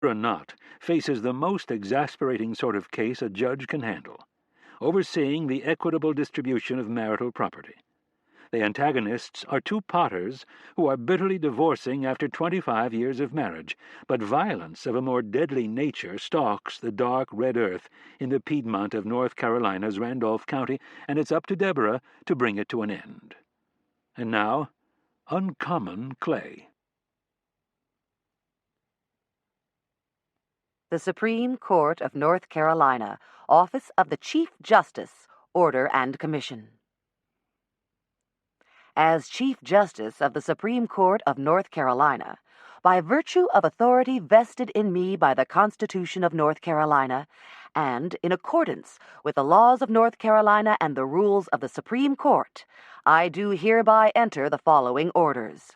Deborah Knott faces the most exasperating sort of case a judge can handle, overseeing the equitable distribution of marital property. The antagonists are two potters who are bitterly divorcing after 25 years of marriage, but violence of a more deadly nature stalks the dark red earth in the Piedmont of North Carolina's Randolph County, and it's up to Deborah to bring it to an end. And now, uncommon clay. The Supreme Court of North Carolina, Office of the Chief Justice, Order and Commission. As Chief Justice of the Supreme Court of North Carolina, by virtue of authority vested in me by the Constitution of North Carolina, and in accordance with the laws of North Carolina and the rules of the Supreme Court, I do hereby enter the following orders.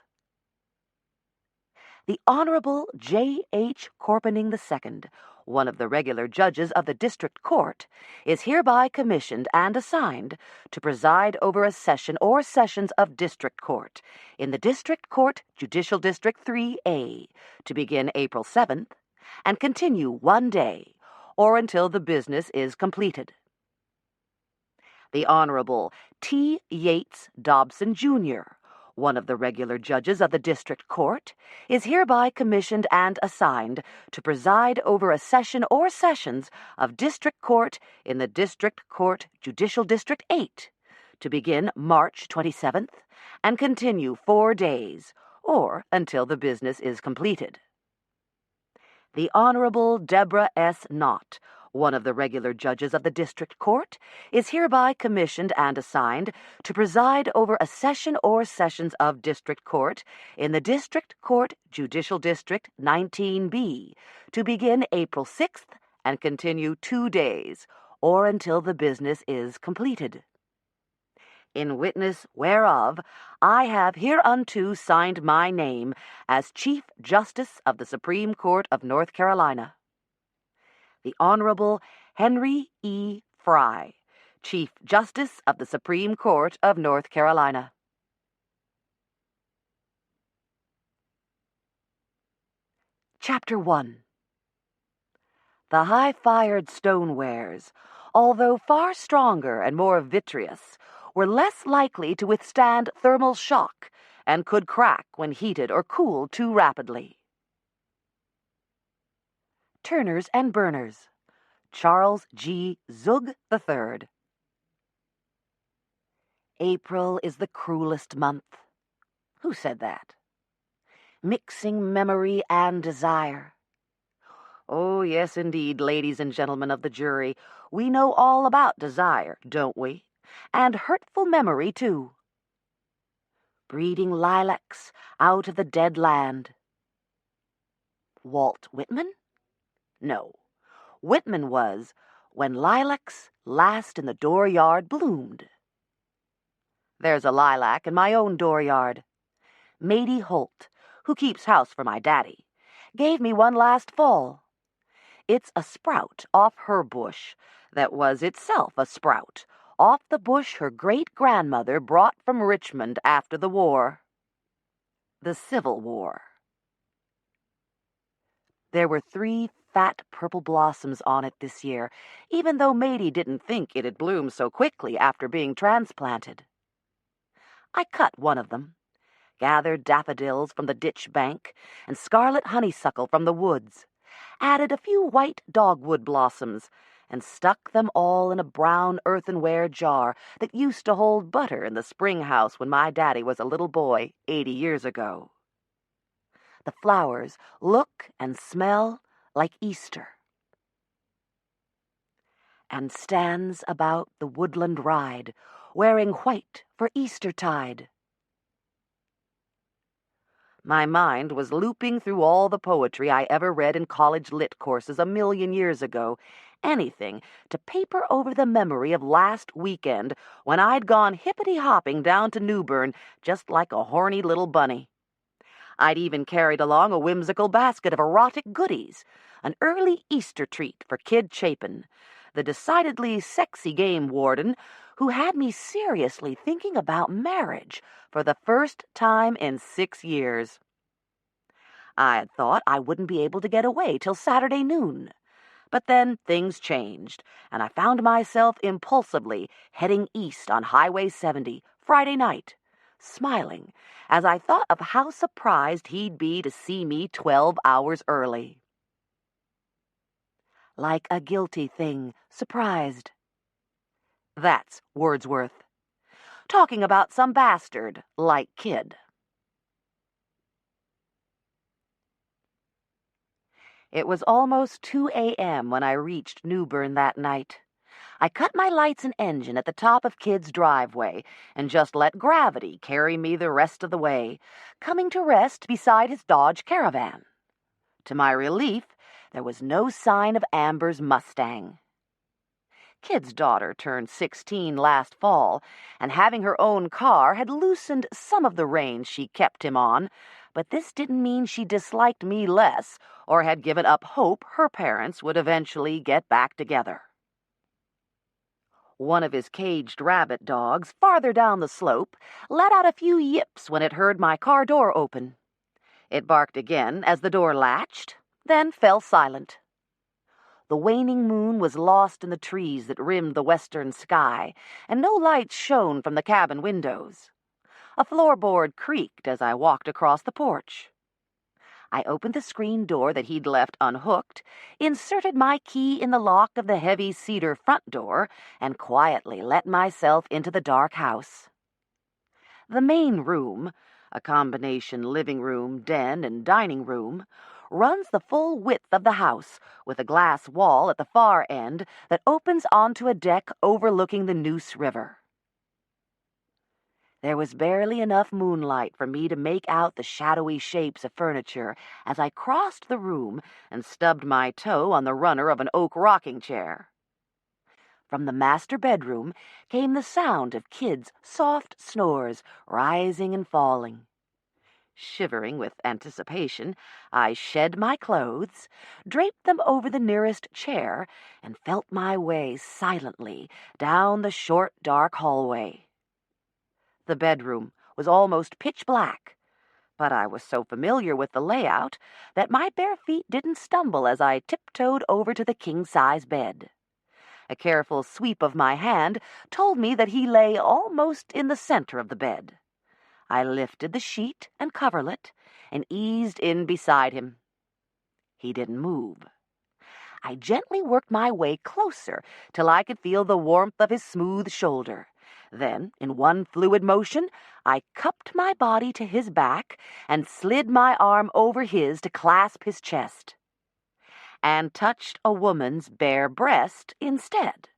The Honorable J.H. Corpening II, one of the regular judges of the District Court, is hereby commissioned and assigned to preside over a session or sessions of District Court in the District Court, Judicial District 3A, to begin April 7th and continue 1 day, or until the business is completed. The Honorable T. Yates Dobson, Jr., one of the regular judges of the District Court, is hereby commissioned and assigned to preside over a session or sessions of District Court in the District Court, Judicial District 8, to begin March 27th and continue 4 days, or until the business is completed. The Honorable Deborah S. Knott, one of the regular judges of the District Court, is hereby commissioned and assigned to preside over a session or sessions of District Court in the District Court, Judicial District 19B, to begin April 6th and continue 2 days, or until the business is completed. In witness whereof, I have hereunto signed my name as Chief Justice of the Supreme Court of North Carolina. The Honorable Henry E. Fry, Chief Justice of the Supreme Court of North Carolina. Chapter 1. The high-fired stonewares, although far stronger and more vitreous, were less likely to withstand thermal shock and could crack when heated or cooled too rapidly. Turners and Burners, Charles G. Zug III. April is the cruelest month. Who said that? Mixing memory and desire. Oh, yes, indeed, ladies and gentlemen of the jury, we know all about desire, don't we? And hurtful memory, too. Breeding lilacs out of the dead land. Walt Whitman? No. Whitman was When Lilacs Last in the Dooryard Bloomed. There's a lilac in my own dooryard. Mady Holt, who keeps house for my daddy, gave me one last fall. It's a sprout off her bush that was itself a sprout off the bush her great-grandmother brought from Richmond after the war. The Civil War. There were 3 fat purple blossoms on it this year, even though Mady didn't think it had bloomed so quickly after being transplanted. I cut one of them, gathered daffodils from the ditch bank and scarlet honeysuckle from the woods, added a few white dogwood blossoms, and stuck them all in a brown earthenware jar that used to hold butter in the spring house when my daddy was a little boy 80 years ago. The flowers look and smell like Easter. And stands about the woodland ride, wearing white for Eastertide. My mind was looping through all the poetry I ever read in college lit courses a million years ago, anything to paper over the memory of last weekend when I'd gone hippity-hopping down to Newbern just like a horny little bunny. I'd even carried along a whimsical basket of erotic goodies, an early Easter treat for Kid Chapin, the decidedly sexy game warden who had me seriously thinking about marriage for the first time in 6 years. I had thought I wouldn't be able to get away till Saturday noon. But then things changed, and I found myself impulsively heading east on Highway 70 Friday night, smiling as I thought of how surprised he'd be to see me 12 hours early. Like a guilty thing, surprised. That's Wordsworth, talking about some bastard like Kid. It was almost 2 a.m. when I reached Newbern that night. I cut my lights and engine at the top of Kid's driveway and just let gravity carry me the rest of the way, coming to rest beside his Dodge Caravan. To my relief, there was no sign of Amber's Mustang. Kid's daughter turned 16 last fall, and having her own car had loosened some of the reins she kept him on, but this didn't mean she disliked me less or had given up hope her parents would eventually get back together. One of his caged rabbit dogs, farther down the slope, let out a few yips when it heard my car door open. It barked again as the door latched, then fell silent. The waning moon was lost in the trees that rimmed the western sky, and no lights shone from the cabin windows. A floorboard creaked as I walked across the porch. I opened the screen door that he'd left unhooked, inserted my key in the lock of the heavy cedar front door, and quietly let myself into the dark house. The main room, a combination living room, den, and dining room, runs the full width of the house, with a glass wall at the far end that opens onto a deck overlooking the Neuse River. There was barely enough moonlight for me to make out the shadowy shapes of furniture as I crossed the room and stubbed my toe on the runner of an oak rocking chair. From the master bedroom came the sound of Kid's soft snores, rising and falling. Shivering with anticipation, I shed my clothes, draped them over the nearest chair, and felt my way silently down the short, dark hallway. The bedroom was almost pitch black, but I was so familiar with the layout that my bare feet didn't stumble as I tiptoed over to the king-size bed. A careful sweep of my hand told me that he lay almost in the center of the bed. I lifted the sheet and coverlet and eased in beside him. He didn't move. I gently worked my way closer till I could feel the warmth of his smooth shoulder. Then, in one fluid motion, I cupped my body to his back and slid my arm over his to clasp his chest, and touched a woman's bare breast instead.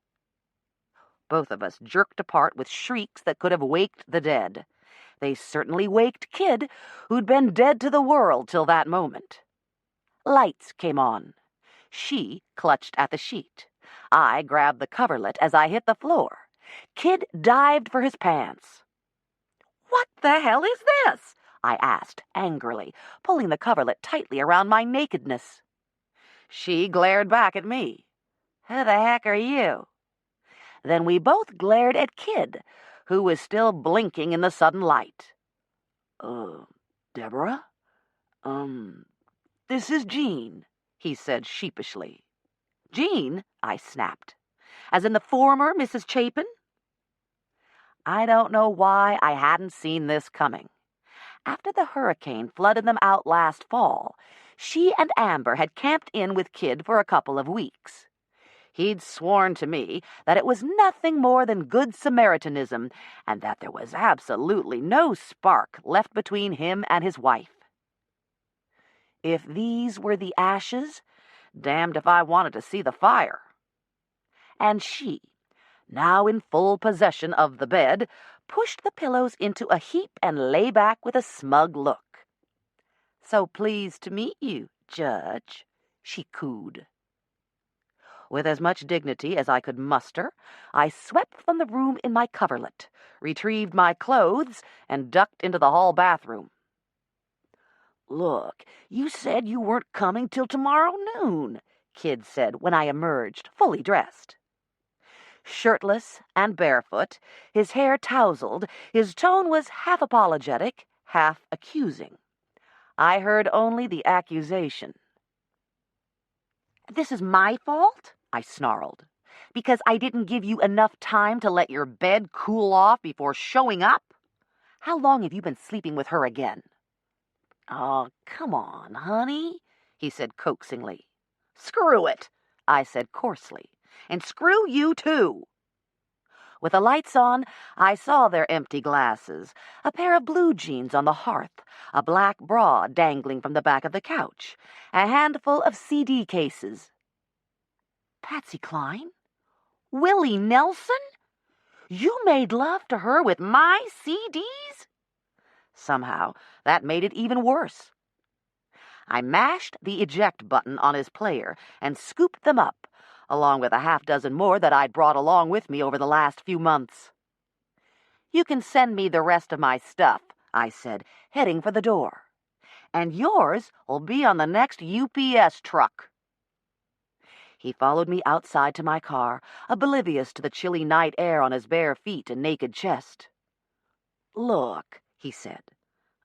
Both of us jerked apart with shrieks that could have waked the dead. They certainly waked Kid, who'd been dead to the world till that moment. Lights came on. She clutched at the sheet. I grabbed the coverlet as I hit the floor. Kid dived for his pants. "What the hell is this?" I asked angrily, pulling the coverlet tightly around my nakedness. She glared back at me. "Who the heck are you?" Then we both glared at Kid, who was still blinking in the sudden light. Deborah? This is Jean," he said sheepishly. "Jean?" I snapped. "As in the former Mrs. Chapin?" I don't know why I hadn't seen this coming. After the hurricane flooded them out last fall, she and Amber had camped in with Kid for a couple of weeks. He'd sworn to me that it was nothing more than good Samaritanism and that there was absolutely no spark left between him and his wife. If these were the ashes, damned if I wanted to see the fire. And she, now in full possession of the bed, pushed the pillows into a heap and lay back with a smug look. "So pleased to meet you, Judge," she cooed. With as much dignity as I could muster, I swept from the room in my coverlet, retrieved my clothes, and ducked into the hall bathroom. "Look, you said you weren't coming till tomorrow noon," Kid said when I emerged, fully dressed. Shirtless and barefoot, his hair tousled, his tone was half apologetic, half accusing. I heard only the accusation. "This is my fault?" I snarled. "Because I didn't give you enough time to let your bed cool off before showing up? How long have you been sleeping with her again?" "Oh, come on, honey," he said coaxingly. "Screw it," I said coarsely. "And screw you, too." With the lights on, I saw their empty glasses, a pair of blue jeans on the hearth, a black bra dangling from the back of the couch, a handful of CD cases. Patsy Cline? Willie Nelson? You made love to her with my CDs? Somehow, that made it even worse. I mashed the eject button on his player and scooped them up, along with a half-dozen more that I'd brought along with me over the last few months. "You can send me the rest of my stuff," I said, heading for the door. "And yours'll be on the next UPS truck." He followed me outside to my car, oblivious to the chilly night air on his bare feet and naked chest. "Look," he said,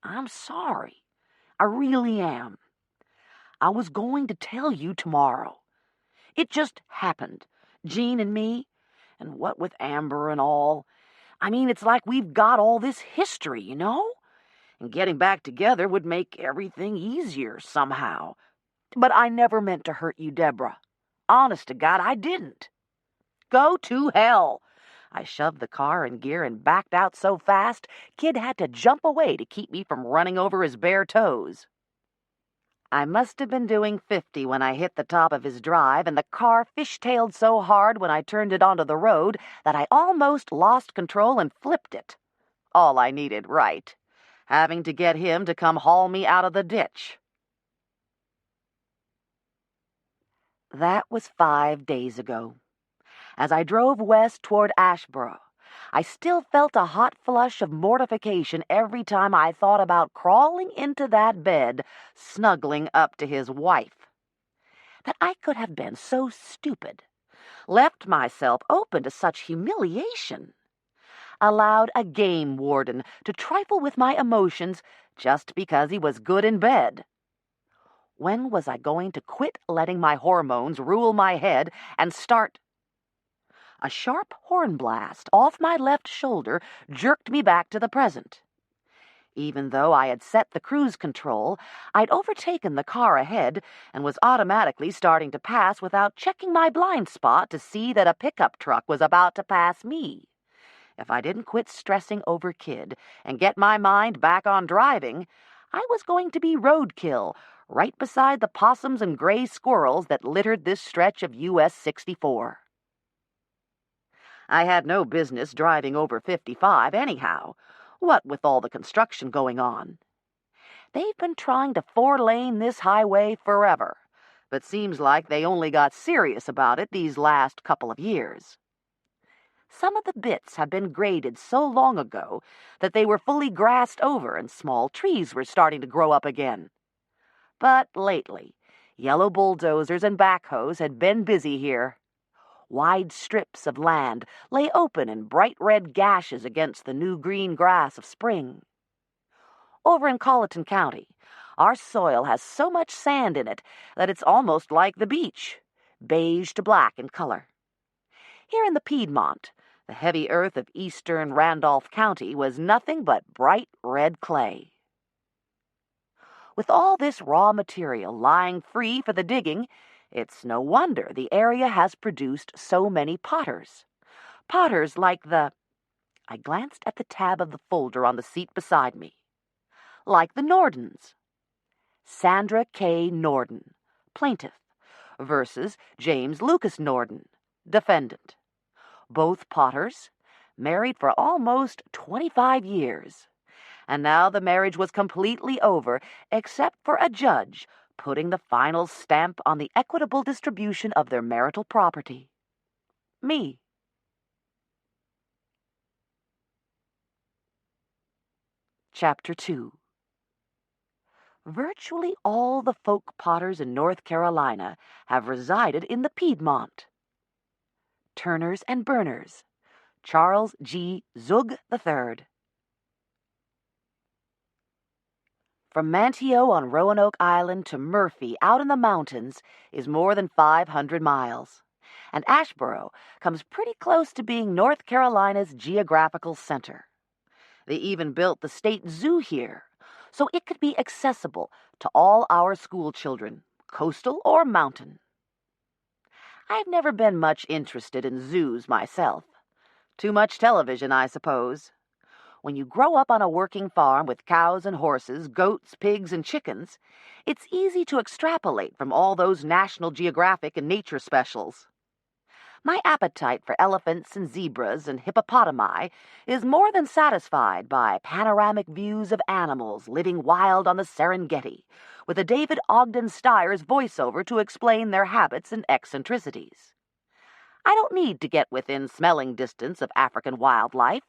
"I'm sorry. I really am. I was going to tell you tomorrow. It just happened. Jean and me, and what with Amber and all. I mean, it's like we've got all this history, you know? And getting back together would make everything easier somehow. But I never meant to hurt you, Deborah. Honest to God, I didn't. Go to hell." I shoved the car in gear and backed out so fast, Kid had to jump away to keep me from running over his bare toes. I must have been doing 50 when I hit the top of his drive, and the car fishtailed so hard when I turned it onto the road that I almost lost control and flipped it. All I needed right. Having to get him to come haul me out of the ditch. That was 5 days ago. As I drove west toward Ashboro, I still felt a hot flush of mortification every time I thought about crawling into that bed, snuggling up to his wife. That I could have been so stupid, left myself open to such humiliation, allowed a game warden to trifle with my emotions just because he was good in bed. When was I going to quit letting my hormones rule my head and start? A sharp horn blast off my left shoulder jerked me back to the present. Even though I had set the cruise control, I'd overtaken the car ahead and was automatically starting to pass without checking my blind spot to see that a pickup truck was about to pass me. If I didn't quit stressing over Kid and get my mind back on driving, I was going to be roadkill right beside the possums and gray squirrels that littered this stretch of US 64. I had no business driving over 55 anyhow, what with all the construction going on. They've been trying to 4-lane this highway forever, but seems like they only got serious about it these last couple of years. Some of the bits had been graded so long ago that they were fully grassed over and small trees were starting to grow up again. But lately, yellow bulldozers and backhoes had been busy here. Wide strips of land lay open in bright red gashes against the new green grass of spring. Over in Colleton County, our soil has so much sand in it that it's almost like the beach, beige to black in color. Here in the Piedmont, the heavy earth of eastern Randolph County was nothing but bright red clay. With all this raw material lying free for the digging, it's no wonder the area has produced so many potters. Potters like the... I glanced at the tab of the folder on the seat beside me. Like the Nordans. Sandra K. Nordan, plaintiff, versus James Lucas Nordan, defendant. Both potters, married for almost 25 years. And now the marriage was completely over, except for a judge putting the final stamp on the equitable distribution of their marital property. Me. Chapter 2. Virtually all the folk potters in North Carolina have resided in the Piedmont. Turners and Burners, Charles G. Zug III. From Manteo on Roanoke Island to Murphy out in the mountains is more than 500 miles, and Asheboro comes pretty close to being North Carolina's geographical center. They even built the state zoo here, so it could be accessible to all our school children, coastal or mountain. I've never been much interested in zoos myself. Too much television, I suppose. When you grow up on a working farm with cows and horses, goats, pigs, and chickens, it's easy to extrapolate from all those National Geographic and nature specials. My appetite for elephants and zebras and hippopotami is more than satisfied by panoramic views of animals living wild on the Serengeti, with a David Ogden Steyer's voiceover to explain their habits and eccentricities. I don't need to get within smelling distance of African wildlife,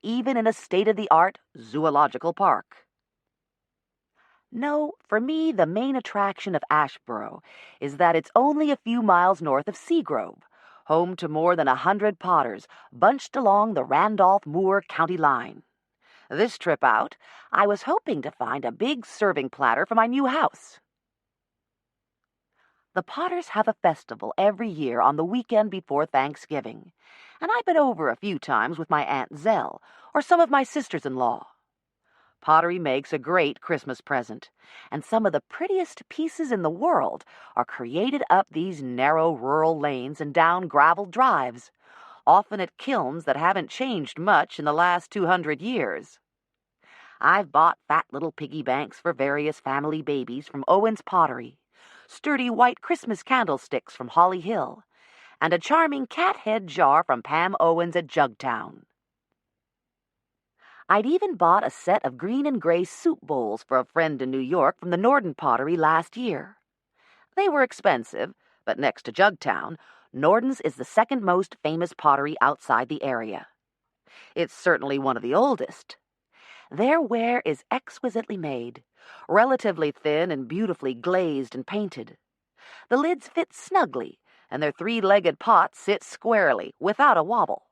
even in a state-of-the-art zoological park. No, for me, the main attraction of Asheboro is that it's only a few miles north of Seagrove, home to more than 100 potters bunched along the Randolph-Moore county line. This trip out, I was hoping to find a big serving platter for my new house. The Potters have a festival every year on the weekend before Thanksgiving, and I've been over a few times with my Aunt Zell or some of my sisters-in-law. Pottery makes a great Christmas present, and some of the prettiest pieces in the world are created up these narrow rural lanes and down gravel drives, often at kilns that haven't changed much in the last 200 years. I've bought fat little piggy banks for various family babies from Owen's Pottery, sturdy white Christmas candlesticks from Holly Hill, and a charming cat head jar from Pam Owens at Jugtown. I'd even bought a set of green and gray soup bowls for a friend in New York from the Nordan Pottery last year. They were expensive, but next to Jugtown, Nordan's is the second most famous pottery outside the area. It's certainly one of the oldest. Their ware is exquisitely made, relatively thin and beautifully glazed and painted. The lids fit snugly, and their three-legged pots sit squarely, without a wobble.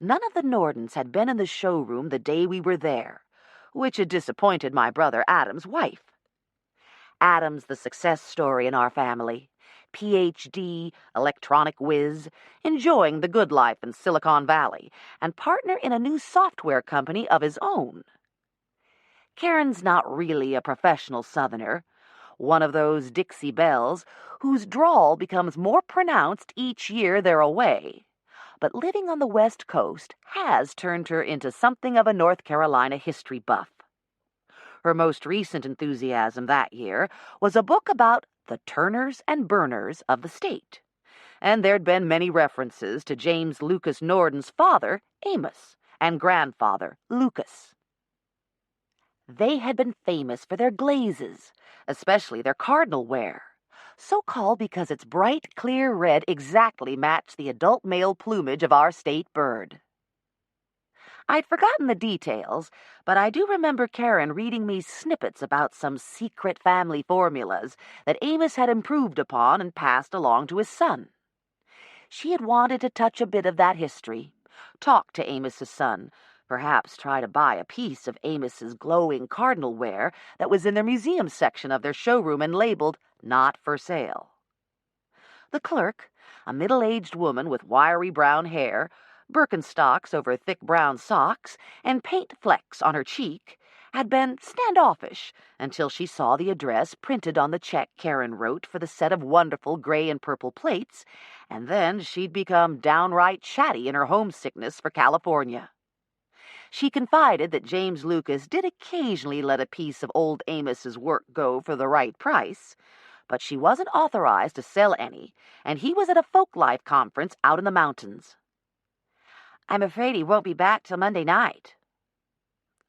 None of the Nordans had been in the showroom the day we were there, which had disappointed my brother Adam's wife. Adam's the success story in our family. Ph.D., electronic whiz, enjoying the good life in Silicon Valley, and partner in a new software company of his own. Karen's not really a professional Southerner, one of those Dixie Belles whose drawl becomes more pronounced each year they're away. But living on the West Coast has turned her into something of a North Carolina history buff. Her most recent enthusiasm that year was a book about the Turners and Burners of the state, and there'd been many references to James Lucas Nordan's father, Amos, and grandfather, Lucas. They had been famous for their glazes, especially their cardinal ware, so called because its bright, clear red exactly matched the adult male plumage of our state bird. I'd forgotten the details, but I do remember Karen reading me snippets about some secret family formulas that Amos had improved upon and passed along to his son. She had wanted to touch a bit of that history, talk to Amos's son, perhaps try to buy a piece of Amos's glowing cardinal ware that was in their museum section of their showroom and labeled "Not for Sale." The clerk, a middle-aged woman with wiry brown hair, Birkenstocks over thick brown socks, and paint flecks on her cheek, had been standoffish until she saw the address printed on the check Karen wrote for the set of wonderful gray and purple plates, and then she'd become downright chatty in her homesickness for California. She confided that James Lucas did occasionally let a piece of old Amos's work go for the right price, but she wasn't authorized to sell any, and he was at a folklife conference out in the mountains. "I'm afraid he won't be back till Monday night."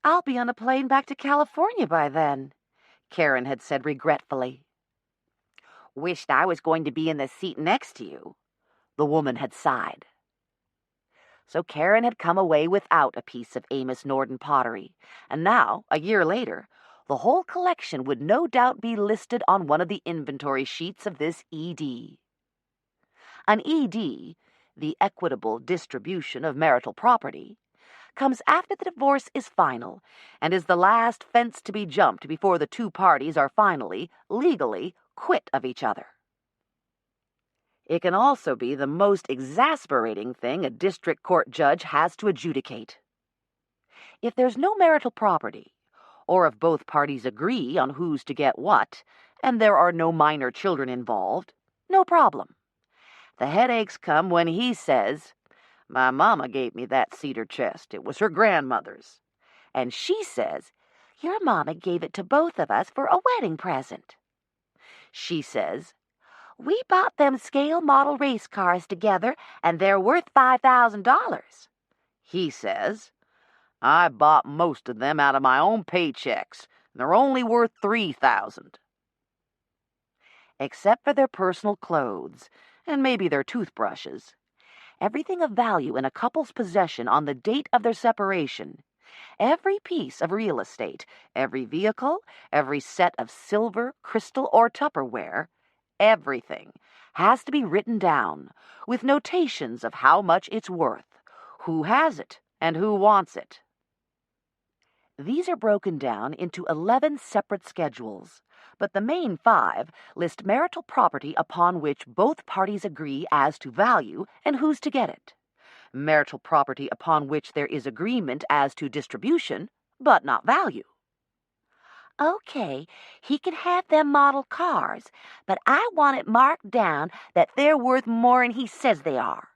"I'll be on a plane back to California by then," Karen had said regretfully. "Wished I was going to be in the seat next to you," the woman had sighed. So Karen had come away without a piece of Amos Nordan pottery, and now, a year later, the whole collection would no doubt be listed on one of the inventory sheets of this ED. An ED, the Equitable Distribution of Marital Property, comes after the divorce is final and is the last fence to be jumped before the two parties are finally, legally, quit of each other. It can also be the most exasperating thing a district court judge has to adjudicate. If there's no marital property, or if both parties agree on who's to get what, and there are no minor children involved, no problem. The headaches come when he says, "My mama gave me that cedar chest. It was her grandmother's." And she says, "Your mama gave it to both of us for a wedding present." She says, "We bought them scale model race cars together, and they're worth $5,000. He says, "I bought most of them out of my own paychecks, and they're only worth $3,000. Except for their personal clothes, and maybe their toothbrushes, everything of value in a couple's possession on the date of their separation, every piece of real estate, every vehicle, every set of silver, crystal, or Tupperware, everything has to be written down, with notations of how much it's worth, who has it, and who wants it. These are broken down into 11 separate schedules, but the main 5 list marital property upon which both parties agree as to value and who's to get it, marital property upon which there is agreement as to distribution, but not value. Okay, he can have them model cars, but I want it marked down that they're worth more'n he says they are.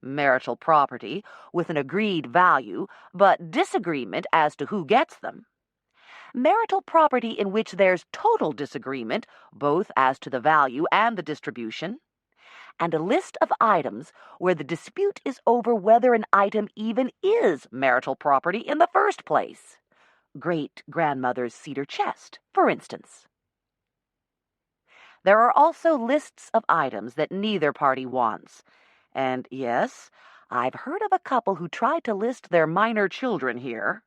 Marital property with an agreed value, but disagreement as to who gets them. Marital property in which there's total disagreement, both as to the value and the distribution. And a list of items where the dispute is over whether an item even is marital property in the first place. Great-grandmother's cedar chest, for instance. There are also lists of items that neither party wants. And yes, I've heard of a couple who tried to list their minor children here.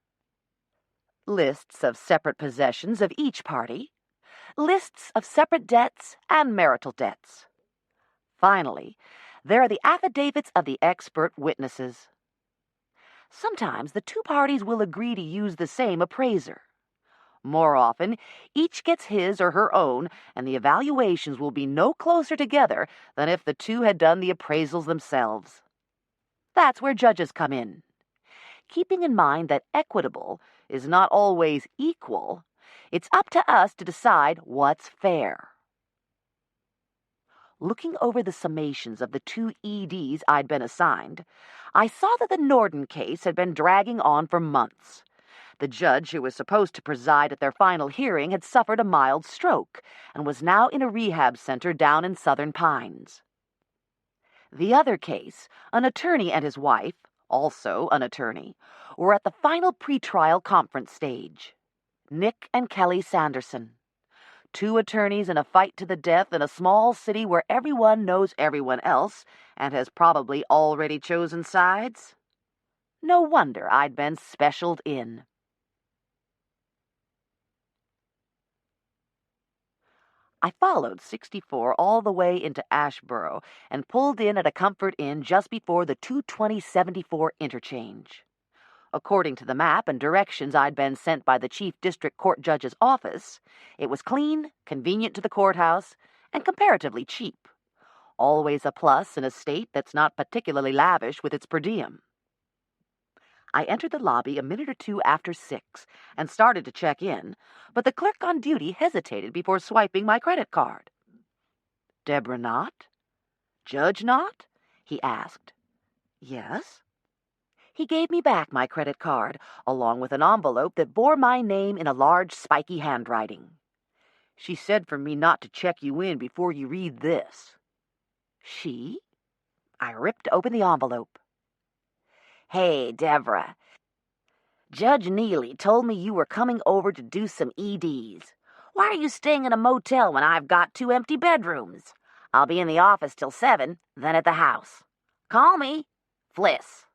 Lists of separate possessions of each party. Lists of separate debts and marital debts. Finally, there are the affidavits of the expert witnesses. Sometimes the two parties will agree to use the same appraiser. More often, each gets his or her own, and the evaluations will be no closer together than if the two had done the appraisals themselves. That's where judges come in. Keeping in mind that equitable is not always equal, it's up to us to decide what's fair. Looking over the summations of the 2 EDs I'd been assigned, I saw that the Nordan case had been dragging on for months. The judge who was supposed to preside at their final hearing had suffered a mild stroke and was now in a rehab center down in Southern Pines. The other case, an attorney and his wife, also an attorney, were at the final pretrial conference stage. Nick and Kelly Sanderson. 2 attorneys in a fight to the death in a small city where everyone knows everyone else and has probably already chosen sides. No wonder I'd been specialed in. I followed 64 all the way into Ashboro and pulled in at a Comfort Inn just before the 220-74 interchange. According to the map and directions I'd been sent by the Chief District Court Judge's office, it was clean, convenient to the courthouse, and comparatively cheap. Always a plus in a state that's not particularly lavish with its per diem. I entered the lobby a minute or 2 after 6 and started to check in, but the clerk on duty hesitated before swiping my credit card. "Deborah Knott? Judge Knott?" he asked. "Yes." He gave me back my credit card, along with an envelope that bore my name in a large, spiky handwriting. "She said for me not to check you in before you read this." "She?" I ripped open the envelope. "Hey, Deborah. Judge Neely told me you were coming over to do some EDs. Why are you staying in a motel when I've got 2 empty bedrooms? I'll be in the office till 7, then at the house. Call me. Fliss."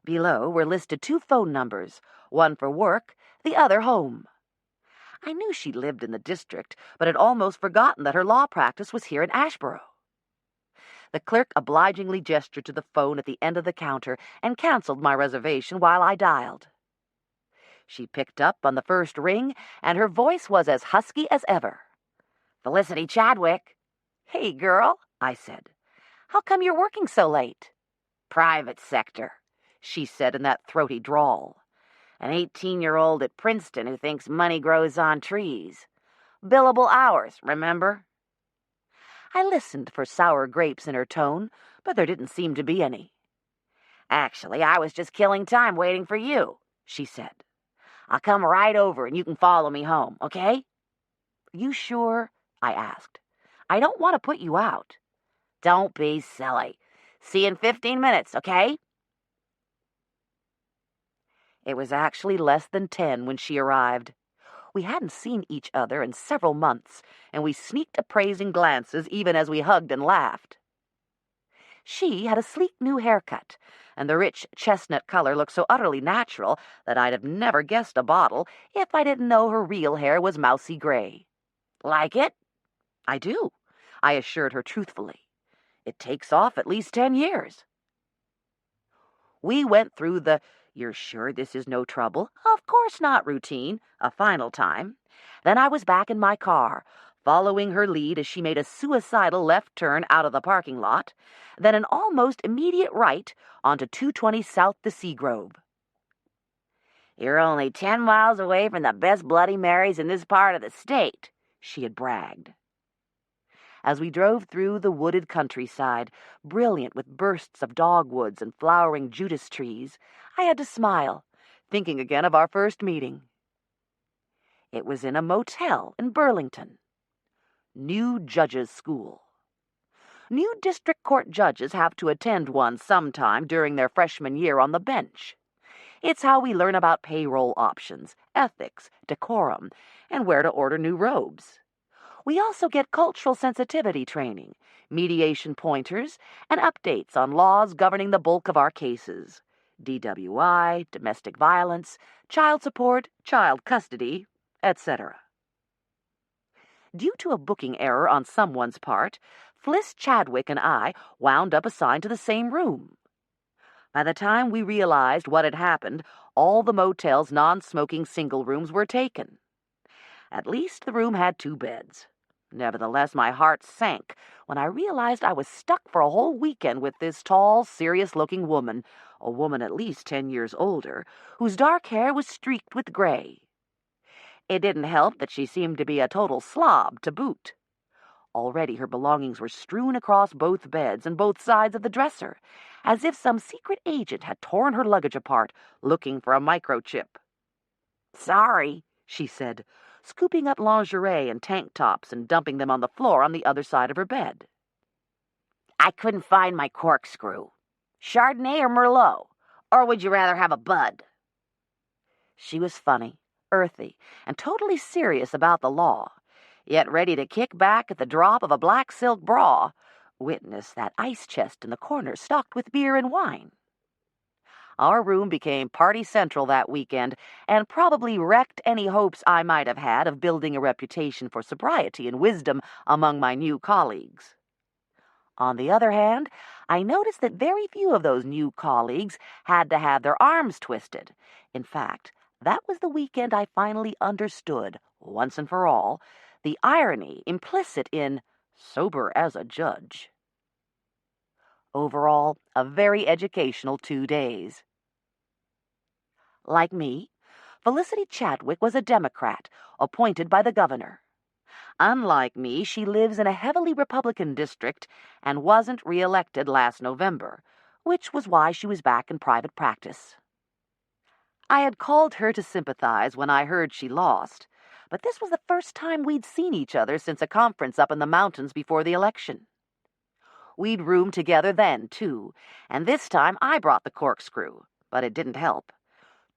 Below were listed 2 phone numbers, one for work, the other home. I knew she lived in the district, but had almost forgotten that her law practice was here in Ashboro. The clerk obligingly gestured to the phone at the end of the counter and canceled my reservation while I dialed. She picked up on the first ring, and her voice was as husky as ever. "Felicity Chadwick." "Hey, girl," I said. "How come you're working so late?" "Private sector," she said in that throaty drawl. "An 18-year-old at Princeton who thinks money grows on trees. Billable hours, remember?" I listened for sour grapes in her tone, but there didn't seem to be any. "Actually, I was just killing time waiting for you," she said. "I'll come right over and you can follow me home, okay?" "You sure?" I asked. "I don't want to put you out." "Don't be silly. See you in 15 minutes, okay?" It was actually less than 10 when she arrived. We hadn't seen each other in several months, and we sneaked appraising glances even as we hugged and laughed. She had a sleek new haircut, and the rich chestnut color looked so utterly natural that I'd have never guessed a bottle if I didn't know her real hair was mousy gray. "Like it?" "I do," I assured her truthfully. "It takes off at least 10 years. We went through the "You're sure this is no trouble? Of course not" routine a final time. Then I was back in my car, following her lead as she made a suicidal left turn out of the parking lot, then an almost immediate right onto 220 South the Seagrove. "You're only 10 miles away from the best Bloody Marys in this part of the state," she had bragged. As we drove through the wooded countryside, brilliant with bursts of dogwoods and flowering Judas trees, I had to smile, thinking again of our first meeting. It was in a motel in Burlington. New Judges School. New district court judges have to attend one sometime during their freshman year on the bench. It's how we learn about payroll options, ethics, decorum, and where to order new robes. We also get cultural sensitivity training, mediation pointers, and updates on laws governing the bulk of our cases: DWI, domestic violence, child support, child custody, etc. Due to a booking error on someone's part, Fliss Chadwick and I wound up assigned to the same room. By the time we realized what had happened, all the motel's non-smoking single rooms were taken. At least the room had 2 beds. Nevertheless, my heart sank when I realized I was stuck for a whole weekend with this tall, serious-looking woman, a woman at least 10 years older, whose dark hair was streaked with gray. It didn't help that she seemed to be a total slob to boot. Already her belongings were strewn across both beds and both sides of the dresser, as if some secret agent had torn her luggage apart, looking for a microchip. "Sorry," she said, scooping up lingerie and tank tops and dumping them on the floor on the other side of her bed. "I couldn't find my corkscrew. Chardonnay or Merlot? Or would you rather have a bud?" She was funny, earthy, and totally serious about the law, yet ready to kick back at the drop of a black silk bra. Witness that ice chest in the corner stocked with beer and wine. Our room became party central that weekend and probably wrecked any hopes I might have had of building a reputation for sobriety and wisdom among my new colleagues. On the other hand, I noticed that very few of those new colleagues had to have their arms twisted. In fact, that was the weekend I finally understood, once and for all, the irony implicit in sober as a judge. Overall, a very educational 2 days. Like me, Felicity Chadwick was a Democrat, appointed by the governor. Unlike me, she lives in a heavily Republican district and wasn't re-elected last November, which was why she was back in private practice. I had called her to sympathize when I heard she lost, but this was the first time we'd seen each other since a conference up in the mountains before the election. We'd roomed together then, too, and this time I brought the corkscrew, but it didn't help.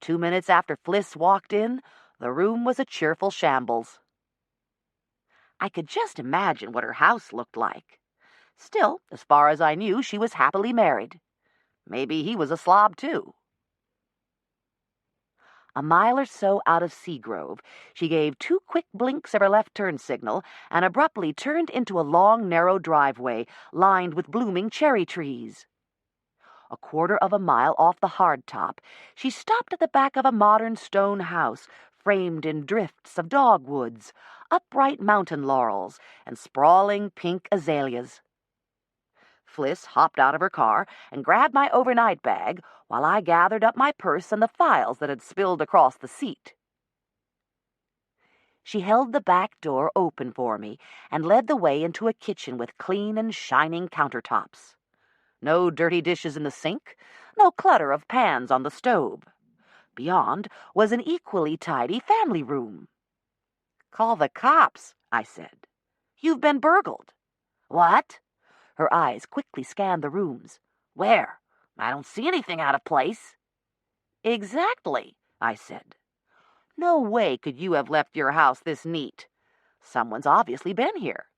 2 minutes after Fliss walked in, the room was a cheerful shambles. I could just imagine what her house looked like. Still, as far as I knew, she was happily married. Maybe he was a slob, too. A mile or so out of Seagrove, she gave 2 quick blinks of her left turn signal and abruptly turned into a long, narrow driveway lined with blooming cherry trees. A quarter of a mile off the hardtop, she stopped at the back of a modern stone house framed in drifts of dogwoods, upright mountain laurels, and sprawling pink azaleas. Fliss hopped out of her car and grabbed my overnight bag while I gathered up my purse and the files that had spilled across the seat. She held the back door open for me and led the way into a kitchen with clean and shining countertops. No dirty dishes in the sink, no clutter of pans on the stove. Beyond was an equally tidy family room. "Call the cops," I said. "You've been burgled." "What?" Her eyes quickly scanned the rooms. "Where? I don't see anything out of place." "Exactly," I said. "No way could you have left your house this neat. Someone's obviously been here.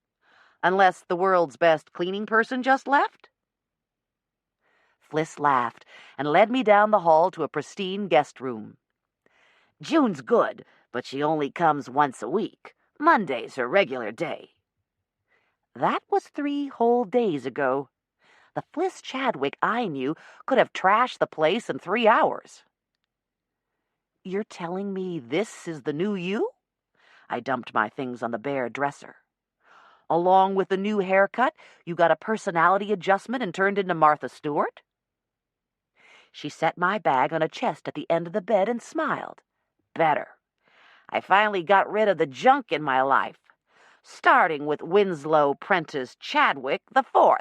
Unless the world's best cleaning person just left." Fliss laughed and led me down the hall to a pristine guest room. "June's good, but she only comes once a week. Monday's her regular day." That was 3 whole days ago. The Fliss Chadwick I knew could have trashed the place in 3 hours. "You're telling me this is the new you?" I dumped my things on the bare dresser. "Along with the new haircut, you got a personality adjustment and turned into Martha Stewart?" She set my bag on a chest at the end of the bed and smiled. "Better. I finally got rid of the junk in my life, starting with Winslow Prentice Chadwick IV."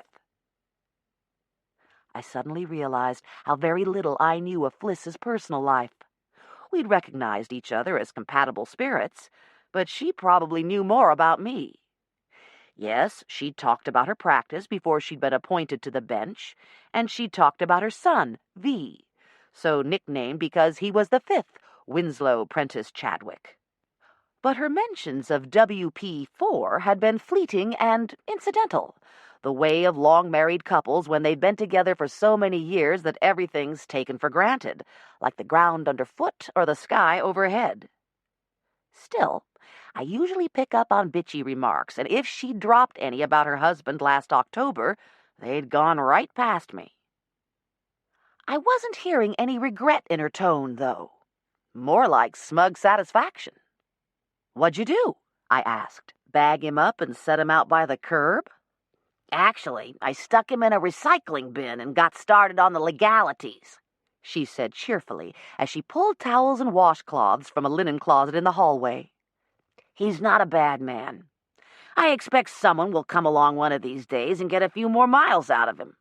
I suddenly realized how very little I knew of Fliss's personal life. We'd recognized each other as compatible spirits, but she probably knew more about me. Yes, she'd talked about her practice before she'd been appointed to the bench, and she'd talked about her son, V, so nicknamed because he was the 5th Winslow Prentice Chadwick. But her mentions of WP4 had been fleeting and incidental, the way of long-married couples when they've been together for so many years that everything's taken for granted, like the ground underfoot or the sky overhead. Still, I usually pick up on bitchy remarks, and if she dropped any about her husband last October, they'd gone right past me. I wasn't hearing any regret in her tone, though. More like smug satisfaction. "What'd you do?" I asked. "Bag him up and set him out by the curb?" "Actually, I stuck him in a recycling bin and got started on the legalities," she said cheerfully as she pulled towels and washcloths from a linen closet in the hallway. "He's not a bad man. I expect someone will come along one of these days and get a few more miles out of him."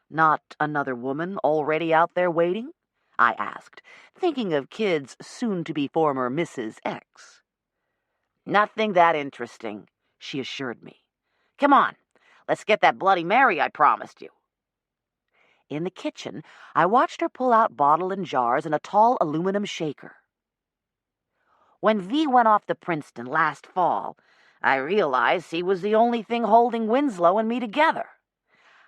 "Not another woman already out there waiting?" I asked, thinking of Kid's soon-to-be former Mrs. X. "Nothing that interesting," she assured me. "Come on, let's get that Bloody Mary I promised you." In the kitchen, I watched her pull out bottle and jars and a tall aluminum shaker. "When V went off to Princeton last fall, I realized he was the only thing holding Winslow and me together.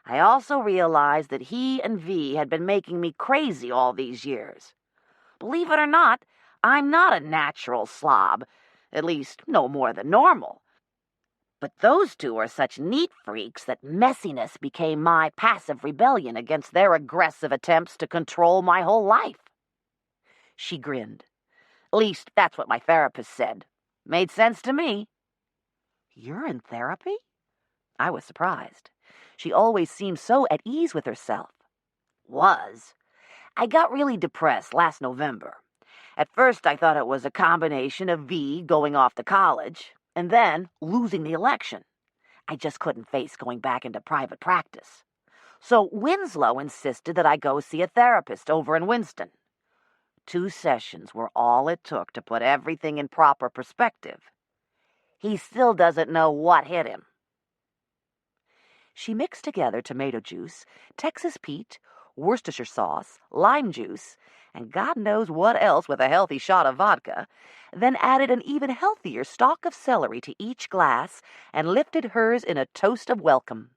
I also realized that he and V had been making me crazy all these years. Believe it or not, I'm not a natural slob, at least no more than normal. But those two are such neat freaks that messiness became my passive rebellion against their aggressive attempts to control my whole life." She grinned. "At least that's what my therapist said. Made sense to me." "You're in therapy?" I was surprised. She always seemed so at ease with herself. "Was. I got really depressed last November. At first I thought it was a combination of V going off to college and then losing the election. I just couldn't face going back into private practice. So Winslow insisted that I go see a therapist over in Winston. 2 sessions were all it took to put everything in proper perspective. He still doesn't know what hit him." She mixed together tomato juice, Texas Pete, Worcestershire sauce, lime juice, and God knows what else with a healthy shot of vodka, then added an even healthier stalk of celery to each glass and lifted hers in a toast of welcome.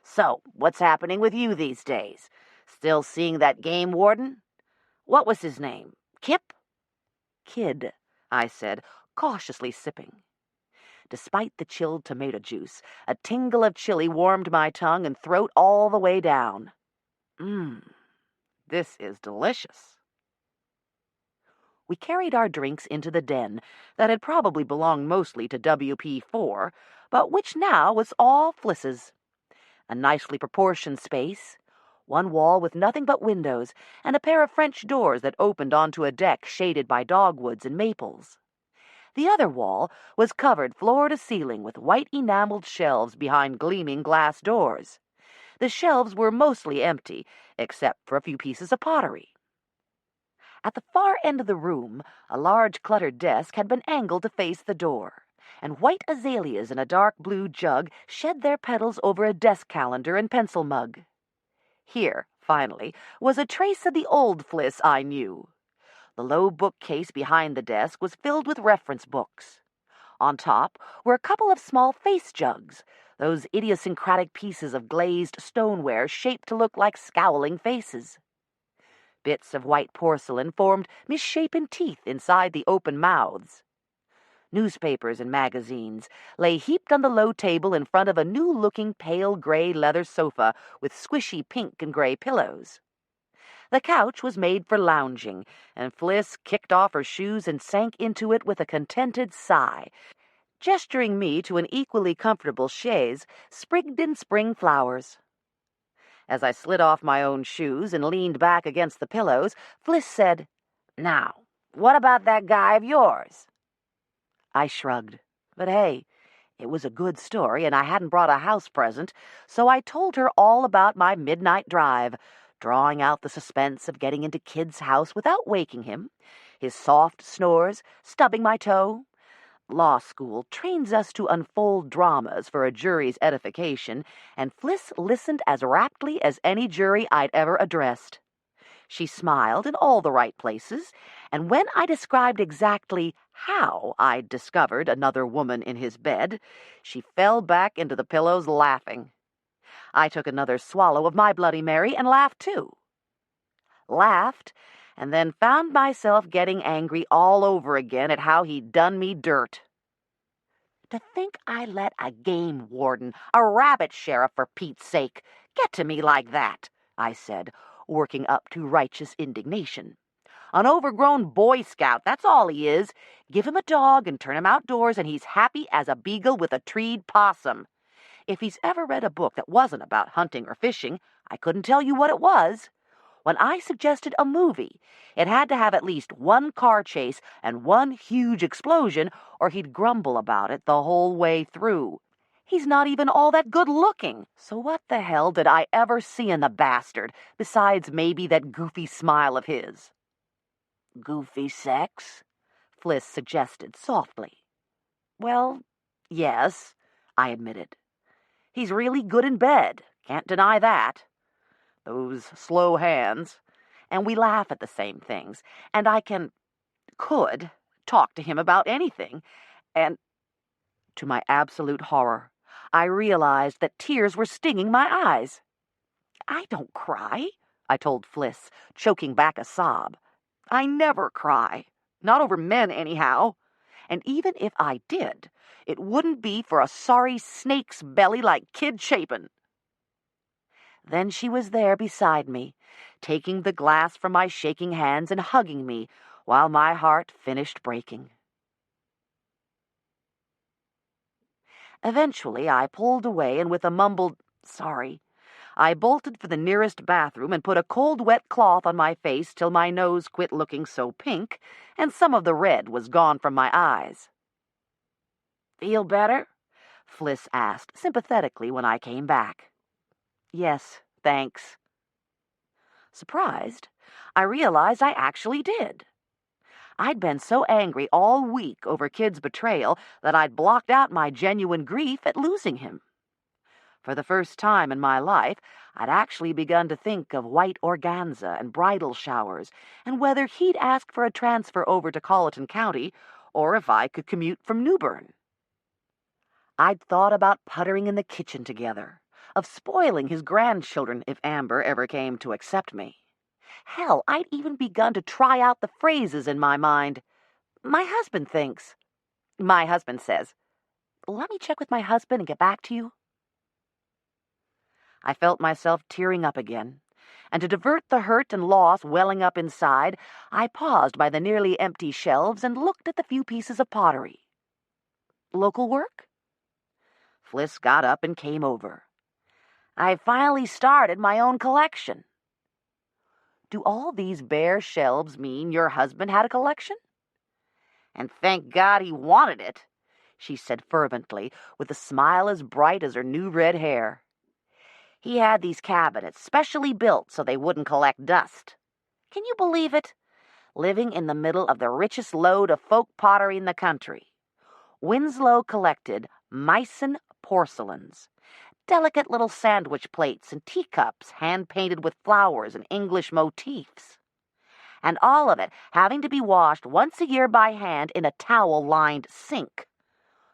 "So, what's happening with you these days? Still seeing that game warden?" What was his name? Kip? Kid, I said, cautiously sipping. Despite the chilled tomato juice, a tingle of chili warmed my tongue and throat all the way down. This is delicious. We carried our drinks into the den that had probably belonged mostly to WP4, but which now was all Fliss's. A nicely proportioned space, one wall with nothing but windows, and a pair of French doors that opened onto a deck shaded by dogwoods and maples. The other wall was covered floor to ceiling with white enameled shelves behind gleaming glass doors. The shelves were mostly empty, except for a few pieces of pottery. At the far end of the room, a large cluttered desk had been angled to face the door, and white azaleas in a dark blue jug shed their petals over a desk calendar and pencil mug. Here, finally, was a trace of the old Fliss I knew. The low bookcase behind the desk was filled with reference books. On top were a couple of small face jugs, those idiosyncratic pieces of glazed stoneware shaped to look like scowling faces. Bits of white porcelain formed misshapen teeth inside the open mouths. Newspapers and magazines lay heaped on the low table in front of a new-looking pale gray leather sofa with squishy pink and gray pillows. The couch was made for lounging, and Fliss kicked off her shoes and sank into it with a contented sigh, gesturing me to an equally comfortable chaise sprigged in spring flowers. As I slid off my own shoes and leaned back against the pillows, Fliss said, "Now, what about that guy of yours?" I shrugged. But hey, it was a good story, and I hadn't brought a house present, so I told her all about my midnight drive, drawing out the suspense of getting into Kid's house without waking him, his soft snores, stubbing my toe. Law school trains us to unfold dramas for a jury's edification, and Fliss listened as raptly as any jury I'd ever addressed. She smiled in all the right places, and when I described exactly how I'd discovered another woman in his bed, she fell back into the pillows laughing. I took another swallow of my Bloody Mary and laughed too. Laughed, and then found myself getting angry all over again at how he'd done me dirt. To think I let a game warden, a rabbit sheriff for Pete's sake, get to me like that, I said, working up to righteous indignation. An overgrown Boy Scout, that's all he is. Give him a dog and turn him outdoors, and he's happy as a beagle with a treed possum. If he's ever read a book that wasn't about hunting or fishing, I couldn't tell you what it was. When I suggested a movie, it had to have at least one car chase and one huge explosion, or he'd grumble about it the whole way through. He's not even all that good-looking, so what the hell did I ever see in the bastard, besides maybe that goofy smile of his? Goofy sex? Fliss suggested softly. Well, yes, I admitted. He's really good in bed, can't deny that. Those slow hands. And we laugh at the same things, and I could talk to him about anything, and to my absolute horror, I realized that tears were stinging my eyes. I don't cry, I told Fliss, choking back a sob. I never cry. Not over men, anyhow. And even if I did, it wouldn't be for a sorry snake's belly like Kid Chapin. Then she was there beside me, taking the glass from my shaking hands and hugging me, while my heart finished breaking. Eventually, I pulled away, and with a mumbled, "Sorry," I bolted for the nearest bathroom and put a cold, wet cloth on my face till my nose quit looking so pink, and some of the red was gone from my eyes. "Feel better?" Fliss asked sympathetically when I came back. "Yes, thanks." Surprised, I realized I actually did. I'd been so angry all week over Kid's betrayal that I'd blocked out my genuine grief at losing him. For the first time in my life, I'd actually begun to think of white organza and bridal showers, and whether he'd ask for a transfer over to Colleton County, or if I could commute from Newbern. I'd thought about puttering in the kitchen together, of spoiling his grandchildren if Amber ever came to accept me. Hell, I'd even begun to try out the phrases in my mind. My husband thinks. My husband says, "Let me check with my husband and get back to you." I felt myself tearing up again, and to divert the hurt and loss welling up inside, I paused by the nearly empty shelves and looked at the few pieces of pottery. Local work? Fliss got up and came over. I finally started my own collection. Do all these bare shelves mean your husband had a collection? And thank God he wanted it, she said fervently, with a smile as bright as her new red hair. He had these cabinets specially built so they wouldn't collect dust. Can you believe it? Living in the middle of the richest lode of folk pottery in the country, Winslow collected Meissen porcelains, delicate little sandwich plates and teacups hand-painted with flowers and English motifs. And all of it having to be washed once a year by hand in a towel-lined sink.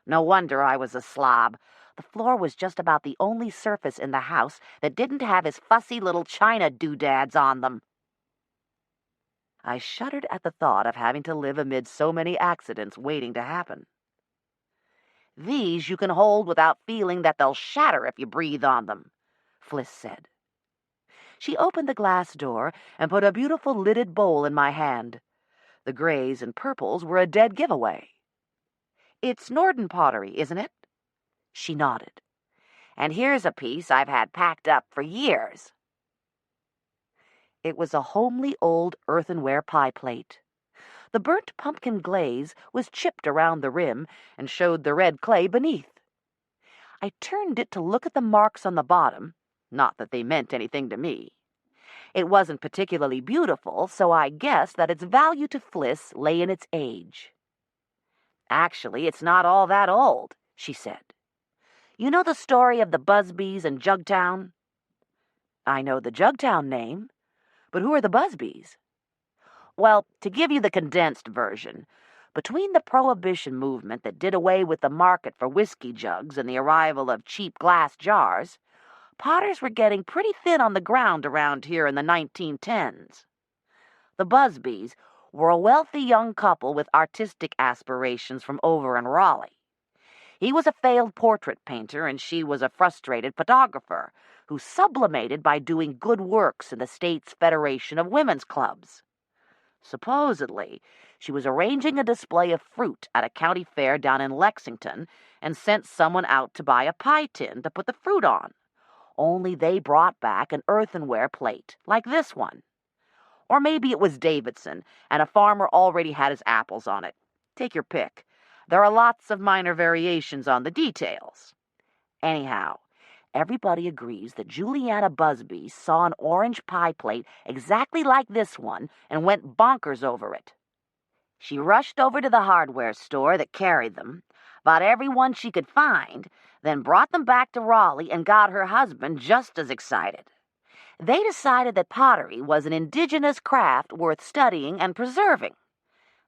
No wonder I was a slob. The floor was just about the only surface in the house that didn't have his fussy little china doodads on them. I shuddered at the thought of having to live amid so many accidents waiting to happen. "These you can hold without feeling that they'll shatter if you breathe on them," Fliss said. She opened the glass door and put a beautiful lidded bowl in my hand. The grays and purples were a dead giveaway. "It's Nordan pottery, isn't it?" She nodded. "And here's a piece I've had packed up for years." It was a homely old earthenware pie plate. The burnt pumpkin glaze was chipped around the rim and showed the red clay beneath. I turned it to look at the marks on the bottom, not that they meant anything to me. It wasn't particularly beautiful, so I guessed that its value to Fliss lay in its age. "Actually, it's not all that old," she said. "You know the story of the Busbys and Jugtown?" "I know the Jugtown name, but who are the Busbys?" "Well, to give you the condensed version, between the Prohibition movement that did away with the market for whiskey jugs and the arrival of cheap glass jars, potters were getting pretty thin on the ground around here in the 1910s. The Busbys were a wealthy young couple with artistic aspirations from over in Raleigh. He was a failed portrait painter, and she was a frustrated photographer who sublimated by doing good works in the state's Federation of Women's Clubs. Supposedly, she was arranging a display of fruit at a county fair down in Lexington and sent someone out to buy a pie tin to put the fruit on. Only they brought back an earthenware plate, like this one. Or maybe it was Davidson, and a farmer already had his apples on it. Take your pick. There are lots of minor variations on the details. Anyhow, everybody agrees that Juliana Busby saw an orange pie plate exactly like this one and went bonkers over it. She rushed over to the hardware store that carried them, bought every one she could find, then brought them back to Raleigh and got her husband just as excited. They decided that pottery was an indigenous craft worth studying and preserving.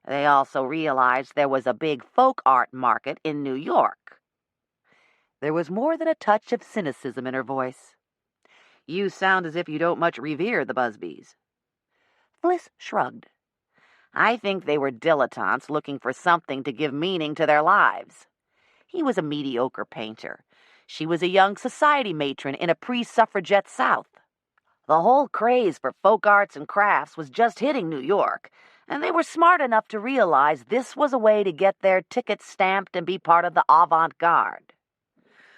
They also realized there was a big folk art market in New York. There was more than a touch of cynicism in her voice. "You sound as if you don't much revere the Busbys." Fliss shrugged. "I think they were dilettantes looking for something to give meaning to their lives. He was a mediocre painter. She was a young society matron in a pre-suffragette South. The whole craze for folk arts and crafts was just hitting New York, and they were smart enough to realize this was a way to get their tickets stamped and be part of the avant-garde.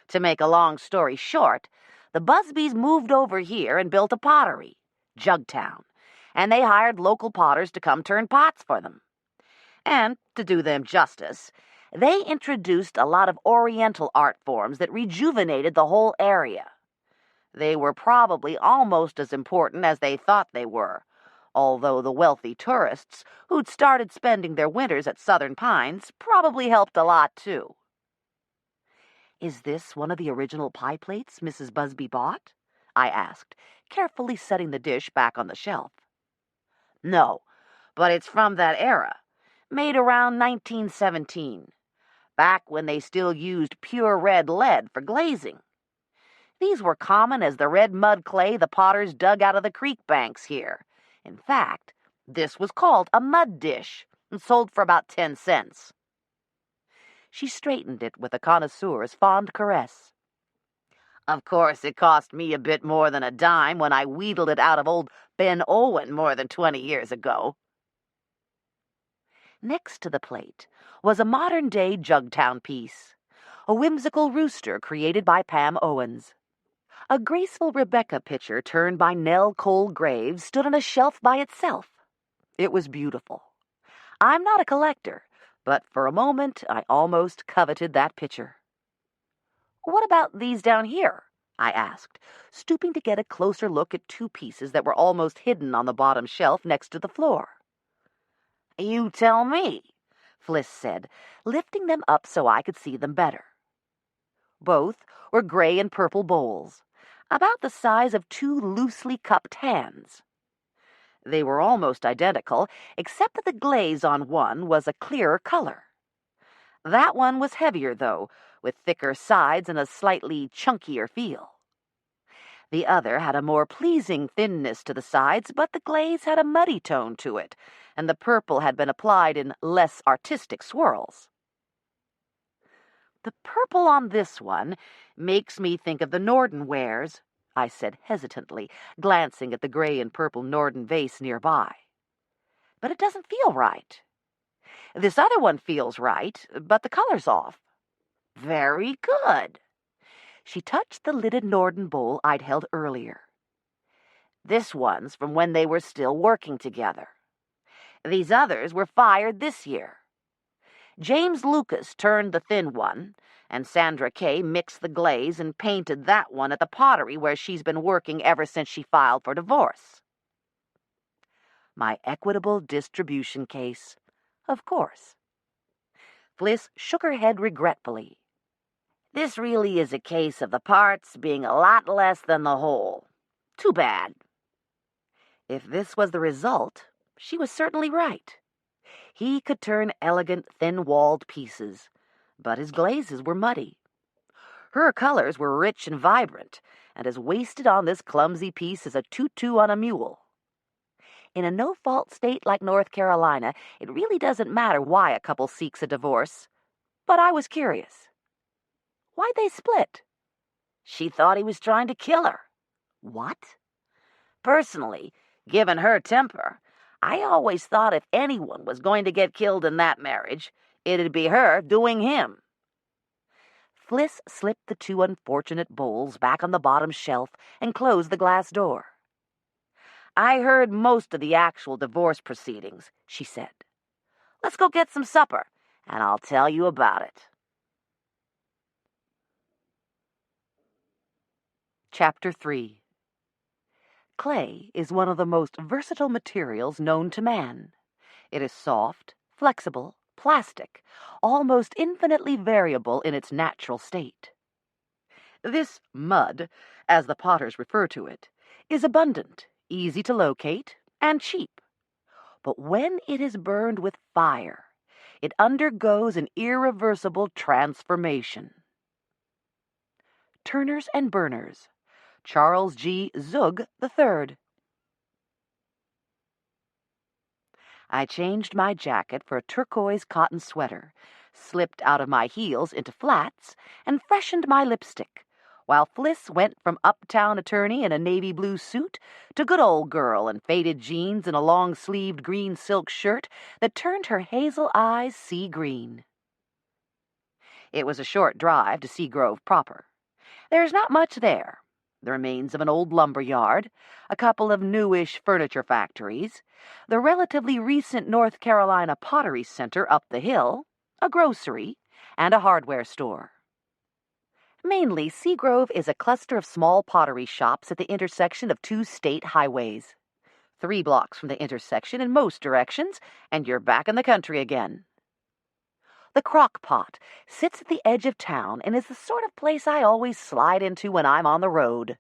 To make a long story short, the Busbys moved over here and built a pottery, Jugtown, and they hired local potters to come turn pots for them. And, to do them justice, they introduced a lot of Oriental art forms that rejuvenated the whole area. They were probably almost as important as they thought they were, although the wealthy tourists who'd started spending their winters at Southern Pines probably helped a lot, too." "Is this one of the original pie plates Mrs. Busby bought?" I asked, carefully setting the dish back on the shelf. "No, but it's from that era, made around 1917, back when they still used pure red lead for glazing. These were common as the red mud clay the potters dug out of the creek banks here, In fact, this was called a mud dish and sold for about 10 cents. She straightened it with a connoisseur's fond caress. Of course, it cost me a bit more than a dime when I wheedled it out of old Ben Owen more than 20 years ago. Next to the plate was a modern-day Jugtown piece, a whimsical rooster created by Pam Owens. A graceful Rebecca pitcher turned by Nell Cole Graves stood on a shelf by itself. It was beautiful. I'm not a collector, but for a moment I almost coveted that pitcher. What about these down here? I asked, stooping to get a closer look at two pieces that were almost hidden on the bottom shelf next to the floor. You tell me, Fliss said, lifting them up so I could see them better. Both were gray and purple bowls, about the size of two loosely cupped hands. They were almost identical, except that the glaze on one was a clearer color. That one was heavier, though, with thicker sides and a slightly chunkier feel. The other had a more pleasing thinness to the sides, but the glaze had a muddy tone to it, and the purple had been applied in less artistic swirls. The purple on this one makes me think of the Nordan wares, I said hesitantly, glancing at the gray and purple Nordan vase nearby. But it doesn't feel right. This other one feels right, but the color's off. Very good. She touched the lidded Nordan bowl I'd held earlier. This one's from when they were still working together. These others were fired this year. James Lucas turned the thin one, and Sandra Kay mixed the glaze and painted that one at the Pottery where she's been working ever since she filed for divorce. My equitable distribution case, of course. Fliss shook her head regretfully. This really is a case of the parts being a lot less than the whole. Too bad. If this was the result, she was certainly right. He could turn elegant, thin-walled pieces, but his glazes were muddy. Her colors were rich and vibrant, and as wasted on this clumsy piece as a tutu on a mule. In a no-fault state like North Carolina, it really doesn't matter why a couple seeks a divorce. But I was curious. Why'd they split? She thought he was trying to kill her. What? Personally, given her temper, I always thought if anyone was going to get killed in that marriage, it'd be her doing him. Fliss slipped the two unfortunate bowls back on the bottom shelf and closed the glass door. I heard most of the actual divorce proceedings, she said. Let's go get some supper, and I'll tell you about it. Chapter 3. Clay is one of the most versatile materials known to man. It is soft, flexible, plastic, almost infinitely variable in its natural state. This mud, as the potters refer to it, is abundant, easy to locate, and cheap. But when it is burned with fire, it undergoes an irreversible transformation. Turners and Burners, Charles G. Zug III. I changed my jacket for a turquoise cotton sweater, slipped out of my heels into flats, and freshened my lipstick, while Fliss went from uptown attorney in a navy blue suit to good old girl in faded jeans and a long-sleeved green silk shirt that turned her hazel eyes sea green. It was a short drive to Seagrove proper. There's not much there. The remains of an old lumber yard, a couple of newish furniture factories, the relatively recent North Carolina Pottery Center up the hill, a grocery, and a hardware store. Mainly, Seagrove is a cluster of small pottery shops at the intersection of two state highways. 3 blocks from the intersection in most directions, and you're back in the country again. The Crock Pot sits at the edge of town and is the sort of place I always slide into when I'm on the road.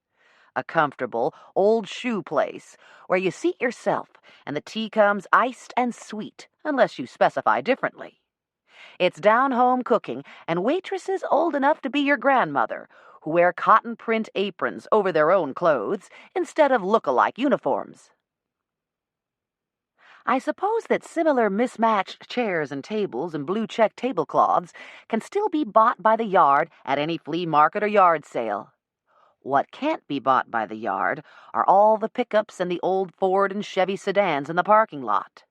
A comfortable, old shoe place where you seat yourself and the tea comes iced and sweet, unless you specify differently. It's down-home cooking and waitresses old enough to be your grandmother who wear cotton print aprons over their own clothes instead of look-alike uniforms. I suppose that similar mismatched chairs and tables and blue check tablecloths can still be bought by the yard at any flea market or yard sale. What can't be bought by the yard are all the pickups and the old Ford and Chevy sedans in the parking lot.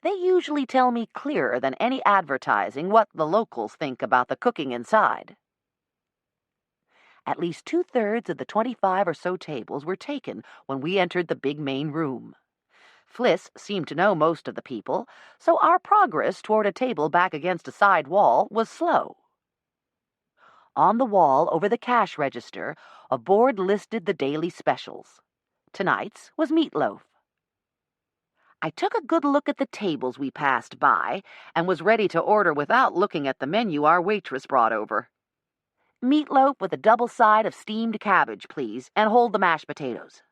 They usually tell me clearer than any advertising what the locals think about the cooking inside. At least 2/3 of the 25 or so tables were taken when we entered the big main room. Fliss seemed to know most of the people, so our progress toward a table back against a side wall was slow. On the wall over the cash register, a board listed the daily specials. Tonight's was meatloaf. I took a good look at the tables we passed by and was ready to order without looking at the menu our waitress brought over. Meatloaf with a double side of steamed cabbage, please, and hold the mashed potatoes.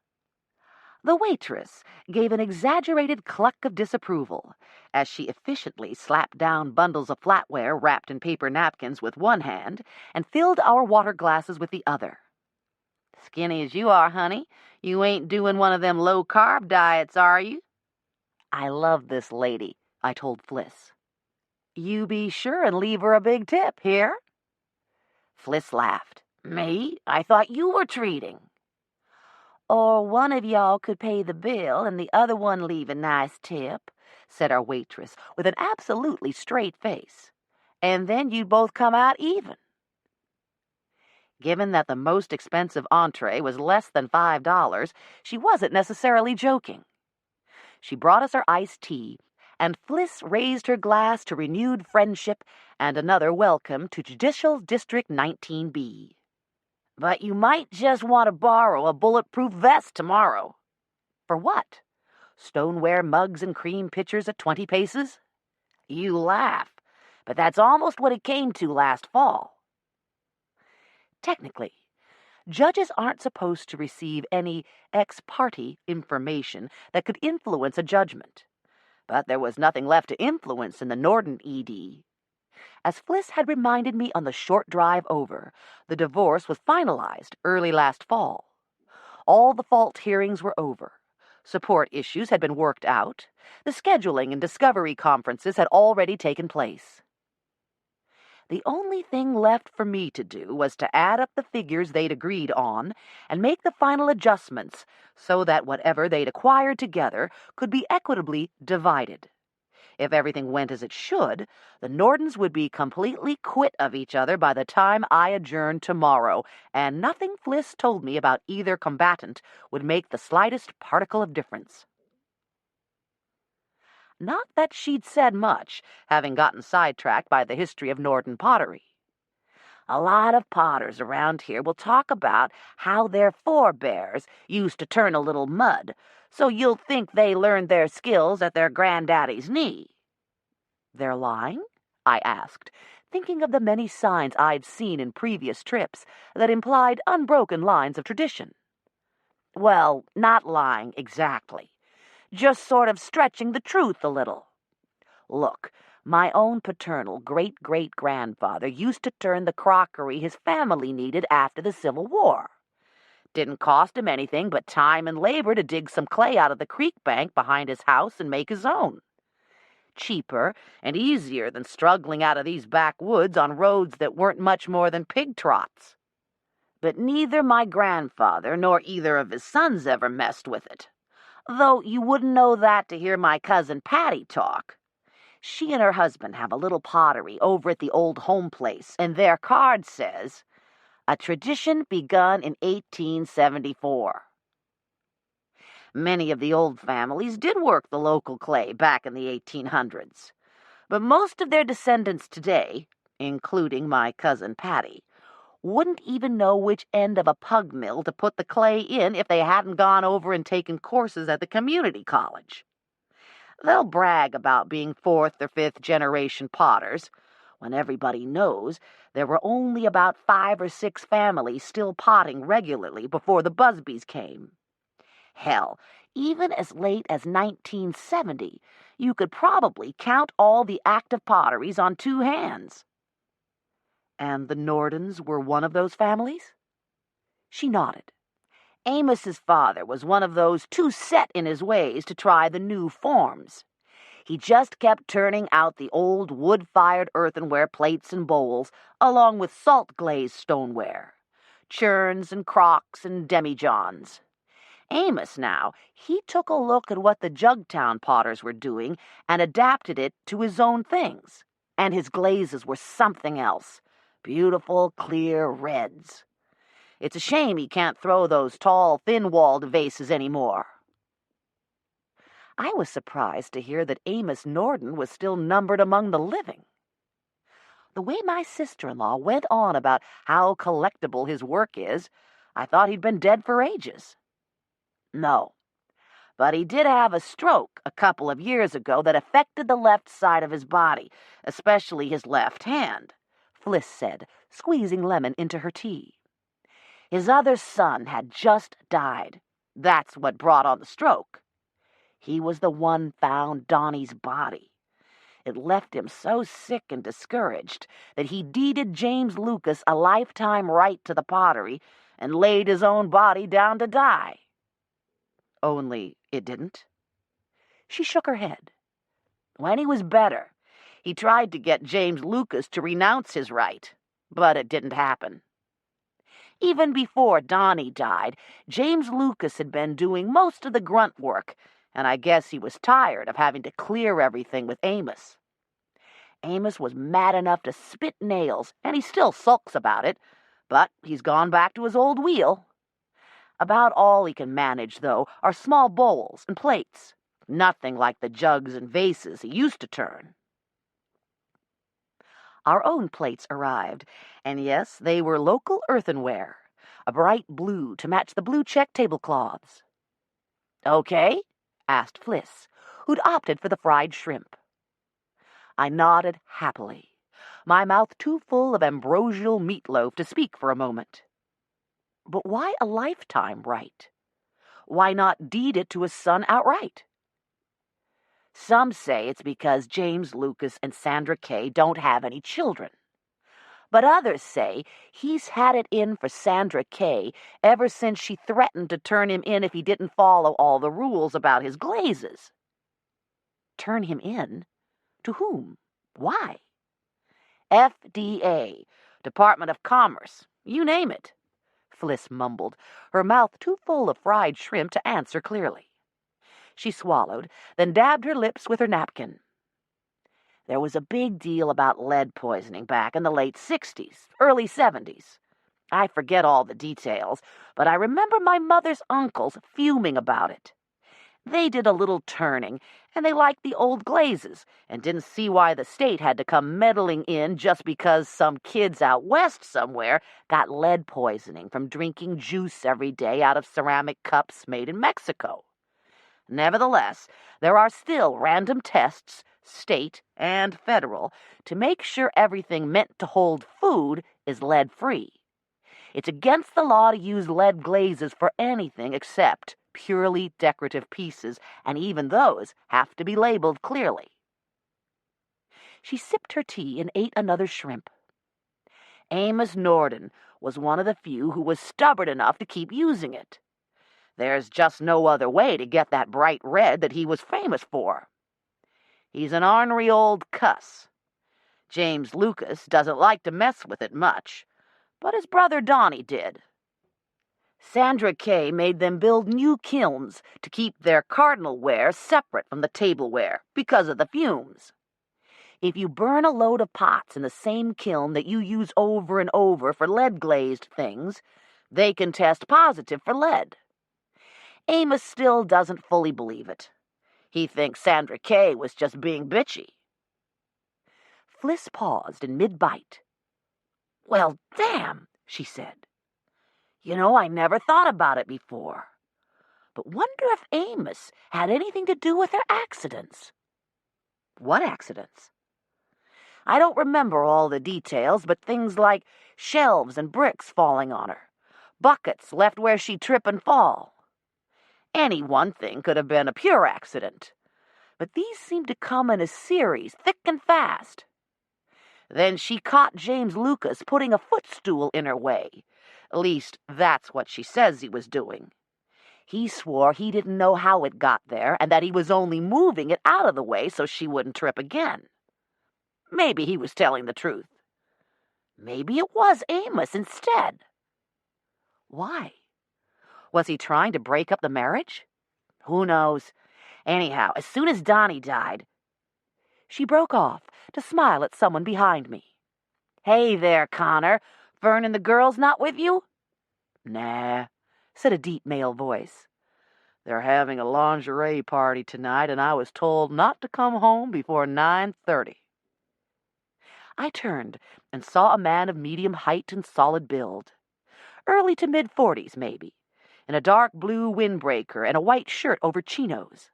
The waitress gave an exaggerated cluck of disapproval as she efficiently slapped down bundles of flatware wrapped in paper napkins with one hand and filled our water glasses with the other. "Skinny as you are, honey, you ain't doing one of them low-carb diets, are you?" "I love this lady," I told Fliss. "You be sure and leave her a big tip, here?" Fliss laughed. "Me? I thought you were treating." "Or one of y'all could pay the bill and the other one leave a nice tip," said our waitress with an absolutely straight face. "And then you'd both come out even." Given that the most expensive entree was less than $5, she wasn't necessarily joking. She brought us our iced tea, and Fliss raised her glass to renewed friendship and another welcome to Judicial District 19B. "But you might just want to borrow a bulletproof vest tomorrow." "For what? Stoneware mugs and cream pitchers at 20 paces?" "You laugh, but that's almost what it came to last fall." Technically, judges aren't supposed to receive any ex parte information that could influence a judgment. But there was nothing left to influence in the Nordan ED. As Fliss had reminded me on the short drive over, the divorce was finalized early last fall. All the fault hearings were over. Support issues had been worked out. The scheduling and discovery conferences had already taken place. The only thing left for me to do was to add up the figures they'd agreed on and make the final adjustments so that whatever they'd acquired together could be equitably divided. If everything went as it should, the Nordans would be completely quit of each other by the time I adjourned tomorrow, and nothing Fliss told me about either combatant would make the slightest particle of difference. Not that she'd said much, having gotten sidetracked by the history of Nordan pottery. "A lot of potters around here will talk about how their forebears used to turn a little mud, so you'll think they learned their skills at their granddaddy's knee." "They're lying?" I asked, thinking of the many signs I'd seen in previous trips that implied unbroken lines of tradition. "Well, not lying exactly. Just sort of stretching the truth a little. Look, my own paternal great-great-grandfather used to turn the crockery his family needed after the Civil War. Didn't cost him anything but time and labor to dig some clay out of the creek bank behind his house and make his own. Cheaper and easier than struggling out of these backwoods on roads that weren't much more than pig trots. But neither my grandfather nor either of his sons ever messed with it. Though you wouldn't know that to hear my cousin Patty talk. She and her husband have a little pottery over at the old home place, and their card says, 'A tradition begun in 1874. Many of the old families did work the local clay back in the 1800s, but most of their descendants today, including my cousin Patty, wouldn't even know which end of a pug mill to put the clay in if they hadn't gone over and taken courses at the community college. They'll brag about being 4th or 5th generation potters, when everybody knows there were only about 5 or 6 families still potting regularly before the Busbys came. Hell, even as late as 1970, you could probably count all the active potteries on 2 hands." "And the Nordans were one of those families?" She nodded. "Amos's father was one of those too set in his ways to try the new forms. He just kept turning out the old wood-fired earthenware plates and bowls, along with salt-glazed stoneware, churns and crocks and demijohns. Amos, now, he took a look at what the Jugtown potters were doing and adapted it to his own things, and his glazes were something else, beautiful, clear reds. It's a shame he can't throw those tall, thin-walled vases anymore. I was surprised to hear that Amos Nordan was still numbered among the living. The way my sister-in-law went on about how collectible his work is, I thought he'd been dead for ages. No, but he did have a stroke a couple of years ago that affected the left side of his body, especially his left hand, Fliss said, squeezing lemon into her tea. His other son had just died. That's what brought on the stroke. He was the one found Donnie's body. It left him so sick and discouraged that he deeded James Lucas a lifetime right to the pottery and laid his own body down to die. Only it didn't. She shook her head. When he was better, he tried to get James Lucas to renounce his right, but it didn't happen. Even before Donnie died, James Lucas had been doing most of the grunt work, and I guess he was tired of having to clear everything with Amos. Amos was mad enough to spit nails, and he still sulks about it, but he's gone back to his old wheel. About all he can manage, though, are small bowls and plates, nothing like the jugs and vases he used to turn. Our own plates arrived, and yes, they were local earthenware, a bright blue to match the blue check tablecloths. "Okay?" asked Fliss, who'd opted for the fried shrimp. I nodded happily, my mouth too full of ambrosial meatloaf to speak for a moment. But why a lifetime right? Why not deed it to his son outright? Some say it's because James Lucas and Sandra Kay don't have any children. But others say he's had it in for Sandra Kay ever since she threatened to turn him in if he didn't follow all the rules about his glazes. Turn him in? To whom? Why? FDA, Department of Commerce, you name it, Fliss mumbled, her mouth too full of fried shrimp to answer clearly. She swallowed, then dabbed her lips with her napkin. There was a big deal about lead poisoning back in the late 60s, early 70s. I forget all the details, but I remember my mother's uncles fuming about it. They did a little turning, and they liked the old glazes, and didn't see why the state had to come meddling in just because some kids out west somewhere got lead poisoning from drinking juice every day out of ceramic cups made in Mexico. Nevertheless, there are still random tests, state and federal, to make sure everything meant to hold food is lead-free. It's against the law to use lead glazes for anything except purely decorative pieces, and even those have to be labeled clearly. She sipped her tea and ate another shrimp. Amos Nordan was one of the few who was stubborn enough to keep using it. There's just no other way to get that bright red that he was famous for. He's an ornery old cuss. James Lucas doesn't like to mess with it much, but his brother Donnie did. Sandra Kay made them build new kilns to keep their cardinal ware separate from the tableware because of the fumes. If you burn a load of pots in the same kiln that you use over and over for lead-glazed things, they can test positive for lead. Amos still doesn't fully believe it. He thinks Sandra Kay was just being bitchy. Fliss paused in mid-bite. "Well, damn," she said. "You know, I never thought about it before. But wonder if Amos had anything to do with her accidents." "What accidents?" "I don't remember all the details, but things like shelves and bricks falling on her, buckets left where she'd trip and fall. Any one thing could have been a pure accident, but these seemed to come in a series, thick and fast. Then she caught James Lucas putting a footstool in her way. At least, that's what she says he was doing. He swore he didn't know how it got there and that he was only moving it out of the way so she wouldn't trip again. Maybe he was telling the truth. Maybe it was Amos instead. Why? Was he trying to break up the marriage? Who knows? Anyhow, as soon as Donnie died... She broke off to smile at someone behind me. "Hey there, Connor. Fern and the girls not with you?" "Nah," said a deep male voice. "They're having a lingerie party tonight, and I was told not to come home before 9:30. I turned and saw a man of medium height and solid build. Early to mid-40s, maybe, in a dark blue windbreaker and a white shirt over chinos.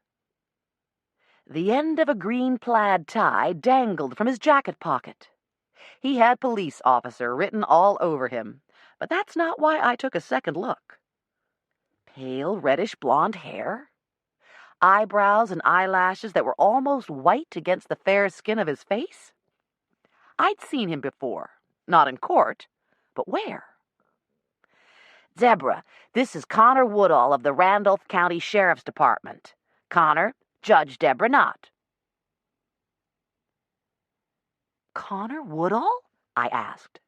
The end of a green plaid tie dangled from his jacket pocket. He had police officer written all over him, but that's not why I took a second look. Pale reddish blonde hair, eyebrows and eyelashes that were almost white against the fair skin of his face. I'd seen him before, not in court, but where? "Deborah, this is Connor Woodall of the Randolph County Sheriff's Department. Connor, Judge Deborah Knott." "Connor Woodall?" I asked.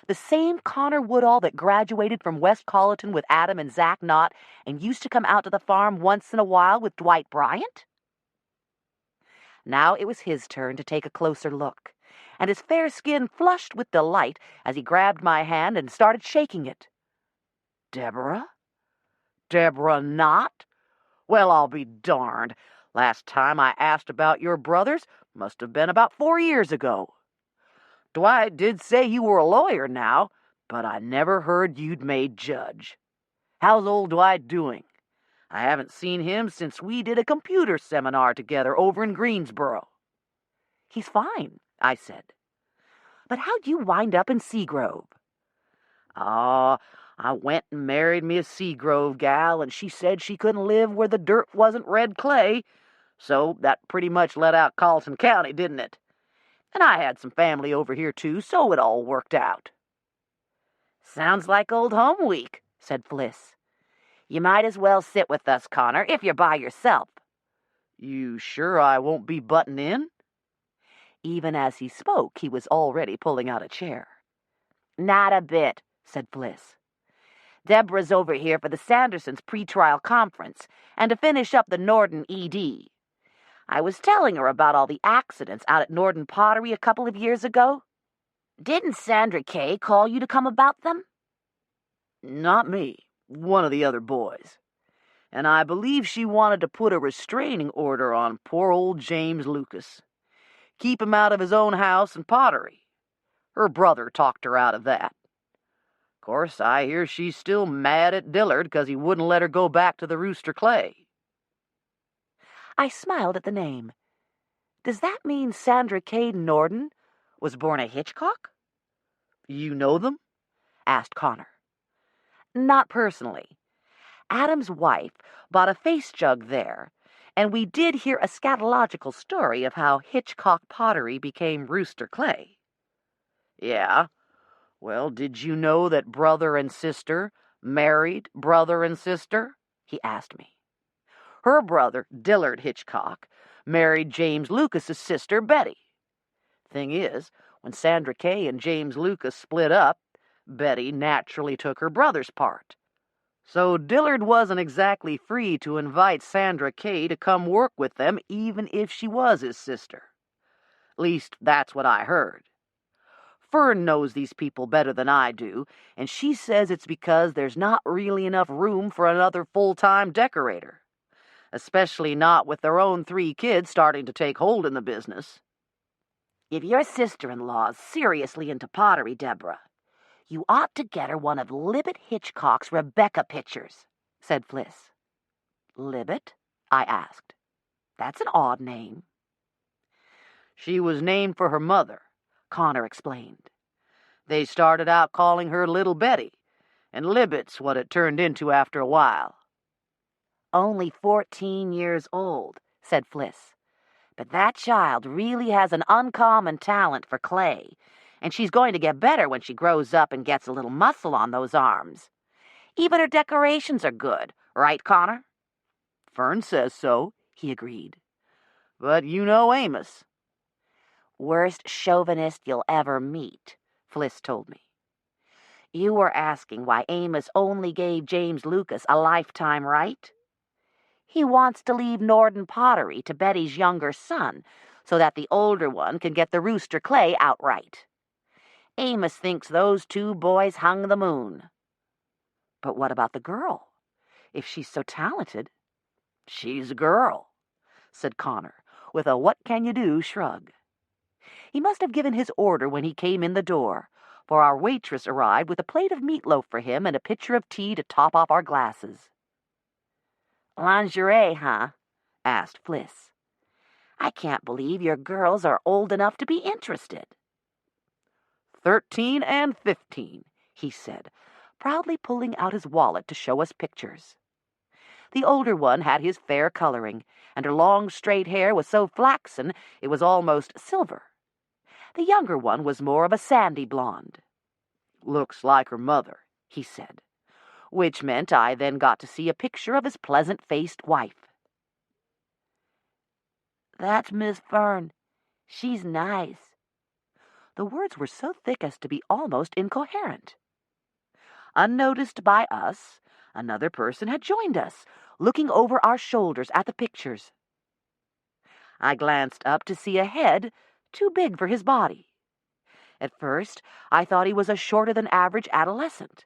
"The same Connor Woodall that graduated from West Colleton with Adam and Zach Knott and used to come out to the farm once in a while with Dwight Bryant?" Now it was his turn to take a closer look, and his fair skin flushed with delight as he grabbed my hand and started shaking it. "Deborah? Deborah Knott? Well, I'll be darned. Last time I asked about your brothers must have been about 4 years ago. Dwight did say you were a lawyer now, but I never heard you'd made judge. How's old Dwight doing? I haven't seen him since we did a computer seminar together over in Greensboro." "He's fine," I said. "But how'd you wind up in Seagrove?" "Oh, I went and married me a Seagrove gal, and she said she couldn't live where the dirt wasn't red clay, so that pretty much let out Colleton County, didn't it? And I had some family over here, too, so it all worked out." "Sounds like old home week," said Fliss. "You might as well sit with us, Connor, if you're by yourself." "You sure I won't be butting in?" Even as he spoke, he was already pulling out a chair. "Not a bit," said Fliss. "Deborah's over here for the Sandersons' pretrial conference and to finish up the Nordan ED. I was telling her about all the accidents out at Nordan Pottery a couple of years ago. Didn't Sandra Kay call you to come about them?" "Not me. One of the other boys. And I believe she wanted to put a restraining order on poor old James Lucas. Keep him out of his own house and Pottery. Her brother talked her out of that. Of course, I hear she's still mad at Dillard because he wouldn't let her go back to the Rooster Clay." I smiled at the name. Does that mean Sandra Kay Nordan was born a Hitchcock? "You know them?" asked Connor. "Not personally. Adam's wife bought a face jug there, and we did hear a scatological story of how Hitchcock Pottery became Rooster Clay." "Yeah? Well, did you know that brother and sister married brother and sister?" he asked me. Her brother, Dillard Hitchcock, married James Lucas's sister, Betty. Thing is, when Sandra Kay and James Lucas split up, Betty naturally took her brother's part. So Dillard wasn't exactly free to invite Sandra Kay to come work with them even if she was his sister. At least, that's what I heard. Fern knows these people better than I do, and she says it's because there's not really enough room for another full-time decorator. Especially not with their own 3 kids starting to take hold in the business. If your sister-in-law's seriously into pottery, Deborah, you ought to get her one of Libet Hitchcock's Rebecca pictures, said Fliss. Libet? I asked. That's an odd name. She was named for her mother, Connor explained. They started out calling her Little Betty, and Libet's what it turned into after a while. Only 14 years old, said Fliss. But that child really has an uncommon talent for clay, and she's going to get better when she grows up and gets a little muscle on those arms. Even her decorations are good, right, Connor?" "Fern says so," he agreed. "But you know Amos." "Worst chauvinist you'll ever meet," Fliss told me. "You were asking why Amos only gave James Lucas a lifetime right? He wants to leave Nordan Pottery to Betty's younger son so that the older one can get the rooster clay outright. Amos thinks those two boys hung the moon." "But what about the girl? If she's so talented—" "She's a girl," said Connor, with a what-can-you-do shrug. He must have given his order when he came in the door, for our waitress arrived with a plate of meatloaf for him and a pitcher of tea to top off our glasses. "Lingerie, huh?" asked Fliss. "I can't believe your girls are old enough to be interested." 13 and 15, he said, proudly pulling out his wallet to show us pictures. The older one had his fair coloring, and her long straight hair was so flaxen it was almost silver. The younger one was more of a sandy blonde. "Looks like her mother," he said, which meant I then got to see a picture of his pleasant-faced wife. "That's Miss Fern. She's nice." The words were so thick as to be almost incoherent. Unnoticed by us, another person had joined us, looking over our shoulders at the pictures. I glanced up to see a head too big for his body. At first, I thought he was a shorter-than-average adolescent.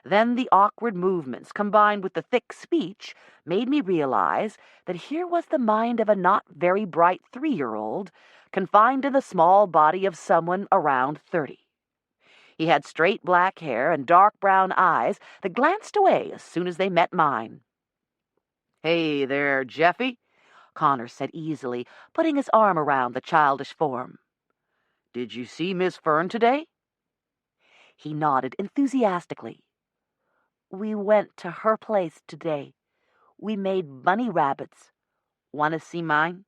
Then the awkward movements, combined with the thick speech, made me realize that here was the mind of a not-very-bright 3-year-old, confined in the small body of someone around 30. He had straight black hair and dark brown eyes that glanced away as soon as they met mine. "Hey there, Jeffy," Connor said easily, putting his arm around the childish form. "Did you see Miss Fern today?" He nodded enthusiastically. "We went to her place today. We made bunny rabbits. Want to see mine?"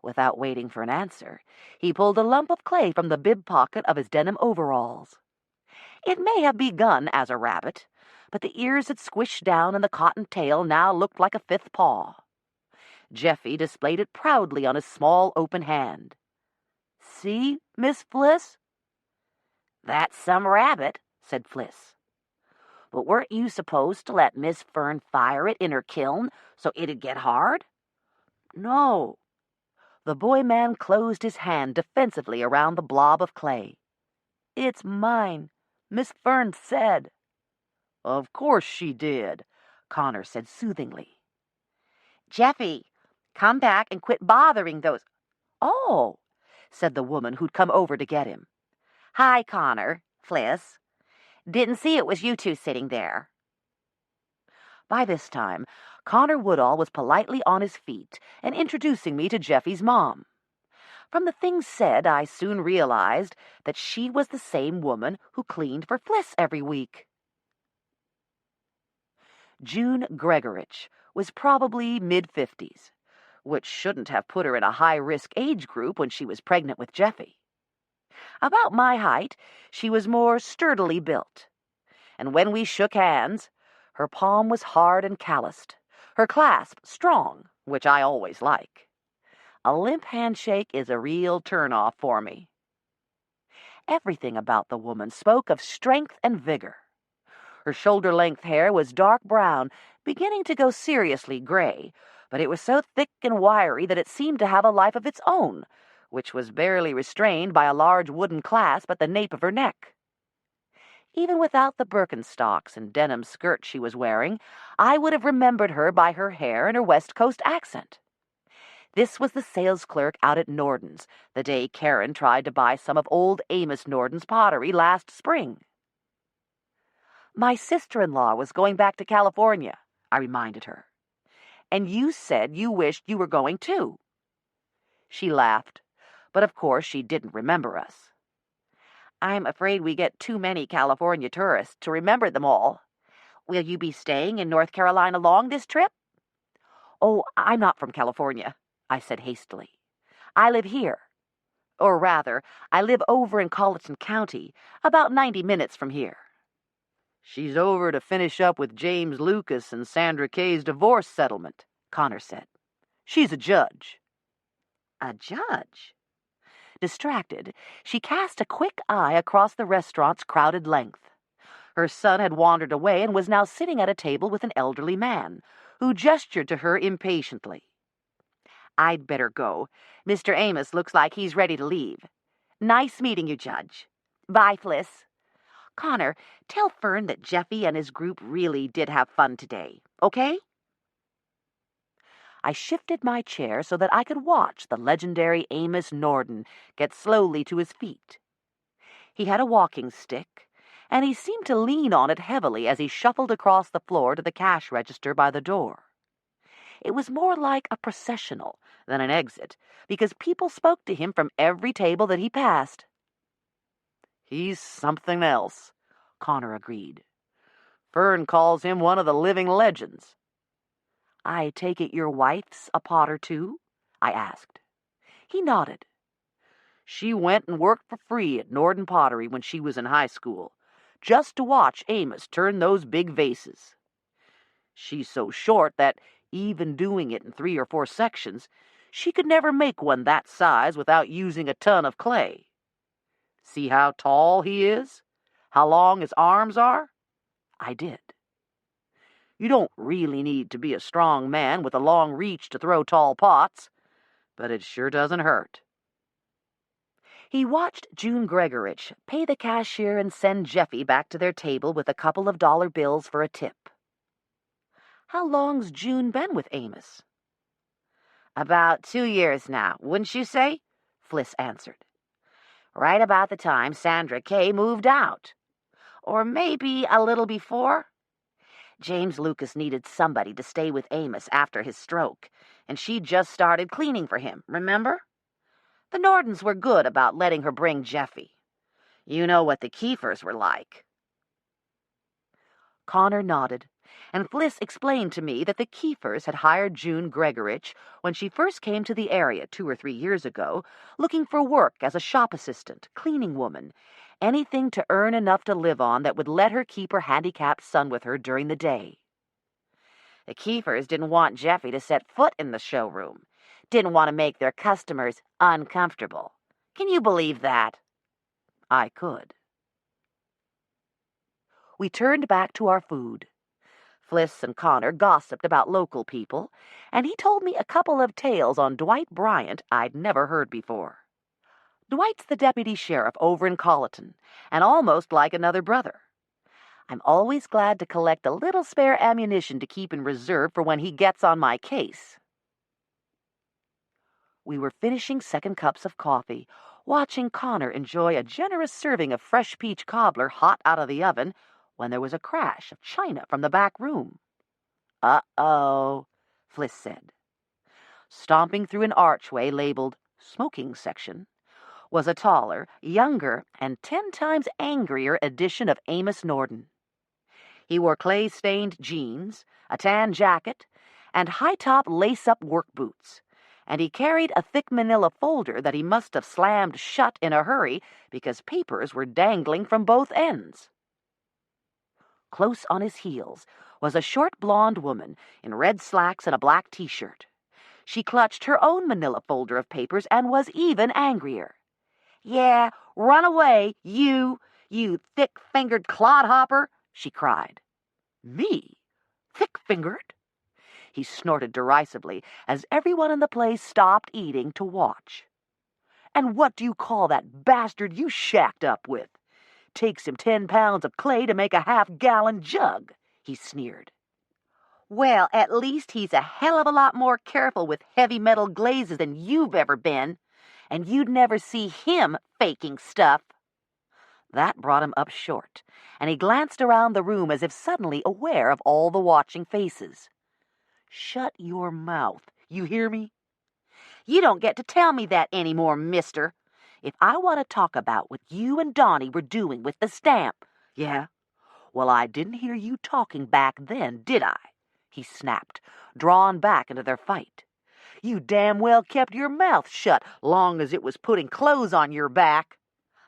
Without waiting for an answer, he pulled a lump of clay from the bib pocket of his denim overalls. It may have begun as a rabbit, but the ears had squished down and the cotton tail now looked like a 5th paw. Jeffy displayed it proudly on his small open hand. "See, Miss Fliss?" "That's some rabbit," said Fliss. "But weren't you supposed to let Miss Fern fire it in her kiln so it'd get hard?" "No." The boy-man closed his hand defensively around the blob of clay. "It's mine. Miss Fern said." "Of course she did," Connor said soothingly. "Jeffy, come back and quit bothering those—" "Oh," said the woman who'd come over to get him. "Hi, Connor, Fliss. Didn't see it was you two sitting there." By this time, Connor Woodall was politely on his feet and introducing me to Jeffy's mom. From the things said, I soon realized that she was the same woman who cleaned for Fliss every week. June Gregorich was probably mid-50s, which shouldn't have put her in a high-risk age group when she was pregnant with Jeffy. About my height, she was more sturdily built, and when we shook hands, her palm was hard and calloused, her clasp strong, which I always like. A limp handshake is a real turn-off for me. Everything about the woman spoke of strength and vigor. Her shoulder-length hair was dark brown, beginning to go seriously gray, but it was so thick and wiry that it seemed to have a life of its own, which was barely restrained by a large wooden clasp at the nape of her neck. Even without the Birkenstocks and denim skirt she was wearing, I would have remembered her by her hair and her West Coast accent. This was the sales clerk out at Nordan's, the day Karen tried to buy some of old Amos Nordan's pottery last spring. "My sister-in-law was going back to California," I reminded her. "And you said you wished you were going too." She laughed, but of course she didn't remember us. "I'm afraid we get too many California tourists to remember them all. Will you be staying in North Carolina long this trip?" "Oh, I'm not from California," I said hastily. "I live here. Or rather, I live over in Colleton County, about 90 minutes from here." She's over to finish up with James Lucas and Sandra Kay's divorce settlement, Connor said. She's a judge. A judge? Distracted, she cast a quick eye across the restaurant's crowded length. Her son had wandered away and was now sitting at a table with an elderly man, who gestured to her impatiently. I'd better go. Mr. Amos looks like he's ready to leave. Nice meeting you, Judge. Bye, Fliss. Connor, tell Fern that Jeffy and his group really did have fun today, okay? I shifted my chair so that I could watch the legendary Amos Nordan get slowly to his feet. He had a walking stick, and he seemed to lean on it heavily as he shuffled across the floor to the cash register by the door. It was more like a processional than an exit, because people spoke to him from every table that he passed. He's something else, Connor agreed. Fern calls him one of the living legends. I take it your wife's a potter, too? I asked. He nodded. She went and worked for free at Nordan Pottery when she was in high school, just to watch Amos turn those big vases. She's so short that, even doing it in 3 or 4 sections, she could never make one that size without using a ton of clay. See how tall he is? How long his arms are? I did. You don't really need to be a strong man with a long reach to throw tall pots, but it sure doesn't hurt. He watched June Gregorich pay the cashier and send Jeffy back to their table with a couple of dollar bills for a tip. How long's June been with Amos? About 2 years now, wouldn't you say? Fliss answered. Right about the time Sandra Kay moved out. Or maybe a little before. James Lucas needed somebody to stay with Amos after his stroke, and she just started cleaning for him, remember? The Nordans were good about letting her bring Jeffy. You know what the Kiefers were like. Connor nodded, and Fliss explained to me that the Kiefers had hired June Gregorich when she first came to the area 2 or 3 years ago, looking for work as a shop assistant, cleaning woman, anything to earn enough to live on that would let her keep her handicapped son with her during the day. The Kiefers didn't want Jeffy to set foot in the showroom, didn't want to make their customers uncomfortable. Can you believe that? I could. We turned back to our food. Fliss and Connor gossiped about local people, and he told me a couple of tales on Dwight Bryant I'd never heard before. Dwight's the deputy sheriff over in Colleton, and almost like another brother. I'm always glad to collect a little spare ammunition to keep in reserve for when he gets on my case. We were finishing second cups of coffee, watching Connor enjoy a generous serving of fresh peach cobbler hot out of the oven, when there was a crash of china from the back room. Uh-oh, Fliss said. Stomping through an archway labeled smoking section was a taller, younger, and 10 times angrier edition of Amos Nordan. He wore clay-stained jeans, a tan jacket, and high-top lace-up work boots, and he carried a thick manila folder that he must have slammed shut in a hurry because papers were dangling from both ends. Close on his heels was a short blonde woman in red slacks and a black T-shirt. She clutched her own manila folder of papers and was even angrier. Yeah, run away, you thick-fingered clodhopper, she cried. Me? Thick-fingered? He snorted derisively as everyone in the place stopped eating to watch. And what do you call that bastard you shacked up with? Takes him 10 pounds of clay to make a half-gallon jug, he sneered. Well, at least he's a hell of a lot more careful with heavy metal glazes than you've ever been, and you'd never see him faking stuff. That brought him up short, and he glanced around the room as if suddenly aware of all the watching faces. Shut your mouth, you hear me? You don't get to tell me that anymore, mister. If I want to talk about what you and Donnie were doing with the stamp... Yeah? Well, I didn't hear you talking back then, did I? He snapped, drawn back into their fight. You damn well kept your mouth shut long as it was putting clothes on your back.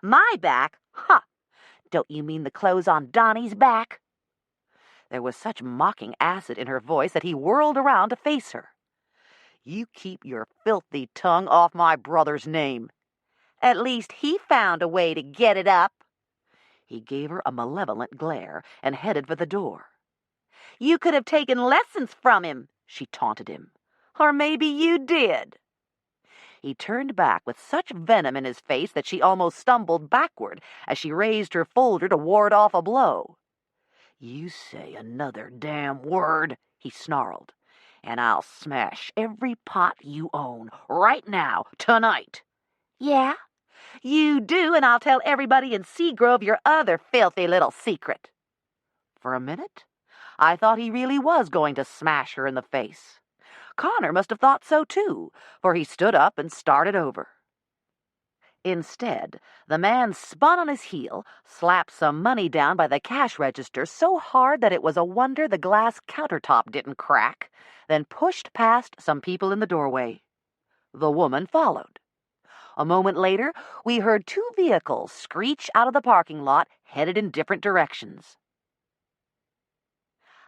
My back? Ha! Don't you mean the clothes on Donnie's back? There was such mocking acid in her voice that he whirled around to face her. "You keep your filthy tongue off my brother's name." "At least he found a way to get it up." He gave her a malevolent glare and headed for the door. "You could have taken lessons from him," she taunted him. "Or maybe you did." He turned back with such venom in his face that she almost stumbled backward as she raised her folder to ward off a blow. "You say another damn word," he snarled, "and I'll smash every pot you own, right now, tonight." "Yeah? You do, and I'll tell everybody in Seagrove your other filthy little secret." For a minute, I thought he really was going to smash her in the face. Connor must have thought so too, for he stood up and started over. Instead, the man spun on his heel, slapped some money down by the cash register so hard that it was a wonder the glass countertop didn't crack, then pushed past some people in the doorway. The woman followed. A moment later, we heard 2 vehicles screech out of the parking lot, headed in different directions.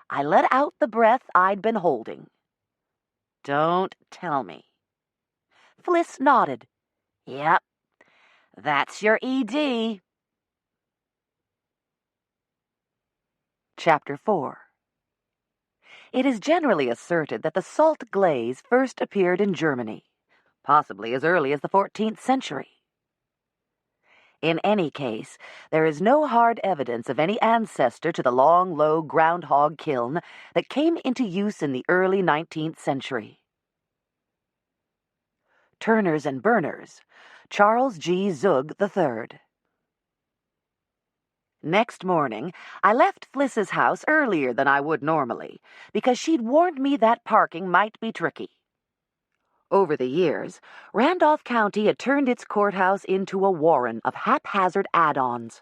I let out the breath I'd been holding. "Don't tell me." Fliss nodded. "Yep, that's your ED." Chapter 4. It is generally asserted that the salt glaze first appeared in Germany, possibly as early as the 14th century. In any case, there is no hard evidence of any ancestor to the long, low groundhog kiln that came into use in the early 19th century. Turners and Burners, Charles G. Zug III. Next morning, I left Fliss's house earlier than I would normally, because she'd warned me that parking might be tricky. Over the years, Randolph County had turned its courthouse into a warren of haphazard add-ons.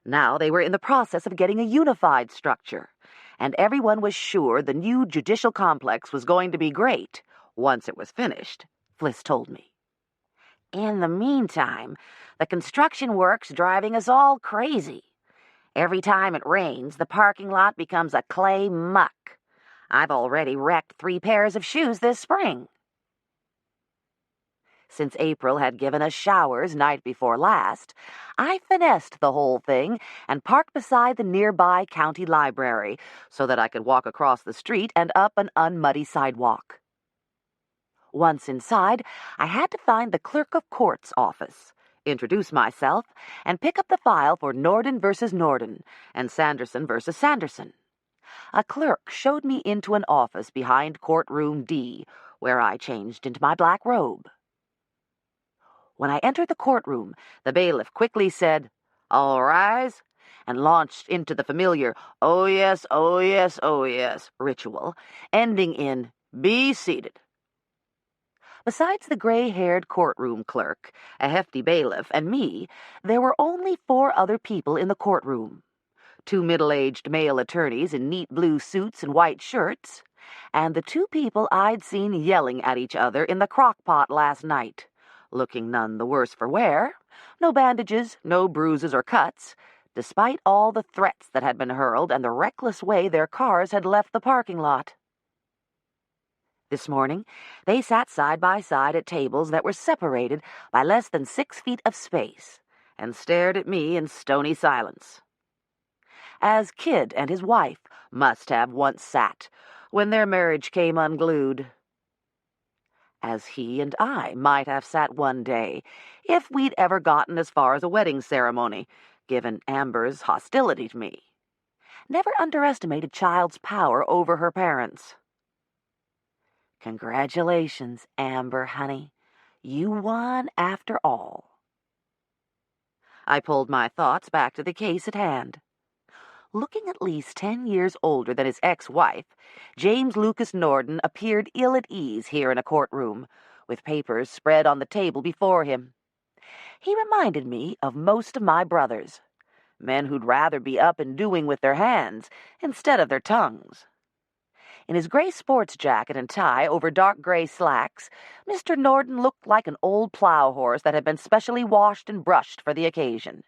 Now they were in the process of getting a unified structure, and everyone was sure the new judicial complex was going to be great once it was finished, Fliss told me. "In the meantime, the construction work's driving us all crazy. Every time it rains, the parking lot becomes a clay muck. I've already wrecked 3 pairs of shoes this spring." Since April had given us showers night before last, I finessed the whole thing and parked beside the nearby county library so that I could walk across the street and up an unmuddy sidewalk. Once inside, I had to find the clerk of court's office, introduce myself, and pick up the file for Nordan versus Nordan and Sanderson versus Sanderson. A clerk showed me into an office behind courtroom D, where I changed into my black robe. When I entered the courtroom, the bailiff quickly said, "All rise," and launched into the familiar "oh yes, oh yes, oh yes" ritual, ending in "be seated." Besides the gray-haired courtroom clerk, a hefty bailiff, and me, there were only 4 other people in the courtroom. 2 middle-aged male attorneys in neat blue suits and white shirts, and the 2 people I'd seen yelling at each other in the crock-pot last night, looking none the worse for wear, no bandages, no bruises or cuts, despite all the threats that had been hurled and the reckless way their cars had left the parking lot. This morning, they sat side by side at tables that were separated by less than 6 feet of space and stared at me in stony silence. As Kid and his wife must have once sat when their marriage came unglued. As he and I might have sat one day, if we'd ever gotten as far as a wedding ceremony, given Amber's hostility to me. Never underestimate a child's power over her parents. Congratulations, Amber, honey. You won after all. I pulled my thoughts back to the case at hand. Looking at least 10 years older than his ex-wife, James Lucas Nordan appeared ill at ease here in a courtroom, with papers spread on the table before him. He reminded me of most of my brothers, men who'd rather be up and doing with their hands instead of their tongues. In his gray sports jacket and tie over dark gray slacks, Mr. Nordan looked like an old plow horse that had been specially washed and brushed for the occasion.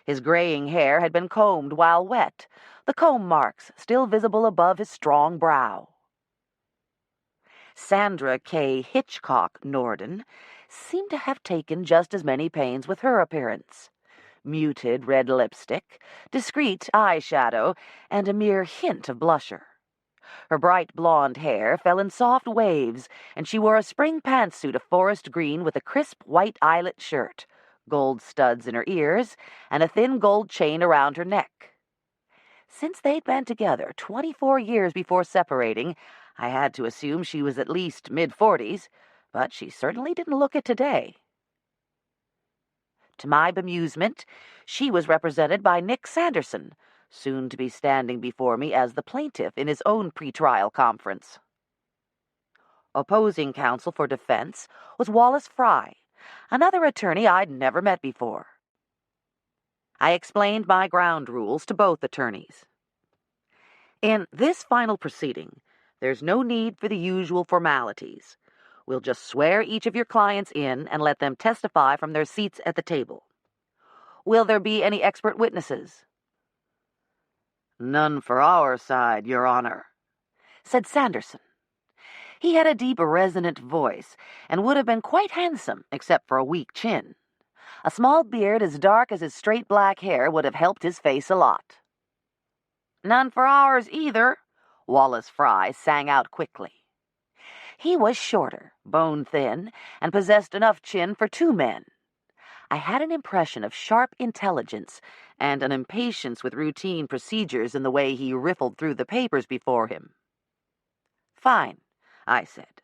His graying hair had been combed while wet, the comb marks still visible above his strong brow. Sandra K. Hitchcock Nordan seemed to have taken just as many pains with her appearance. Muted red lipstick, discreet eyeshadow, and a mere hint of blusher. Her bright blonde hair fell in soft waves, and she wore a spring pantsuit of forest green with a crisp white eyelet shirt, gold studs in her ears, and a thin gold chain around her neck. Since they'd been together 24 years before separating, I had to assume she was at least mid-40s, but she certainly didn't look it today. To my bemusement, she was represented by Nick Sanderson, soon to be standing before me as the plaintiff in his own pretrial conference. Opposing counsel for defense was Wallace Fry, another attorney I'd never met before. I explained my ground rules to both attorneys. In this final proceeding, there's no need for the usual formalities. We'll just swear each of your clients in and let them testify from their seats at the table. Will there be any expert witnesses? None for our side, Your Honor, said Sanderson. He had a deep, resonant voice and would have been quite handsome except for a weak chin. A small beard as dark as his straight black hair would have helped his face a lot. None for ours either, Wallace Fry sang out quickly. He was shorter, bone-thin, and possessed enough chin for two men. I had an impression of sharp intelligence and an impatience with routine procedures in the way he riffled through the papers before him. "Fine," I said.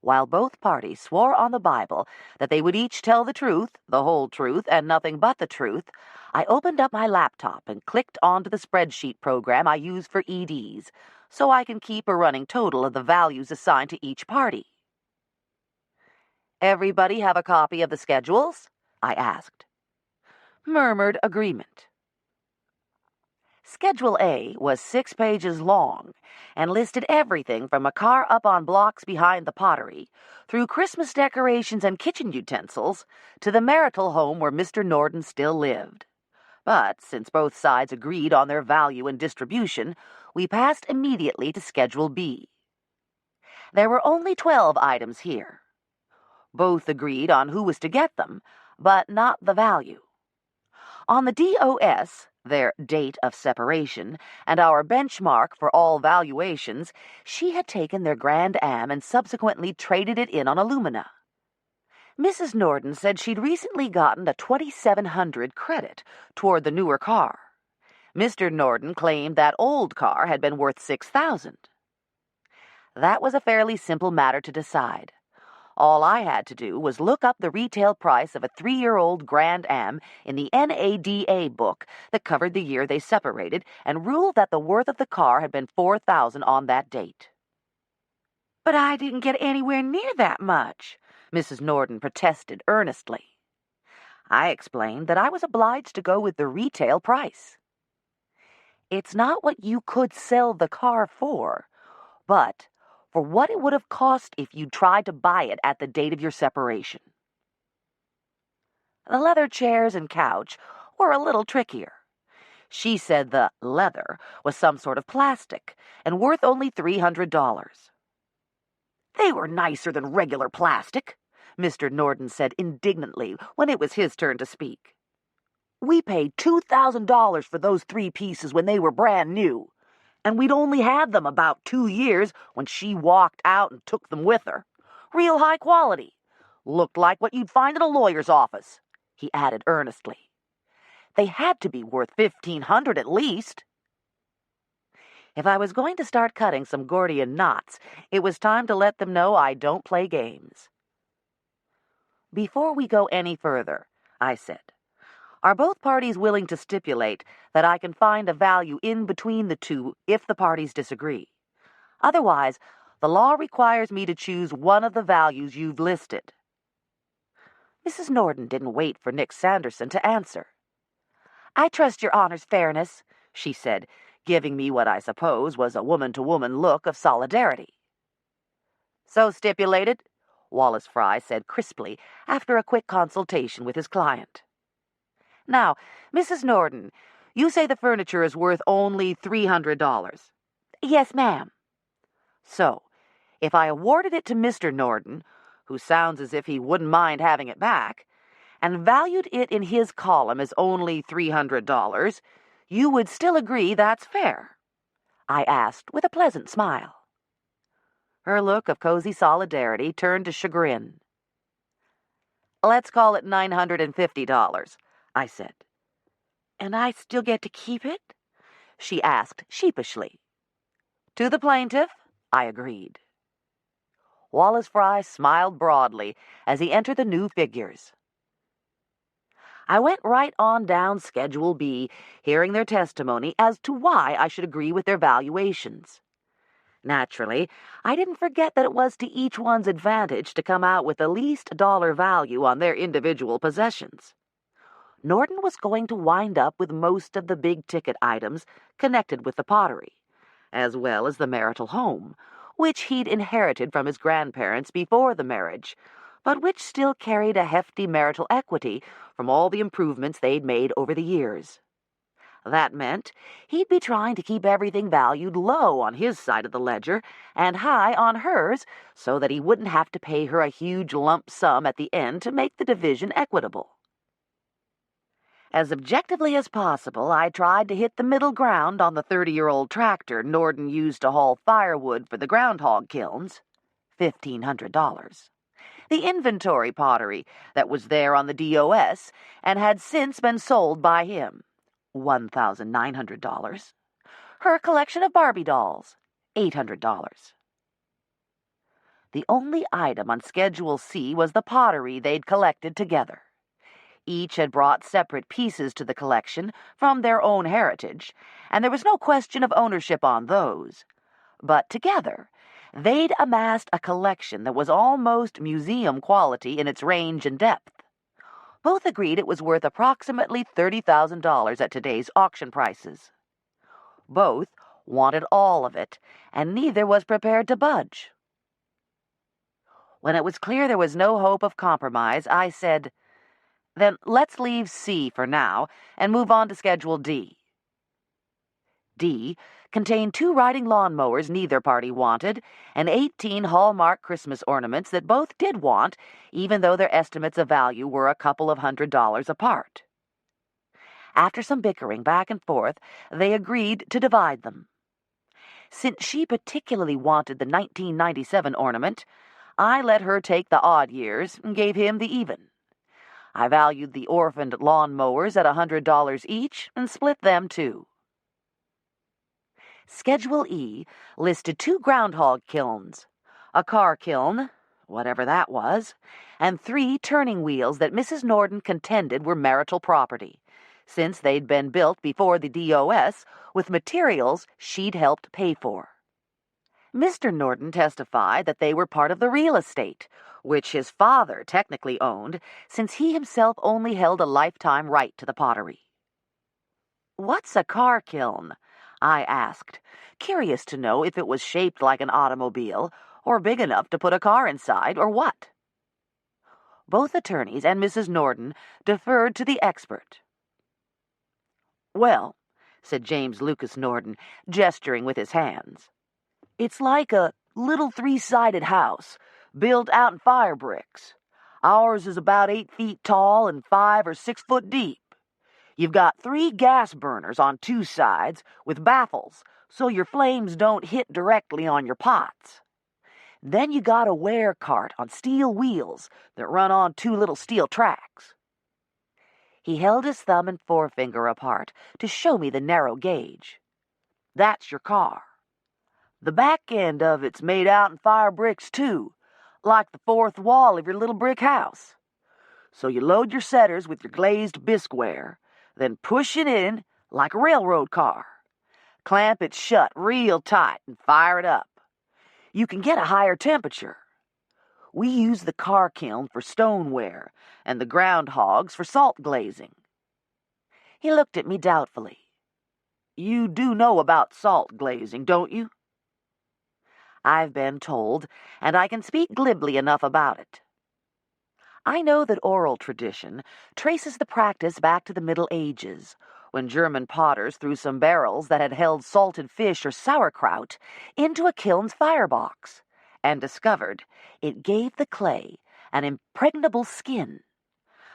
While both parties swore on the Bible that they would each tell the truth, the whole truth, and nothing but the truth, I opened up my laptop and clicked onto the spreadsheet program I use for EDs, so I can keep a running total of the values assigned to each party. "Everybody have a copy of the schedules?" I asked. Murmured agreement. Schedule A was 6 pages long and listed everything from a car up on blocks behind the Pottery, through Christmas decorations and kitchen utensils, to the marital home where Mr. Nordan still lived. But since both sides agreed on their value and distribution, we passed immediately to Schedule B. There were only 12 items here. Both agreed on who was to get them, but not the value. On the DOS, their date of separation, and our benchmark for all valuations, she had taken their Grand Am and subsequently traded it in on Illumina. Mrs. Nordan said she'd recently gotten a $2,700 credit toward the newer car. Mr. Nordan claimed that old car had been worth $6,000. That was a fairly simple matter to decide. All I had to do was look up the retail price of a 3-year-old Grand Am in the NADA book that covered the year they separated and rule that the worth of the car had been $4,000 on that date. "But I didn't get anywhere near that much," Mrs. Nordan protested earnestly. I explained that I was obliged to go with the retail price. "It's not what you could sell the car for, but for what it would have cost if you tried to buy it at the date of your separation." The leather chairs and couch were a little trickier. She said the leather was some sort of plastic and worth only $300. "They were nicer than regular plastic," Mr. Nordan said indignantly when it was his turn to speak. "We paid $2,000 for those 3 pieces when they were brand new, and we'd only had them about 2 years when she walked out and took them with her. Real high quality. Looked like what you'd find in a lawyer's office," he added earnestly. "They had to be worth $1,500 at least." If I was going to start cutting some Gordian knots, it was time to let them know I don't play games. "Before we go any further," I said, "are both parties willing to stipulate that I can find a value in between the two if the parties disagree? Otherwise, the law requires me to choose one of the values you've listed." Mrs. Nordan didn't wait for Nick Sanderson to answer. "I trust Your Honor's fairness," she said, giving me what I suppose was a woman-to-woman look of solidarity. "So stipulated," Wallace Fry said crisply after a quick consultation with his client. Now, Mrs. Nordan, you say the furniture is worth only $300. Yes, ma'am. So, if I awarded it to Mr. Nordan, who sounds as if he wouldn't mind having it back, and valued it in his column as only $300, you would still agree that's fair? I asked with a pleasant smile. Her look of cozy solidarity turned to chagrin. Let's call it $950, I said. And I still get to keep it? She asked sheepishly. To the plaintiff, I agreed. Wallace Fry smiled broadly as he entered the new figures. I went right on down Schedule B, hearing their testimony as to why I should agree with their valuations. Naturally, I didn't forget that it was to each one's advantage to come out with the least dollar value on their individual possessions. Nordan was going to wind up with most of the big-ticket items connected with the pottery, as well as the marital home, which he'd inherited from his grandparents before the marriage, but which still carried a hefty marital equity from all the improvements they'd made over the years. That meant he'd be trying to keep everything valued low on his side of the ledger and high on hers so that he wouldn't have to pay her a huge lump sum at the end to make the division equitable. As objectively as possible, I tried to hit the middle ground on the 30-year-old tractor Nordan used to haul firewood for the groundhog kilns, $1,500. The inventory pottery that was there on the DOS and had since been sold by him, $1,900. Her collection of Barbie dolls, $800. The only item on Schedule C was the pottery they'd collected together. Each had brought separate pieces to the collection from their own heritage, and there was no question of ownership on those. But together, they'd amassed a collection that was almost museum quality in its range and depth. Both agreed it was worth approximately $30,000 at today's auction prices. Both wanted all of it, and neither was prepared to budge. When it was clear there was no hope of compromise, I said, "Then let's leave C for now and move on to Schedule D." D contained 2 riding lawnmowers neither party wanted, and 18 Hallmark Christmas ornaments that both did want, even though their estimates of value were a couple of $100 apart. After some bickering back and forth, they agreed to divide them. Since she particularly wanted the 1997 ornament, I let her take the odd years and gave him the even. I valued the orphaned lawnmowers at $100 each and split them too. Schedule E listed 2 groundhog kilns, a car kiln, whatever that was, and 3 turning wheels that Mrs. Nordan contended were marital property, since they'd been built before the DOS with materials she'd helped pay for. Mr. Nordan testified that they were part of the real estate, which his father technically owned, since he himself only held a lifetime right to the pottery. "What's a car kiln?" I asked, curious to know if it was shaped like an automobile, or big enough to put a car inside, or what. Both attorneys and Mrs. Nordan deferred to the expert. "Well," said James Lucas Nordan, gesturing with his hands, "it's like a little 3-sided house, built out in fire bricks. Ours is about 8 feet tall and 5 or 6 foot deep. You've got 3 gas burners on 2 sides with baffles, so your flames don't hit directly on your pots. Then you got a wear cart on steel wheels that run on 2 little steel tracks." He held his thumb and forefinger apart to show me the narrow gauge. "That's your car. The back end of it's made out in fire bricks, too, like the 4th wall of your little brick house. So you load your setters with your glazed bisqueware, then push it in like a railroad car. Clamp it shut real tight and fire it up. You can get a higher temperature. We use the car kiln for stoneware and the groundhogs for salt glazing." He looked at me doubtfully. "You do know about salt glazing, don't you?" "I've been told, and I can speak glibly enough about it." I know that oral tradition traces the practice back to the Middle Ages, when German potters threw some barrels that had held salted fish or sauerkraut into a kiln's firebox and discovered it gave the clay an impregnable skin.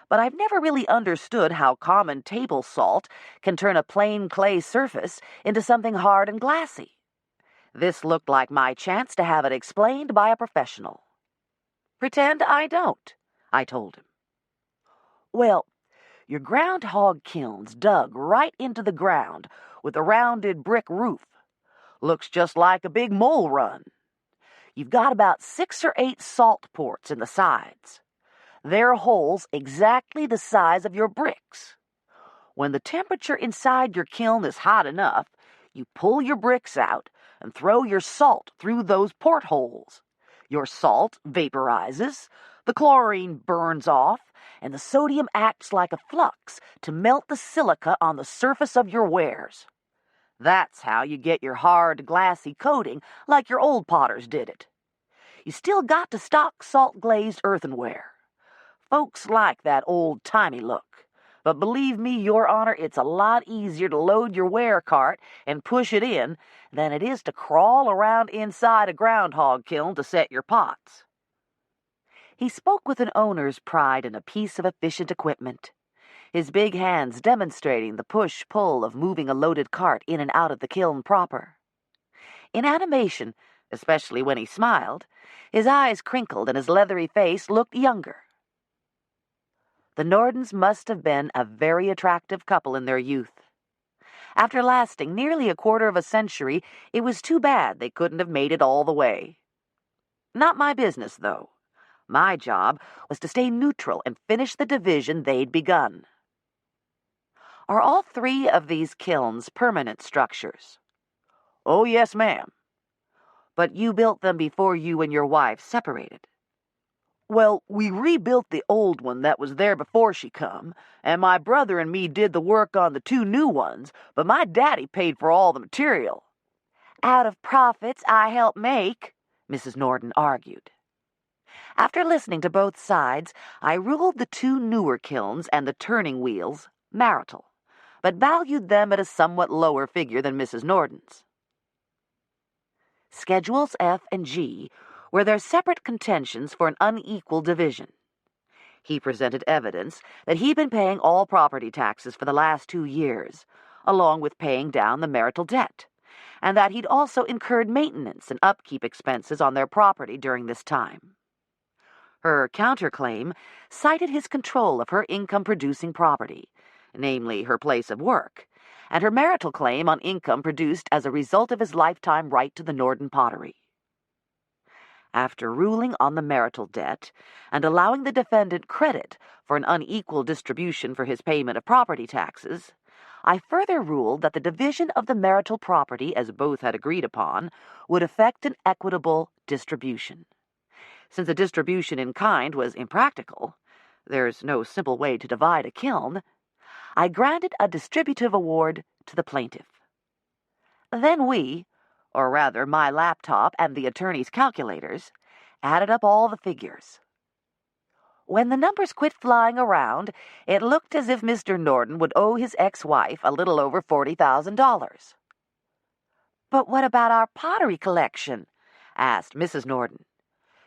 But I've never really understood how common table salt can turn a plain clay surface into something hard and glassy. This looked like my chance to have it explained by a professional. "Pretend I don't," I told him. "Well, your groundhog kiln's dug right into the ground with a rounded brick roof. Looks just like a big mole run. You've got about 6 or 8 salt ports in the sides. They're holes exactly the size of your bricks. When the temperature inside your kiln is hot enough, you pull your bricks out and throw your salt through those portholes. Your salt vaporizes, the chlorine burns off, and the sodium acts like a flux to melt the silica on the surface of your wares. That's how you get your hard, glassy coating like your old potters did it. You still got to stock salt-glazed earthenware. Folks like that old-timey look. But believe me, Your Honor, it's a lot easier to load your ware cart and push it in than it is to crawl around inside a groundhog kiln to set your pots." He spoke with an owner's pride in a piece of efficient equipment, his big hands demonstrating the push-pull of moving a loaded cart in and out of the kiln proper. In animation, especially when he smiled, his eyes crinkled and his leathery face looked younger. The Nordans must have been a very attractive couple in their youth. After lasting nearly a quarter of a century, it was too bad they couldn't have made it all the way. Not my business, though. My job was to stay neutral and finish the division they'd begun. "Are all 3 of these kilns permanent structures?" "Oh, yes, ma'am." "But you built them before you and your wife separated?" "Well, we rebuilt the old one that was there before she come, and my brother and me did the work on the 2 new ones, but my daddy paid for all the material." "Out of profits I help make," Mrs. Nordan argued. After listening to both sides, I ruled the 2 newer kilns and the turning wheels marital, but valued them at a somewhat lower figure than Mrs. Nordan's. Schedules F and G were their separate contentions for an unequal division. He presented evidence that he'd been paying all property taxes for the last 2 years, along with paying down the marital debt, and that he'd also incurred maintenance and upkeep expenses on their property during this time. Her counterclaim cited his control of her income-producing property, namely her place of work, and her marital claim on income produced as a result of his lifetime right to the Nordan pottery. After ruling on the marital debt and allowing the defendant credit for an unequal distribution for his payment of property taxes, I further ruled that the division of the marital property, as both had agreed upon, would effect an equitable distribution. Since a distribution in kind was impractical, there's no simple way to divide a kiln, I granted a distributive award to the plaintiff. Then we, or rather my laptop and the attorney's calculators, added up all the figures. When the numbers quit flying around, it looked as if Mr. Nordan would owe his ex-wife a little over $40,000. "But what about our pottery collection?" asked Mrs. Nordan.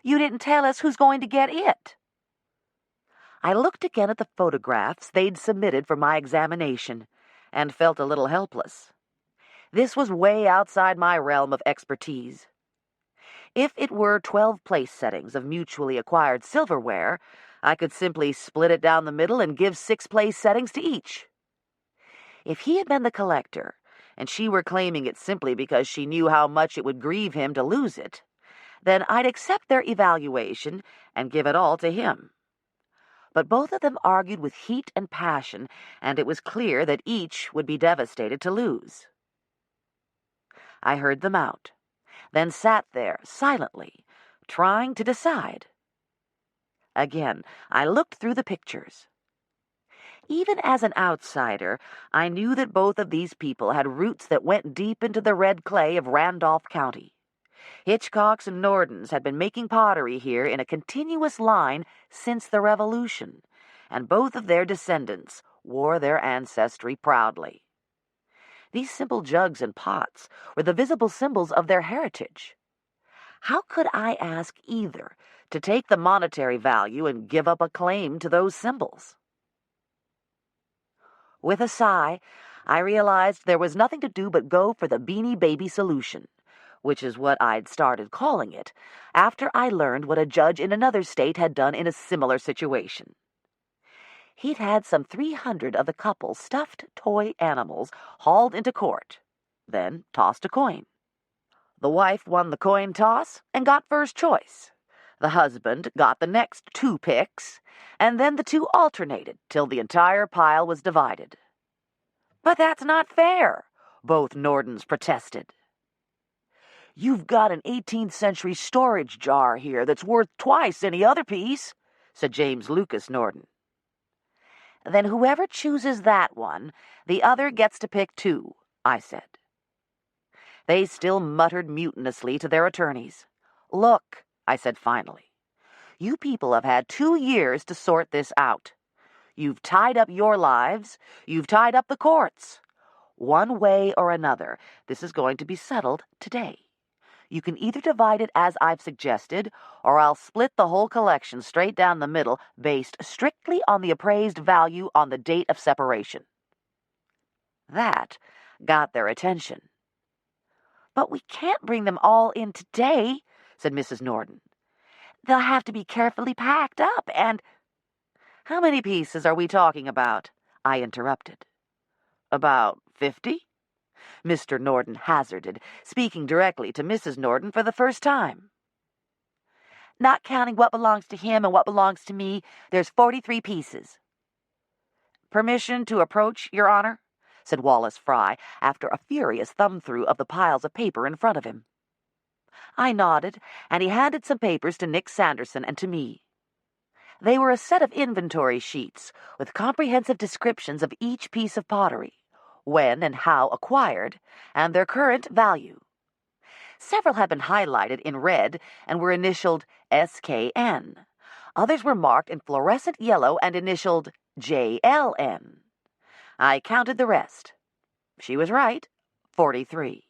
"You didn't tell us who's going to get it." I looked again at the photographs they'd submitted for my examination and felt a little helpless. This was way outside my realm of expertise. If it were 12 place settings of mutually acquired silverware, I could simply split it down the middle and give 6 place settings to each. If he had been the collector, and she were claiming it simply because she knew how much it would grieve him to lose it, then I'd accept their evaluation and give it all to him. But both of them argued with heat and passion, and it was clear that each would be devastated to lose. I heard them out, then sat there silently, trying to decide. Again, I looked through the pictures. Even as an outsider, I knew that both of these people had roots that went deep into the red clay of Randolph County. Hitchcocks and Nordans had been making pottery here in a continuous line since the Revolution, and both of their descendants wore their ancestry proudly. These simple jugs and pots were the visible symbols of their heritage. How could I ask either to take the monetary value and give up a claim to those symbols? With a sigh, I realized there was nothing to do but go for the Beanie Baby solution, which is what I'd started calling it, after I learned what a judge in another state had done in a similar situation. He'd had some 300 of the couple's stuffed toy animals hauled into court, then tossed a coin. The wife won the coin toss and got first choice. The husband got the next 2 picks, and then the 2 alternated till the entire pile was divided. "But that's not fair," both Nordans protested. "You've got an 18th century storage jar here that's worth twice any other piece," said James Lucas Norden. "Then whoever chooses that one, the other gets to pick 2, I said. They still muttered mutinously to their attorneys. "Look," I said finally, "you people have had 2 years to sort this out. You've tied up your lives. You've tied up the courts. One way or another, this is going to be settled today. You can either divide it as I've suggested, or I'll split the whole collection straight down the middle based strictly on the appraised value on the date of separation." That got their attention. "But we can't bring them all in today," said Mrs. Norden. "They'll have to be carefully packed up and—" "How many pieces are we talking about?" I interrupted. "About 50? Mr. Norden hazarded, speaking directly to Mrs. Norden for the first time. "Not counting what belongs to him and what belongs to me, there's 43 pieces. "Permission to approach, Your Honor?" said Wallace Fry, after a furious thumb-through of the piles of paper in front of him. I nodded, and he handed some papers to Nick Sanderson and to me. They were a set of inventory sheets with comprehensive descriptions of each piece of pottery, when and how acquired, and their current value. Several had been highlighted in red and were initialed SKN. Others were marked in fluorescent yellow and initialed JLN. I counted the rest. She was right, 43.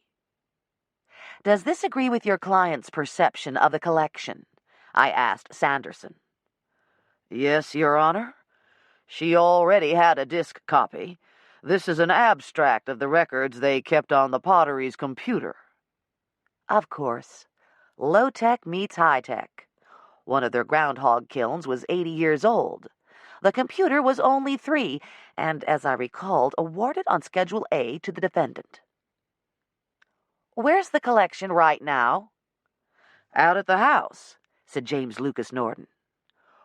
"Does this agree with your client's perception of the collection?" I asked Sanderson. "Yes, Your Honor. She already had a disk copy. This is an abstract of the records they kept on the Pottery's computer." Of course. Low-tech meets high-tech. One of their groundhog kilns was 80 years old. The computer was only 3, and, as I recalled, awarded on Schedule A to the defendant. "Where's the collection right now?" "Out at the house," said James Lucas Norden.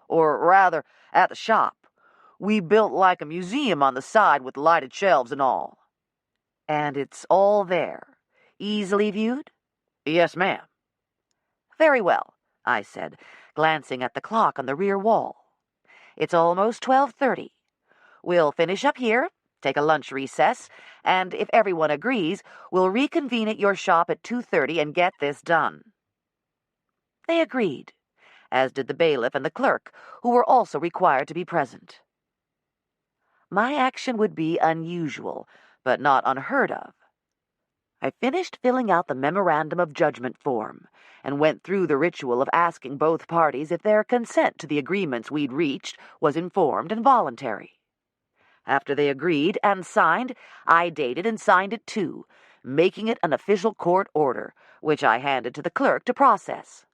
"Or rather, at the shop. We built like a museum on the side with lighted shelves and all." "And it's all there, easily viewed?" "Yes, ma'am." "Very well," I said, glancing at the clock on the rear wall. "It's almost 12:30. We'll finish up here, take a lunch recess, and if everyone agrees, we'll reconvene at your shop at 2:30 and get this done." They agreed, as did the bailiff and the clerk, who were also required to be present. My action would be unusual, but not unheard of. I finished filling out the memorandum of judgment form, and went through the ritual of asking both parties if their consent to the agreements we'd reached was informed and voluntary. After they agreed and signed, I dated and signed it too, making it an official court order, which I handed to the clerk to process.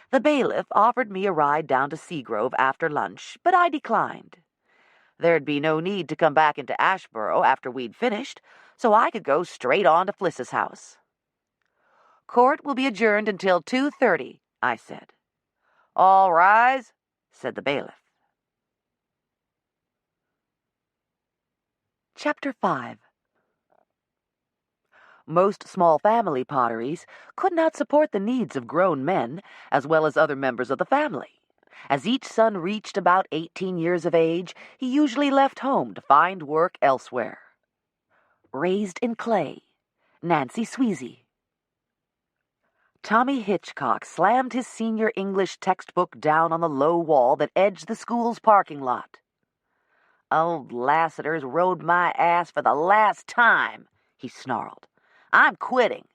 The bailiff offered me a ride down to Seagrove after lunch, but I declined. There'd be no need to come back into Ashboro after we'd finished, so I could go straight on to Fliss's house. "Court will be adjourned until 2:30, I said. "All rise," said the bailiff. Chapter 5. Most small family potteries could not support the needs of grown men, as well as other members of the family. As each son reached about 18 years of age, he usually left home to find work elsewhere. Raised in clay, Nancy Sweezy. Tommy Hitchcock slammed his senior English textbook down on the low wall that edged the school's parking lot. "Old Lassiter's rode my ass for the last time," he snarled. "I'm quitting."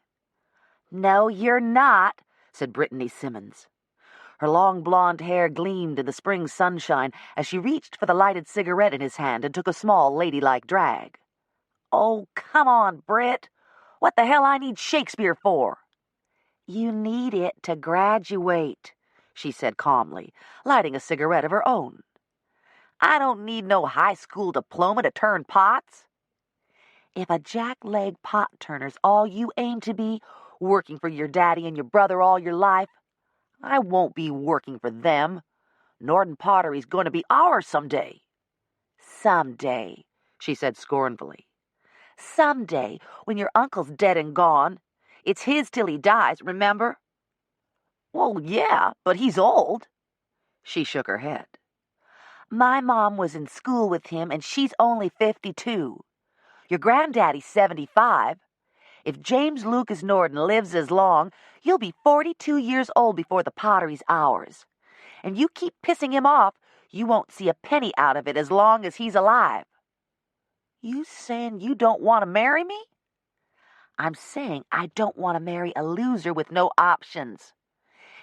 "No, you're not," said Brittany Simmons. Her long blonde hair gleamed in the spring sunshine as she reached for the lighted cigarette in his hand and took a small ladylike drag. "Oh, come on, Britt. What the hell I need Shakespeare for?" "You need it to graduate," she said calmly, lighting a cigarette of her own. "I don't need no high school diploma to turn pots." "If a jack-leg pot-turner's all you aim to be, working for your daddy and your brother all your life, I won't be working for them. Nordan Pottery's going to be ours someday." "Someday," she said scornfully. "Someday, when your uncle's dead and gone. It's his till he dies, remember?" "Well, yeah, but he's old." She shook her head. "My mom was in school with him, and she's only 52. Your granddaddy's 75. If James Lucas Nordan lives as long, you'll be 42 years old before the pottery's ours. And you keep pissing him off, you won't see a penny out of it as long as he's alive." "You saying you don't want to marry me?" "I'm saying I don't want to marry a loser with no options.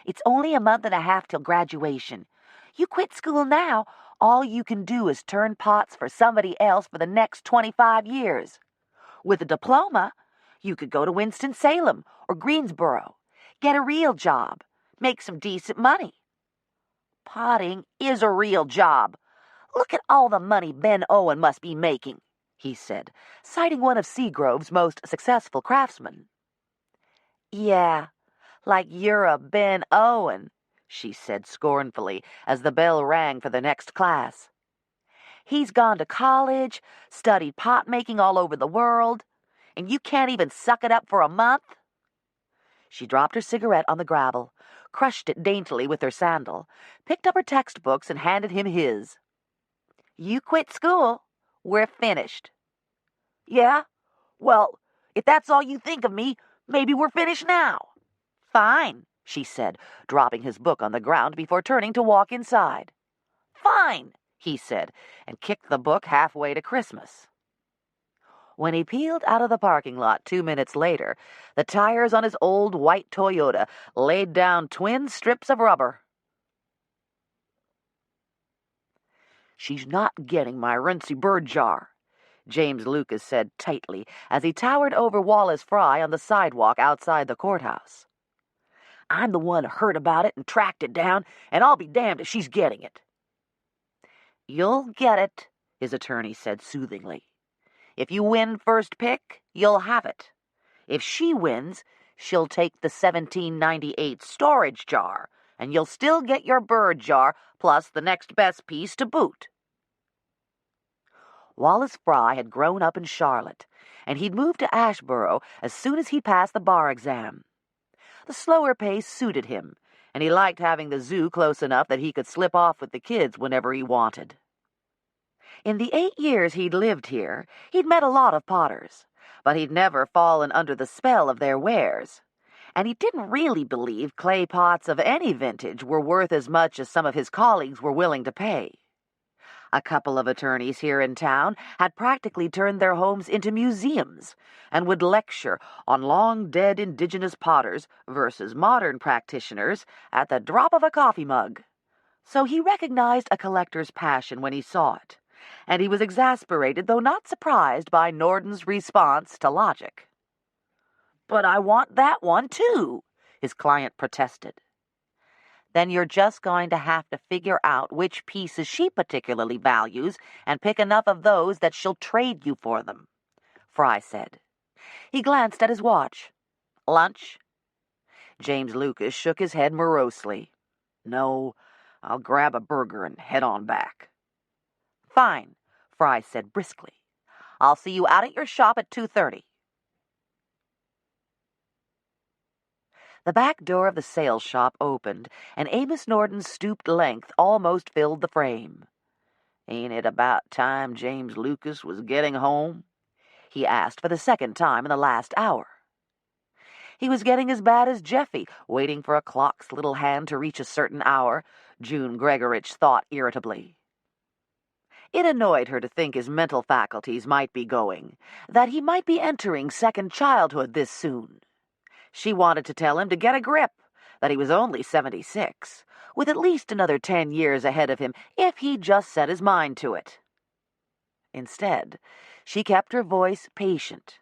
It's only a month and a half till graduation. You quit school now, all you can do is turn pots for somebody else for the next 25 years. With a diploma, you could go to Winston-Salem or Greensboro, get a real job, make some decent money." "Potting is a real job. Look at all the money Ben Owen must be making," he said, citing one of Seagrove's most successful craftsmen. "Yeah, like you're a Ben Owen," she said scornfully as the bell rang for the next class. "He's gone to college, studied pot-making all over the world, and you can't even suck it up for a month?" She dropped her cigarette on the gravel, crushed it daintily with her sandal, picked up her textbooks and handed him his. "You quit school. We're finished." "Yeah? Well, if that's all you think of me, maybe we're finished now." "Fine," she said, dropping his book on the ground before turning to walk inside. "Fine," he said, and kicked the book halfway to Christmas. When he peeled out of the parking lot 2 minutes later, the tires on his old white Toyota laid down twin strips of rubber. "She's not getting my rincy bird jar," James Lucas said tightly as he towered over Wallace Fry on the sidewalk outside the courthouse. "I'm the one who heard about it and tracked it down, and I'll be damned if she's getting it." "You'll get it," his attorney said soothingly. "If you win first pick, you'll have it. If she wins, she'll take the 1798 storage jar, and you'll still get your bird jar plus the next best piece to boot." Wallace Fry had grown up in Charlotte, and he'd moved to Ashboro as soon as he passed the bar exam. The slower pace suited him, and he liked having the zoo close enough that he could slip off with the kids whenever he wanted. In the 8 years he'd lived here, he'd met a lot of potters, but he'd never fallen under the spell of their wares, and he didn't really believe clay pots of any vintage were worth as much as some of his colleagues were willing to pay. A couple of attorneys here in town had practically turned their homes into museums and would lecture on long-dead indigenous potters versus modern practitioners at the drop of a coffee mug. So he recognized a collector's passion when he saw it, and he was exasperated, though not surprised, by Nordan's response to logic. "But I want that one, too," his client protested. "Then you're just going to have to figure out which pieces she particularly values and pick enough of those that she'll trade you for them," Fry said. He glanced at his watch. "Lunch?" James Lucas shook his head morosely. "No, I'll grab a burger and head on back." "Fine," Fry said briskly. "I'll see you out at your shop at 2:30. The back door of the sales shop opened, and Amos Norton's stooped length almost filled the frame. "Ain't it about time James Lucas was getting home?" he asked for the second time in the last hour. He was getting as bad as Jeffy, waiting for a clock's little hand to reach a certain hour, June Gregorich thought irritably. It annoyed her to think his mental faculties might be going, that he might be entering second childhood this soon. She wanted to tell him to get a grip, that he was only 76, with at least another 10 years ahead of him if he'd just set his mind to it. Instead, she kept her voice patient.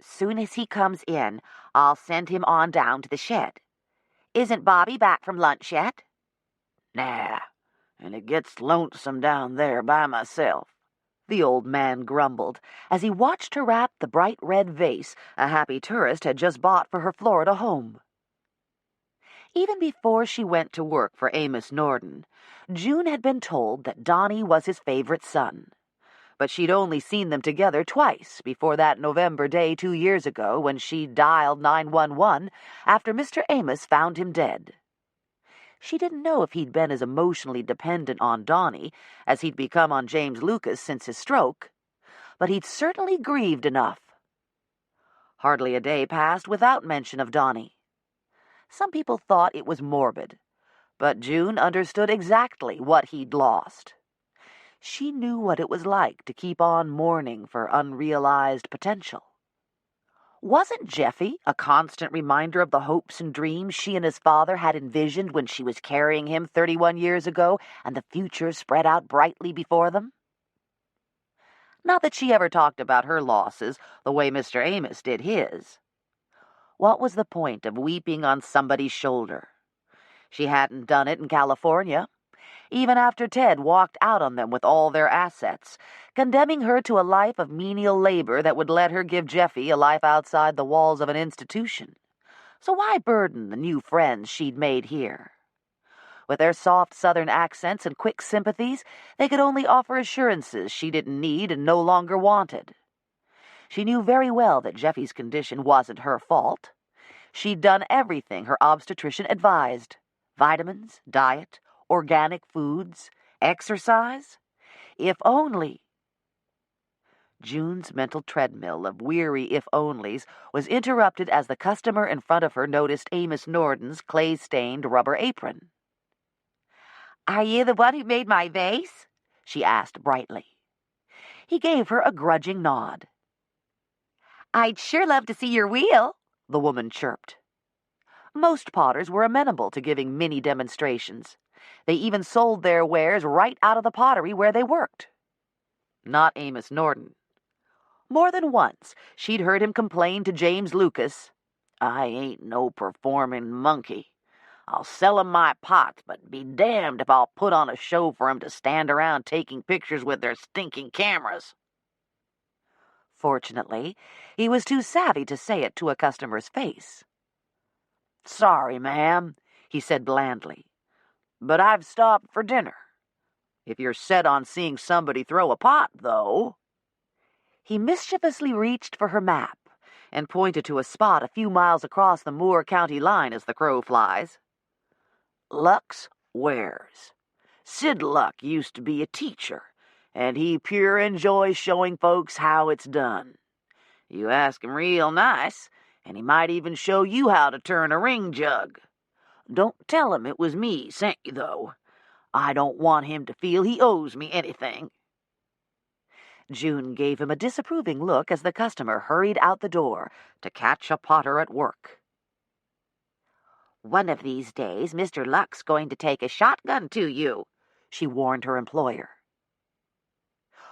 Soon as he comes in, I'll send him on down to the shed. Isn't Bobby back from lunch yet? Nah, and it gets lonesome down there by myself, the old man grumbled as he watched her wrap the bright red vase a happy tourist had just bought for her Florida home. Even before she went to work for Amos Nordan, June had been told that Donnie was his favorite son. But she'd only seen them together twice before that November day 2 years ago when she dialed 911 after Mr. Amos found him dead. She didn't know if he'd been as emotionally dependent on Donnie as he'd become on James Lucas since his stroke, but he'd certainly grieved enough. Hardly a day passed without mention of Donnie. Some people thought it was morbid, but June understood exactly what he'd lost. She knew what it was like to keep on mourning for unrealized potential. Wasn't Jeffy a constant reminder of the hopes and dreams she and his father had envisioned when she was carrying him 31 years ago and the future spread out brightly before them? Not that she ever talked about her losses the way Mr. Amos did his. What was the point of weeping on somebody's shoulder? She hadn't done it in California, even after Ted walked out on them with all their assets, condemning her to a life of menial labor that would let her give Jeffy a life outside the walls of an institution. So why burden the new friends she'd made here? With their soft Southern accents and quick sympathies, they could only offer assurances she didn't need and no longer wanted. She knew very well that Jeffy's condition wasn't her fault. She'd done everything her obstetrician advised: vitamins, diet, organic foods, exercise. If only. June's mental treadmill of weary if-onlys was interrupted as the customer in front of her noticed Amos Nordan's clay-stained rubber apron. Are you the one who made my vase? She asked brightly. He gave her a grudging nod. I'd sure love to see your wheel, the woman chirped. Most potters were amenable to giving mini demonstrations. They even sold their wares right out of the pottery where they worked. Not Amos Nordan. More than once, she'd heard him complain to James Lucas, I ain't no performing monkey. I'll sell 'em my pots, but be damned if I'll put on a show for 'em to stand around taking pictures with their stinking cameras. Fortunately, he was too savvy to say it to a customer's face. Sorry, ma'am, he said blandly, but I've stopped for dinner. If you're set on seeing somebody throw a pot, though. He mischievously reached for her map and pointed to a spot a few miles across the Moore County line as the crow flies. Luck's Wares. Sid Luck used to be a teacher, and he pure enjoys showing folks how it's done. You ask him real nice, and he might even show you how to turn a ring jug. Don't tell him it was me sent you, though. I don't want him to feel he owes me anything. June gave him a disapproving look as the customer hurried out the door to catch a potter at work. One of these days, Mr. Luck's going to take a shotgun to you, she warned her employer.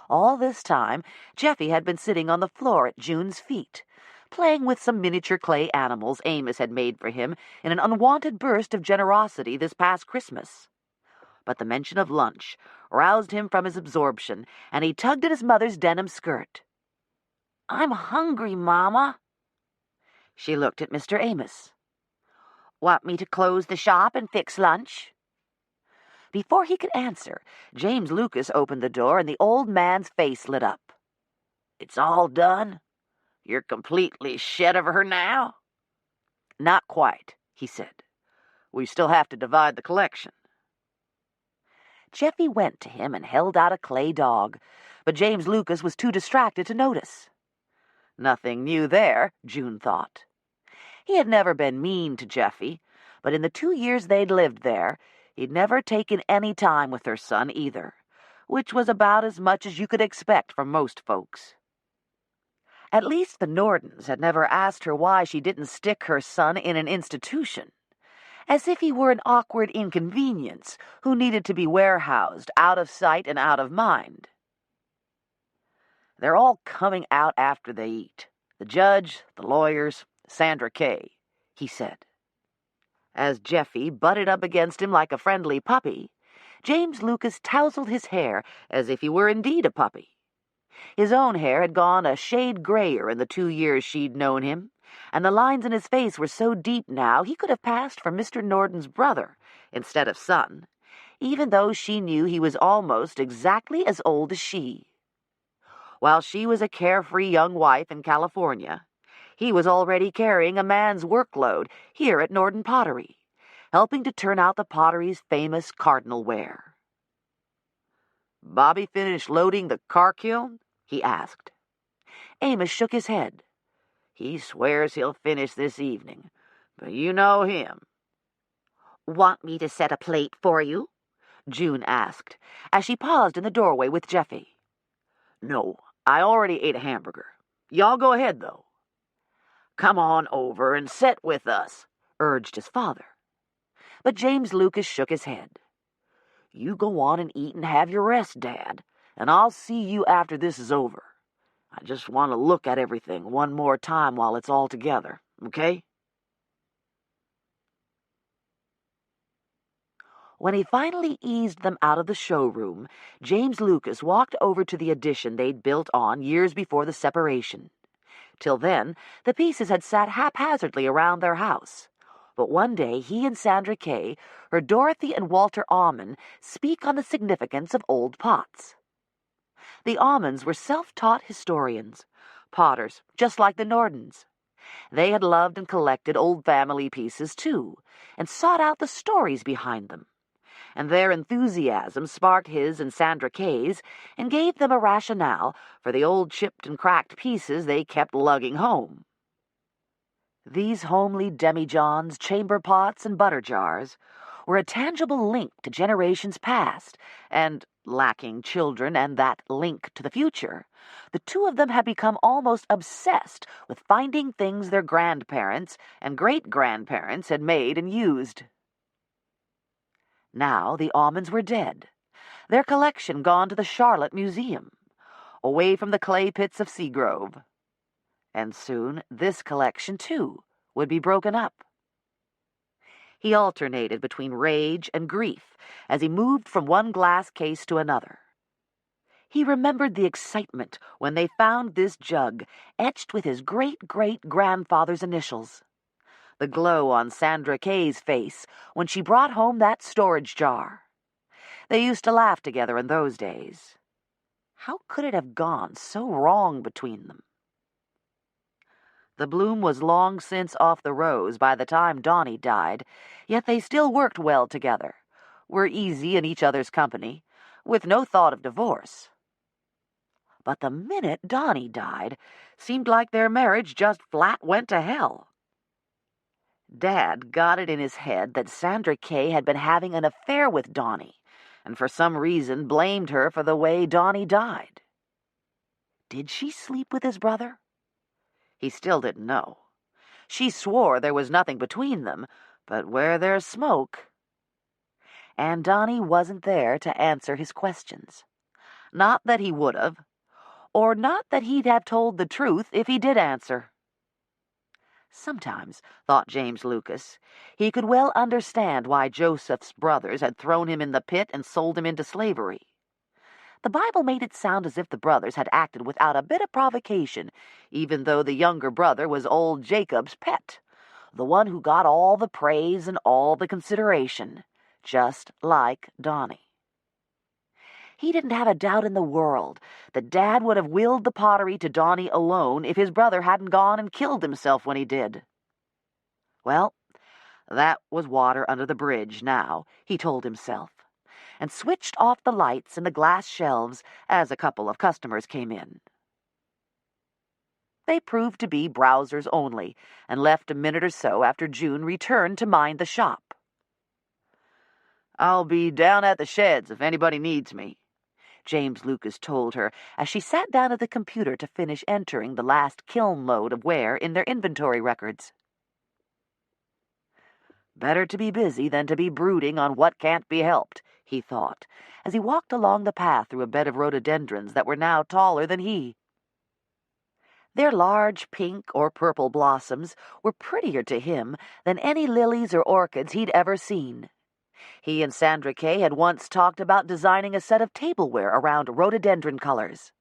All this time, Jeffy had been sitting on the floor at June's feet, playing with some miniature clay animals Amos had made for him in an unwanted burst of generosity this past Christmas. But the mention of lunch roused him from his absorption, and he tugged at his mother's denim skirt. I'm hungry, Mama. She looked at Mr. Amos. Want me to close the shop and fix lunch? Before he could answer, James Lucas opened the door and the old man's face lit up. It's all done? You're completely shed of her now? Not quite, he said. We still have to divide the collection. Jeffy went to him and held out a clay dog, but James Lucas was too distracted to notice. Nothing new there, June thought. He had never been mean to Jeffy, but in the 2 years they'd lived there, he'd never taken any time with her son either, which was about as much as you could expect from most folks. At least the Nordans had never asked her why she didn't stick her son in an institution, as if he were an awkward inconvenience who needed to be warehoused, out of sight and out of mind. They're all coming out after they eat. The judge, the lawyers, Sandra Kay, he said. As Jeffy butted up against him like a friendly puppy, James Lucas tousled his hair as if he were indeed a puppy. His own hair had gone a shade grayer in the 2 years she'd known him, and the lines in his face were so deep now he could have passed for Mr. Nordan's brother instead of son, even though she knew he was almost exactly as old as she. While she was a carefree young wife in California, he was already carrying a man's workload here at Nordan Pottery, helping to turn out the pottery's famous cardinal ware. "Bobby finished loading the car kiln?" he asked. Amos shook his head. "He swears he'll finish this evening, but you know him." "Want me to set a plate for you?" June asked, as she paused in the doorway with Jeffy. "No, I already ate a hamburger. Y'all go ahead, though." "Come on over and sit with us," urged his father. But James Lucas shook his head. "You go on and eat and have your rest, Dad, and I'll see you after this is over. I just want to look at everything one more time while it's all together, okay?" When he finally eased them out of the showroom, James Lucas walked over to the addition they'd built on years before the separation. Till then, the pieces had sat haphazardly around their house. But one day he and Sandra Kay heard Dorothy and Walter Almond speak on the significance of old pots. The Almonds were self-taught historians, potters, just like the Nordans. They had loved and collected old family pieces, too, and sought out the stories behind them. And their enthusiasm sparked his and Sandra Kay's and gave them a rationale for the old chipped and cracked pieces they kept lugging home. These homely demijohns, chamber pots, and butter jars were a tangible link to generations past, and, lacking children and that link to the future, the two of them had become almost obsessed with finding things their grandparents and great-grandparents had made and used. Now the Almonds were dead, their collection gone to the Charlotte Museum, away from the clay pits of Seagrove. And soon this collection, too, would be broken up. He alternated between rage and grief as he moved from one glass case to another. He remembered the excitement when they found this jug etched with his great-great-grandfather's initials, the glow on Sandra Kay's face when she brought home that storage jar. They used to laugh together in those days. How could it have gone so wrong between them? The bloom was long since off the rose by the time Donnie died, yet they still worked well together, were easy in each other's company, with no thought of divorce. But the minute Donnie died, seemed like their marriage just flat went to hell. Dad got it in his head that Sandra Kay had been having an affair with Donnie, and for some reason blamed her for the way Donnie died. Did she sleep with his brother? He still didn't know. She swore there was nothing between them, but where there's smoke... And Donnie wasn't there to answer his questions. Not that he would have, or not that he'd have told the truth if he did answer. Sometimes, thought James Lucas, he could well understand why Joseph's brothers had thrown him in the pit and sold him into slavery. The Bible made it sound as if the brothers had acted without a bit of provocation, even though the younger brother was old Jacob's pet, the one who got all the praise and all the consideration, just like Donnie. He didn't have a doubt in the world that Dad would have willed the pottery to Donnie alone if his brother hadn't gone and killed himself when he did. Well, that was water under the bridge now, he told himself, and switched off the lights in the glass shelves as a couple of customers came in. they proved to be browsers only, and left a minute or so after June returned to mind the shop. "I'll be down at the sheds if anybody needs me," James Lucas told her as she sat down at the computer to finish entering the last kiln load of ware in their inventory records. "Better to be busy than to be brooding on what can't be helped," he thought, as he walked along the path through a bed of rhododendrons that were now taller than he. Their large pink or purple blossoms were prettier to him than any lilies or orchids he'd ever seen. He and Sandra Kay had once talked about designing a set of tableware around rhododendron colors,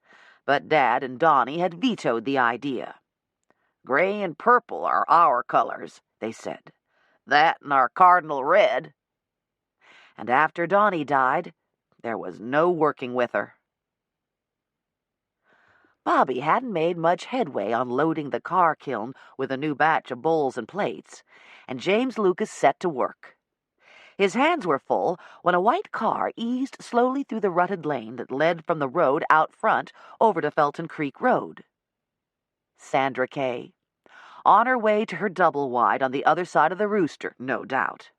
but Dad and Donnie had vetoed the idea. "Gray and purple are our colors," they said. "That and our cardinal red." And after Donnie died, there was no working with her. Bobby hadn't made much headway on loading the car kiln with a new batch of bowls and plates, and James Lucas set to work. His hands were full when a white car eased slowly through the rutted lane that led from the road out front over to Felton Creek Road. Sandra Kay, on her way to her double-wide on the other side of the rooster, no doubt.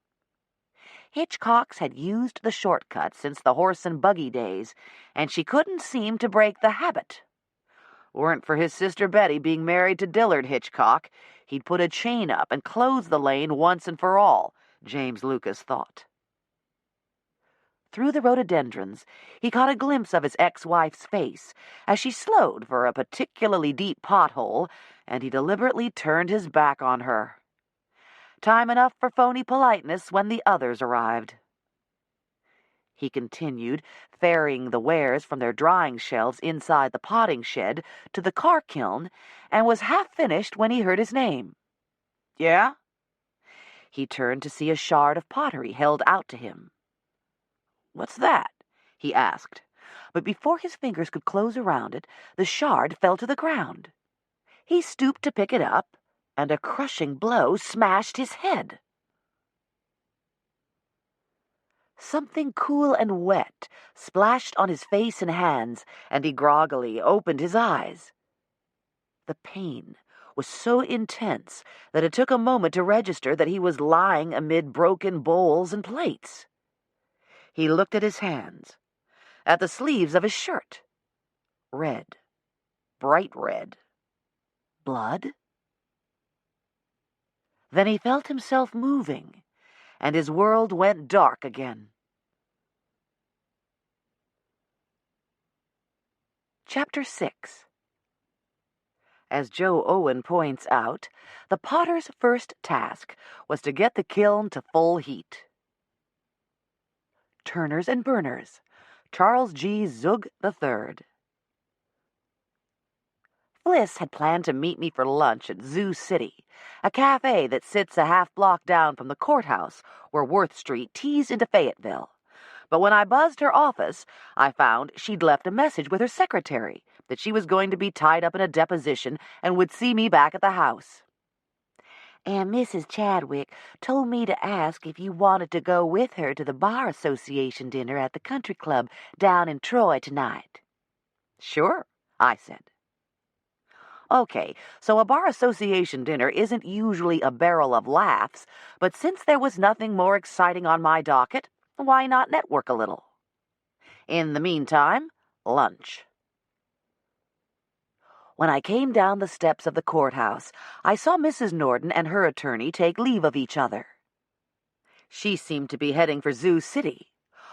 Hitchcocks had used the shortcut since the horse and buggy days, and she couldn't seem to break the habit. Weren't for his sister Betty being married to Dillard Hitchcock, he'd put a chain up and close the lane once and for all, James Lucas thought. Through the rhododendrons, he caught a glimpse of his ex-wife's face as she slowed for a particularly deep pothole, and he deliberately turned his back on her. Time enough for phony politeness when the others arrived. He continued, ferrying the wares from their drying shelves inside the potting shed to the car kiln, and was half finished when he heard his name. "Yeah?" He turned to see a shard of pottery held out to him. "What's that?" he asked, but before his fingers could close around it, the shard fell to the ground. He stooped to pick it up, and a crushing blow smashed his head. Something cool and wet splashed on his face and hands, and he groggily opened his eyes. The pain was so intense that it took a moment to register that he was lying amid broken bowls and plates. He looked at his hands, at the sleeves of his shirt. Red, bright red. Blood? Then he felt himself moving, and his world went dark again. Chapter 6. As Joe Owen points out, the potter's first task was to get the kiln to full heat. Turners and Burners, Charles G. Zug III. Fliss had planned to meet me for lunch at Zoo City, a cafe that sits a half-block down from the courthouse where Worth Street tees into Fayetteville. But when I buzzed her office, I found she'd left a message with her secretary that she was going to be tied up in a deposition and would see me back at the house. And Mrs. Chadwick told me to ask if you wanted to go with her to the Bar Association dinner at the country club down in Troy tonight. Sure, I said. Okay, so a Bar Association dinner isn't usually a barrel of laughs, but since there was nothing more exciting on my docket, why not network a little? In the meantime, lunch. When I came down the steps of the courthouse, I saw Mrs. Nordan and her attorney take leave of each other. She seemed to be heading for Zoo City,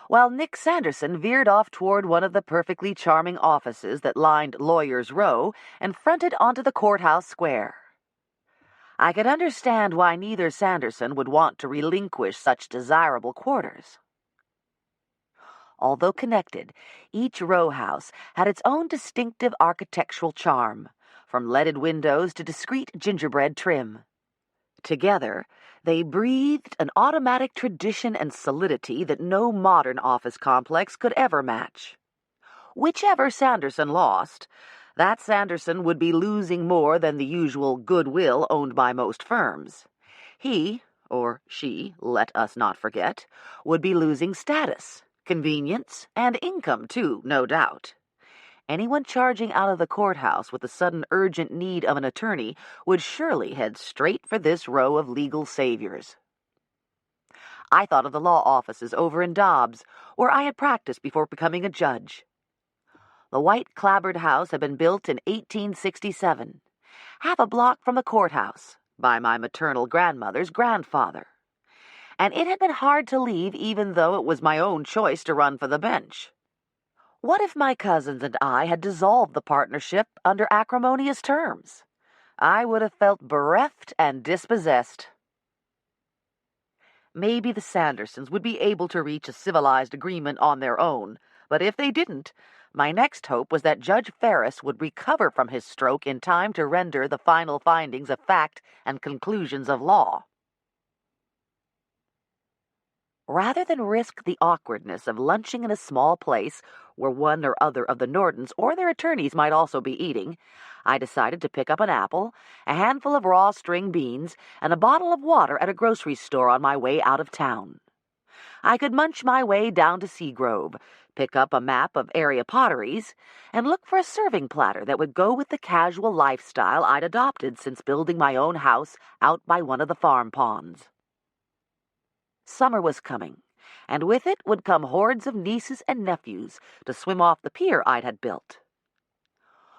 while Nick Sanderson veered off toward one of the perfectly charming offices that lined Lawyers' Row and fronted onto the courthouse square. I could understand why neither Sanderson would want to relinquish such desirable quarters. Although connected, each row house had its own distinctive architectural charm, from leaded windows to discreet gingerbread trim. Together, they breathed an automatic tradition and solidity that no modern office complex could ever match. Whichever Sanderson lost, that Sanderson would be losing more than the usual goodwill owned by most firms. He, or she, let us not forget, would be losing status, convenience, and income, too, no doubt. Anyone charging out of the courthouse with the sudden urgent need of an attorney would surely head straight for this row of legal saviors. I thought of the law offices over in Dobbs, where I had practiced before becoming a judge. The white clapboard house had been built in 1867, half a block from the courthouse, by my maternal grandmother's grandfather. And it had been hard to leave even though it was my own choice to run for the bench. What if my cousins and I had dissolved the partnership under acrimonious terms? I would have felt bereft and dispossessed. Maybe the Sandersons would be able to reach a civilized agreement on their own, but if they didn't, my next hope was that Judge Ferris would recover from his stroke in time to render the final findings of fact and conclusions of law. Rather than risk the awkwardness of lunching in a small place where one or other of the Nordans or their attorneys might also be eating, I decided to pick up an apple, a handful of raw string beans, and a bottle of water at a grocery store on my way out of town. I could munch my way down to Seagrove, pick up a map of area potteries, and look for a serving platter that would go with the casual lifestyle I'd adopted since building my own house out by one of the farm ponds. Summer was coming, and with it would come hordes of nieces and nephews to swim off the pier I'd had built.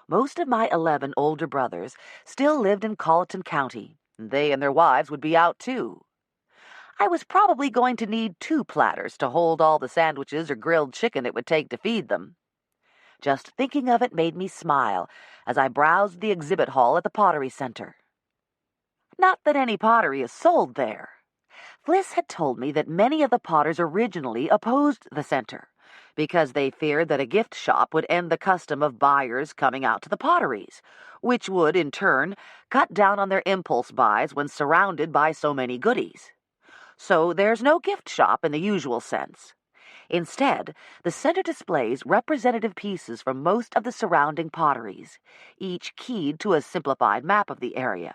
Most of my 11 older brothers still lived in Colleton County, and they and their wives would be out too. I was probably going to need 2 platters to hold all the sandwiches or grilled chicken it would take to feed them. Just thinking of it made me smile as I browsed the exhibit hall at the Pottery Center. Not that any pottery is sold there. Fliss had told me that many of the potters originally opposed the center because they feared that a gift shop would end the custom of buyers coming out to the potteries, which would, in turn, cut down on their impulse buys when surrounded by so many goodies. So there's no gift shop in the usual sense. Instead, the center displays representative pieces from most of the surrounding potteries, each keyed to a simplified map of the area.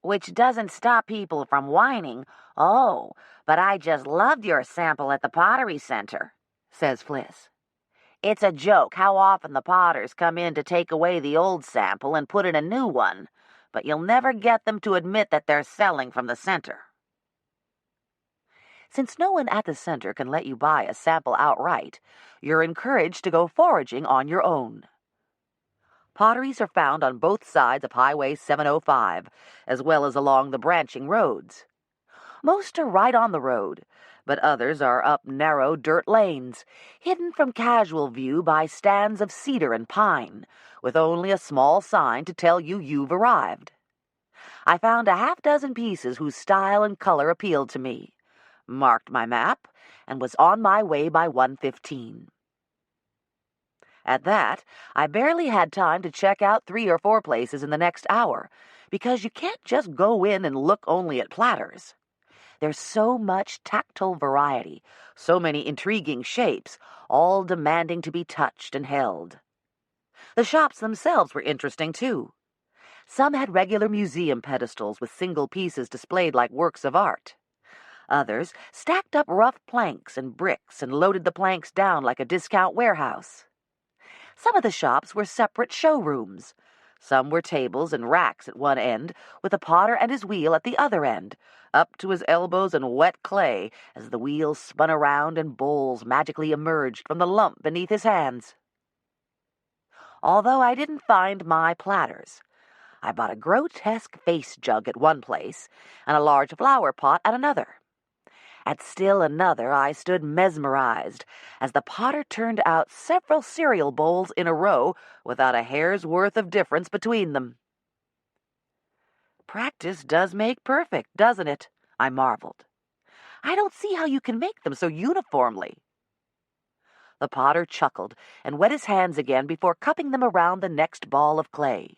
Which doesn't stop people from whining, "Oh, but I just loved your sample at the Pottery Center," says Fliss. "It's a joke how often the potters come in to take away the old sample and put in a new one, but you'll never get them to admit that they're selling from the center." Since no one at the center can let you buy a sample outright, you're encouraged to go foraging on your own. Potteries are found on both sides of Highway 705, as well as along the branching roads. Most are right on the road, but others are up narrow dirt lanes, hidden from casual view by stands of cedar and pine, with only a small sign to tell you you've arrived. I found a half-dozen pieces whose style and color appealed to me, marked my map, and was on my way by 1:15. At that, I barely had time to check out 3 or 4 places in the next hour, because you can't just go in and look only at platters. There's so much tactile variety, so many intriguing shapes, all demanding to be touched and held. The shops themselves were interesting, too. Some had regular museum pedestals with single pieces displayed like works of art. Others stacked up rough planks and bricks and loaded the planks down like a discount warehouse. Some of the shops were separate showrooms. Some were tables and racks at one end, with a potter and his wheel at the other end, up to his elbows in wet clay as the wheel spun around and bowls magically emerged from the lump beneath his hands. Although I didn't find my platters, I bought a grotesque face jug at one place and a large flower pot at another. At still another, I stood mesmerized as the potter turned out several cereal bowls in a row without a hair's worth of difference between them. "Practice does make perfect, doesn't it?" I marveled. "I don't see how you can make them so uniformly." The potter chuckled and wet his hands again before cupping them around the next ball of clay.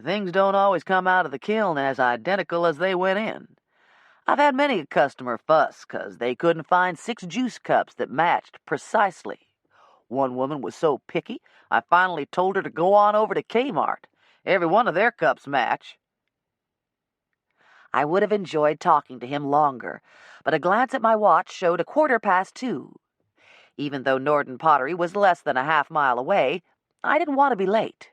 "Things don't always come out of the kiln as identical as they went in. I've had many a customer fuss 'cause they couldn't find 6 juice cups that matched precisely. One woman was so picky, I finally told her to go on over to Kmart. Every one of their cups match." I would have enjoyed talking to him longer, but a glance at my watch showed 2:15. Even though Nordan Pottery was less than a half-mile away, I didn't want to be late.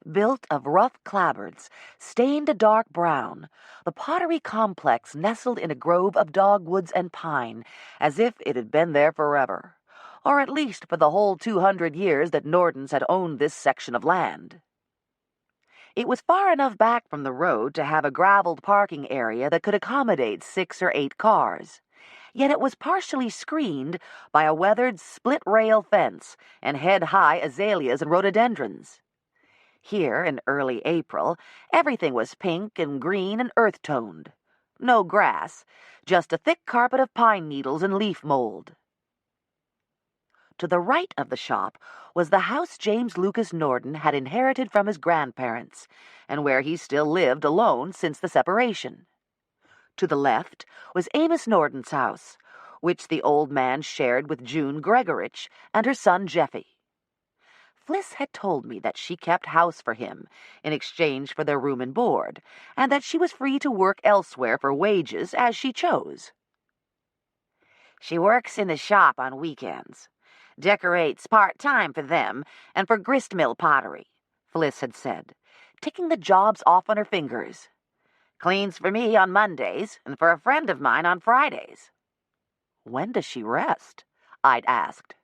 Built of rough clapboards, stained a dark brown, the Pottery complex nestled in a grove of dogwoods and pine, as if it had been there forever, or at least for the whole 200 years that Nordans had owned this section of land. It was far enough back from the road to have a graveled parking area that could accommodate 6 or 8 cars, yet it was partially screened by a weathered split-rail fence and head-high azaleas and rhododendrons. Here, in early April, everything was pink and green and earth-toned. No grass, just a thick carpet of pine needles and leaf mold. To the right of the shop was the house James Lucas Nordan had inherited from his grandparents, and where he still lived alone since the separation. To the left was Amos Nordan's house, which the old man shared with June Gregorich and her son Jeffy. Fliss had told me that she kept house for him in exchange for their room and board, and that she was free to work elsewhere for wages as she chose. She works in the shop on weekends. Decorates part-time for them and for gristmill pottery, Fliss had said, ticking the jobs off on her fingers. Cleans for me on Mondays and for a friend of mine on Fridays. When does she rest? I'd asked.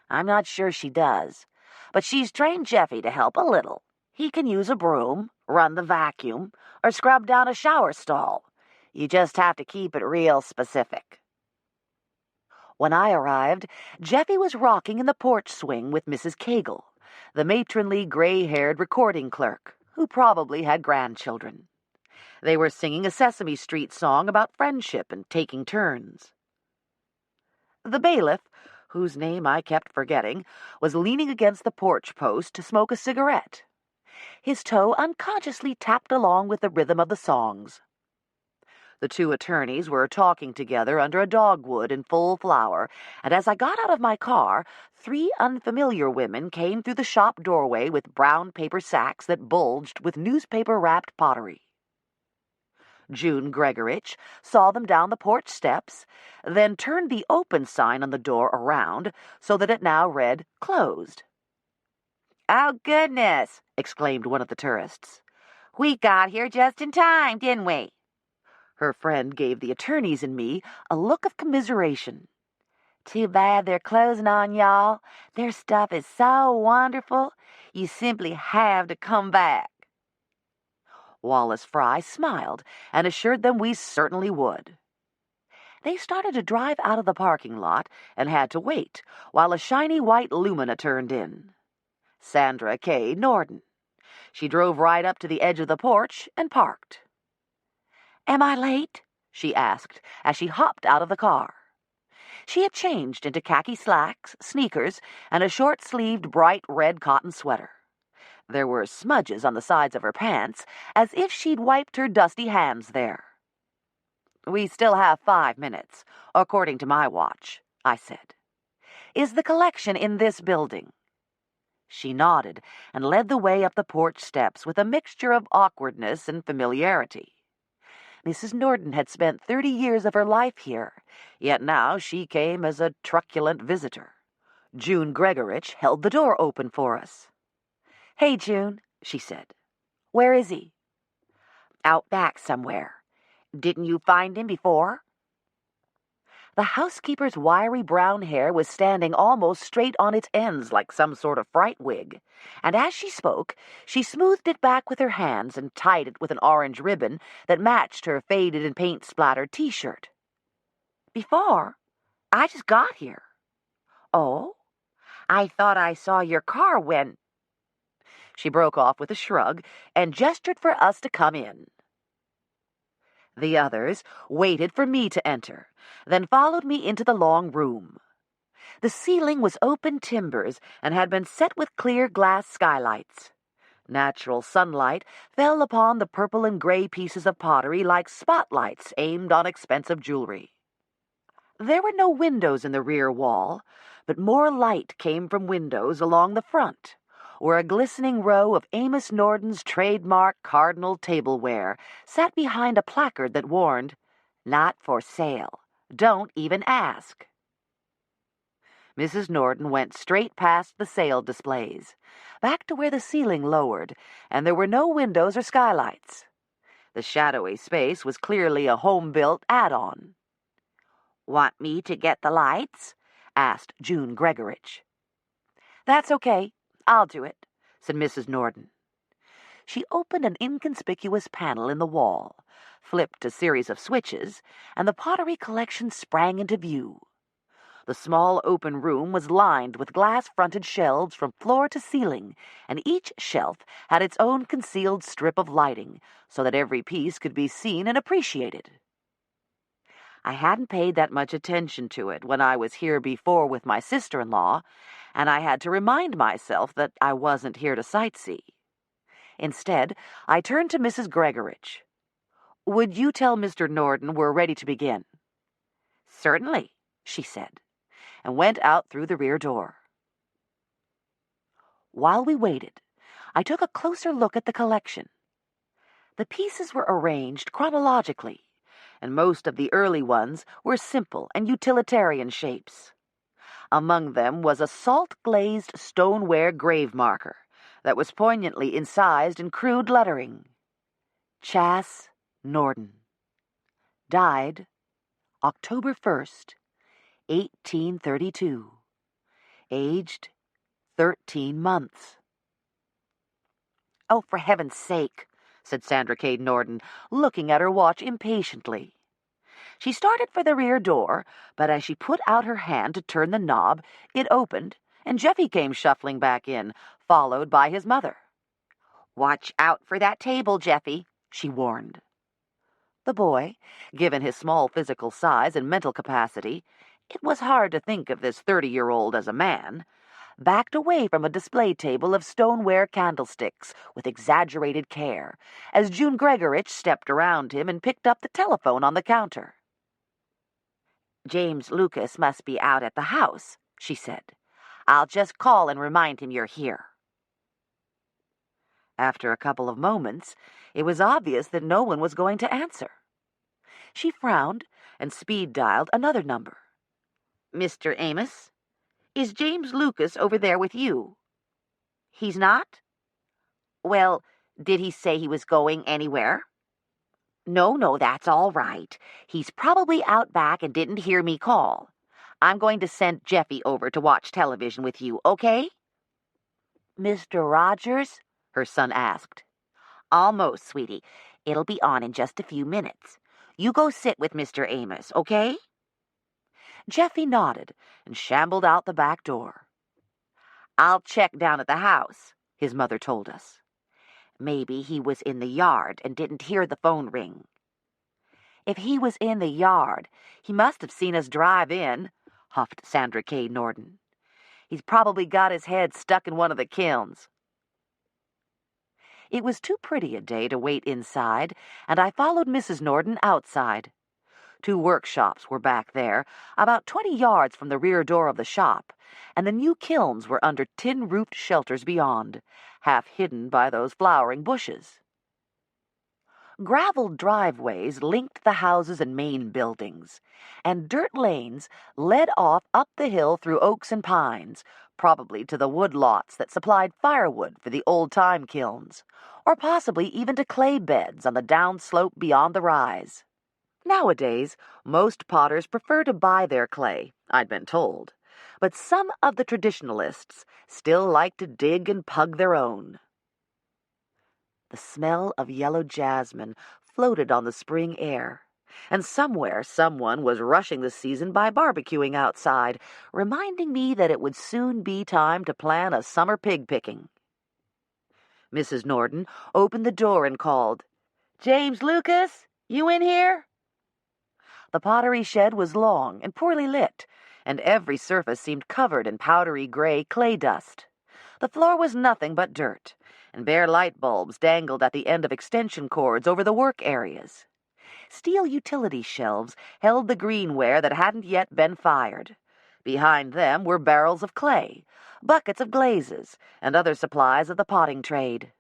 I'm not sure she does, but she's trained Jeffy to help a little. He can use a broom, run the vacuum, or scrub down a shower stall. You just have to keep it real specific. When I arrived, Jeffy was rocking in the porch swing with Mrs. Cagle, the matronly gray-haired recording clerk, who probably had grandchildren. They were singing a Sesame Street song about friendship and taking turns. The bailiff, whose name I kept forgetting, was leaning against the porch post to smoke a cigarette. His toe unconsciously tapped along with the rhythm of the songs. The 2 attorneys were talking together under a dogwood in full flower, and as I got out of my car, 3 unfamiliar women came through the shop doorway with brown paper sacks that bulged with newspaper-wrapped pottery. June Gregorich saw them down the porch steps, then turned the open sign on the door around so that it now read closed. "Oh, goodness!" exclaimed one of the tourists. "We got here just in time, didn't we?" Her friend gave the attorneys and me a look of commiseration. "Too bad they're closing on y'all. Their stuff is so wonderful. You simply have to come back." Wallace Fry smiled and assured them we certainly would. They started to drive out of the parking lot and had to wait while a shiny white Lumina turned in. Sandra K. Nordan. She drove right up to the edge of the porch and parked. "Am I late?" she asked as she hopped out of the car. She had changed into khaki slacks, sneakers, and a short-sleeved bright red cotton sweater. There were smudges on the sides of her pants, as if she'd wiped her dusty hands there. "We still have 5 minutes, according to my watch," I said. "Is the collection in this building?" She nodded and led the way up the porch steps with a mixture of awkwardness and familiarity. Mrs. Nordan had spent 30 years of her life here, yet now she came as a truculent visitor. June Gregorich held the door open for us. "Hey, June," she said. "Where is he?" "Out back somewhere. Didn't you find him before?" The housekeeper's wiry brown hair was standing almost straight on its ends like some sort of fright wig, and as she spoke, she smoothed it back with her hands and tied it with an orange ribbon that matched her faded and paint-splattered T-shirt. "Before? I just got here." "Oh? I thought I saw your car when—" She broke off with a shrug and gestured for us to come in. The others waited for me to enter, then followed me into the long room. The ceiling was open timbers and had been set with clear glass skylights. Natural sunlight fell upon the purple and gray pieces of pottery like spotlights aimed on expensive jewelry. There were no windows in the rear wall, but more light came from windows along the front, where a glistening row of Amos Nordan's trademark cardinal tableware sat behind a placard that warned, Not for sale. Don't even ask. Mrs. Nordan went straight past the sale displays, back to where the ceiling lowered, and there were no windows or skylights. The shadowy space was clearly a home-built add-on. Want me to get the lights? Asked June Gregorich. That's okay. I'll do it, said Mrs. Nordan. She opened an inconspicuous panel in the wall, flipped a series of switches, and the pottery collection sprang into view. The small open room was lined with glass-fronted shelves from floor to ceiling, and each shelf had its own concealed strip of lighting, so that every piece could be seen and appreciated. I hadn't paid that much attention to it when I was here before with my sister-in-law, and I had to remind myself that I wasn't here to sightsee. Instead, I turned to Mrs. Gregorich. Would you tell Mr. Nordan we're ready to begin? Certainly, she said, and went out through the rear door. While we waited, I took a closer look at the collection. The pieces were arranged chronologically, and most of the early ones were simple and utilitarian shapes. Among them was a salt-glazed stoneware grave marker that was poignantly incised in crude lettering. Chas Nordan. Died October 1st, 1832. Aged 13 months. Oh, for heaven's sake, said Sandra K. Nordan, looking at her watch impatiently. She started for the rear door, but as she put out her hand to turn the knob, it opened, and Jeffy came shuffling back in, followed by his mother. Watch out for that table, Jeffy, she warned. The boy, given his small physical size and mental capacity, it was hard to think of this 30-year-old as a man, backed away from a display table of stoneware candlesticks with exaggerated care, as June Gregorich stepped around him and picked up the telephone on the counter. James Lucas must be out at the house, she said. I'll just call and remind him you're here. After a couple of moments, it was obvious that no one was going to answer. She frowned and speed-dialed another number. Mr. Amos? Is James Lucas over there with you? He's not? Well, did he say he was going anywhere? No, that's all right. He's probably out back and didn't hear me call. I'm going to send Jeffy over to watch television with you, okay? Mr. Rogers? Her son asked. Almost, sweetie. It'll be on in just a few minutes. You go sit with Mr. Amos, okay? Jeffy nodded and shambled out the back door. I'll check down at the house, his mother told us. Maybe he was in the yard and didn't hear the phone ring. If he was in the yard, he must have seen us drive in, huffed Sandra K. Nordan. He's probably got his head stuck in one of the kilns. It was too pretty a day to wait inside, and I followed Mrs. Nordan outside. 2 workshops were back there, about 20 yards from the rear door of the shop, and the new kilns were under tin-roofed shelters beyond, half hidden by those flowering bushes. Graveled driveways linked the houses and main buildings, and dirt lanes led off up the hill through oaks and pines, probably to the wood lots that supplied firewood for the old-time kilns, or possibly even to clay beds on the downslope beyond the rise. Nowadays, most potters prefer to buy their clay, I'd been told, but some of the traditionalists still like to dig and pug their own. The smell of yellow jasmine floated on the spring air, and somewhere someone was rushing the season by barbecuing outside, reminding me that it would soon be time to plan a summer pig-picking. Mrs. Nordan opened the door and called, "James Lucas, you in here?" The pottery shed was long and poorly lit, and every surface seemed covered in powdery gray clay dust. The floor was nothing but dirt, and bare light bulbs dangled at the end of extension cords over the work areas. Steel utility shelves held the greenware that hadn't yet been fired. Behind them were barrels of clay, buckets of glazes, and other supplies of the potting trade.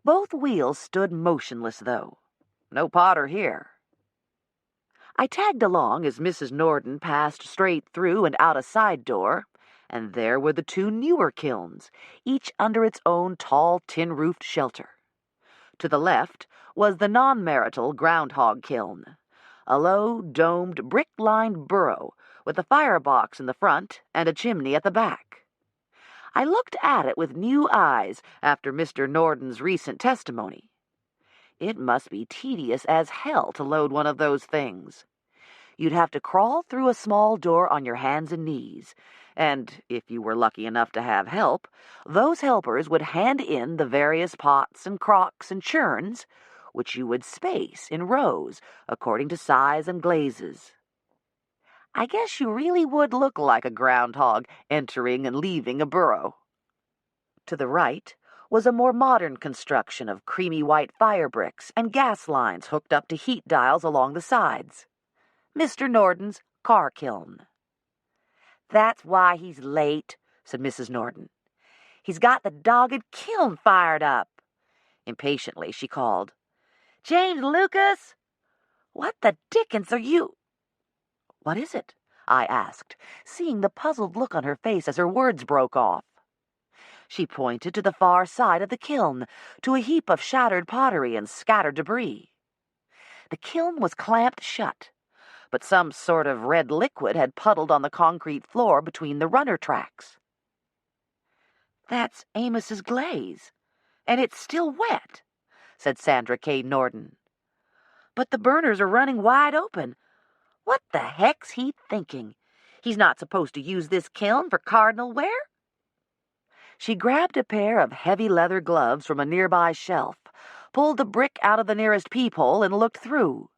Both wheels stood motionless, though. No potter here. I tagged along as Mrs. Nordan passed straight through and out a side door, and there were the two newer kilns, each under its own tall tin-roofed shelter. To the left was the non-marital groundhog kiln, a low, domed, brick-lined burrow with a firebox in the front and a chimney at the back. I looked at it with new eyes after Mr. Nordan's recent testimony. It must be tedious as hell to load one of those things. You'd have to crawl through a small door on your hands and knees, and if you were lucky enough to have help, those helpers would hand in the various pots and crocks and churns, which you would space in rows according to size and glazes. I guess you really would look like a groundhog entering and leaving a burrow. To the right was a more modern construction of creamy white fire bricks and gas lines hooked up to heat dials along the sides. Mr. Nordan's car kiln. "That's why he's late," said Mrs. Nordan. "He's got the dogged kiln fired up." Impatiently she called, "James Lucas! What the dickens are you—" "What is it?" I asked, seeing the puzzled look on her face as her words broke off. She pointed to the far side of the kiln, to a heap of shattered pottery and scattered debris. The kiln was clamped shut, but some sort of red liquid had puddled on the concrete floor between the runner tracks. "That's Amos's glaze, and it's still wet," said Sandra K. Nordan. "But the burners are running wide open. What the heck's he thinking? He's not supposed to use this kiln for cardinal wear?" She grabbed a pair of heavy leather gloves from a nearby shelf, pulled a brick out of the nearest peephole, and looked through.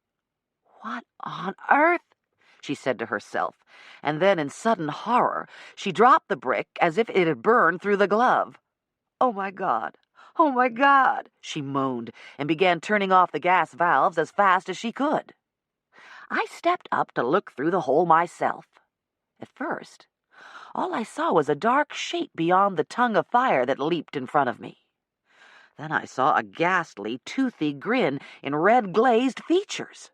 "What on earth?" she said to herself, and then in sudden horror she dropped the brick as if it had burned through the glove. "Oh, my God! Oh, my God!" she moaned, and began turning off the gas valves as fast as she could. I stepped up to look through the hole myself. At first, all I saw was a dark shape beyond the tongue of fire that leaped in front of me. Then I saw a ghastly, toothy grin in red glazed features.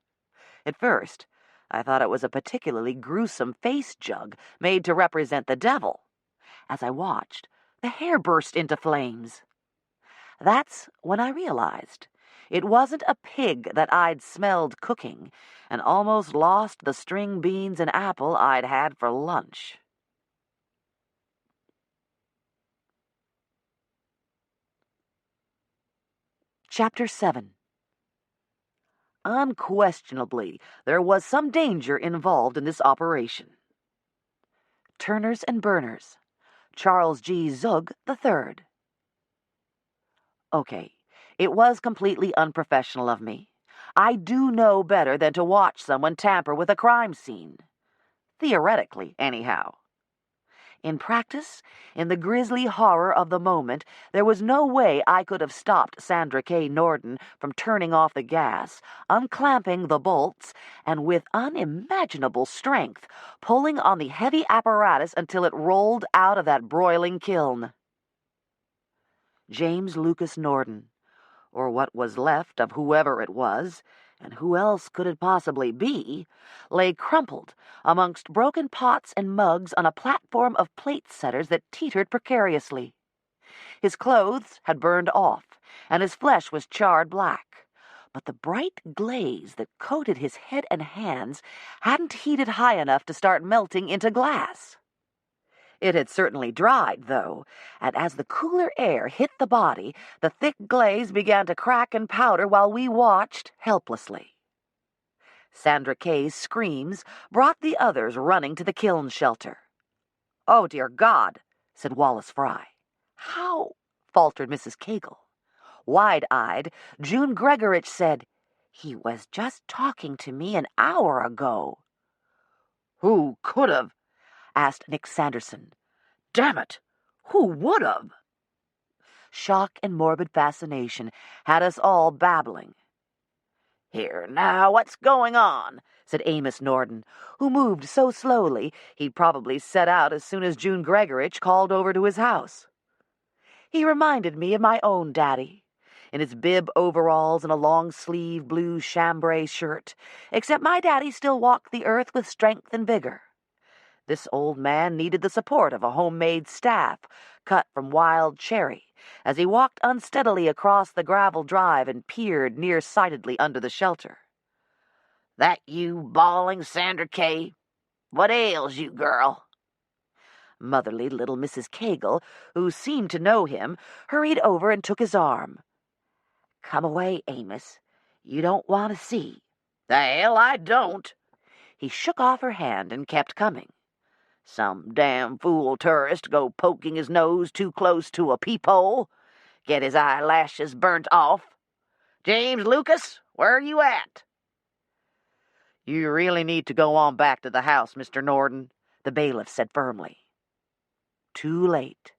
At first, I thought it was a particularly gruesome face jug made to represent the devil. As I watched, the hair burst into flames. That's when I realized it wasn't a pig that I'd smelled cooking, and almost lost the string beans and apple I'd had for lunch. Chapter 7. Unquestionably, there was some danger involved in this operation. Turners and Burners, Charles G. Zug III. Okay, it was completely unprofessional of me. I do know better than to watch someone tamper with a crime scene. Theoretically, anyhow. In practice, in the grisly horror of the moment, there was no way I could have stopped Sandra K. Nordan from turning off the gas, unclamping the bolts, and with unimaginable strength, pulling on the heavy apparatus until it rolled out of that broiling kiln. James Lucas Nordan, or what was left of whoever it was, and who else could it possibly be, lay crumpled amongst broken pots and mugs on a platform of plate setters that teetered precariously. His clothes had burned off, and his flesh was charred black, but the bright glaze that coated his head and hands hadn't heated high enough to start melting into glass. It had certainly dried, though, and as the cooler air hit the body, the thick glaze began to crack and powder while we watched helplessly. Sandra K.'s screams brought the others running to the kiln shelter. "Oh, dear God," said Wallace Fry. "How?" faltered Mrs. Cagle. Wide-eyed, June Gregorich said, "He was just talking to me an hour ago." "Who could have?" asked Nick Sanderson. "Damn it! Who would have?" Shock and morbid fascination had us all babbling. "Here, now, what's going on?" said Amos Nordan, who moved so slowly he'd probably set out as soon as June Gregorich called over to his house. He reminded me of my own daddy. in his bib overalls and a long-sleeved blue chambray shirt, except my daddy still walked the earth with strength and vigor. This old man needed the support of a homemade staff cut from wild cherry as he walked unsteadily across the gravel drive and peered nearsightedly under the shelter. "That you bawling, Sandra Kay? What ails you, girl?" Motherly little Mrs. Cagle, who seemed to know him, hurried over and took his arm. "Come away, Amos. You don't want to see." "The hell I don't." He shook off her hand and kept coming. "Some damn fool tourist go poking his nose too close to a peephole. Get his eyelashes burnt off. James Lucas, where are you at?" "You really need to go on back to the house, Mr. Nordan," the bailiff said firmly. Too late.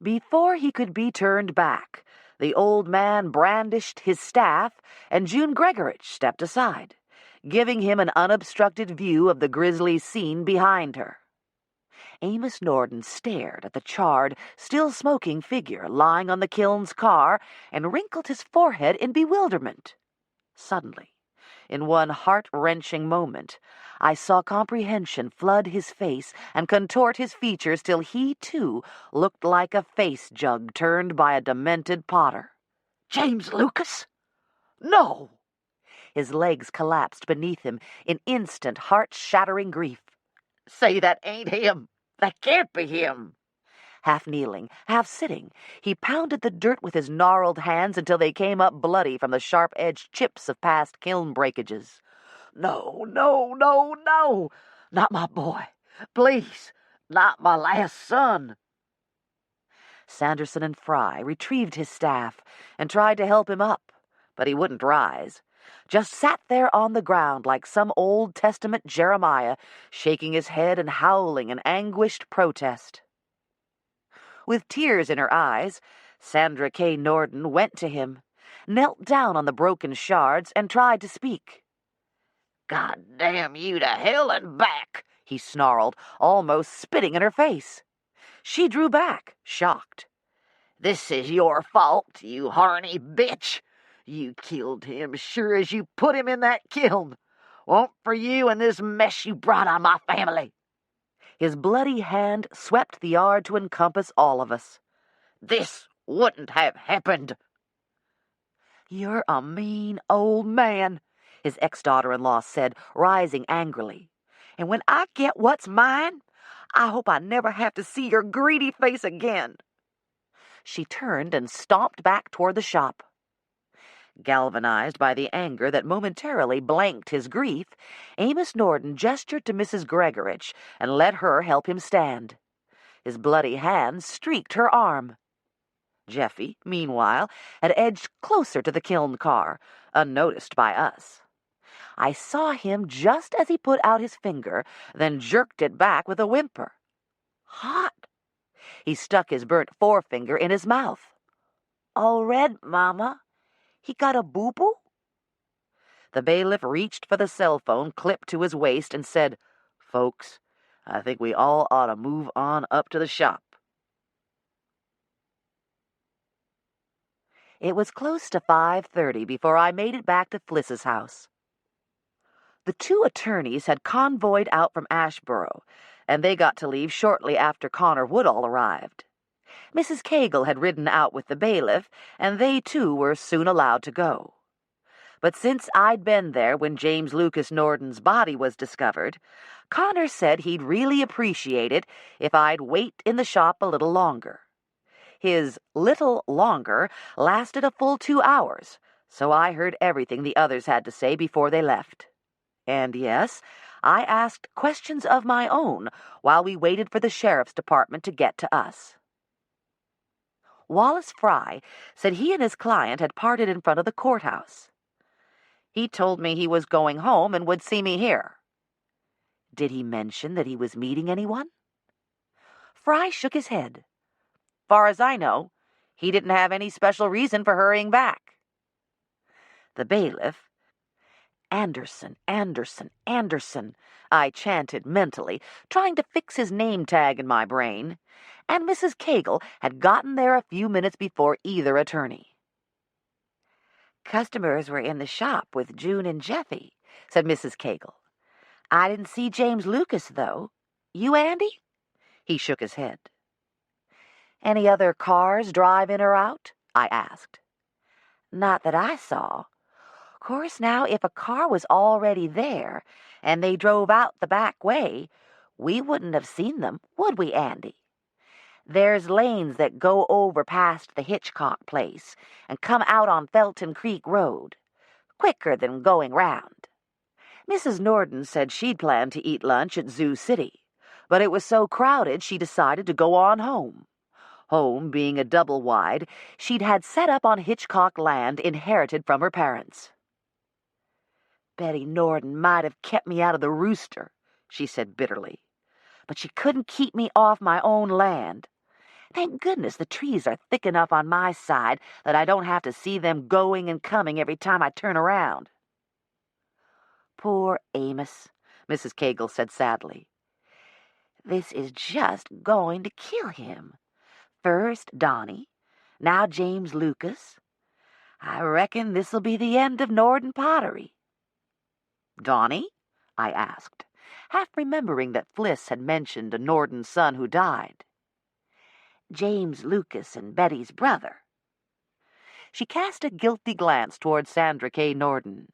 Before he could be turned back, the old man brandished his staff, and June Gregorich stepped aside, giving him an unobstructed view of the grisly scene behind her. Amos Nordan stared at the charred, still-smoking figure lying on the kiln's car and wrinkled his forehead in bewilderment. Suddenly, in one heart-wrenching moment, I saw comprehension flood his face and contort his features till he, too, looked like a face jug turned by a demented potter. "James Lucas? No!" His legs collapsed beneath him in instant, heart-shattering grief. "Say that ain't him. That can't be him." Half kneeling, half sitting, he pounded the dirt with his gnarled hands until they came up bloody from the sharp-edged chips of past kiln breakages. "No, no, no, no! Not my boy. Please, not my last son." Sanderson and Fry retrieved his staff and tried to help him up, but he wouldn't rise. Just sat there on the ground like some Old Testament Jeremiah, shaking his head and howling an anguished protest. With tears in her eyes, Sandra K. Nordan went to him, knelt down on the broken shards, and tried to speak. "God damn you to hell and back," he snarled, almost spitting in her face. She drew back, shocked. "This is your fault, you horny bitch. You killed him sure as you put him in that kiln. Won't for you and this mess you brought on my family." His bloody hand swept the yard to encompass all of us. "This wouldn't have happened." "You're a mean old man," his ex-daughter-in-law said, rising angrily. "And when I get what's mine, I hope I never have to see your greedy face again." She turned and stomped back toward the shop. Galvanized by the anger that momentarily blanked his grief, Amos Nordan gestured to Mrs. Gregorich and let her help him stand. His bloody hand streaked her arm. Jeffy, meanwhile, had edged closer to the kiln car, unnoticed by us. I saw him just as he put out his finger, then jerked it back with a whimper. Hot! He stuck his burnt forefinger in his mouth. "All red, Mama. He got a boo-boo?" The bailiff reached for the cell phone clipped to his waist and said, "Folks, I think we all ought to move on up to the shop." It was close to 5:30 before I made it back to Fliss's house. The two attorneys had convoyed out from Ashboro, and they got to leave shortly after Connor Woodall arrived. Mrs. Cagle had ridden out with the bailiff, and they, too, were soon allowed to go. But since I'd been there when James Lucas Nordan's body was discovered, Connor said he'd really appreciate it if I'd wait in the shop a little longer. His little longer lasted a full 2 hours, so I heard everything the others had to say before they left. And yes, I asked questions of my own while we waited for the sheriff's department to get to us. Wallace Fry said he and his client had parted in front of the courthouse. He told me he was going home and would see me here. Did he mention that he was meeting anyone? Fry shook his head. Far as I know, he didn't have any special reason for hurrying back. The bailiff, Anderson, Anderson, Anderson, I chanted mentally, trying to fix his name tag in my brain, and Mrs. Cagle had gotten there a few minutes before either attorney. Customers were in the shop with June and Jeffy, said Mrs. Cagle. I didn't see James Lucas, though. You, Andy? He shook his head. Any other cars drive in or out? I asked. Not that I saw. Course now, if a car was already there and they drove out the back way, we wouldn't have seen them, would we, Andy? There's lanes that go over past the Hitchcock place and come out on Felton Creek Road, quicker than going round. Mrs. Nordan said she'd planned to eat lunch at Zoo City, but it was so crowded she decided to go on home. Home being a double wide she'd had set up on Hitchcock land inherited from her parents. Betty Nordan might have kept me out of the rooster, she said bitterly, but she couldn't keep me off my own land. Thank goodness the trees are thick enough on my side that I don't have to see them going and coming every time I turn around. Poor Amos, Mrs. Cagle said sadly. This is just going to kill him. First Donnie, now James Lucas. I reckon this'll be the end of Nordan Pottery. Donnie? I asked, half remembering that Fliss had mentioned a Nordan son who died. James Lucas and Betty's brother. She cast a guilty glance toward Sandra K. Nordan.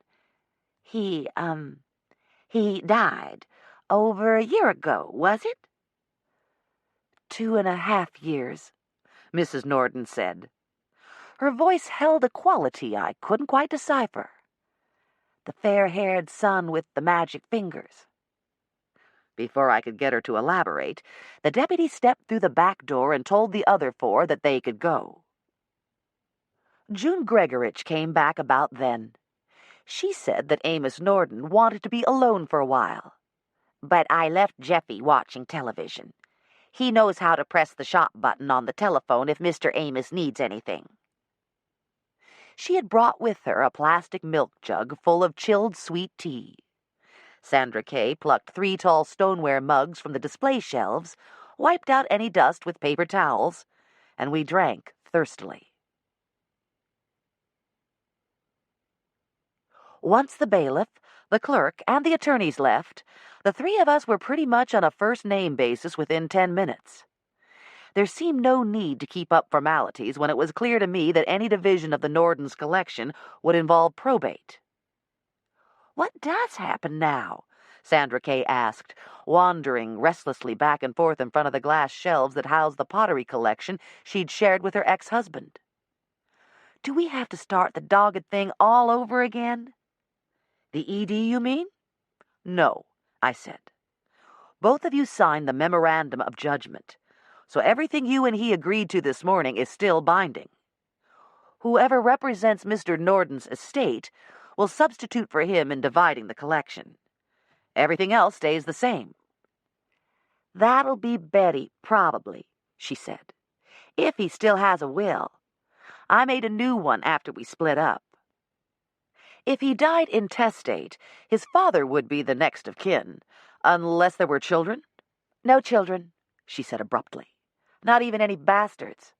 He died over a year ago, was it? 2.5 years, Mrs. Nordan said. Her voice held a quality I couldn't quite decipher. The fair-haired son with the magic fingers. Before I could get her to elaborate, the deputy stepped through the back door and told the other 4 that they could go. June Gregorich came back about then. She said that Amos Nordan wanted to be alone for a while. But I left Jeffy watching television. He knows how to press the shop button on the telephone if Mr. Amos needs anything. She had brought with her a plastic milk jug full of chilled sweet tea. Sandra Kay plucked 3 tall stoneware mugs from the display shelves, wiped out any dust with paper towels, and we drank thirstily. Once the bailiff, the clerk, and the attorneys left, the 3 of us were pretty much on a first-name basis within 10 minutes. There seemed no need to keep up formalities when it was clear to me that any division of the Nordans' collection would involve probate. What does happen now? Sandra Kay asked, wandering restlessly back and forth in front of the glass shelves that housed the pottery collection she'd shared with her ex-husband. Do we have to start the dogged thing all over again? The ED, you mean? No, I said. Both of you signed the memorandum of judgment, so everything you and he agreed to this morning is still binding. Whoever represents Mr. Nordan's estate will substitute for him in dividing the collection. Everything else stays the same. That'll be Betty, probably, she said, if he still has a will. I made a new one after we split up. If he died intestate, his father would be the next of kin, unless there were children. No children, she said abruptly. Not even any bastards.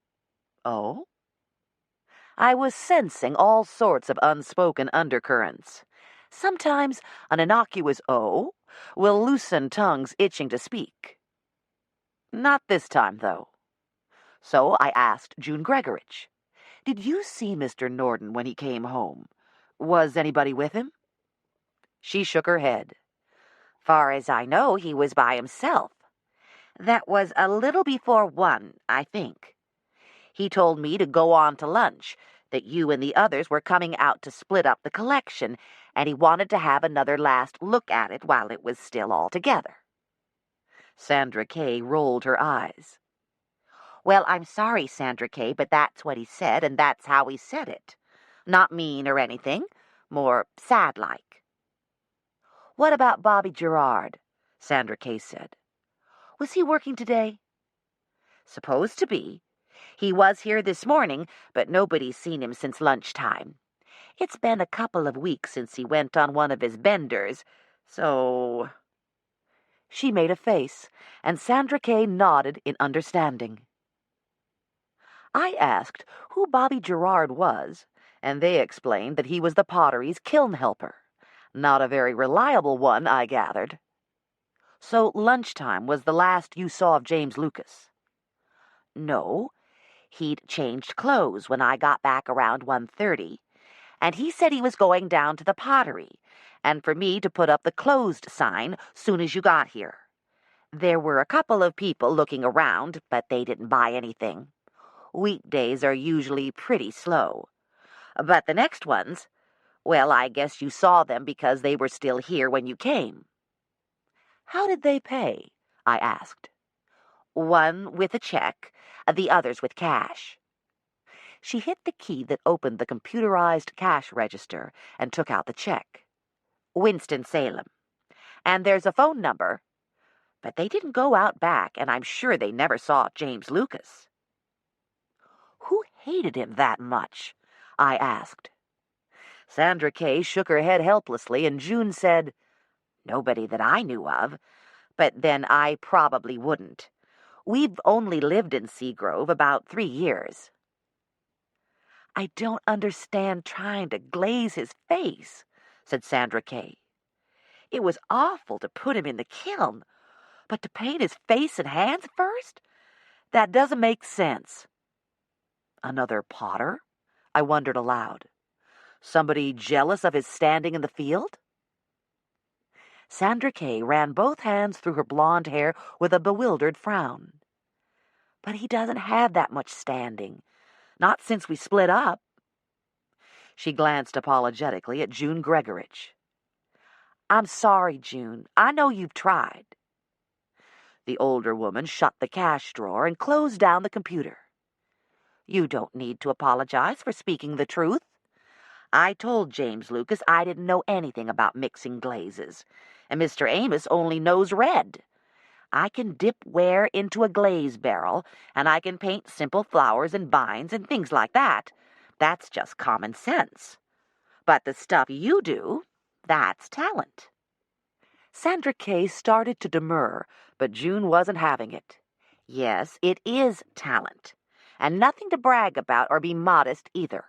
Oh? I was sensing all sorts of unspoken undercurrents. Sometimes an innocuous "oh" will loosen tongues itching to speak. Not this time, though. So I asked June Gregorich, "Did you see Mr. Nordan when he came home? Was anybody with him?" She shook her head. Far as I know, he was by himself. That was a little before 1, I think. He told me to go on to lunch, that you and the others were coming out to split up the collection, and he wanted to have another last look at it while it was still all together. Sandra Kay rolled her eyes. Well, I'm sorry, Sandra Kay, but that's what he said, and that's how he said it. Not mean or anything, more sad-like. What about Bobby Gerard? Sandra Kay said. Was he working today? Supposed to be. He was here this morning, but nobody's seen him since lunchtime. It's been a couple of weeks since he went on one of his benders, so... She made a face, and Sandra Kay nodded in understanding. I asked who Bobby Gerard was, and they explained that he was the Pottery's kiln helper. Not a very reliable one, I gathered. So lunchtime was the last you saw of James Lucas? No. He'd changed clothes when I got back around 1:30, and he said he was going down to the Pottery, and for me to put up the closed sign soon as you got here. There were a couple of people looking around, but they didn't buy anything. Weekdays are usually pretty slow. But the next ones, well, I guess you saw them because they were still here when you came. How did they pay? I asked. One with a check, the others with cash. She hit the key that opened the computerized cash register and took out the check. Winston-Salem. And there's a phone number. But they didn't go out back, and I'm sure they never saw James Lucas. Who hated him that much? I asked. Sandra Kay shook her head helplessly, and June said, Nobody that I knew of, but then I probably wouldn't. We've only lived in Seagrove about 3 years. I don't understand trying to glaze his face, said Sandra Kay. It was awful to put him in the kiln, but to paint his face and hands first? That doesn't make sense. Another potter? I wondered aloud. Somebody jealous of his standing in the field? Sandra Kay ran both hands through her blonde hair with a bewildered frown. But he doesn't have that much standing. Not since we split up. She glanced apologetically at June Gregorich. I'm sorry, June. I know you've tried. The older woman shut the cash drawer and closed down the computer. You don't need to apologize for speaking the truth. I told James Lucas I didn't know anything about mixing glazes, and Mr. Amos only knows red. I can dip ware into a glaze barrel, and I can paint simple flowers and vines and things like that. That's just common sense. But the stuff you do, that's talent. Sandra Kay started to demur, but June wasn't having it. Yes, it is talent, and nothing to brag about or be modest either.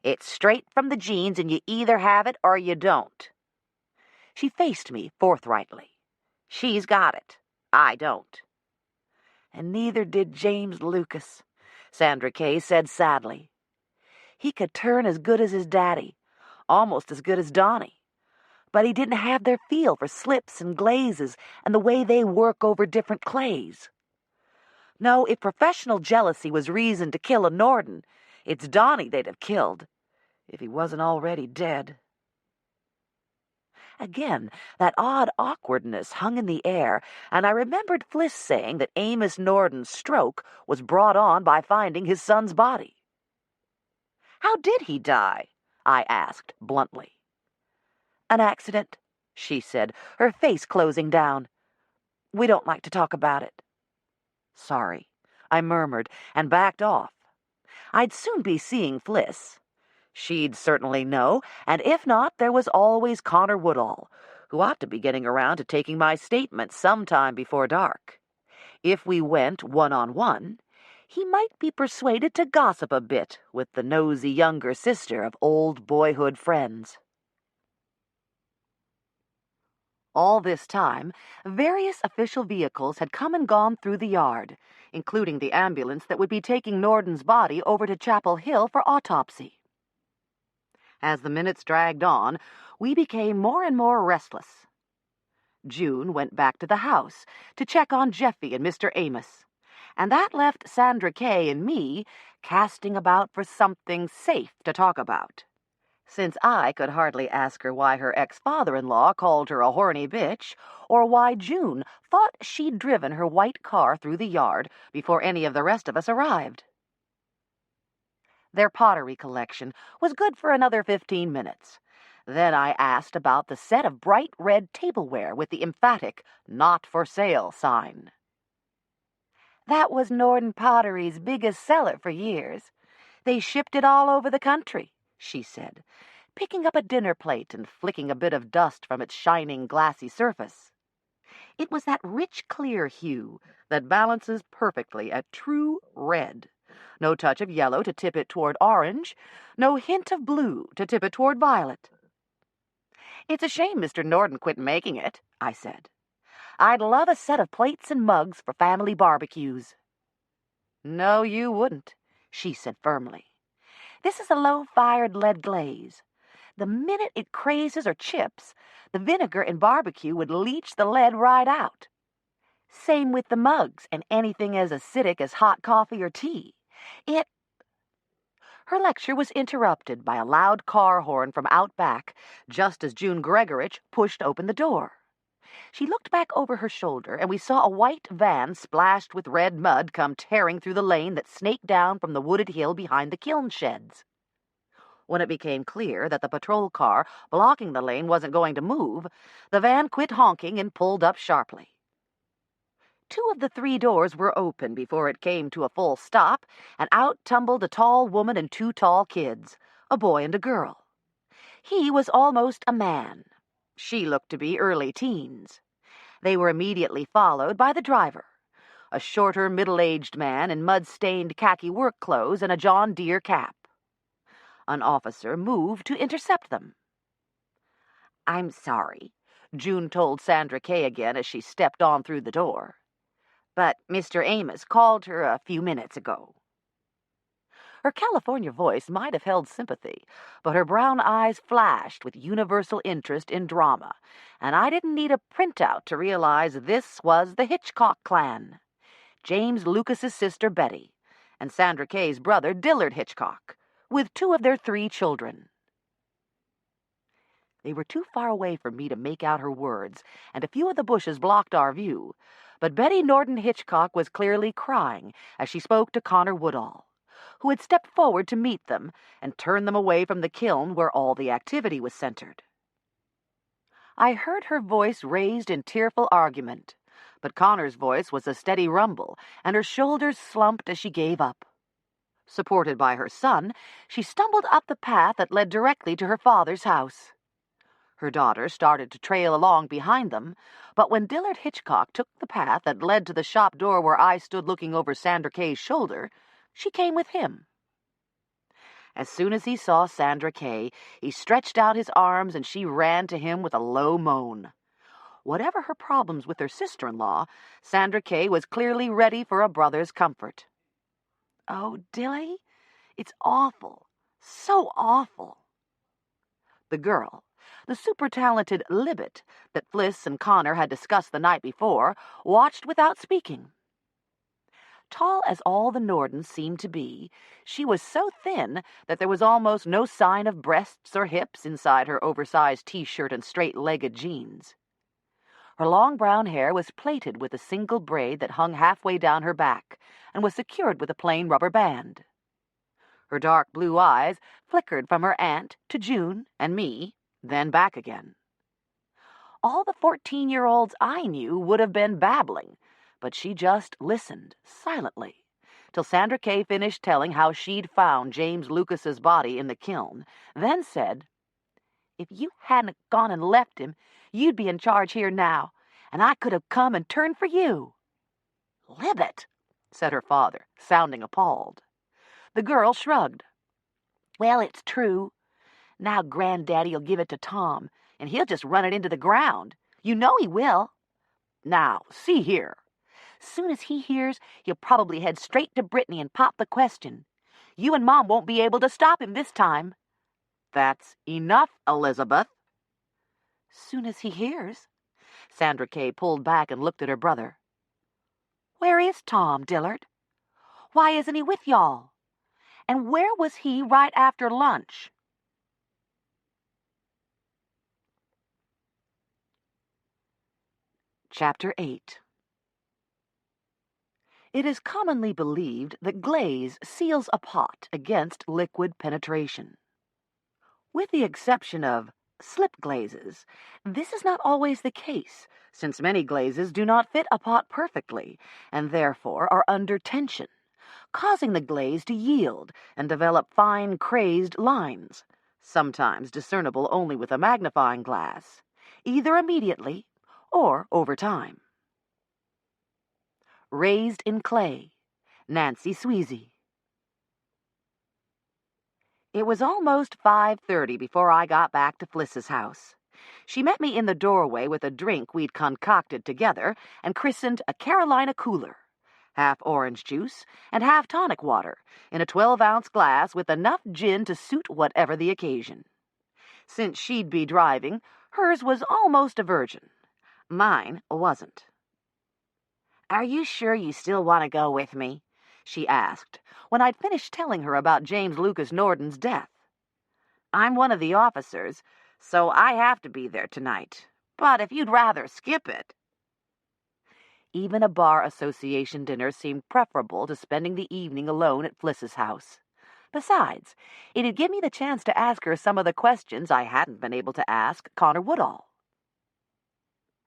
It's straight from the genes, and you either have it or you don't. She faced me forthrightly. She's got it. I don't. And neither did James Lucas, Sandra Kay said sadly. He could turn as good as his daddy, almost as good as Donnie. But he didn't have their feel for slips and glazes and the way they work over different clays. No, if professional jealousy was reason to kill a Nordan, it's Donnie they'd have killed, if he wasn't already dead. Again, that odd awkwardness hung in the air, and I remembered Fliss saying that Amos Nordan's stroke was brought on by finding his son's body. How did he die? I asked bluntly. An accident, she said, her face closing down. We don't like to talk about it. Sorry, I murmured, and backed off. I'd soon be seeing Fliss. She'd certainly know, and if not, there was always Connor Woodall, who ought to be getting around to taking my statement sometime before dark. If we went one-on-one, he might be persuaded to gossip a bit with the nosy younger sister of old boyhood friends. All this time, various official vehicles had come and gone through the yard, including the ambulance that would be taking Nordan's body over to Chapel Hill for autopsy. As the minutes dragged on, we became more and more restless. June went back to the house to check on Jeffy and Mr. Amos, and that left Sandra Kay and me casting about for something safe to talk about. Since I could hardly ask her why her ex-father-in-law called her a horny bitch, or why June thought she'd driven her white car through the yard before any of the rest of us arrived. Their pottery collection was good for another 15 minutes. Then I asked about the set of bright red tableware with the emphatic "Not for Sale" sign. That was Nordan Pottery's biggest seller for years. They shipped it all over the country, she said, picking up a dinner plate and flicking a bit of dust from its shining, glassy surface. It was that rich, clear hue that balances perfectly a true red, No touch of yellow to tip it toward orange, no hint of blue to tip it toward violet. "It's a shame Mr. Nordan quit making it," I said. "I'd love a set of plates and mugs for family barbecues." "No, you wouldn't," she said firmly. "This is a low-fired lead glaze. The minute it crazes or chips, the vinegar in barbecue would leach the lead right out. Same with the mugs and anything as acidic as hot coffee or tea. Her lecture was interrupted by a loud car horn from out back, just as June Gregorich pushed open the door. She looked back over her shoulder, and we saw a white van splashed with red mud come tearing through the lane that snaked down from the wooded hill behind the kiln sheds. When it became clear that the patrol car blocking the lane wasn't going to move, the van quit honking and pulled up sharply. 2 of the 3 doors were open before it came to a full stop, and out tumbled a tall woman and 2 tall kids, a boy and a girl. He was almost a man. She looked to be early teens. They were immediately followed by the driver, a shorter, middle-aged man in mud-stained khaki work clothes and a John Deere cap. An officer moved to intercept them. "I'm sorry," June told Sandra Kay again as she stepped on through the door. "But Mr. Amos called her a few minutes ago." Her California voice might have held sympathy, but her brown eyes flashed with universal interest in drama, and I didn't need a printout to realize this was the Hitchcock clan. James Lucas's sister Betty, and Sandra Kay's brother Dillard Hitchcock, with 2 of their 3 children. They were too far away for me to make out her words, and a few of the bushes blocked our view, but Betty Nordan Hitchcock was clearly crying as she spoke to Connor Woodall, who had stepped forward to meet them and turn them away from the kiln where all the activity was centered. I heard her voice raised in tearful argument, but Connor's voice was a steady rumble, and her shoulders slumped as she gave up. Supported by her son, she stumbled up the path that led directly to her father's house. Her daughter started to trail along behind them, but when Dillard Hitchcock took the path that led to the shop door where I stood looking over Sandra Kay's shoulder, she came with him. As soon as he saw Sandra Kay, he stretched out his arms and she ran to him with a low moan. Whatever her problems with her sister-in-law, Sandra Kay was clearly ready for a brother's comfort. "Oh, Dilly, it's awful, so awful." The girl, the super-talented Libet that Fliss and Connor had discussed the night before, watched without speaking. Tall as all the Nordans seemed to be, she was so thin that there was almost no sign of breasts or hips inside her oversized T-shirt and straight-legged jeans. Her long brown hair was plaited with a single braid that hung halfway down her back and was secured with a plain rubber band. Her dark blue eyes flickered from her aunt to June and me, then back again. All the 14-year-olds I knew would have been babbling, but she just listened silently till Sandra Kay finished telling how she'd found James Lucas's body in the kiln, then said, "If you hadn't gone and left him, you'd be in charge here now, and I could have come and turned for you." "Libet," said her father, sounding appalled. The girl shrugged. "Well, it's true. Now Granddaddy'll give it to Tom, and he'll just run it into the ground. You know he will. Now, see here. Soon as he hears, he'll probably head straight to Brittany and pop the question. You and Mom won't be able to stop him this time." "That's enough, Elizabeth." "Soon as he hears." Sandra Kay pulled back and looked at her brother. "Where is Tom, Dillard? Why isn't he with y'all? And where was he right after lunch?" Chapter 8. It is commonly believed that glaze seals a pot against liquid penetration. With the exception of slip glazes, this is not always the case, since many glazes do not fit a pot perfectly, and therefore are under tension, causing the glaze to yield and develop fine crazed lines, sometimes discernible only with a magnifying glass, either immediately or over time. Raised in Clay, Nancy Sweezy. It was almost 5:30 before I got back to Fliss's house. She met me in the doorway with a drink we'd concocted together and christened a Carolina cooler, half orange juice and half tonic water, in a 12-ounce glass with enough gin to suit whatever the occasion. Since she'd be driving, hers was almost a virgin. Mine wasn't. "Are you sure you still want to go with me?" she asked, when I'd finished telling her about James Lucas Nordan's death. "I'm one of the officers, so I have to be there tonight. But if you'd rather skip it—" Even a bar association dinner seemed preferable to spending the evening alone at Fliss's house. Besides, it'd give me the chance to ask her some of the questions I hadn't been able to ask Connor Woodall.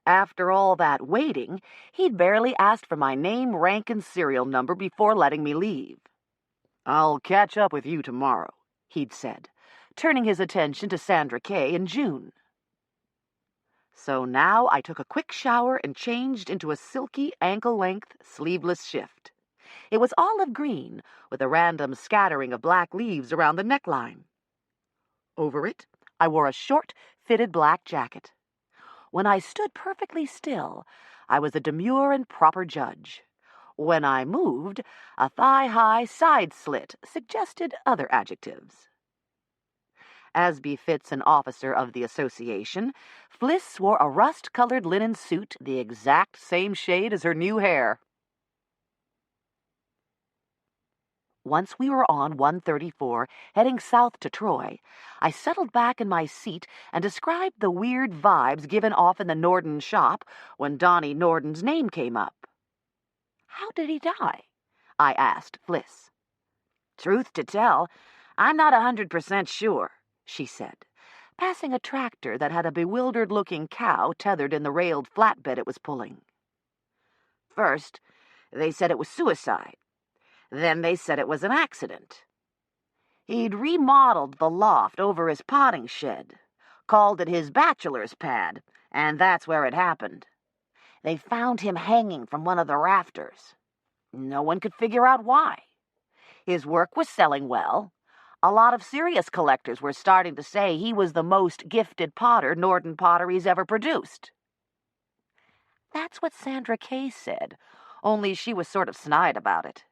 After all that waiting, he'd barely asked for my name, rank, and serial number before letting me leave. "I'll catch up with you tomorrow," he'd said, turning his attention to Sandra Kay and June. So now I took a quick shower and changed into a silky, ankle-length, sleeveless shift. It was olive green, with a random scattering of black leaves around the neckline. Over it, I wore a short, fitted black jacket. When I stood perfectly still, I was a demure and proper judge. When I moved, a thigh-high side slit suggested other adjectives. As befits an officer of the association, Fliss wore a rust-colored linen suit the exact same shade as her new hair. Once we were on 134, heading south to Troy, I settled back in my seat and described the weird vibes given off in the Nordan shop when Donnie Nordan's name came up. "How did he die?" I asked Fliss. "Truth to tell, I'm not 100% sure," she said, passing a tractor that had a bewildered-looking cow tethered in the railed flatbed it was pulling. "First, they said it was suicide. Then they said it was an accident. He'd remodeled the loft over his potting shed, called it his bachelor's pad, and that's where it happened. They found him hanging from one of the rafters. No one could figure out why. His work was selling well. A lot of serious collectors were starting to say he was the most gifted potter Nordan Pottery's ever produced." That's what Sandra Kay said, only she was sort of snide about it.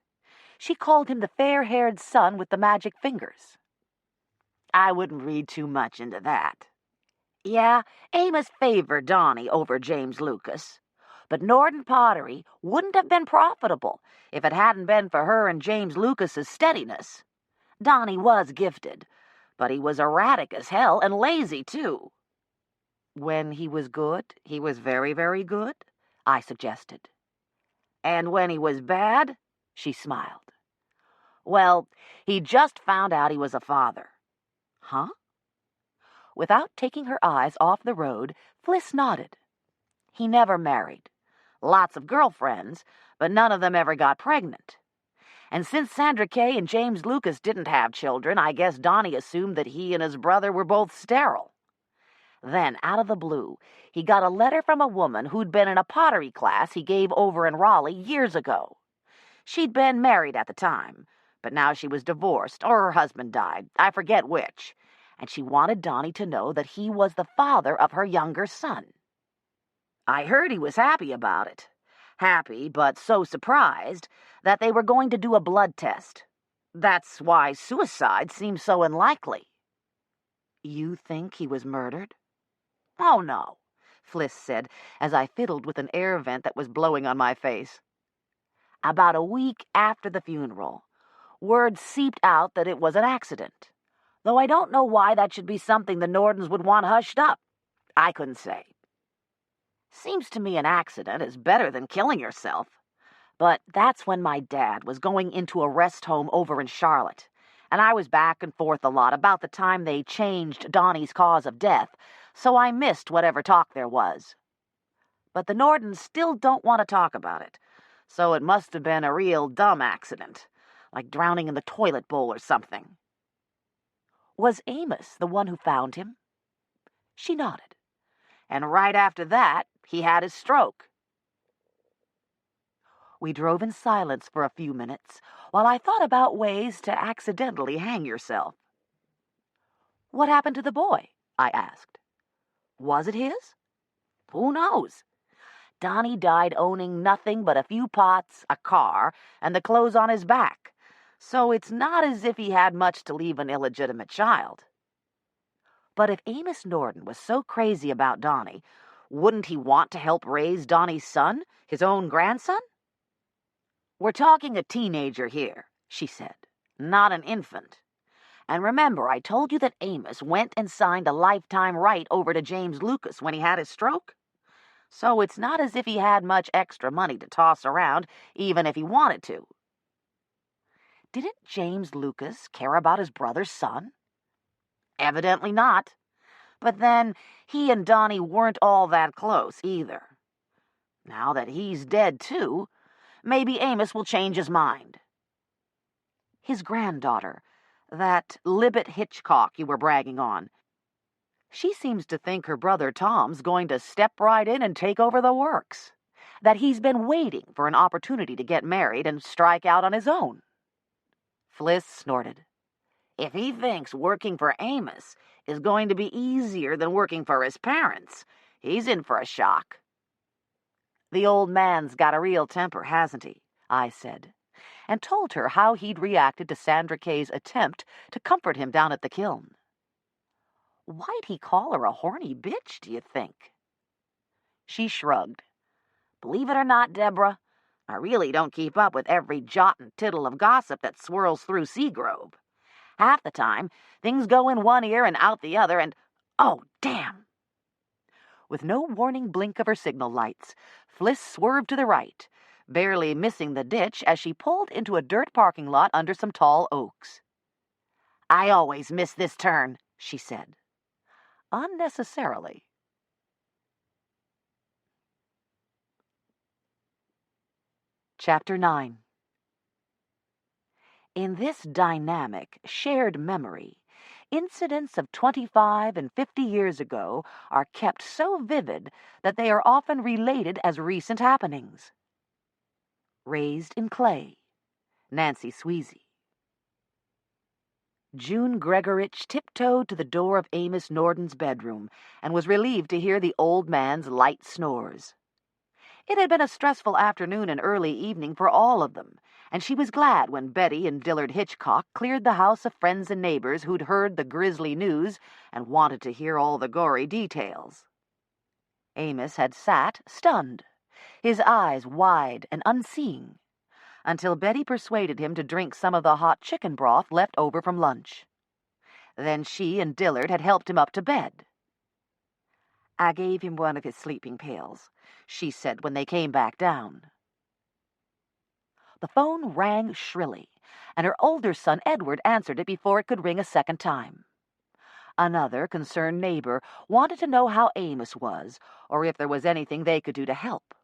She called him the fair-haired son with the magic fingers. I wouldn't read too much into that. Yeah, Amos favored Donnie over James Lucas. But Nordan Pottery wouldn't have been profitable if it hadn't been for her and James Lucas's steadiness. Donnie was gifted, but he was erratic as hell and lazy, too. "When he was good, he was very, very good?" I suggested. "And when he was bad," she smiled. "Well, he just found out he was a father." "Huh?" Without taking her eyes off the road, Fliss nodded. "He never married. Lots of girlfriends, but none of them ever got pregnant. And since Sandra Kay and James Lucas didn't have children, I guess Donnie assumed that he and his brother were both sterile. Then, out of the blue, he got a letter from a woman who'd been in a pottery class he gave over in Raleigh years ago. She'd been married at the time, but now she was divorced, or her husband died, I forget which, and she wanted Donnie to know that he was the father of her younger son. I heard he was happy about it. Happy, but so surprised that they were going to do a blood test. That's why suicide seems so unlikely." "You think he was murdered?" "Oh, no," Fliss said, as I fiddled with an air vent that was blowing on my face. "About a week after the funeral, word seeped out that it was an accident. Though I don't know why that should be something the Nordans would want hushed up. I couldn't say. Seems to me an accident is better than killing yourself. But that's when my dad was going into a rest home over in Charlotte, and I was back and forth a lot about the time they changed Donnie's cause of death, so I missed whatever talk there was. But the Nordans still don't want to talk about it, so it must have been a real dumb accident, like drowning in the toilet bowl or something." "Was Amos the one who found him?" She nodded. "And right after that, he had his stroke." We drove in silence for a few minutes while I thought about ways to accidentally hang yourself. What happened to the boy? I asked. Was it his? Who knows? Donnie died owning nothing but a few pots, a car, and the clothes on his back, so it's not as if he had much to leave an illegitimate child. But if Amos Nordan was so crazy about Donnie, wouldn't he want to help raise Donnie's son, his own grandson? We're talking a teenager here, she said, not an infant. And remember, I told you that Amos went and signed a lifetime right over to James Lucas when he had his stroke? So it's not as if he had much extra money to toss around, even if he wanted to. Didn't James Lucas care about his brother's son? Evidently not. But then, he and Donnie weren't all that close, either. Now that he's dead, too, maybe Amos will change his mind. His granddaughter, that Libet Hitchcock you were bragging on, she seems to think her brother Tom's going to step right in and take over the works, that he's been waiting for an opportunity to get married and strike out on his own. Fliss snorted. If he thinks working for Amos is going to be easier than working for his parents, he's in for a shock. The old man's got a real temper, hasn't he? I said, and told her how he'd reacted to Sandra Kay's attempt to comfort him down at the kiln. Why'd he call her a horny bitch, do you think? She shrugged. Believe it or not, Deborah, I really don't keep up with every jot and tittle of gossip that swirls through Seagrove. Half the time, things go in one ear and out the other, and oh, damn! With no warning blink of her signal lights, Fliss swerved to the right, barely missing the ditch as she pulled into a dirt parking lot under some tall oaks. I always miss this turn, she said. Unnecessarily. Chapter 9. In this dynamic, shared memory, incidents of 25 and 50 years ago are kept so vivid that they are often related as recent happenings. Raised in Clay, Nancy Sweezy. June Gregorich tiptoed to the door of Amos Nordan's bedroom and was relieved to hear the old man's light snores. It had been a stressful afternoon and early evening for all of them, and she was glad when Betty and Dillard Hitchcock cleared the house of friends and neighbors who'd heard the grisly news and wanted to hear all the gory details. Amos had sat stunned, his eyes wide and unseeing, until Betty persuaded him to drink some of the hot chicken broth left over from lunch. Then she and Dillard had helped him up to bed. "I gave him one of his sleeping pills," she said when they came back down. The phone rang shrilly, and her older son Edward answered it before it could ring a second time. Another concerned neighbor wanted to know how Amos was, or if there was anything they could do to help.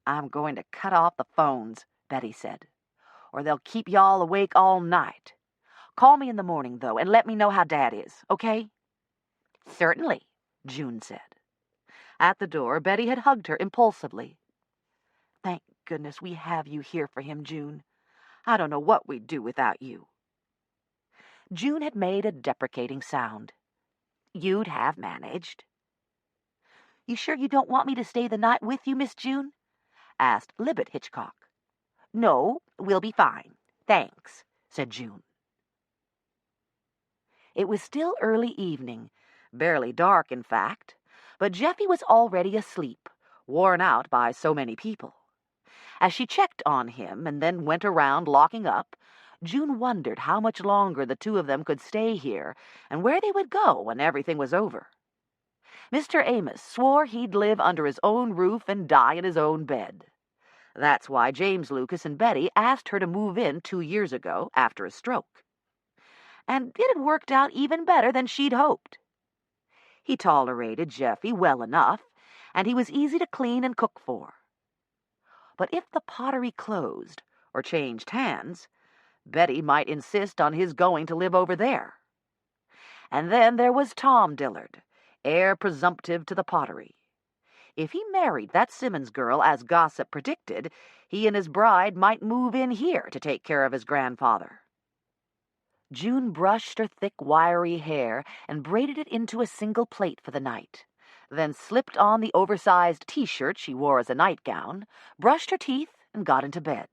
"I'm going to cut off the phones," Betty said, "or they'll keep y'all awake all night. Call me in the morning, though, and let me know how Dad is, okay?" "Certainly," June said. At the door, Betty had hugged her impulsively. "Thank goodness we have you here for him, June. I don't know what we'd do without you." June had made a deprecating sound. "You'd have managed." "You sure you don't want me to stay the night with you, Miss June?" asked Libet Hitchcock. "No, we'll be fine, thanks," said June. It was still early evening, barely dark, in fact, but Jeffy was already asleep, worn out by so many people. As she checked on him and then went around locking up, June wondered how much longer the two of them could stay here and where they would go when everything was over. Mr. Amos swore he'd live under his own roof and die in his own bed. That's why James Lucas and Betty asked her to move in 2 years ago after a stroke. And it had worked out even better than she'd hoped. He tolerated Jeffy well enough, and he was easy to clean and cook for. But if the Pottery closed or changed hands, Betty might insist on his going to live over there. And then there was Tom Dillard, heir presumptive to the Pottery. If he married that Simmons girl as gossip predicted, he and his bride might move in here to take care of his grandfather. June brushed her thick, wiry hair and braided it into a single plait for the night, then slipped on the oversized T-shirt she wore as a nightgown, brushed her teeth, and got into bed.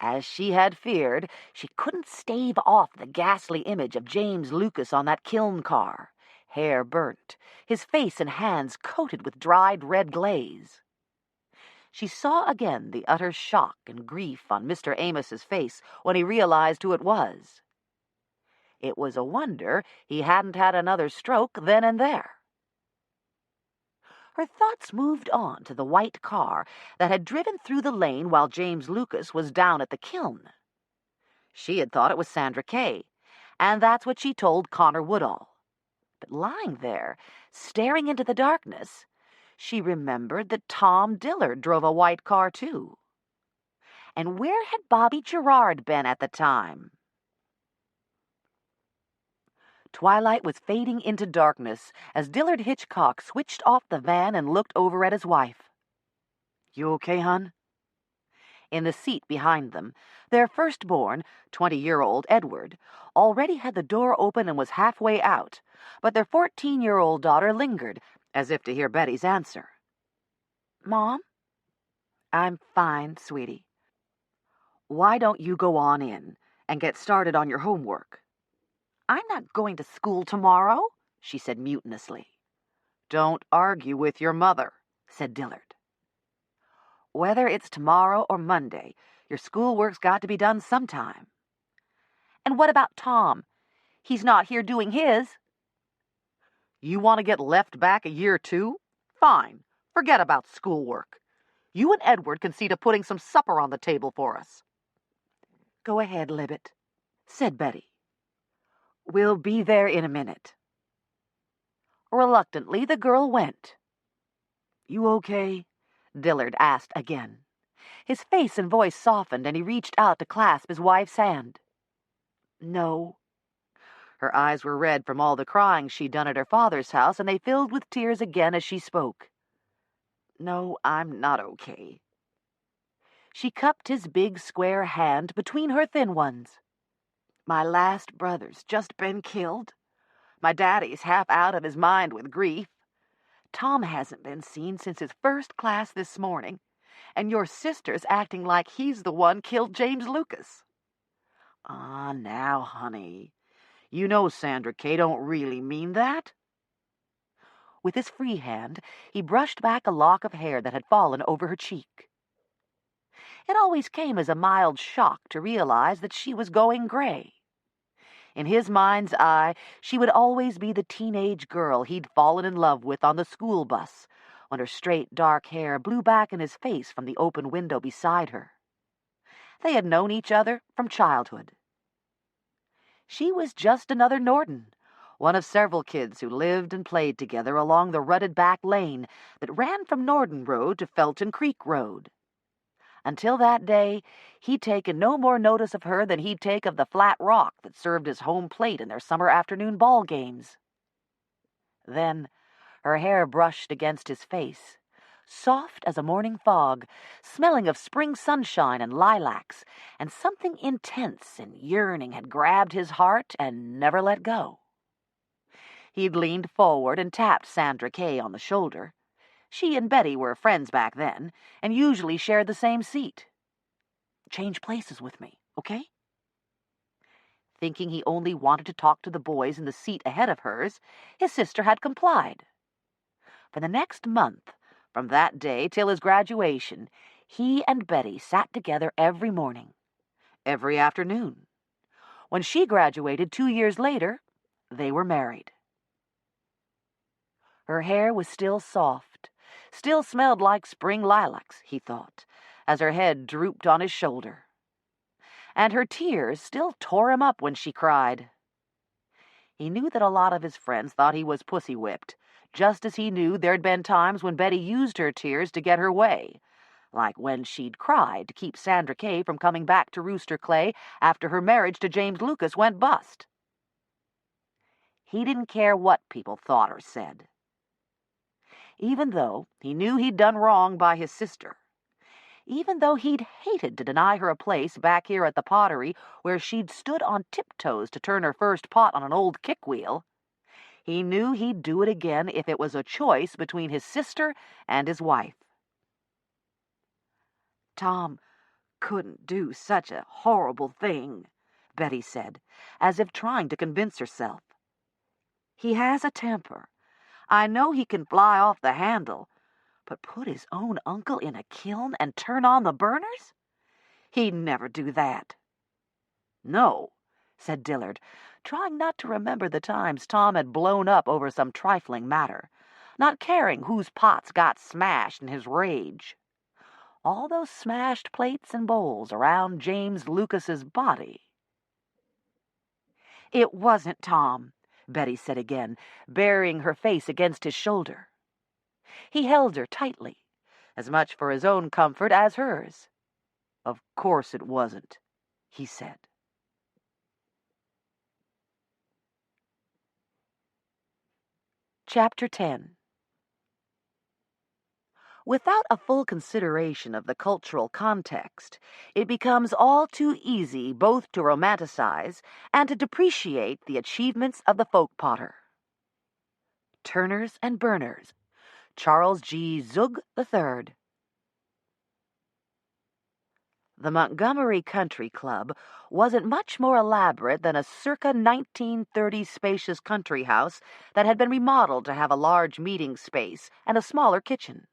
As she had feared, she couldn't stave off the ghastly image of James Lucas on that kiln car, hair burnt, his face and hands coated with dried red glaze. She saw again the utter shock and grief on Mr. Amos's face when he realized who it was. It was a wonder he hadn't had another stroke then and there. Her thoughts moved on to the white car that had driven through the lane while James Lucas was down at the kiln. She had thought it was Sandra Kay, and that's what she told Connor Woodall. But lying there, staring into the darkness, she remembered that Tom Dillard drove a white car, too. And where had Bobby Gerard been at the time? Twilight was fading into darkness as Dillard Hitchcock switched off the van and looked over at his wife. "You okay, hon?" In the seat behind them, their firstborn, 20-year-old Edward, already had the door open and was halfway out, but their 14-year-old daughter lingered, as if to hear Betty's answer. "Mom?" "I'm fine, sweetie." "Why don't you go on in and get started on your homework?" "I'm not going to school tomorrow," she said mutinously. "Don't argue with your mother," said Dillard. "Whether it's tomorrow or Monday, your schoolwork's got to be done sometime." "And what about Tom? He's not here doing his." "You want to get left back a year, too? Fine. Forget about schoolwork. You and Edward can see to putting some supper on the table for us." "Go ahead, Libbet," said Betty. "We'll be there in a minute." Reluctantly, the girl went. "You okay?" Dillard asked again. His face and voice softened, and he reached out to clasp his wife's hand. "No." Her eyes were red from all the crying she'd done at her father's house, and they filled with tears again as she spoke. "No, I'm not okay." She cupped his big, square hand between her thin ones. "My last brother's just been killed. My daddy's half out of his mind with grief. Tom hasn't been seen since his first class this morning, and your sister's acting like he's the one killed James Lucas." "Ah, now, honey, you know Sandra Kay don't really mean that." With his free hand, he brushed back a lock of hair that had fallen over her cheek. It always came as a mild shock to realize that she was going gray. In his mind's eye, she would always be the teenage girl he'd fallen in love with on the school bus, when her straight, dark hair blew back in his face from the open window beside her. They had known each other from childhood. She was just another Nordan, one of several kids who lived and played together along the rutted back lane that ran from Nordan Road to Felton Creek Road. Until that day, he'd taken no more notice of her than he'd take of the flat rock that served as home plate in their summer afternoon ball games. Then her hair brushed against his face, soft as a morning fog, smelling of spring sunshine and lilacs, and something intense and yearning had grabbed his heart and never let go. He'd leaned forward and tapped Sandra Kay on the shoulder. She and Betty were friends back then, and usually shared the same seat. "Change places with me, okay?" Thinking he only wanted to talk to the boys in the seat ahead of hers, his sister had complied. For the next month, from that day till his graduation, he and Betty sat together every morning, every afternoon. When she graduated 2 years later, they were married. Her hair was still soft, still smelled like spring lilacs, he thought, as her head drooped on his shoulder. And her tears still tore him up when she cried. He knew that a lot of his friends thought he was pussy-whipped, just as he knew there'd been times when Betty used her tears to get her way, like when she'd cried to keep Sandra Kay from coming back to Rooster Clay after her marriage to James Lucas went bust. He didn't care what people thought or said. Even though he knew he'd done wrong by his sister, even though he'd hated to deny her a place back here at the Pottery where she'd stood on tiptoes to turn her first pot on an old kick-wheel. He knew he'd do it again if it was a choice between his sister and his wife. Tom couldn't do such a horrible thing, Betty said, as if trying to convince herself. He has a temper. I know he can fly off the handle, but put his own uncle in a kiln and turn on the burners? He'd never do that. No, said Dillard, trying not to remember the times Tom had blown up over some trifling matter, not caring whose pots got smashed in his rage. All those smashed plates and bowls around James Lucas's body. It wasn't Tom, Betty said again, burying her face against his shoulder. He held her tightly, as much for his own comfort as hers. Of course it wasn't, he said. Chapter 10. Without a full consideration of the cultural context, it becomes all too easy both to romanticize and to depreciate the achievements of the folk potter. Turners and Burners, Charles G. Zug III. The Montgomery Country Club wasn't much more elaborate than a circa 1930s spacious country house that had been remodeled to have a large meeting space and a smaller kitchen.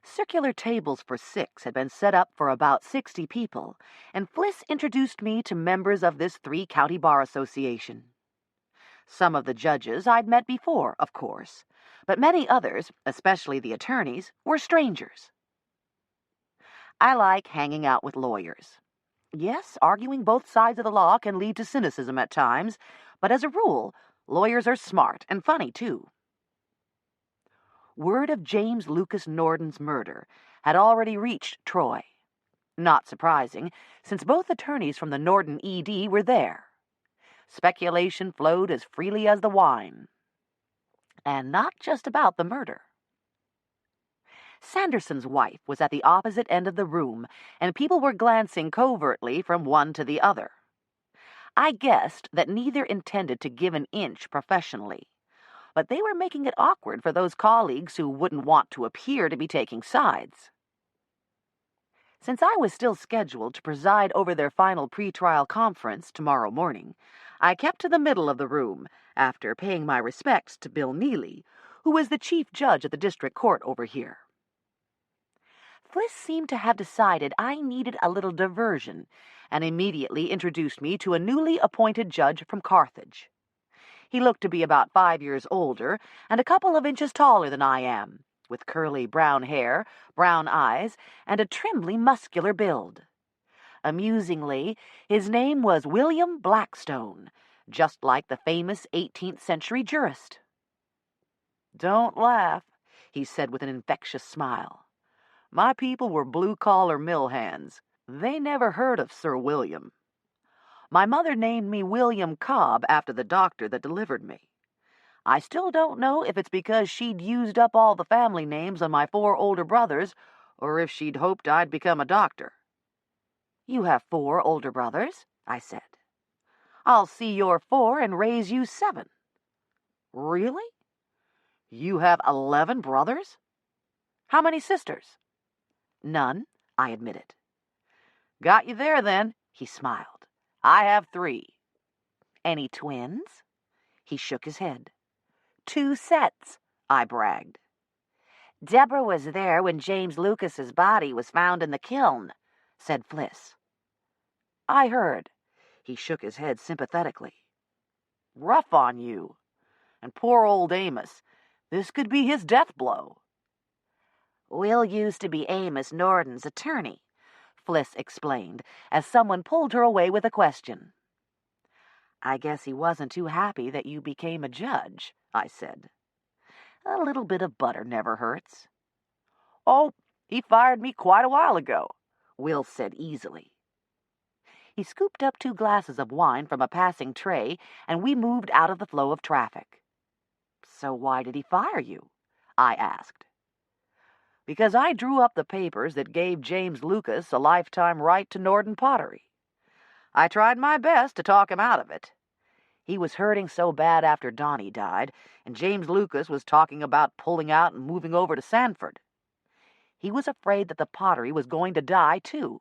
Circular tables for 6 had been set up for about 60 people, and Fliss introduced me to members of this 3-county bar association. Some of the judges I'd met before, of course, but many others, especially the attorneys, were strangers. I like hanging out with lawyers. Yes, arguing both sides of the law can lead to cynicism at times, but as a rule, lawyers are smart and funny, too. Word of James Lucas Nordan's murder had already reached Troy. Not surprising, since both attorneys from the Nordan ED were there. Speculation flowed as freely as the wine. And not just about the murder. Sanderson's wife was at the opposite end of the room, and people were glancing covertly from one to the other. I guessed that neither intended to give an inch professionally, but they were making it awkward for those colleagues who wouldn't want to appear to be taking sides. Since I was still scheduled to preside over their final pretrial conference tomorrow morning, I kept to the middle of the room, after paying my respects to Bill Neely, who was the chief judge at the district court over here. Fliss seemed to have decided I needed a little diversion, and immediately introduced me to a newly appointed judge from Carthage. He looked to be about 5 years older and a couple of inches taller than I am, with curly brown hair, brown eyes, and a trimly muscular build. Amusingly, his name was William Blackstone, just like the famous 18th-century jurist. Don't laugh, he said with an infectious smile. My people were blue-collar mill hands. They never heard of Sir William. My mother named me William Cobb after the doctor that delivered me. I still don't know if it's because she'd used up all the family names on my 4 older brothers, or if she'd hoped I'd become a doctor. You have 4 older brothers, I said. I'll see your 4 and raise you 7. Really? You have 11 brothers? How many sisters? None, I admitted. Got you there, then, he smiled. I have 3. Any twins? He shook his head. 2 sets, I bragged. Deborah was there when James Lucas's body was found in the kiln, said Fliss. I heard. He shook his head sympathetically. Rough on you. And poor old Amos. This could be his death blow. Will used to be Amos Nordan's attorney, Fliss explained, as someone pulled her away with a question. I guess he wasn't too happy that you became a judge, I said. A little bit of butter never hurts. Oh, he fired me quite a while ago, Will said easily. He scooped up 2 glasses of wine from a passing tray, and we moved out of the flow of traffic. So why did he fire you? I asked. because I drew up the papers that gave James Lucas a lifetime right to Nordan Pottery. I tried my best to talk him out of it. He was hurting so bad after Donnie died, and James Lucas was talking about pulling out and moving over to Sanford. He was afraid that the pottery was going to die, too.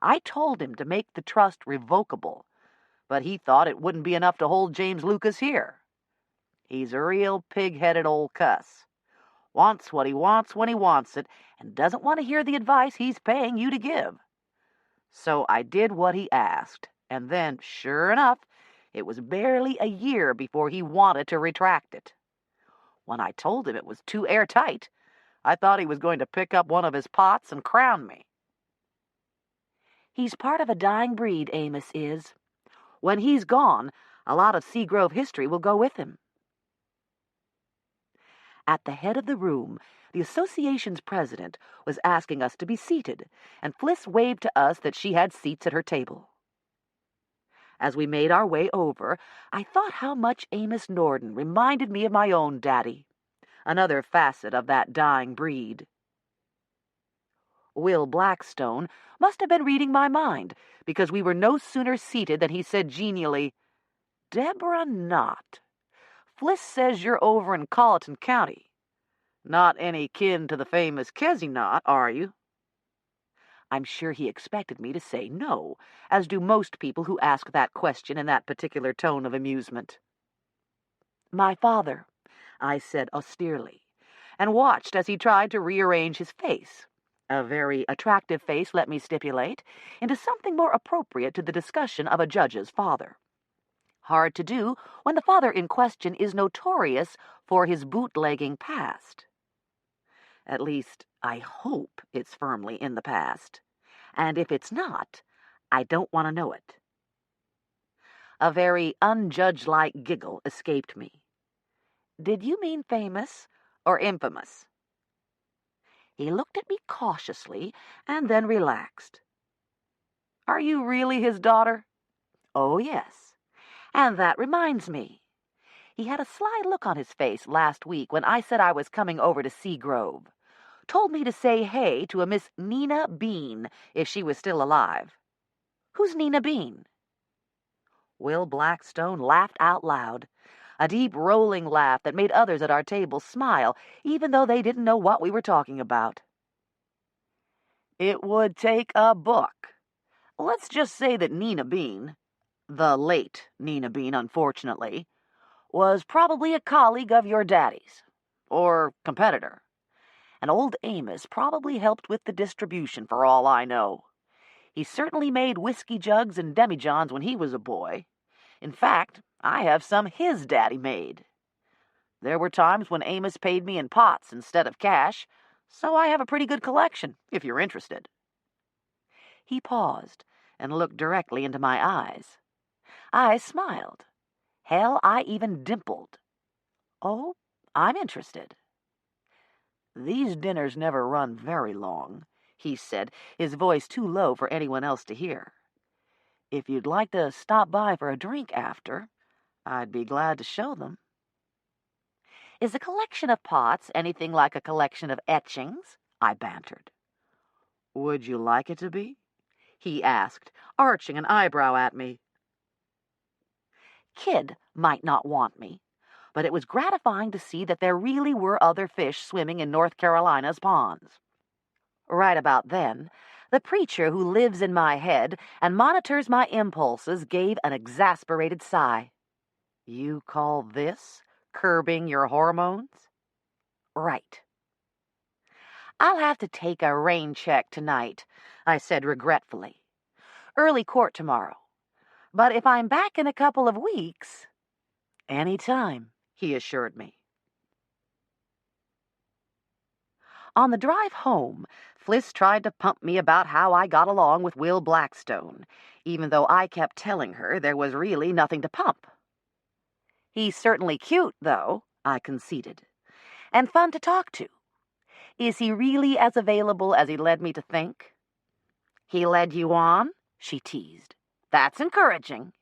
I told him to make the trust revocable, but he thought it wouldn't be enough to hold James Lucas here. He's a real pig-headed old cuss. Wants what he wants when he wants it, and doesn't want to hear the advice he's paying you to give. So I did what he asked, and then, sure enough, it was barely a year before he wanted to retract it. When I told him it was too airtight, I thought he was going to pick up one of his pots and crown me. He's part of a dying breed, Amos is. When he's gone, a lot of Seagrove history will go with him. At the head of the room, the association's president was asking us to be seated, and Fliss waved to us that she had seats at her table. As we made our way over, I thought how much Amos Nordan reminded me of my own daddy, another facet of that dying breed. Will Blackstone must have been reading my mind, because we were no sooner seated than he said genially, "Deborah Knott, Fliss says you're over in Colleton County. Not any kin to the famous Kesey Knott, are you?" I'm sure he expected me to say no, as do most people who ask that question in that particular tone of amusement. "My father," I said austerely, and watched as he tried to rearrange his face, a very attractive face, let me stipulate, into something more appropriate to the discussion of a judge's father. Hard to do when the father in question is notorious for his bootlegging past. At least, I hope it's firmly in the past. And if it's not, I don't want to know it. A very unjudge-like giggle escaped me. "Did you mean famous or infamous?" He looked at me cautiously and then relaxed. "Are you really his daughter?" "Oh, yes. And that reminds me." He had a sly look on his face last week when I said I was coming over to Seagrove. Told me to say hey to a Miss Nina Bean if she was still alive. "Who's Nina Bean?" Will Blackstone laughed out loud, a deep rolling laugh that made others at our table smile, even though they didn't know what we were talking about. "It would take a book. Let's just say that Nina Bean, the late Nina Bean, unfortunately, was probably a colleague of your daddy's, or competitor. And old Amos probably helped with the distribution, for all I know. He certainly made whiskey jugs and demijohns when he was a boy. In fact, I have some his daddy made. There were times when Amos paid me in pots instead of cash, so I have a pretty good collection, if you're interested." He paused and looked directly into my eyes. I smiled. Hell, I even dimpled. "Oh, I'm interested." "These dinners never run very long," he said, his voice too low for anyone else to hear. "If you'd like to stop by for a drink after, I'd be glad to show them." "Is a collection of pots anything like a collection of etchings?" I bantered. "Would you like it to be?" he asked, arching an eyebrow at me. Kid might not want me, but it was gratifying to see that there really were other fish swimming in North Carolina's ponds. Right about then, the preacher who lives in my head and monitors my impulses gave an exasperated sigh. "You call this curbing your hormones?" "Right." "I'll have to take a rain check tonight," I said regretfully. "Early court tomorrow. But if I'm back in a couple of weeks—" "Any time," he assured me. On the drive home, Fliss tried to pump me about how I got along with Will Blackstone, even though I kept telling her there was really nothing to pump. "He's certainly cute, though," I conceded, "and fun to talk to. Is he really as available as he led me to think?" "He led you on?" she teased. "That's encouraging."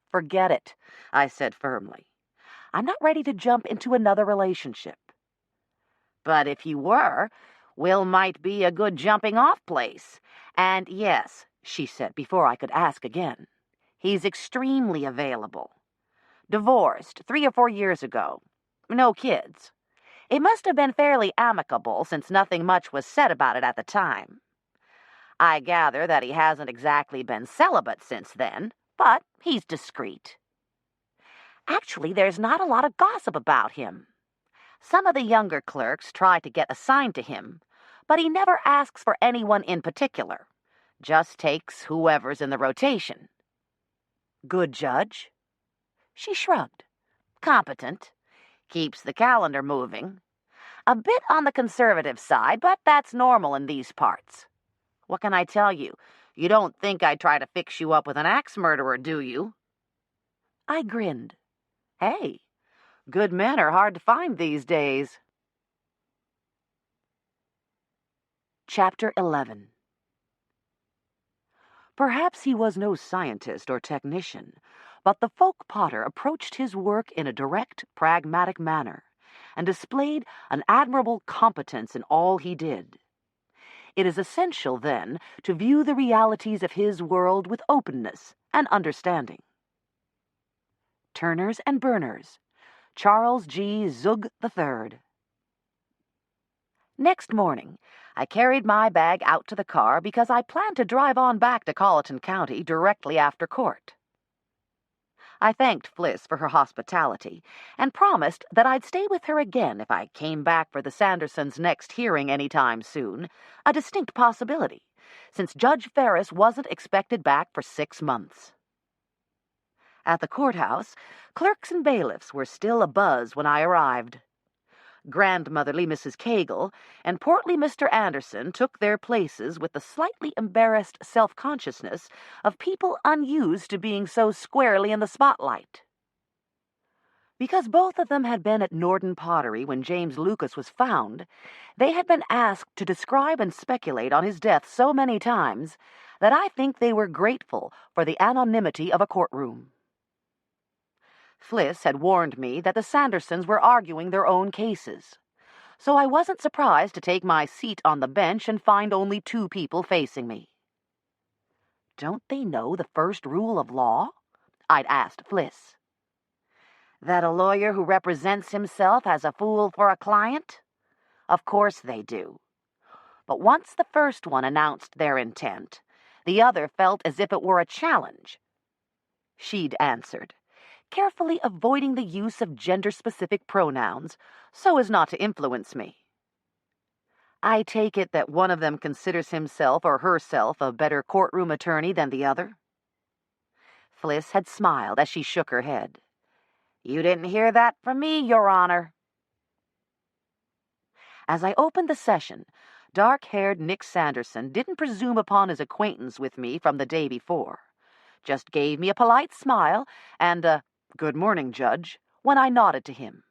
"Forget it," I said firmly. "I'm not ready to jump into another relationship." "But if you were, Will might be a good jumping-off place. And yes, she said before I could ask again, he's extremely available. Divorced 3 or 4 years ago. No kids. It must have been fairly amicable since nothing much was said about it at the time. I gather that he hasn't exactly been celibate since then, but he's discreet. Actually, there's not a lot of gossip about him. Some of the younger clerks try to get assigned to him, but he never asks for anyone in particular. Just takes whoever's in the rotation. Good judge? She shrugged. Competent. Keeps the calendar moving. A bit on the conservative side, but that's normal in these parts. What can I tell you? You don't think I'd try to fix you up with an axe murderer, do you? I grinned. Hey, good men are hard to find these days. Chapter 11. Perhaps he was no scientist or technician, but the folk potter approached his work in a direct, pragmatic manner, and displayed an admirable competence in all he did. It is essential, then, to view the realities of his world with openness and understanding. Turners and Burners, Charles G. Zug III. Next morning, I carried my bag out to the car because I planned to drive on back to Colleton County directly after court. I thanked Fliss for her hospitality and promised that I'd stay with her again if I came back for the Sandersons' next hearing any time soon, a distinct possibility, since Judge Ferris wasn't expected back for 6 months. At the courthouse, clerks and bailiffs were still abuzz when I arrived. Grandmotherly Mrs. Cagle and portly Mr. Anderson took their places with the slightly embarrassed self-consciousness of people unused to being so squarely in the spotlight. Because both of them had been at Nordan Pottery when James Lucas was found, they had been asked to describe and speculate on his death so many times that I think they were grateful for the anonymity of a courtroom. Fliss had warned me that the Sandersons were arguing their own cases, so I wasn't surprised to take my seat on the bench and find only 2 people facing me. Don't they know the first rule of law? I'd asked Fliss. That a lawyer who represents himself has a fool for a client? Of course they do. But once the first one announced their intent, the other felt as if it were a challenge. She'd answered, carefully avoiding the use of gender-specific pronouns so as not to influence me. I take it that one of them considers himself or herself a better courtroom attorney than the other? Fliss had smiled as she shook her head. You didn't hear that from me, Your Honor. As I opened the session, dark-haired Nick Sanderson didn't presume upon his acquaintance with me from the day before, just gave me a polite smile and a "Good morning, Judge," when I nodded to him.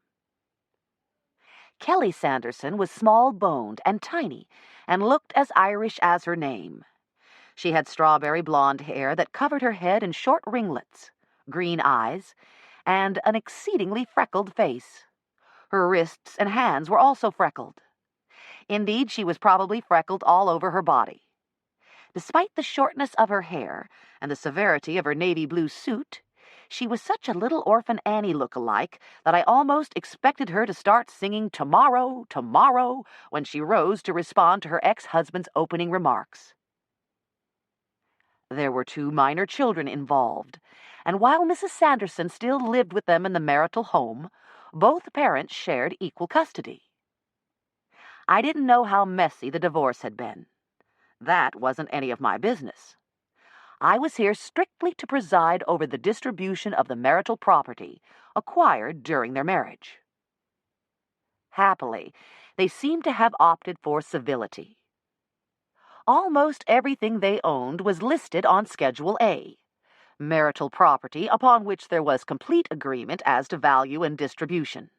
Kelly Sanderson was small-boned and tiny and looked as Irish as her name. She had strawberry blonde hair that covered her head in short ringlets, green eyes, and an exceedingly freckled face. Her wrists and hands were also freckled. Indeed, she was probably freckled all over her body. Despite the shortness of her hair and the severity of her navy blue suit, she was such a little Orphan Annie look-alike that I almost expected her to start singing "Tomorrow, Tomorrow" when she rose to respond to her ex-husband's opening remarks. There were 2 minor children involved, and while Mrs. Sanderson still lived with them in the marital home, both parents shared equal custody. I didn't know how messy the divorce had been. That wasn't any of my business. I was here strictly to preside over the distribution of the marital property acquired during their marriage. Happily, they seemed to have opted for civility. Almost everything they owned was listed on Schedule A, marital property upon which there was complete agreement as to value and distribution.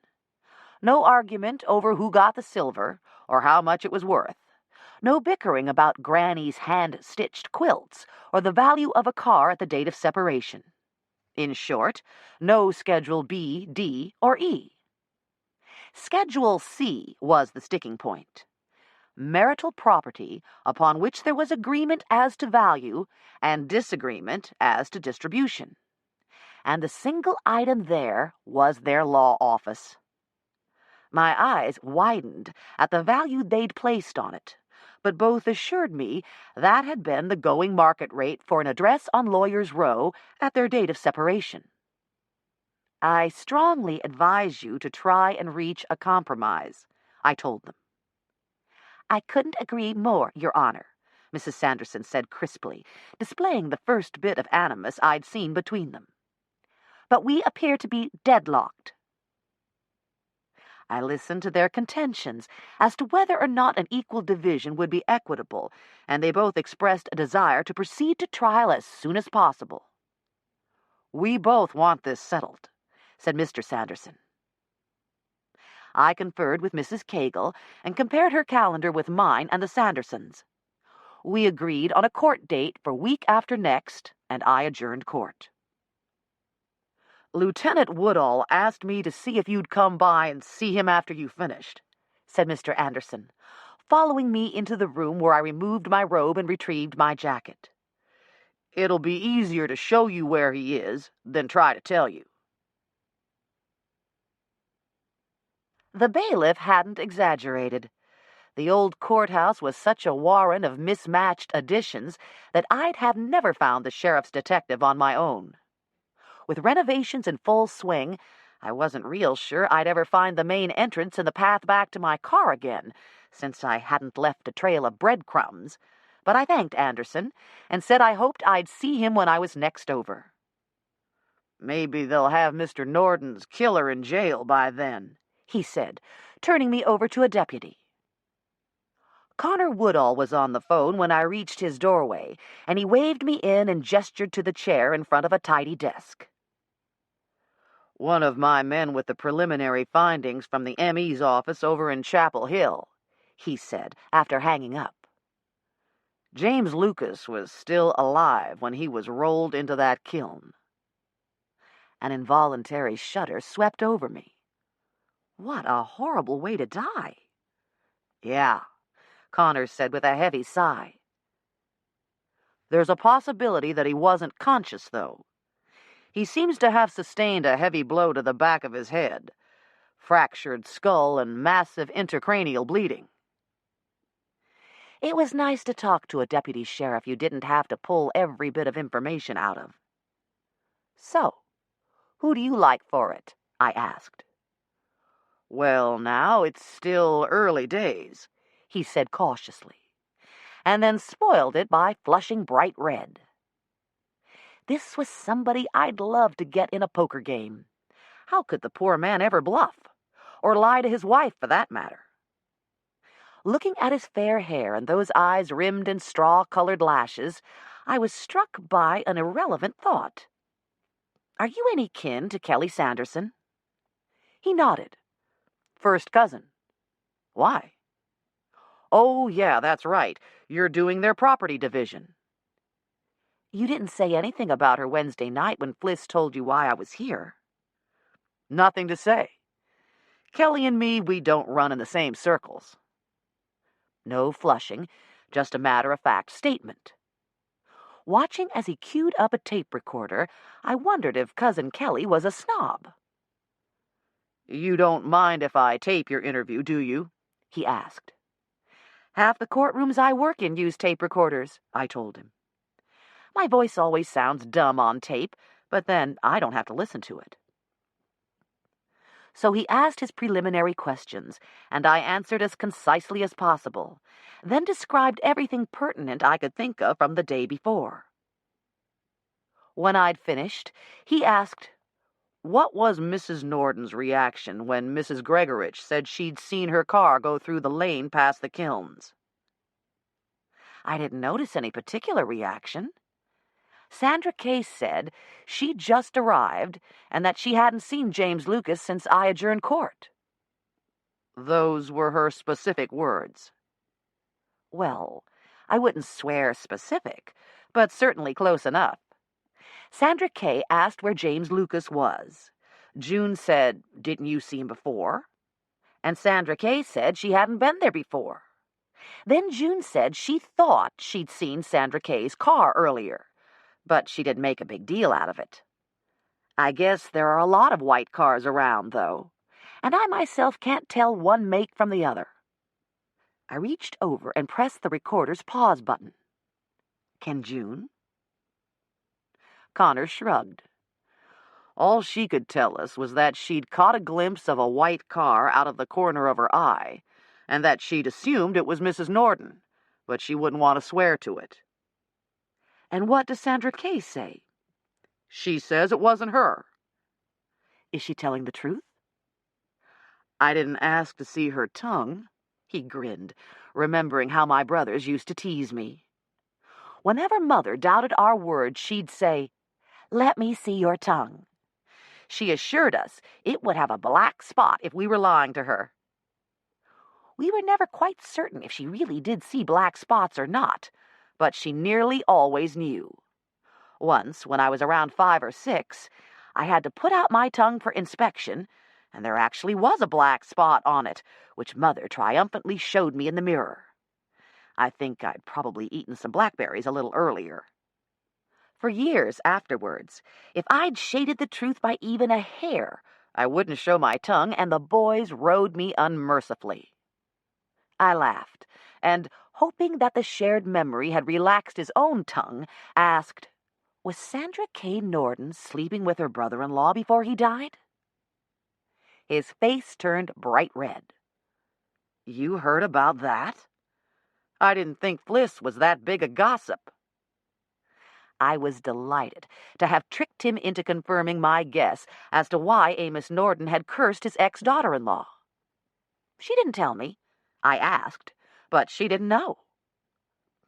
No argument over who got the silver or how much it was worth. No bickering about Granny's hand-stitched quilts or the value of a car at the date of separation. In short, no Schedule B, D, or E. Schedule C was the sticking point. marital property upon which there was agreement as to value and disagreement as to distribution. And the single item there was their law office. My eyes widened at the value they'd placed on it, but both assured me that had been the going market rate for an address on Lawyers' Row at their date of separation. I strongly advise you to try and reach a compromise, I told them. I couldn't agree more, Your Honor, Mrs. Sanderson said crisply, displaying the first bit of animus I'd seen between them. But we appear to be deadlocked. I listened to their contentions as to whether or not an equal division would be equitable, and they both expressed a desire to proceed to trial as soon as possible. We both want this settled, said Mr. Sanderson. I conferred with Mrs. Cagle and compared her calendar with mine and the Sandersons. We agreed on a court date for week after next, and I adjourned court. Lieutenant Woodall asked me to see if you'd come by and see him after you finished, said Mr. Anderson, following me into the room where I removed my robe and retrieved my jacket. It'll be easier to show you where he is than try to tell you. The bailiff hadn't exaggerated. The old courthouse was such a warren of mismatched additions that I'd have never found the sheriff's detective on my own. With renovations in full swing, I wasn't real sure I'd ever find the main entrance and the path back to my car again, since I hadn't left a trail of breadcrumbs, but I thanked Anderson and said I hoped I'd see him when I was next over. Maybe they'll have Mr. Nordan's killer in jail by then, he said, turning me over to a deputy. Connor Woodall was on the phone when I reached his doorway, and he waved me in and gestured to the chair in front of a tidy desk. One of my men with the preliminary findings from the ME's office over in Chapel Hill, he said, after hanging up. James Lucas was still alive when he was rolled into that kiln. An involuntary shudder swept over me. What a horrible way to die. Yeah, Connor said with a heavy sigh. There's a possibility that he wasn't conscious, though. He seems to have sustained a heavy blow to the back of his head, fractured skull and massive intracranial bleeding. It was nice to talk to a deputy sheriff you didn't have to pull every bit of information out of. So, who do you like for it? I asked. Well, now, it's still early days, he said cautiously, and then spoiled it by flushing bright red. This was somebody I'd love to get in a poker game. How could the poor man ever bluff? Or lie to his wife, for that matter? Looking at his fair hair and those eyes rimmed in straw-colored lashes, I was struck by an irrelevant thought. Are you any kin to Kelly Sanderson? He nodded. First cousin. Why? Oh, yeah, that's right. You're doing their property division. You didn't say anything about her Wednesday night when Fliss told you why I was here. Nothing to say. Kelly and me, we don't run in the same circles. No flushing, just a matter-of-fact statement. Watching as he queued up a tape recorder, I wondered if Cousin Kelly was a snob. You don't mind if I tape your interview, do you? He asked. Half the courtrooms I work in use tape recorders, I told him. My voice always sounds dumb on tape, but then I don't have to listen to it. So he asked his preliminary questions, and I answered as concisely as possible, then described everything pertinent I could think of from the day before. When I'd finished, he asked, "What was Mrs. Nordan's reaction when Mrs. Gregorich said she'd seen her car go through the lane past the kilns?" I didn't notice any particular reaction. Sandra Case said she'd just arrived and that she hadn't seen James Lucas since I adjourned court. Those were her specific words. Well, I wouldn't swear specific, but certainly close enough. Sandra Kay asked where James Lucas was. June said, "Didn't you see him before?" And Sandra Kay said she hadn't been there before. Then June said she thought she'd seen Sandra Kay's car earlier, but she didn't make a big deal out of it. I guess there are a lot of white cars around, though, and I myself can't tell one make from the other. I reached over and pressed the recorder's pause button. Can June? Connor shrugged. All she could tell us was that she'd caught a glimpse of a white car out of the corner of her eye, and that she'd assumed it was Mrs. Nordan, but she wouldn't want to swear to it. And what does Sandra Kay say? She says it wasn't her. Is she telling the truth? I didn't ask to see her tongue. He grinned, remembering how my brothers used to tease me. Whenever Mother doubted our words, she'd say, "Let me see your tongue." She assured us it would have a black spot if we were lying to her. We were never quite certain if she really did see black spots or not, but she nearly always knew. Once, when I was around 5 or 6, I had to put out my tongue for inspection, and there actually was a black spot on it, which Mother triumphantly showed me in the mirror. I think I'd probably eaten some blackberries a little earlier. For years afterwards, if I'd shaded the truth by even a hair, I wouldn't show my tongue, and the boys rode me unmercifully. I laughed, and, hoping that the shared memory had relaxed his own tongue, asked, "Was Sandra Kay Nordan sleeping with her brother-in-law before he died?" His face turned bright red. "You heard about that? I didn't think Fliss was that big a gossip." I was delighted to have tricked him into confirming my guess as to why Amos Nordan had cursed his ex-daughter-in-law. She didn't tell me. I asked, but she didn't know.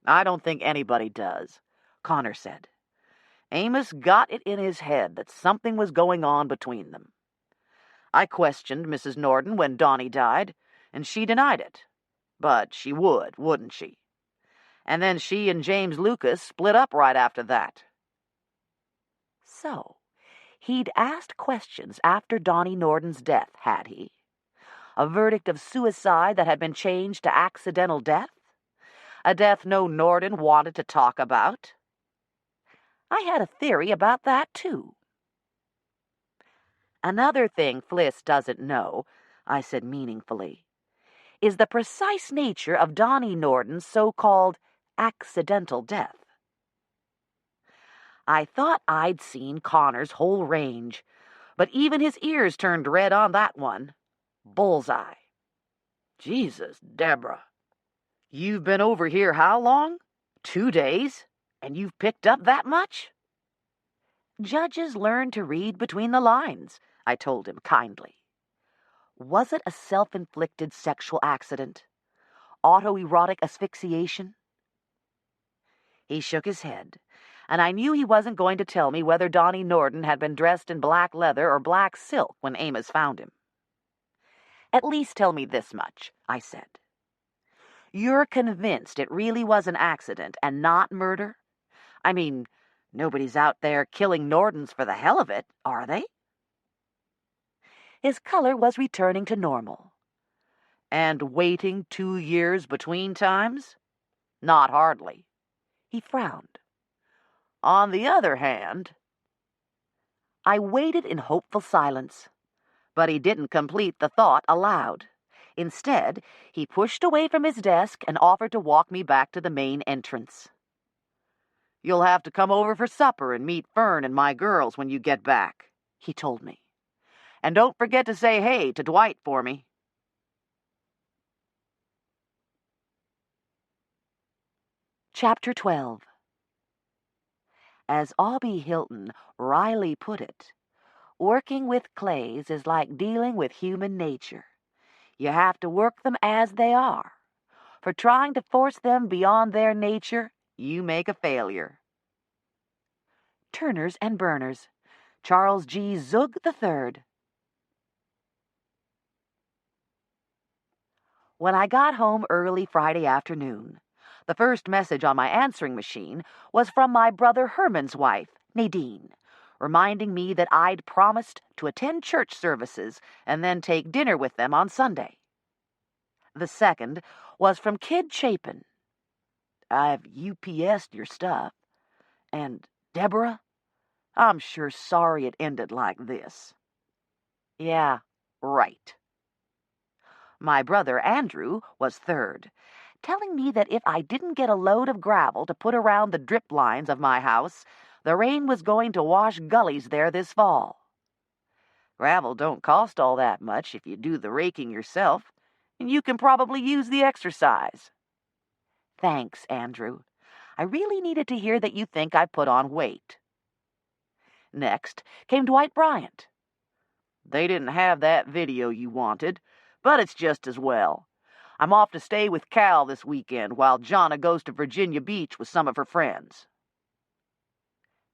"I don't think anybody does," Connor said. "Amos got it in his head that something was going on between them. I questioned Mrs. Nordan when Donnie died, and she denied it. But she would, wouldn't she? And then she and James Lucas split up right after that." So, he'd asked questions after Donnie Nordan's death, had he? A verdict of suicide that had been changed to accidental death? A death no Nordan wanted to talk about? I had a theory about that, too. "Another thing Fliss doesn't know," I said meaningfully, "is the precise nature of Donnie Nordan's so-called accidental death." I thought I'd seen Connor's whole range, but even his ears turned red on that one. Bullseye. "Jesus, Deborah, you've been over here how long? 2 days? And you've picked up that much?" "Judges learn to read between the lines," I told him kindly. Was it a self-inflicted sexual accident? Autoerotic asphyxiation? He shook his head, and I knew he wasn't going to tell me whether Donnie Nordan had been dressed in black leather or black silk when Amos found him. "At least tell me this much," I said. "You're convinced it really was an accident and not murder? I mean, nobody's out there killing Nordans for the hell of it, are they?" His color was returning to normal. "And waiting 2 years between times? Not hardly." He frowned. "On the other hand—" I waited in hopeful silence, but he didn't complete the thought aloud. Instead, he pushed away from his desk and offered to walk me back to the main entrance. "You'll have to come over for supper and meet Fern and my girls when you get back," he told me. "And don't forget to say hey to Dwight for me." Chapter 12. As Aubie Hilton wryly put it, working with clays is like dealing with human nature. You have to work them as they are. For trying to force them beyond their nature, you make a failure. Turners and Burners, Charles G. Zug III. When I got home early Friday afternoon, the first message on my answering machine was from my brother Herman's wife, Nadine, reminding me that I'd promised to attend church services and then take dinner with them on Sunday. The second was from Kid Chapin. I've UPS'd your stuff. And, Deborah, I'm sure sorry it ended like this. Yeah, right. My brother Andrew was third, telling me that if I didn't get a load of gravel to put around the drip lines of my house, the rain was going to wash gullies there this fall. Gravel don't cost all that much if you do the raking yourself, and you can probably use the exercise. Thanks, Andrew. I really needed to hear that you think I put on weight. Next came Dwight Bryant. They didn't have that video you wanted, but it's just as well. I'm off to stay with Cal this weekend while Jonna goes to Virginia Beach with some of her friends.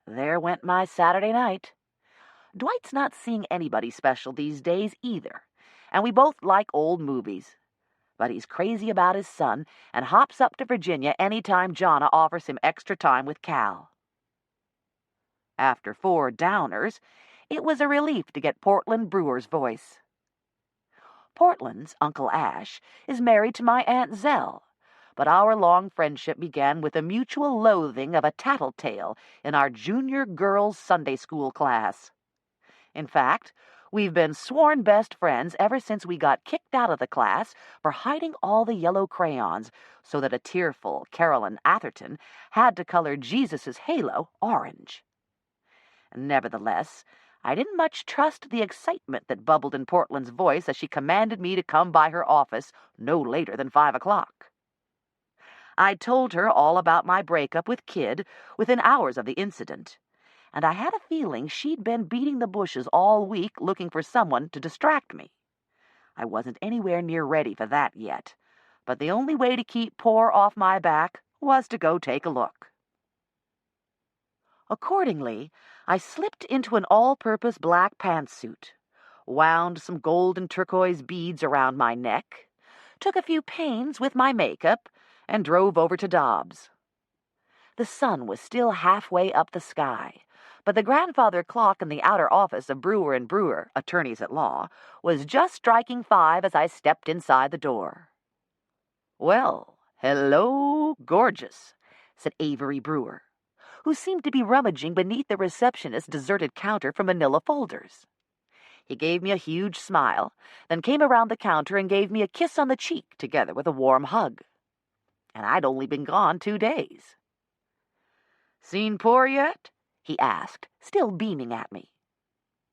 There went my Saturday night. Dwight's not seeing anybody special these days either, and we both like old movies. But he's crazy about his son and hops up to Virginia any time Jonna offers him extra time with Cal. After 4 downers, it was a relief to get Portland Brewer's voice. Portland's Uncle Ash is married to my Aunt Zell, but our long friendship began with a mutual loathing of a tattletale in our junior girls' Sunday school class. In fact, we've been sworn best friends ever since we got kicked out of the class for hiding all the yellow crayons so that a tearful Carolyn Atherton had to color Jesus' halo orange. Nevertheless, I didn't much trust the excitement that bubbled in Portland's voice as she commanded me to come by her office no later than 5 o'clock. I told her all about my breakup with Kid within hours of the incident, and I had a feeling she'd been beating the bushes all week looking for someone to distract me. I wasn't anywhere near ready for that yet, but the only way to keep Poor off my back was to go take a look. Accordingly, I slipped into an all-purpose black pantsuit, wound some gold and turquoise beads around my neck, took a few pains with my makeup, and drove over to Dobbs. The sun was still halfway up the sky, but the grandfather clock in the outer office of Brewer and Brewer, attorneys at law, was just striking 5 as I stepped inside the door. "Well, hello, gorgeous," said Avery Brewer, who seemed to be rummaging beneath the receptionist's deserted counter for manila folders. He gave me a huge smile, then came around the counter and gave me a kiss on the cheek together with a warm hug. And I'd only been gone 2 days. "Seen Poor yet?" he asked, still beaming at me.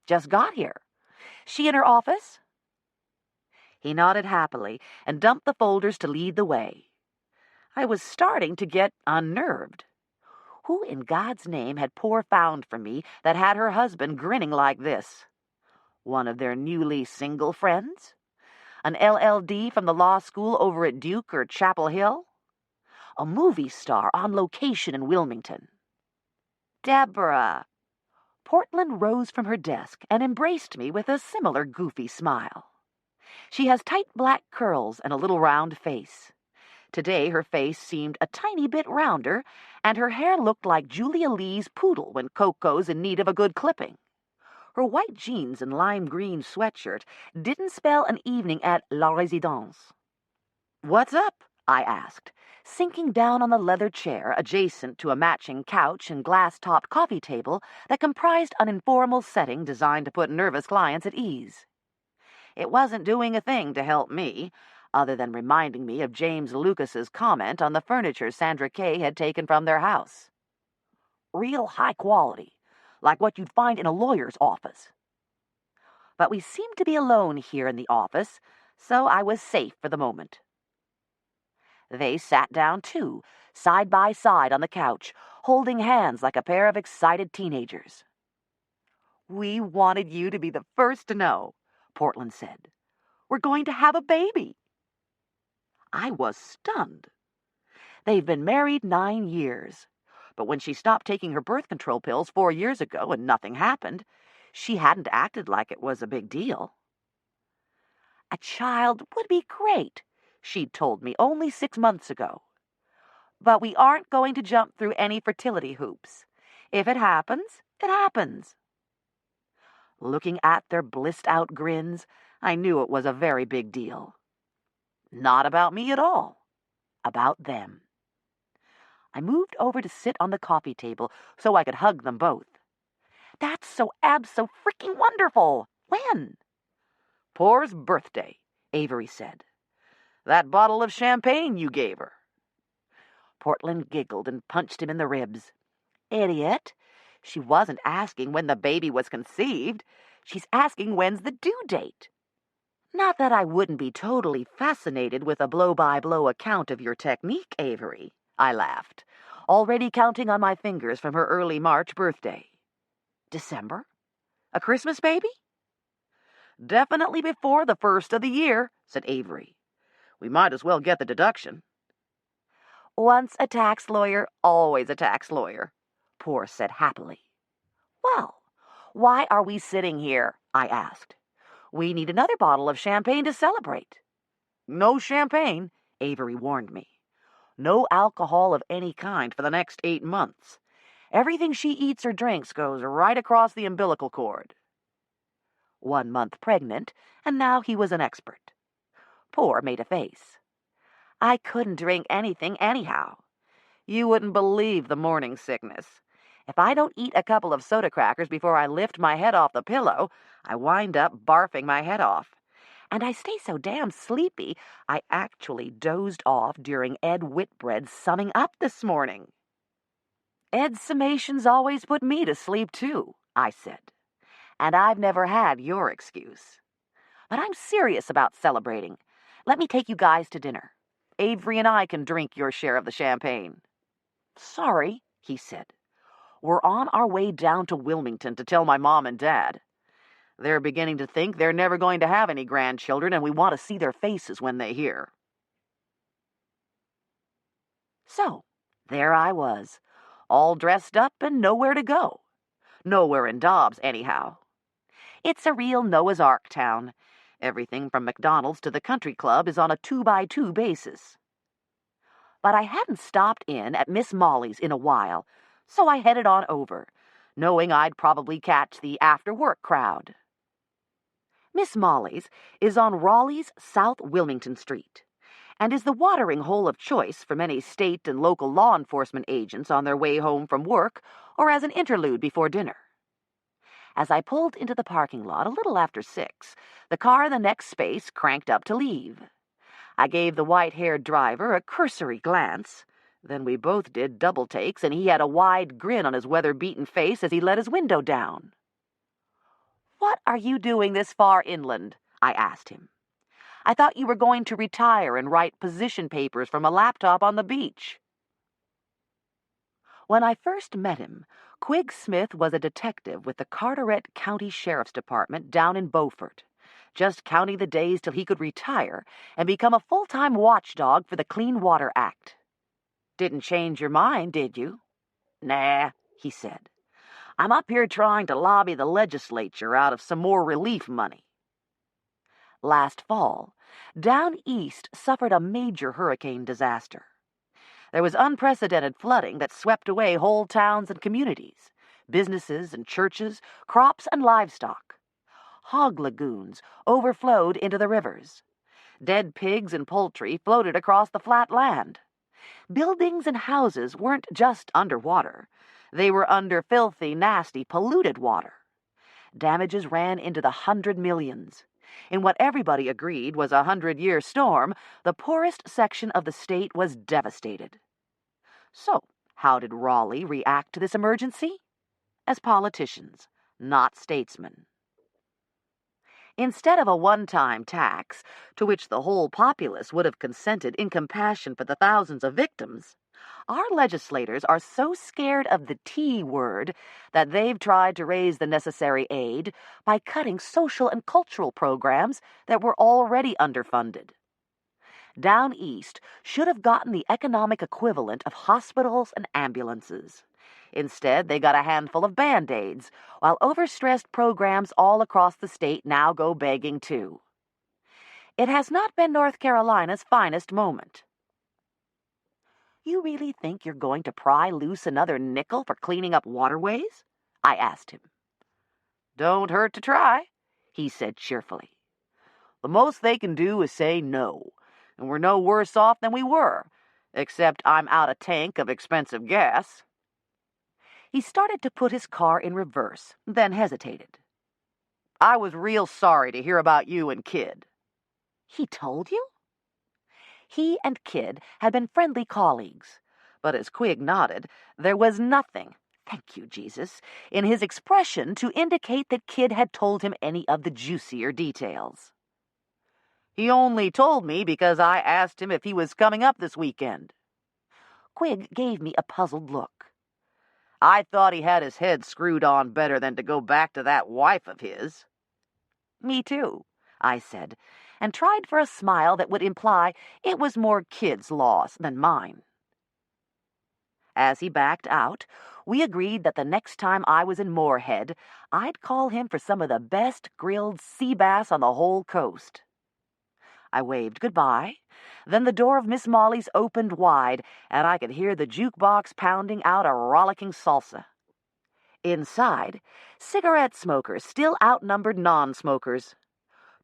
"Just got here. She in her office?" He nodded happily and dumped the folders to lead the way. I was starting to get unnerved. Who in God's name had Poor found for me that had her husband grinning like this? One of their newly single friends? An LLD from the law school over at Duke or Chapel Hill? A movie star on location in Wilmington? "Deborah." Portland rose from her desk and embraced me with a similar goofy smile. She has tight black curls and a little round face. Today her face seemed a tiny bit rounder, and her hair looked like Julia Lee's poodle when Coco's in need of a good clipping. Her white jeans and lime green sweatshirt didn't spell an evening at La Résidence. "What's up?" I asked, sinking down on the leather chair adjacent to a matching couch and glass-topped coffee table that comprised an informal setting designed to put nervous clients at ease. It wasn't doing a thing to help me, other than reminding me of James Lucas's comment on the furniture Sandra Kay had taken from their house. Real high quality, like what you'd find in a lawyer's office. But we seemed to be alone here in the office, so I was safe for the moment. They sat down, too, side by side on the couch, holding hands like a pair of excited teenagers. "We wanted you to be the first to know," Portland said. "We're going to have a baby." I was stunned. They've been married 9 years, but when she stopped taking her birth control pills 4 years ago and nothing happened, she hadn't acted like it was a big deal. "A child would be great," she'd told me only 6 months ago. "But we aren't going to jump through any fertility hoops. If it happens, it happens." Looking at their blissed-out grins, I knew it was a very big deal. Not about me at all. About them. I moved over to sit on the coffee table so I could hug them both. That's so abso-freaking wonderful! When? Poor's birthday, Avery said. That bottle of champagne you gave her. Portland giggled and punched him in the ribs. Idiot! She wasn't asking when the baby was conceived. She's asking when's the due date. Not that I wouldn't be totally fascinated with a blow-by-blow account of your technique, Avery, I laughed, already counting on my fingers from her early March birthday. December? A Christmas baby? Definitely before the first of the year, said Avery. We might as well get the deduction. Once a tax lawyer, always a tax lawyer, Poor said happily. Well, why are we sitting here? I asked. We need another bottle of champagne to celebrate. No champagne, Avery warned me. No alcohol of any kind for the next 8 months. Everything she eats or drinks goes right across the umbilical cord. 1 month pregnant, and now he was an expert. Poor made a face. I couldn't drink anything anyhow. You wouldn't believe the morning sickness. If I don't eat a couple of soda crackers before I lift my head off the pillow, I wind up barfing my head off. And I stay so damn sleepy, I actually dozed off during Ed Whitbread's summing up this morning. Ed's summations always put me to sleep, too, I said. And I've never had your excuse. But I'm serious about celebrating. Let me take you guys to dinner. Avery and I can drink your share of the champagne. Sorry, he said. We're on our way down to Wilmington to tell my mom and dad. They're beginning to think they're never going to have any grandchildren, and we want to see their faces when they hear. So, there I was, all dressed up and nowhere to go. Nowhere in Dobbs, anyhow. It's a real Noah's Ark town. Everything from McDonald's to the country club is on a 2-by-2 basis. But I hadn't stopped in at Miss Molly's in a while, so I headed on over, knowing I'd probably catch the after-work crowd. Miss Molly's is on Raleigh's South Wilmington Street, and is the watering hole of choice for many state and local law enforcement agents on their way home from work or as an interlude before dinner. As I pulled into the parking lot a little after 6, the car in the next space cranked up to leave. I gave the white-haired driver a cursory glance. Then we both did double takes, and he had a wide grin on his weather-beaten face as he let his window down. What are you doing this far inland? I asked him. I thought you were going to retire and write position papers from a laptop on the beach. When I first met him, Quigg Smith was a detective with the Carteret County Sheriff's Department down in Beaufort, just counting the days till he could retire and become a full-time watchdog for the Clean Water Act. Didn't change your mind, did you? Nah, he said. I'm up here trying to lobby the legislature out of some more relief money. Last fall, down east suffered a major hurricane disaster. There was unprecedented flooding that swept away whole towns and communities, businesses and churches, crops and livestock. Hog lagoons overflowed into the rivers. Dead pigs and poultry floated across the flat land. Buildings and houses weren't just underwater. They were under filthy, nasty, polluted water. Damages ran into the 100 millions. In what everybody agreed was a 100-year storm, the poorest section of the state was devastated. So, how did Raleigh react to this emergency? As politicians, not statesmen. Instead of a one-time tax, to which the whole populace would have consented in compassion for the thousands of victims, our legislators are so scared of the T word that they've tried to raise the necessary aid by cutting social and cultural programs that were already underfunded. Down east should have gotten the economic equivalent of hospitals and ambulances. Instead, they got a handful of Band-Aids, while overstressed programs all across the state now go begging too. It has not been North Carolina's finest moment. You really think you're going to pry loose another nickel for cleaning up waterways? I asked him. Don't hurt to try, he said cheerfully. The most they can do is say no. and we're no worse off than we were, except I'm out of tank of expensive gas." He started to put his car in reverse, then hesitated. "I was real sorry to hear about you and Kid." "He told you?" He and Kid had been friendly colleagues, but as Quig nodded, there was nothing, thank you, Jesus, in his expression to indicate that Kid had told him any of the juicier details. "He only told me because I asked him if he was coming up this weekend." Quig gave me a puzzled look. "I thought he had his head screwed on better than to go back to that wife of his." "Me too," I said, and tried for a smile that would imply it was more Kid's loss than mine. As he backed out, we agreed that the next time I was in Moorhead, I'd call him for some of the best grilled sea bass on the whole coast. I waved goodbye. Then the door of Miss Molly's opened wide, and I could hear the jukebox pounding out a rollicking salsa. Inside, cigarette smokers still outnumbered non-smokers.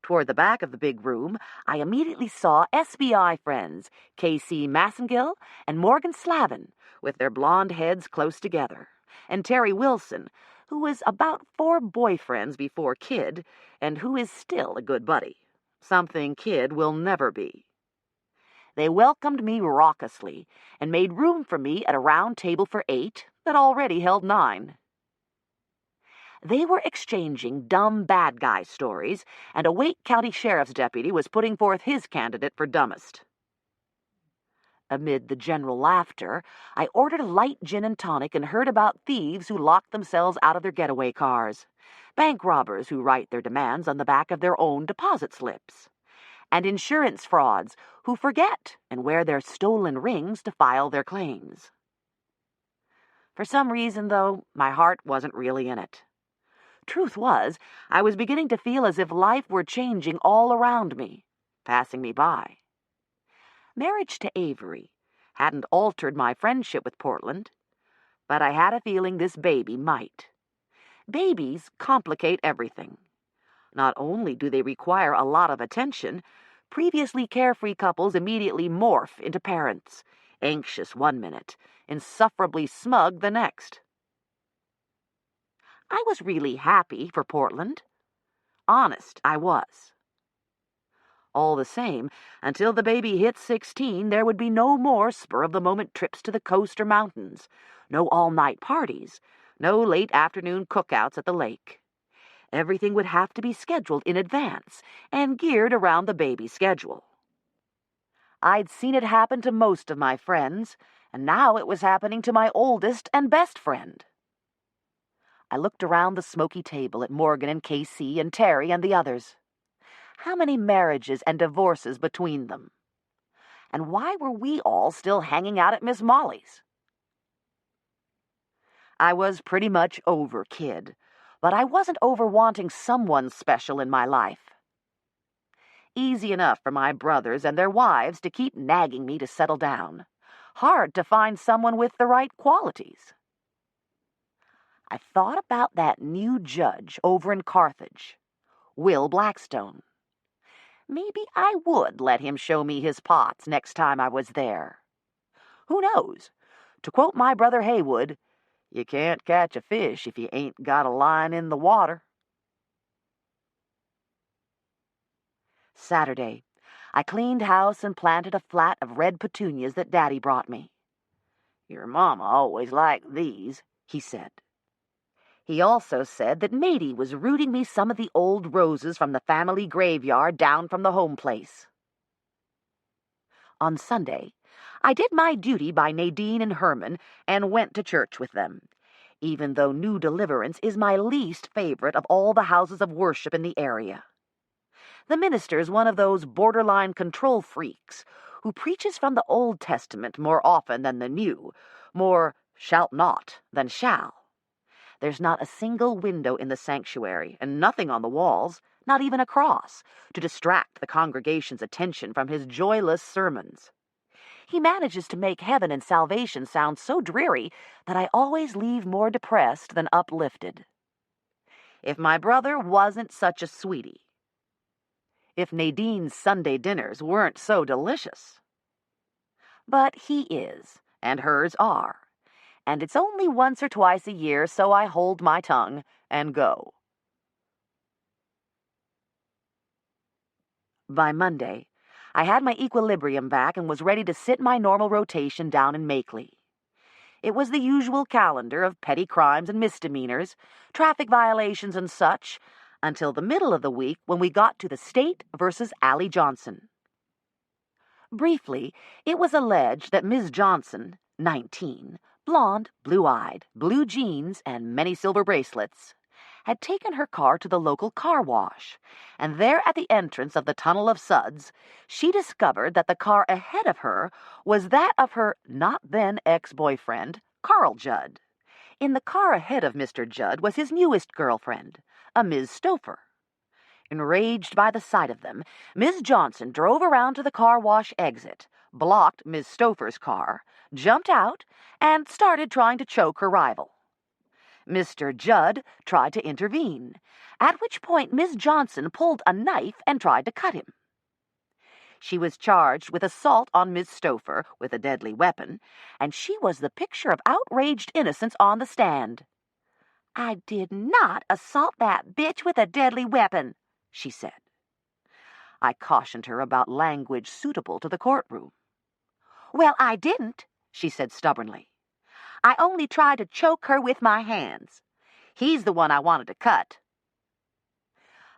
Toward the back of the big room, I immediately saw SBI friends, K.C. Massengill and Morgan Slavin, with their blonde heads close together, and Terry Wilson, who was about 4 boyfriends before Kid, and who is still a good buddy, something Kid will never be. They welcomed me raucously and made room for me at a round table for 8 that already held 9. They were exchanging dumb bad guy stories, and a Wake County Sheriff's deputy was putting forth his candidate for dumbest. Amid the general laughter, I ordered a light gin and tonic and heard about thieves who locked themselves out of their getaway cars, bank robbers who write their demands on the back of their own deposit slips, and insurance frauds who forget and wear their stolen rings to file their claims. For some reason, though, my heart wasn't really in it. Truth was, I was beginning to feel as if life were changing all around me, passing me by. Marriage to Avery hadn't altered my friendship with Portland, but I had a feeling this baby might. Babies complicate everything. Not only do they require a lot of attention, previously carefree couples immediately morph into parents, anxious one minute, insufferably smug the next. I was really happy for Portland. Honest, I was. All the same, until the baby hit 16, there would be no more spur-of-the-moment trips to the coast or mountains, no all-night parties, no late afternoon cookouts at the lake. Everything would have to be scheduled in advance and geared around the baby's schedule. I'd seen it happen to most of my friends, and now it was happening to my oldest and best friend. I looked around the smoky table at Morgan and K.C. and Terry and the others. How many marriages and divorces between them? And why were we all still hanging out at Miss Molly's? I was pretty much over Kid, but I wasn't over wanting someone special in my life. Easy enough for my brothers and their wives to keep nagging me to settle down. Hard to find someone with the right qualities. I thought about that new judge over in Carthage, Will Blackstone. Maybe I would let him show me his pots next time I was there. Who knows? To quote my brother Haywood, you can't catch a fish if you ain't got a line in the water. Saturday, I cleaned house and planted a flat of red petunias that Daddy brought me. "Your mama always liked these," he said. He also said that Matey was rooting me some of the old roses from the family graveyard down from the home place. On Sunday, I did my duty by Nadine and Herman and went to church with them, even though New Deliverance is my least favorite of all the houses of worship in the area. The minister's one of those borderline control freaks who preaches from the Old Testament more often than the New, more shalt not than shall. There's not a single window in the sanctuary, and nothing on the walls, not even a cross, to distract the congregation's attention from his joyless sermons. He manages to make heaven and salvation sound so dreary that I always leave more depressed than uplifted. If my brother wasn't such a sweetie. if Nadine's Sunday dinners weren't so delicious. But he is, and hers are, and it's only once or twice a year, so I hold my tongue and go. By Monday, I had my equilibrium back and was ready to sit my normal rotation down in Makeley. It was the usual calendar of petty crimes and misdemeanors, traffic violations and such, until the middle of the week when we got to the State versus Allie Johnson. Briefly, it was alleged that Ms. Johnson, 19, blonde, blue-eyed, blue jeans, and many silver bracelets, had taken her car to the local car wash, and there at the entrance of the Tunnel of Suds, she discovered that the car ahead of her was that of her not-then ex-boyfriend, Carl Judd. In the car ahead of Mr. Judd was his newest girlfriend, a Ms. Stouffer. Enraged by the sight of them, Ms. Johnson drove around to the car wash exit, blocked Ms. Stouffer's car, jumped out, and started trying to choke her rival. Mr. Judd tried to intervene, at which point Ms. Johnson pulled a knife and tried to cut him. She was charged with assault on Ms. Stouffer with a deadly weapon, and she was the picture of outraged innocence on the stand. "I did not assault that bitch with a deadly weapon," she said. I cautioned her about language suitable to the courtroom. "Well, I didn't," she said stubbornly. "I only tried to choke her with my hands. He's the one I wanted to cut."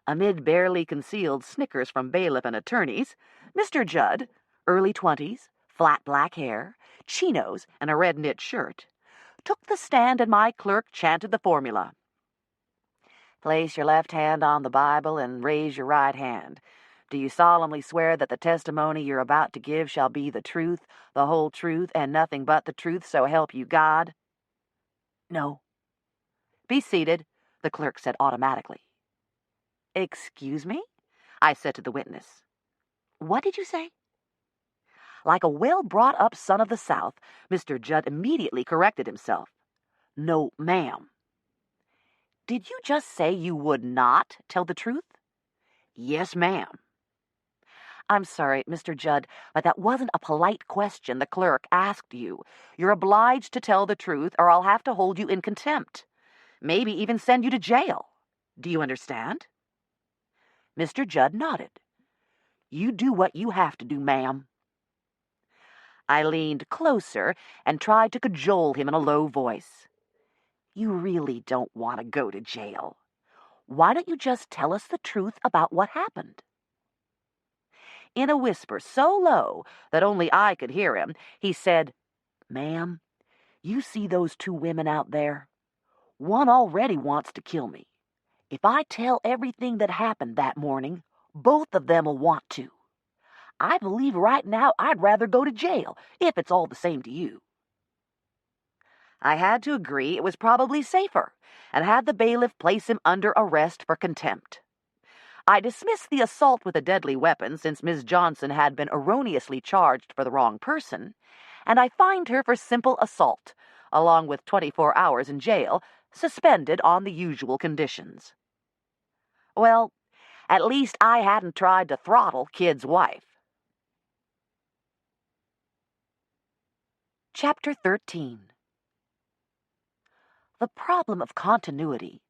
Amid barely concealed snickers from bailiff and attorneys, Mr. Judd, early 20s, flat black hair, chinos, and a red knit shirt, took the stand, and my clerk chanted the formula. "Place your left hand on the Bible and raise your right hand. Do you solemnly swear that the testimony you're about to give shall be the truth, the whole truth, and nothing but the truth, so help you God?" "No." "Be seated," the clerk said automatically. "Excuse me?" I said to the witness. "What did you say?" Like a well-brought-up son of the South, Mr. Judd immediately corrected himself. "No, ma'am." "Did you just say you would not tell the truth?" "Yes, ma'am." "I'm sorry, Mr. Judd, but that wasn't a polite question the clerk asked you. You're obliged to tell the truth, or I'll have to hold you in contempt. Maybe even send you to jail. Do you understand?" Mr. Judd nodded. "You do what you have to do, ma'am." I leaned closer and tried to cajole him in a low voice. "You really don't want to go to jail. Why don't you just tell us the truth about what happened?" In a whisper so low that only I could hear him, he said, "Ma'am, you see those two women out there? One already wants to kill me. If I tell everything that happened that morning, both of them will want to. I believe right now I'd rather go to jail, if it's all the same to you." I had to agree it was probably safer, and had the bailiff place him under arrest for contempt. I dismissed the assault with a deadly weapon since Ms. Johnson had been erroneously charged for the wrong person, and I fined her for simple assault, along with 24 hours in jail, suspended on the usual conditions. Well, at least I hadn't tried to throttle Kid's wife. Chapter 13. The problem of continuity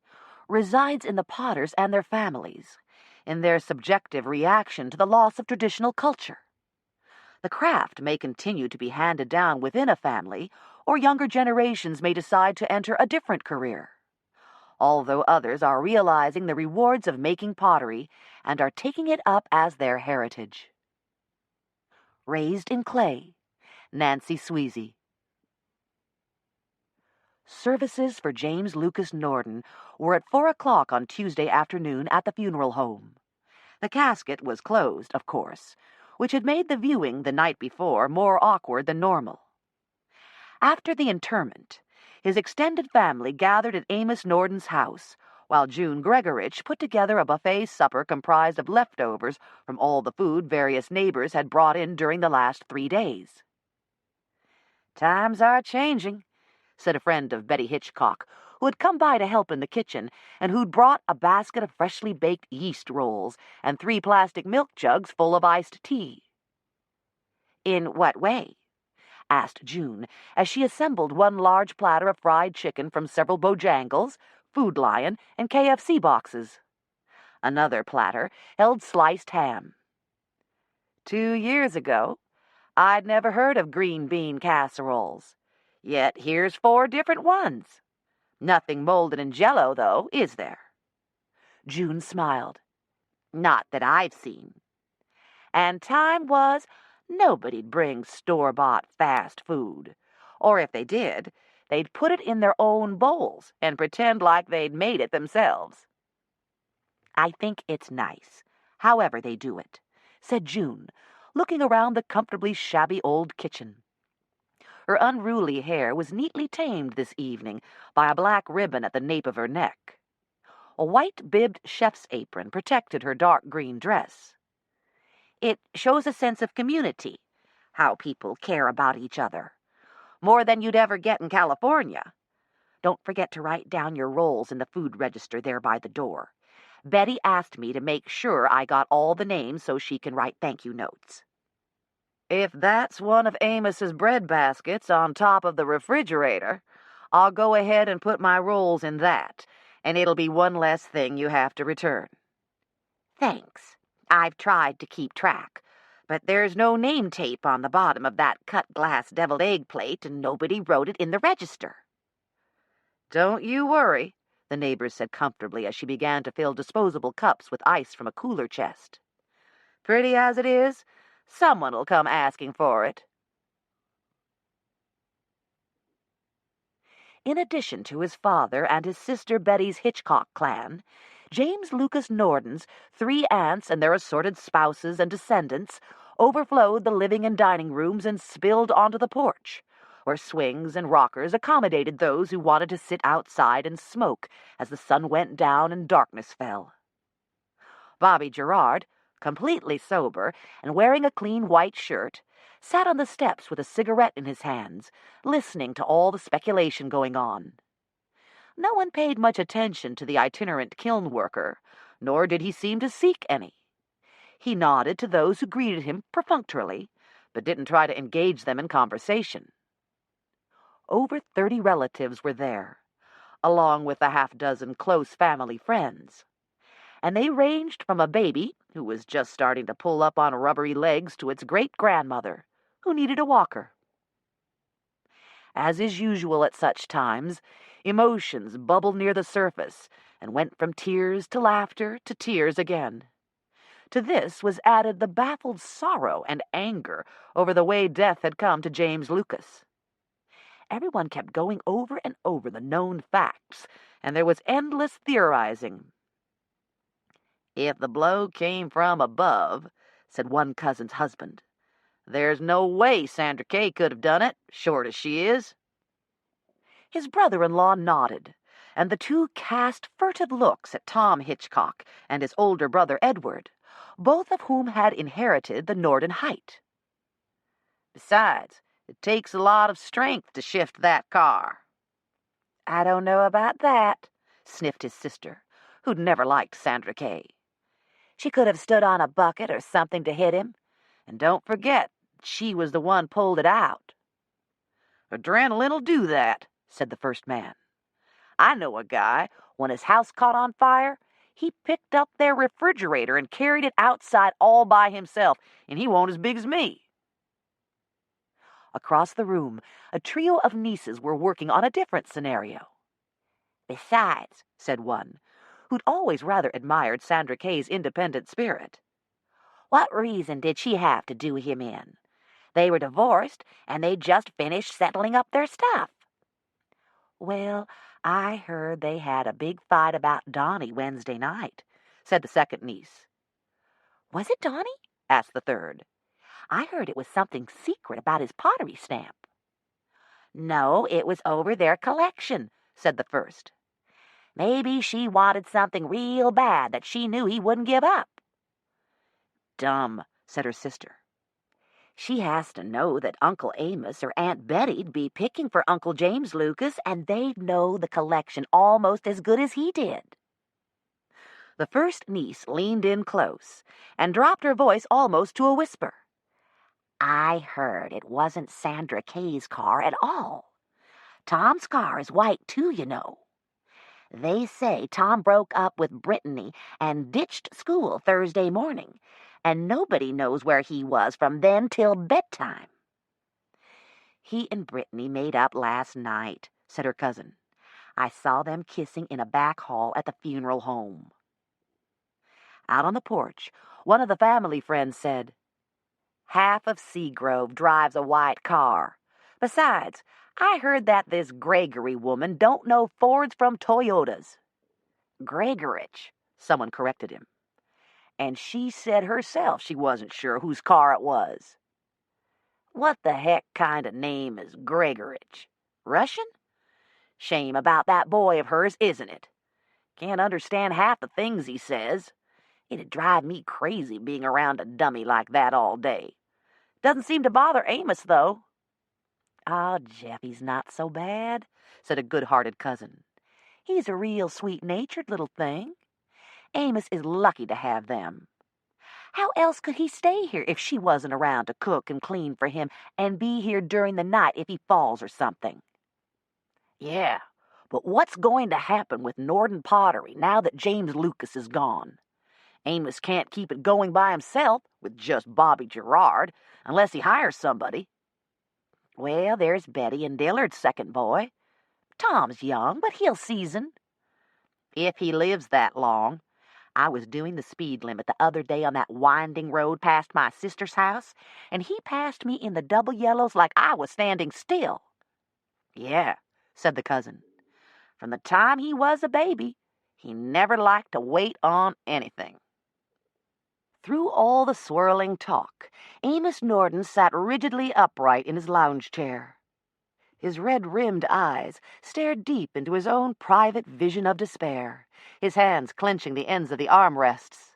resides in the Potters and their families, in their subjective reaction to the loss of traditional culture. The craft may continue to be handed down within a family, or younger generations may decide to enter a different career, although others are realizing the rewards of making pottery and are taking it up as their heritage. Raised in Clay, Nancy Sweezy. Services for James Lucas Nordan were at 4 o'clock on Tuesday afternoon at the funeral home. The casket was closed, of course, which had made the viewing the night before more awkward than normal. After the interment, his extended family gathered at Amos Nordan's house, while June Gregorich put together a buffet supper comprised of leftovers from all the food various neighbors had brought in during the last 3 days. "Times are changing," said a friend of Betty Hitchcock, who had come by to help in the kitchen and who'd brought a basket of freshly baked yeast rolls and 3 plastic milk jugs full of iced tea. In what way? Asked June, as she assembled one large platter of fried chicken from several Bojangles, Food Lion, and KFC boxes. Another platter held sliced ham. 2 years ago, I'd never heard of green bean casseroles. Yet here's 4 different ones. Nothing molded in Jell-O, though, is there? June smiled. Not that I've seen. And time was nobody'd bring store-bought fast food. Or if they did, they'd put it in their own bowls and pretend like they'd made it themselves. I think it's nice, however they do it, said June, looking around the comfortably shabby old kitchen. Her unruly hair was neatly tamed this evening by a black ribbon at the nape of her neck. A white-bibbed chef's apron protected her dark green dress. It shows a sense of community, how people care about each other. More than you'd ever get in California. Don't forget to write down your rolls in the food register there by the door. Betty asked me to make sure I got all the names so she can write thank you notes. If that's one of Amos's bread baskets on top of the refrigerator, I'll go ahead and put my rolls in that, and it'll be one less thing you have to return. Thanks. I've tried to keep track, but there's no name tape on the bottom of that cut glass deviled egg plate, and nobody wrote it in the register. Don't you worry, the neighbor said comfortably as she began to fill disposable cups with ice from a cooler chest. Pretty as it is, someone'll come asking for it. In addition to his father and his sister Betty's Hitchcock clan, James Lucas Nordan's 3 aunts and their assorted spouses and descendants overflowed the living and dining rooms and spilled onto the porch, where swings and rockers accommodated those who wanted to sit outside and smoke as the sun went down and darkness fell. Bobby Gerard, completely sober and wearing a clean white shirt, sat on the steps with a cigarette in his hands, listening to all the speculation going on. No one paid much attention to the itinerant kiln worker, nor did he seem to seek any. He nodded to those who greeted him perfunctorily, but didn't try to engage them in conversation. Over 30 relatives were there, along with a half-dozen close family friends, and they ranged from a baby, who was just starting to pull up on rubbery legs, to its great-grandmother, who needed a walker. As is usual at such times, emotions bubbled near the surface and went from tears to laughter to tears again. To this was added the baffled sorrow and anger over the way death had come to James Lucas. Everyone kept going over and over the known facts, and there was endless theorizing. "If the blow came from above," said one cousin's husband, "there's no way Sandra Kay could have done it, short as she is." His brother-in-law nodded, and the two cast furtive looks at Tom Hitchcock and his older brother Edward, both of whom had inherited the Nordan height. "Besides, it takes a lot of strength to shift that car." "I don't know about that," sniffed his sister, who'd never liked Sandra Kay. "She could have stood on a bucket or something to hit him. And don't forget, she was the one pulled it out." "Adrenaline'll do that," said the first man. "I know a guy, when his house caught on fire, he picked up their refrigerator and carried it outside all by himself, and he won't as big as me." Across the room, a trio of nieces were working on a different scenario. "Besides," said one, who'd always rather admired Sandra Kay's independent spirit, "what reason did she have to do him in? They were divorced, and they'd just finished settling up their stuff." "Well, I heard they had a big fight about Donnie Wednesday night," said the second niece. "Was it Donnie?" asked the third. "I heard it was something secret about his pottery stamp." "No, it was over their collection," said the first. "Maybe she wanted something real bad that she knew he wouldn't give up." "Dumb," said her sister. She has to know that Uncle Amos or Aunt Betty'd be picking for Uncle James Lucas, and they'd know the collection almost as good as he did. The first niece leaned in close and dropped her voice almost to a whisper. I heard it wasn't Sandra Kay's car at all. Tom's car is white, too, you know. They say Tom broke up with Brittany and ditched school Thursday morning, and nobody knows where he was from then till bedtime. He and Brittany made up last night, said her cousin. I saw them kissing in a back hall at the funeral home. Out on the porch, one of the family friends said, Half of Seagrove drives a white car. Besides, I heard that this Gregory woman don't know Fords from Toyotas. Gregorich, someone corrected him. And she said herself she wasn't sure whose car it was. What the heck kind of name is Gregorich? Russian? Shame about that boy of hers, isn't it? Can't understand half the things he says. It'd drive me crazy being around a dummy like that all day. Doesn't seem to bother Amos, though. Oh, Jeffy's not so bad, said a good-hearted cousin. He's a real sweet-natured little thing. Amos is lucky to have them. How else could he stay here if she wasn't around to cook and clean for him and be here during the night if he falls or something? Yeah, but what's going to happen with Nordan Pottery now that James Lucas is gone? Amos can't keep it going by himself with just Bobby Gerard unless he hires somebody. Well, there's Betty and Dillard's second boy. Tom's young, but he'll season. If he lives that long. I was doing the speed limit the other day on that winding road past my sister's house, and he passed me in the double yellows like I was standing still. Yeah, said the cousin. From the time he was a baby, he never liked to wait on anything. Through all the swirling talk, Amos Nordan sat rigidly upright in his lounge chair. His red-rimmed eyes stared deep into his own private vision of despair, his hands clenching the ends of the armrests.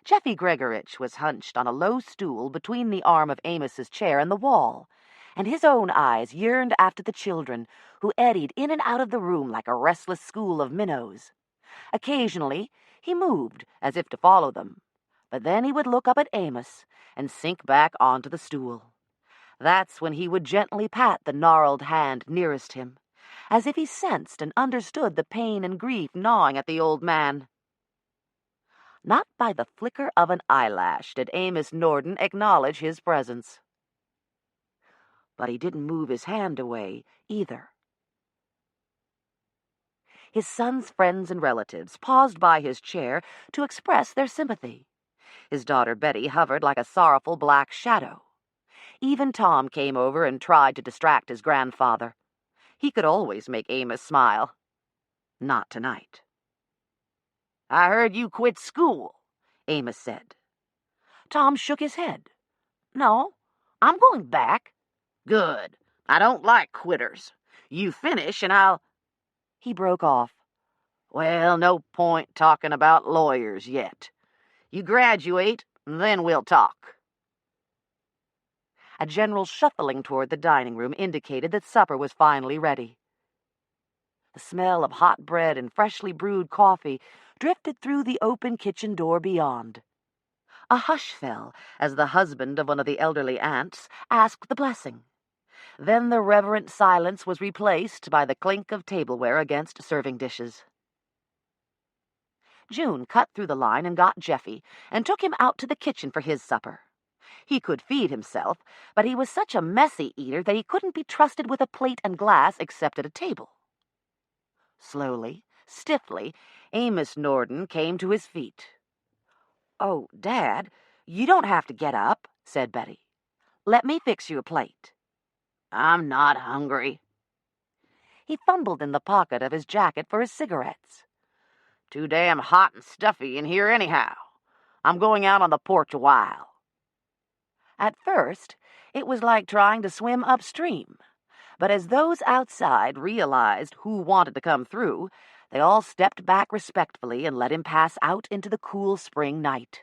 Jeffy Gregorich was hunched on a low stool between the arm of Amos's chair and the wall, and his own eyes yearned after the children, who eddied in and out of the room like a restless school of minnows. Occasionally, he moved as if to follow them, but then he would look up at Amos and sink back onto the stool. That's when he would gently pat the gnarled hand nearest him, as if he sensed and understood the pain and grief gnawing at the old man. Not by the flicker of an eyelash did Amos Nordan acknowledge his presence. But he didn't move his hand away, either. His son's friends and relatives paused by his chair to express their sympathy. His daughter Betty hovered like a sorrowful black shadow. Even Tom came over and tried to distract his grandfather. He could always make Amos smile. Not tonight. I heard you quit school, Amos said. Tom shook his head. No, I'm going back. Good. I don't like quitters. You finish and I'll... He broke off. Well, no point talking about lawyers yet. You graduate, and then we'll talk. A general shuffling toward the dining room indicated that supper was finally ready. The smell of hot bread and freshly brewed coffee drifted through the open kitchen door beyond. A hush fell as the husband of one of the elderly aunts asked the blessing. Then the reverent silence was replaced by the clink of tableware against serving dishes. June cut through the line and got Jeffy and took him out to the kitchen for his supper. He could feed himself, but he was such a messy eater that he couldn't be trusted with a plate and glass except at a table. Slowly, stiffly, Amos Nordan came to his feet. Oh, Dad, you don't have to get up, said Betty. Let me fix you a plate. I'm not hungry. He fumbled in the pocket of his jacket for his cigarettes. Too damn hot and stuffy in here anyhow. I'm going out on the porch a while. At first, it was like trying to swim upstream, but as those outside realized who wanted to come through, they all stepped back respectfully and let him pass out into the cool spring night.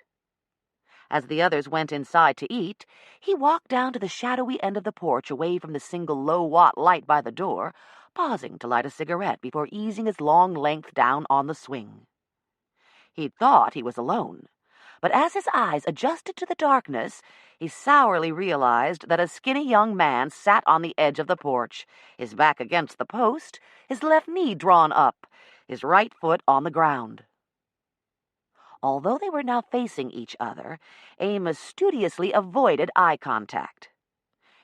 As the others went inside to eat, he walked down to the shadowy end of the porch away from the single low-watt light by the door, pausing to light a cigarette before easing his long length down on the swing. He'd thought he was alone, but as his eyes adjusted to the darkness, he sourly realized that a skinny young man sat on the edge of the porch, his back against the post, his left knee drawn up, his right foot on the ground. Although they were now facing each other, Amos studiously avoided eye contact.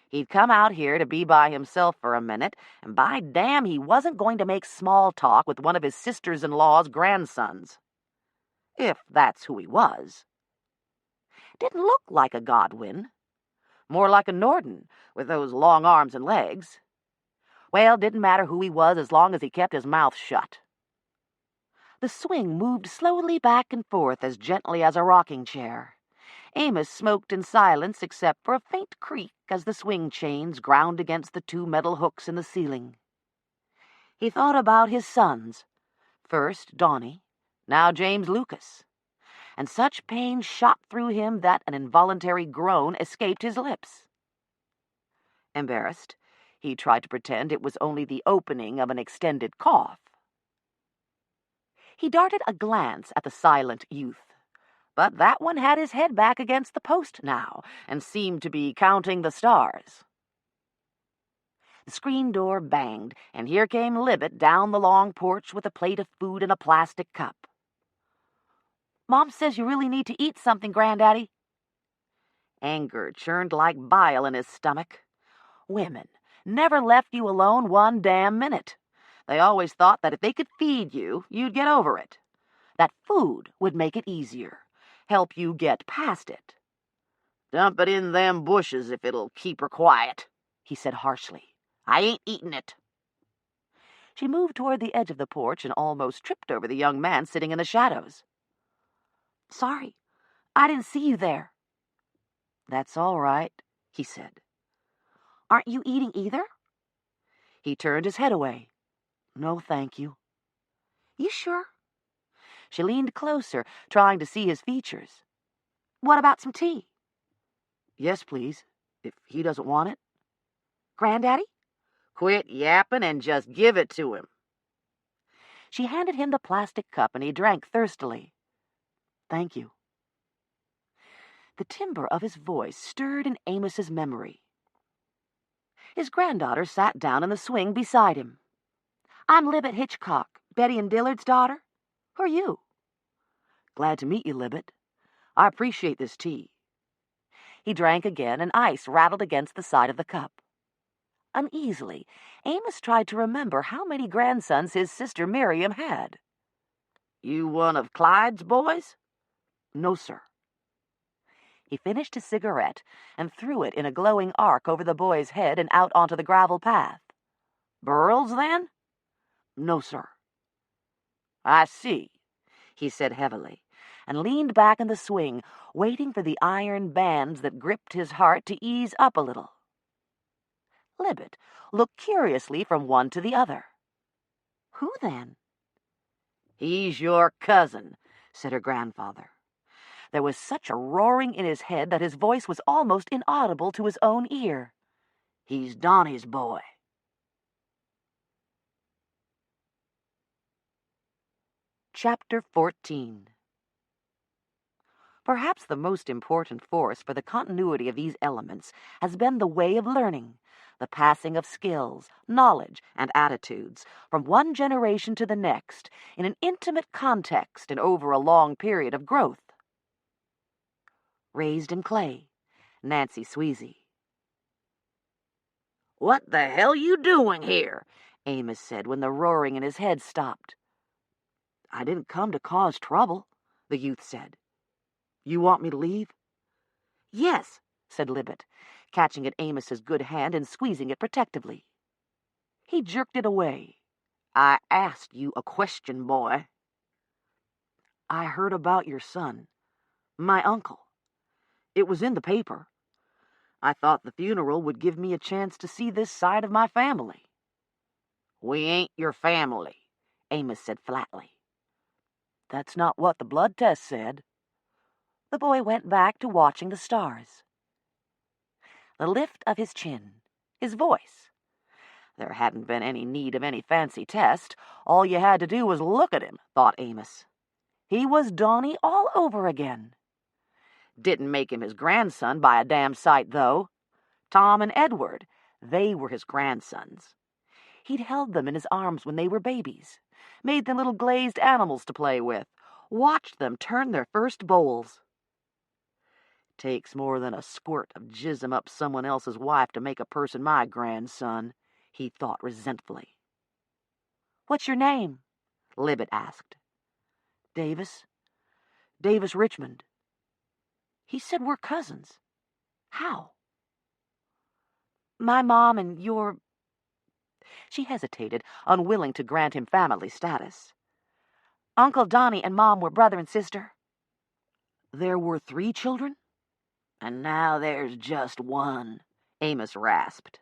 He'd come out here to be by himself for a minute, and by damn he wasn't going to make small talk with one of his sisters-in-law's grandsons. If that's who he was. Didn't look like a Godwin. More like a Nordan, with those long arms and legs. Well, didn't matter who he was as long as he kept his mouth shut. The swing moved slowly back and forth as gently as a rocking chair. Amos smoked in silence except for a faint creak as the swing chains ground against the two metal hooks in the ceiling. He thought about his sons. First Donnie, now James Lucas. And such pain shot through him that an involuntary groan escaped his lips. Embarrassed, he tried to pretend it was only the opening of an extended cough. He darted a glance at the silent youth, but that one had his head back against the post now and seemed to be counting the stars. The screen door banged, and here came Libet down the long porch with a plate of food and a plastic cup. "Mom says you really need to eat something, Granddaddy." Anger churned like bile in his stomach. Women never left you alone one damn minute. They always thought that if they could feed you, you'd get over it. That food would make it easier, help you get past it. "Dump it in them bushes if it'll keep her quiet," he said harshly. "I ain't eating it." She moved toward the edge of the porch and almost tripped over the young man sitting in the shadows. "Sorry, I didn't see you there." "That's all right," he said. "Aren't you eating either?" He turned his head away. "No, thank you." "You sure?" She leaned closer, trying to see his features. "What about some tea?" "Yes, please, if he doesn't want it." "Granddaddy?" "Quit yapping and just give it to him." She handed him the plastic cup, and he drank thirstily. "Thank you." The timbre of his voice stirred in Amos's memory. His granddaughter sat down in the swing beside him. "I'm Libet Hitchcock, Betty and Dillard's daughter. Who are you?" "Glad to meet you, Libet. I appreciate this tea." He drank again, and ice rattled against the side of the cup. Uneasily, Amos tried to remember how many grandsons his sister Miriam had. "You one of Clyde's boys?" "No, sir." He finished his cigarette and threw it in a glowing arc over the boy's head and out onto the gravel path. "Burls, then?" "No, sir." "I see," he said heavily, and leaned back in the swing, waiting for the iron bands that gripped his heart to ease up a little. Libet looked curiously from one to the other. "Who, then?" "He's your cousin," said her grandfather. There was such a roaring in his head that his voice was almost inaudible to his own ear. "He's Donnie's boy." Chapter 14. Perhaps the most important force for the continuity of these elements has been the way of learning, the passing of skills, knowledge, and attitudes from one generation to the next in an intimate context and over a long period of growth. Raised in clay, Nancy Sweezy. "What the hell you doing here?" Amos said when the roaring in his head stopped. "I didn't come to cause trouble," the youth said. "You want me to leave?" "Yes," said Libet, catching at Amos's good hand and squeezing it protectively. He jerked it away. "I asked you a question, boy." "I heard about your son, my uncle. It was in the paper. I thought the funeral would give me a chance to see this side of my family." "We ain't your family," Amos said flatly. "That's not what the blood test said." the boy went back to watching the stars. The lift of his chin, his voice. There hadn't been any need of any fancy test. All you had to do was look at him, thought Amos. He was Donnie all over again. Didn't make him his grandson by a damn sight, though. Tom and Edward, they were his grandsons. He'd held them in his arms when they were babies, made them little glazed animals to play with, watched them turn their first bowls. Takes more than a squirt of jism up someone else's wife to make a person my grandson, he thought resentfully. "What's your name?" Libet asked. "Davis. Davis Richmond." "He said we're cousins. How?" "My mom and your—" She hesitated, unwilling to grant him family status. "Uncle Donnie and Mom were brother and sister." "There were 3 children?" "And now there's just one," Amos rasped.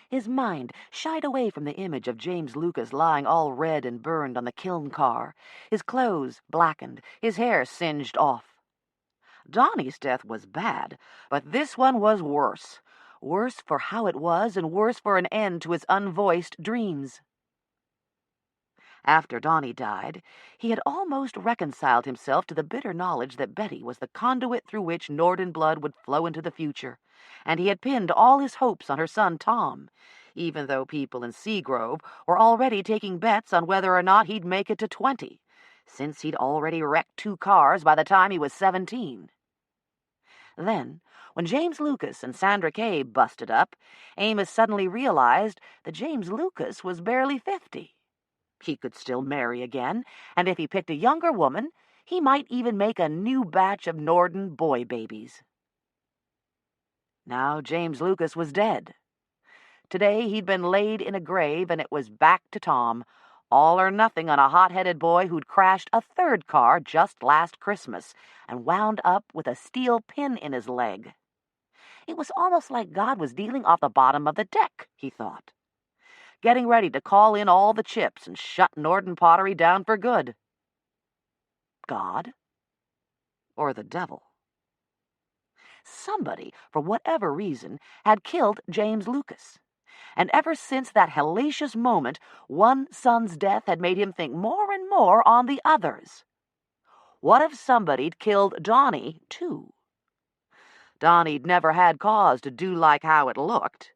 His mind shied away from the image of James Lucas lying all red and burned on the kiln car, his clothes blackened, his hair singed off. Donnie's death was bad, but this one was worse. Worse for how it was, and worse for an end to his unvoiced dreams. After Donnie died, he had almost reconciled himself to the bitter knowledge that Betty was the conduit through which Nordan blood would flow into the future, and he had pinned all his hopes on her son Tom, even though people in Seagrove were already taking bets on whether or not he'd make it to 20, since he'd already wrecked 2 cars by the time he was 17. Then, when James Lucas and Sandra Kay busted up, Amos suddenly realized that James Lucas was barely 50. He could still marry again, and if he picked a younger woman, he might even make a new batch of Nordan boy babies. Now James Lucas was dead. Today he'd been laid in a grave, and it was back to Tom, all or nothing on a hot-headed boy who'd crashed a 3rd car just last Christmas and wound up with a steel pin in his leg. It was almost like God was dealing off the bottom of the deck, he thought, getting ready to call in all the chips and shut Nordan Pottery down for good. God? Or the devil? Somebody, for whatever reason, had killed James Lucas. And ever since that hellacious moment, one son's death had made him think more and more on the others. What if somebody'd killed Donnie, too? Donnie'd never had cause to do like how it looked.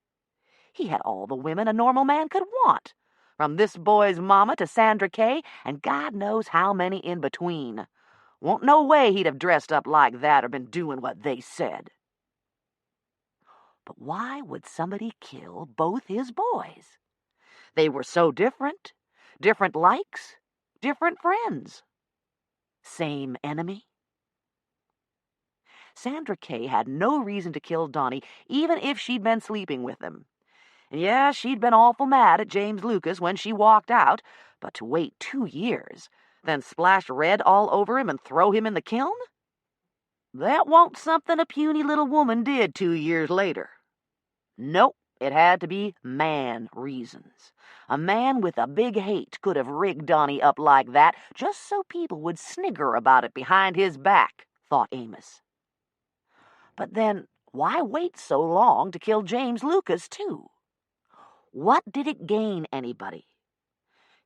He had all the women a normal man could want, from this boy's mama to Sandra Kay, and God knows how many in between. Won't no way he'd have dressed up like that or been doing what they said. But why would somebody kill both his boys? They were so different. Different likes, different friends. Same enemy. Sandra Kay had no reason to kill Donnie, even if she'd been sleeping with him. And yeah, she'd been awful mad at James Lucas when she walked out, but to wait 2 years, then splash red all over him and throw him in the kiln? That wa'n't something a puny little woman did 2 years later. Nope, it had to be man reasons. A man with a big hate could have rigged Donnie up like that just so people would snigger about it behind his back, thought Amos. But then, why wait so long to kill James Lucas, too? What did it gain anybody?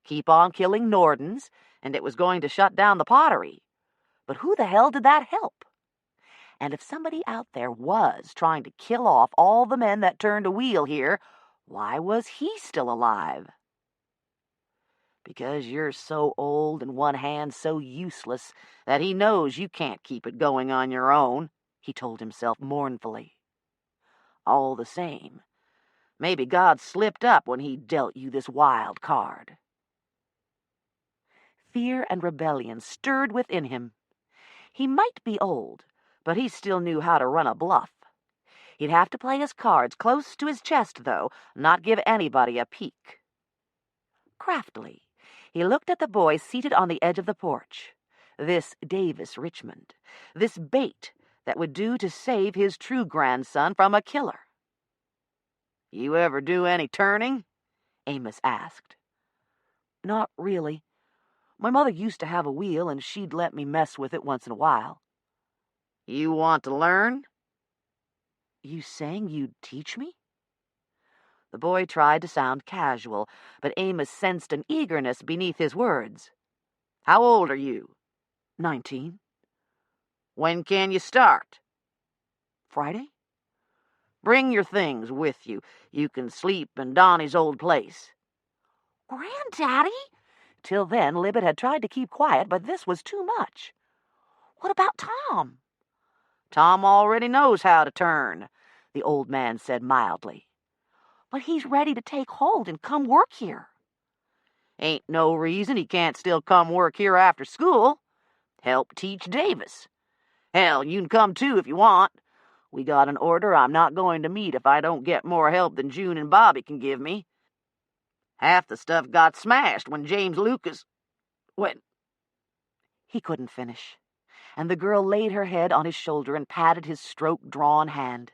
Keep on killing Nordans, and it was going to shut down the pottery. But who the hell did that help? And if somebody out there was trying to kill off all the men that turned a wheel here, why was he still alive? Because you're so old and one hand so useless that he knows you can't keep it going on your own, he told himself mournfully. All the same, maybe God slipped up when he dealt you this wild card. Fear and rebellion stirred within him. He might be old, but he still knew how to run a bluff. He'd have to play his cards close to his chest, though, not give anybody a peek. Craftily, he looked at the boy seated on the edge of the porch, this Davis Richmond, this bait that would do to save his true grandson from a killer. "You ever do any turning?" Amos asked. "Not really. My mother used to have a wheel, and she'd let me mess with it once in a while." You want to learn? You saying you'd teach me? The boy tried to sound casual, but Amos sensed an eagerness beneath his words. How old are you? 19. When can you start? Friday? Bring your things with you. You can sleep in Donnie's old place. Granddaddy? Till then, Libet had tried to keep quiet, but this was too much. What about Tom? Tom already knows how to turn, the old man said mildly. But he's ready to take hold and come work here. Ain't no reason he can't still come work here after school. Help teach Davis. Hell, you can come too if you want. We got an order I'm not going to meet if I don't get more help than June and Bobby can give me. Half the stuff got smashed when James Lucas... He couldn't finish, and the girl laid her head on his shoulder and patted his stroke-drawn hand.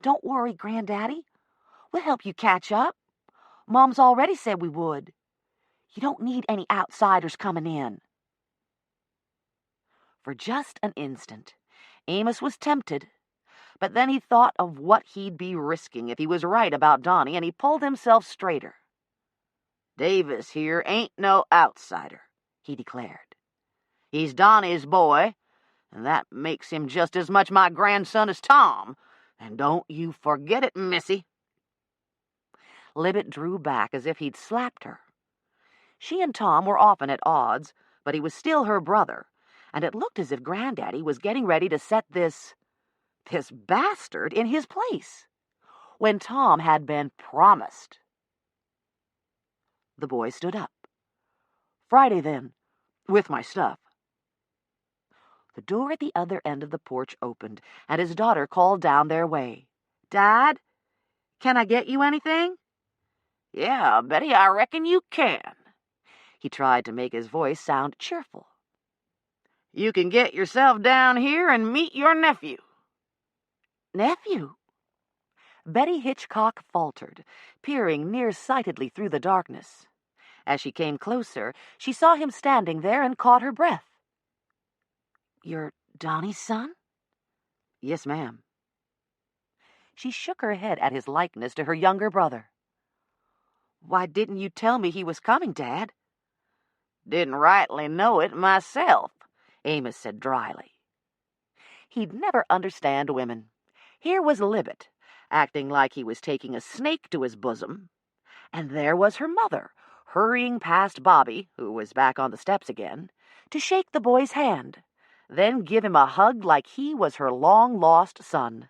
Don't worry, Granddaddy. We'll help you catch up. Mom's already said we would. You don't need any outsiders coming in. For just an instant, Amos was tempted, but then he thought of what he'd be risking if he was right about Donnie, and he pulled himself straighter. Davis here ain't no outsider, he declared. He's Donnie's boy, and that makes him just as much my grandson as Tom. And don't you forget it, Missy. Libet drew back as if he'd slapped her. She and Tom were often at odds, but he was still her brother, and it looked as if Granddaddy was getting ready to set this bastard in his place, when Tom had been promised. The boy stood up. Friday, then, with my stuff. The door at the other end of the porch opened, and his daughter called down their way. Dad, can I get you anything? Yeah, Betty, I reckon you can. He tried to make his voice sound cheerful. You can get yourself down here and meet your nephew. Nephew? Betty Hitchcock faltered, peering nearsightedly through the darkness. As she came closer, she saw him standing there and caught her breath. You're Donnie's son? Yes, ma'am. She shook her head at his likeness to her younger brother. Why didn't you tell me he was coming, Dad? Didn't rightly know it myself, Amos said dryly. He'd never understand women. Here was Libet, acting like he was taking a snake to his bosom, and there was her mother, hurrying past Bobby, who was back on the steps again, to shake the boy's hand, then give him a hug like he was her long-lost son.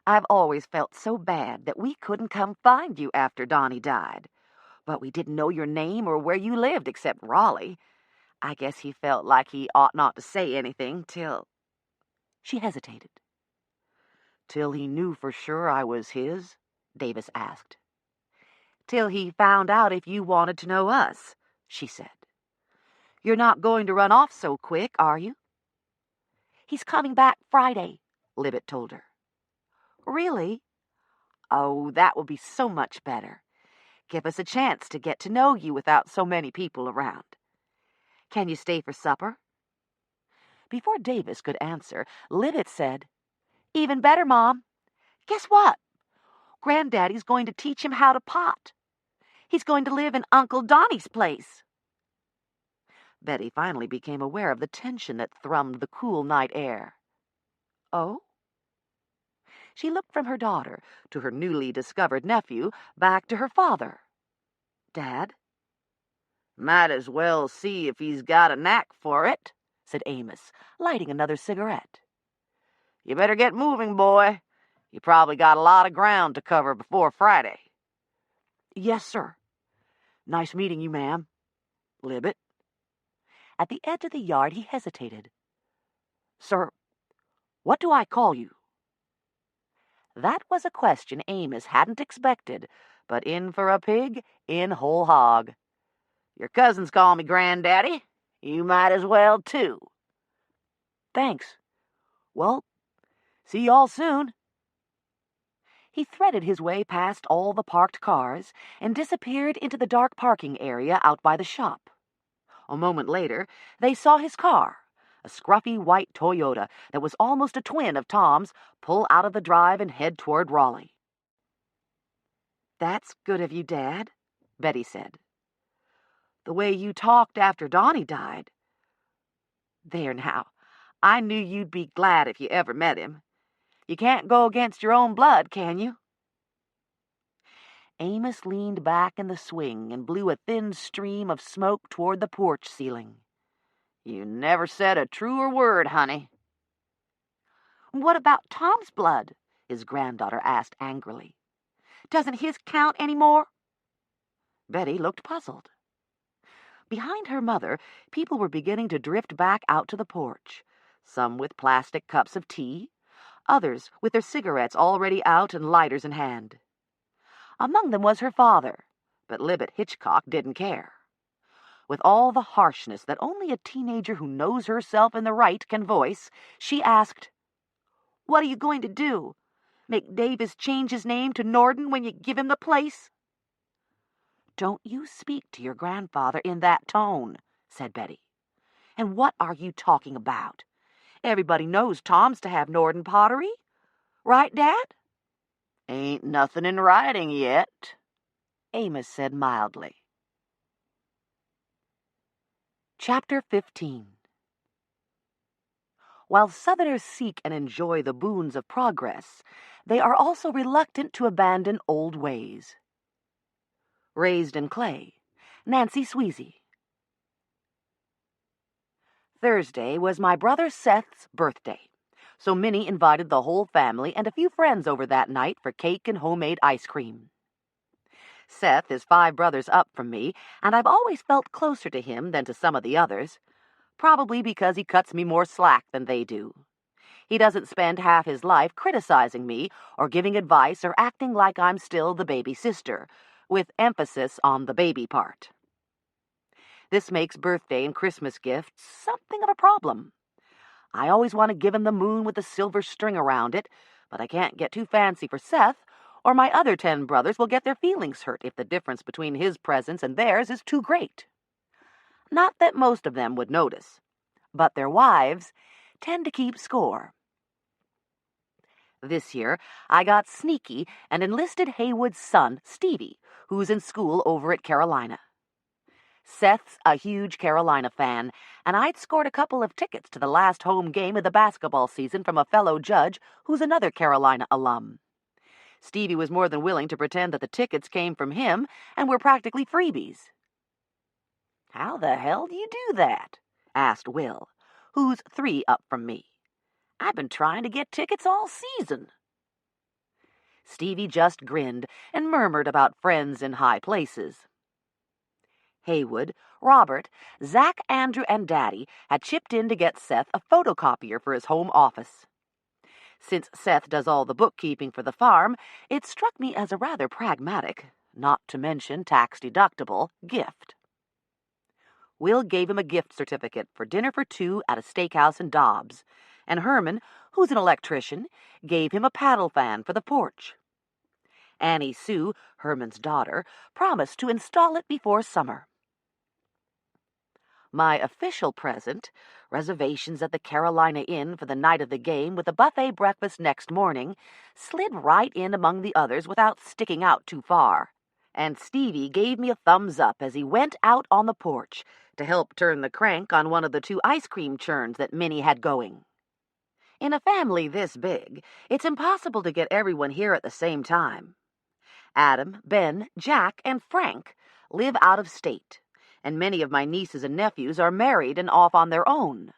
I've always felt so bad that we couldn't come find you after Donnie died, but we didn't know your name or where you lived except Raleigh. I guess he felt like he ought not to say anything till... She hesitated. Till he knew for sure I was his? Davis asked. Till he found out if you wanted to know us, she said. You're not going to run off so quick, are you? He's coming back Friday, Libet told her. Really? Oh, that will be so much better. Give us a chance to get to know you without so many people around. Can you stay for supper? Before Davis could answer, Libet said, Even better, Mom. Guess what? Granddaddy's going to teach him how to pot. He's going to live in Uncle Donnie's place. Betty finally became aware of the tension that thrummed the cool night air. Oh? She looked from her daughter to her newly discovered nephew, back to her father. Dad? Might as well see if he's got a knack for it, said Amos, lighting another cigarette. You better get moving, boy. You probably got a lot of ground to cover before Friday. Yes, sir. Nice meeting you, ma'am. Libet. At the edge of the yard, he hesitated. Sir, what do I call you? That was a question Amos hadn't expected, but in for a pig, in whole hog. Your cousins call me Granddaddy. You might as well, too. Thanks. Well, see y'all soon. He threaded his way past all the parked cars and disappeared into the dark parking area out by the shop. A moment later, they saw his car, a scruffy white Toyota that was almost a twin of Tom's, pull out of the drive and head toward Raleigh. "That's good of you, Dad," Betty said. "The way you talked after Donnie died. There now, I knew you'd be glad if you ever met him. You can't go against your own blood, can you?" Amos leaned back in the swing and blew a thin stream of smoke toward the porch ceiling. "You never said a truer word, honey." "What about Tom's blood?" his granddaughter asked angrily. "Doesn't his count any more?" Betty looked puzzled. Behind her mother, people were beginning to drift back out to the porch, some with plastic cups of tea, others with their cigarettes already out and lighters in hand. Among them was her father, but Libet Hitchcock didn't care. With all the harshness that only a teenager who knows herself in the right can voice, she asked, "What are you going to do? Make Davis change his name to Nordan when you give him the place?" "Don't you speak to your grandfather in that tone," said Betty. "And what are you talking about? Everybody knows Tom's to have Nordan Pottery. Right, Dad?" "Ain't nothing in writing yet," Amos said mildly. Chapter 15. While Southerners seek and enjoy the boons of progress, they are also reluctant to abandon old ways. Raised in Clay, Nancy Sweezy. Thursday was my brother Seth's birthday, so Minnie invited the whole family and a few friends over that night for cake and homemade ice cream. Seth is 5 brothers up from me, and I've always felt closer to him than to some of the others, probably because he cuts me more slack than they do. He doesn't spend half his life criticizing me or giving advice or acting like I'm still the baby sister, with emphasis on the baby part. This makes birthday and Christmas gifts something of a problem. I always want to give him the moon with the silver string around it, but I can't get too fancy for Seth, or my other 10 brothers will get their feelings hurt if the difference between his presents and theirs is too great. Not that most of them would notice, but their wives tend to keep score. This year, I got sneaky and enlisted Haywood's son, Stevie, who's in school over at Carolina. Seth's a huge Carolina fan, and I'd scored a couple of tickets to the last home game of the basketball season from a fellow judge who's another Carolina alum. Stevie was more than willing to pretend that the tickets came from him and were practically freebies. "How the hell do you do that?" asked Will, who's 3 up from me. "I've been trying to get tickets all season." Stevie just grinned and murmured about friends in high places. Haywood, Robert, Zach, Andrew, and Daddy had chipped in to get Seth a photocopier for his home office. Since Seth does all the bookkeeping for the farm, it struck me as a rather pragmatic, not to mention tax-deductible, gift. Will gave him a gift certificate for dinner for 2 at a steakhouse in Dobbs, and Herman, who's an electrician, gave him a paddle fan for the porch. Annie Sue, Herman's daughter, promised to install it before summer. My official present, reservations at the Carolina Inn for the night of the game with a buffet breakfast next morning, slid right in among the others without sticking out too far, and Stevie gave me a thumbs up as he went out on the porch to help turn the crank on one of the 2 ice cream churns that Minnie had going. In a family this big, it's impossible to get everyone here at the same time. Adam, Ben, Jack, and Frank live out of state, and many of my nieces and nephews are married and off on their own.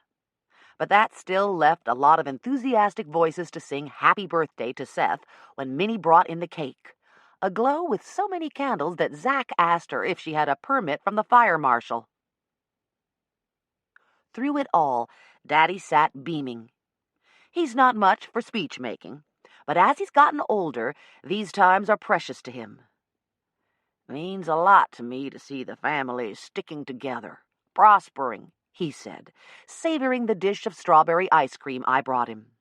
But that still left a lot of enthusiastic voices to sing happy birthday to Seth when Minnie brought in the cake, aglow with so many candles that Zach asked her if she had a permit from the fire marshal. Through it all, Daddy sat beaming. He's not much for speech-making, but as he's gotten older, these times are precious to him. "Means a lot to me to see the family sticking together, prospering," he said, savoring the dish of strawberry ice cream I brought him.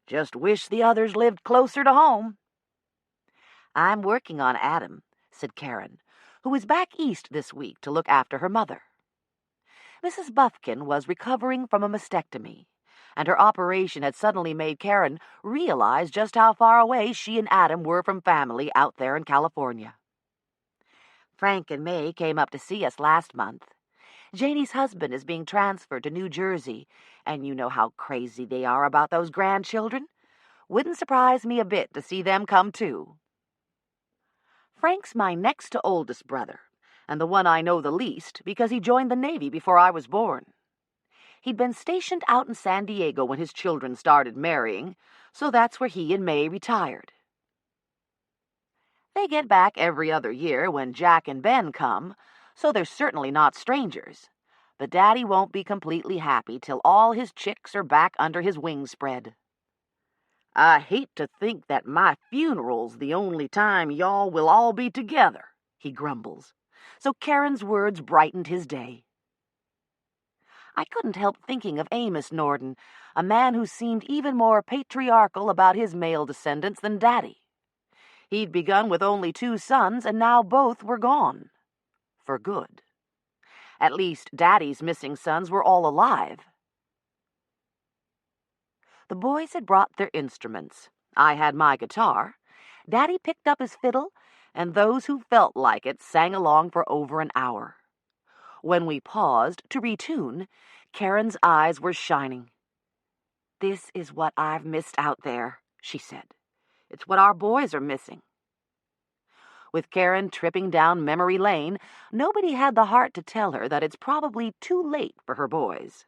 "Just wish the others lived closer to home." "I'm working on Adam," said Karen, who was back east this week to look after her mother. Mrs. Buffkin was recovering from a mastectomy, and her operation had suddenly made Karen realize just how far away she and Adam were from family out there in California. Frank and May came up to see us last month. Janie's husband is being transferred to New Jersey, and you know how crazy they are about those grandchildren. Wouldn't surprise me a bit to see them come too. Frank's my next to oldest brother, and the one I know the least because he joined the Navy before I was born. He'd been stationed out in San Diego when his children started marrying, so that's where he and May retired. They get back every other year when Jack and Ben come, so they're certainly not strangers. But Daddy won't be completely happy till all his chicks are back under his wing spread. I hate to think that my funeral's the only time y'all will all be together, he grumbles. So Karen's words brightened his day. I couldn't help thinking of Amos Nordan, a man who seemed even more patriarchal about his male descendants than Daddy. He'd begun with only 2 sons, and now both were gone. For good. At least Daddy's missing sons were all alive. The boys had brought their instruments. I had my guitar. Daddy picked up his fiddle, and those who felt like it sang along for over an hour. When we paused to retune, Karen's eyes were shining. "This is what I've missed out there," she said. "It's what our boys are missing." With Karen tripping down memory lane, nobody had the heart to tell her that it's probably too late for her boys.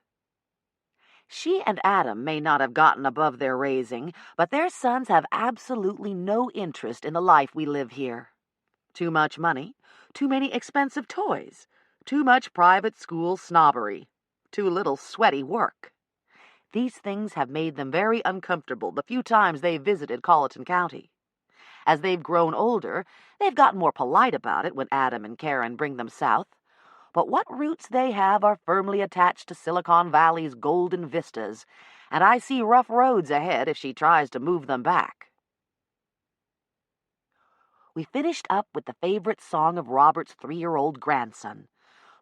She and Adam may not have gotten above their raising, but their sons have absolutely no interest in the life we live here. Too much money, too many expensive toys, too much private school snobbery, too little sweaty work. These things have made them very uncomfortable the few times they've visited Colleton County. As they've grown older, they've gotten more polite about it when Adam and Karen bring them south. But what roots they have are firmly attached to Silicon Valley's golden vistas, and I see rough roads ahead if she tries to move them back. We finished up with the favorite song of Robert's 3-year-old grandson,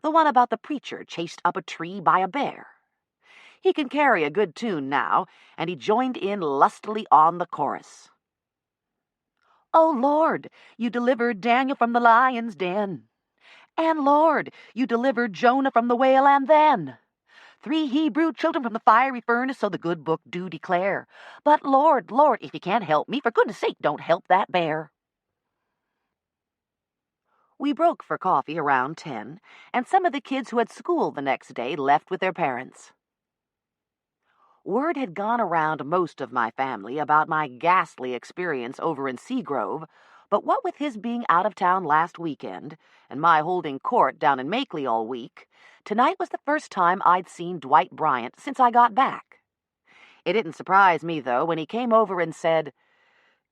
the one about the preacher chased up a tree by a bear. He can carry a good tune now, and he joined in lustily on the chorus. "Oh, Lord, you delivered Daniel from the lion's den. And, Lord, you delivered Jonah from the whale, and then 3 Hebrew children from the fiery furnace, so the good book do declare. But, Lord, Lord, if you can't help me, for goodness sake, don't help that bear." We broke for coffee around 10, and some of the kids who had school the next day left with their parents. Word had gone around most of my family about my ghastly experience over in Seagrove, but what with his being out of town last weekend and my holding court down in Makeley all week, tonight was the first time I'd seen Dwight Bryant since I got back. It didn't surprise me, though, when he came over and said,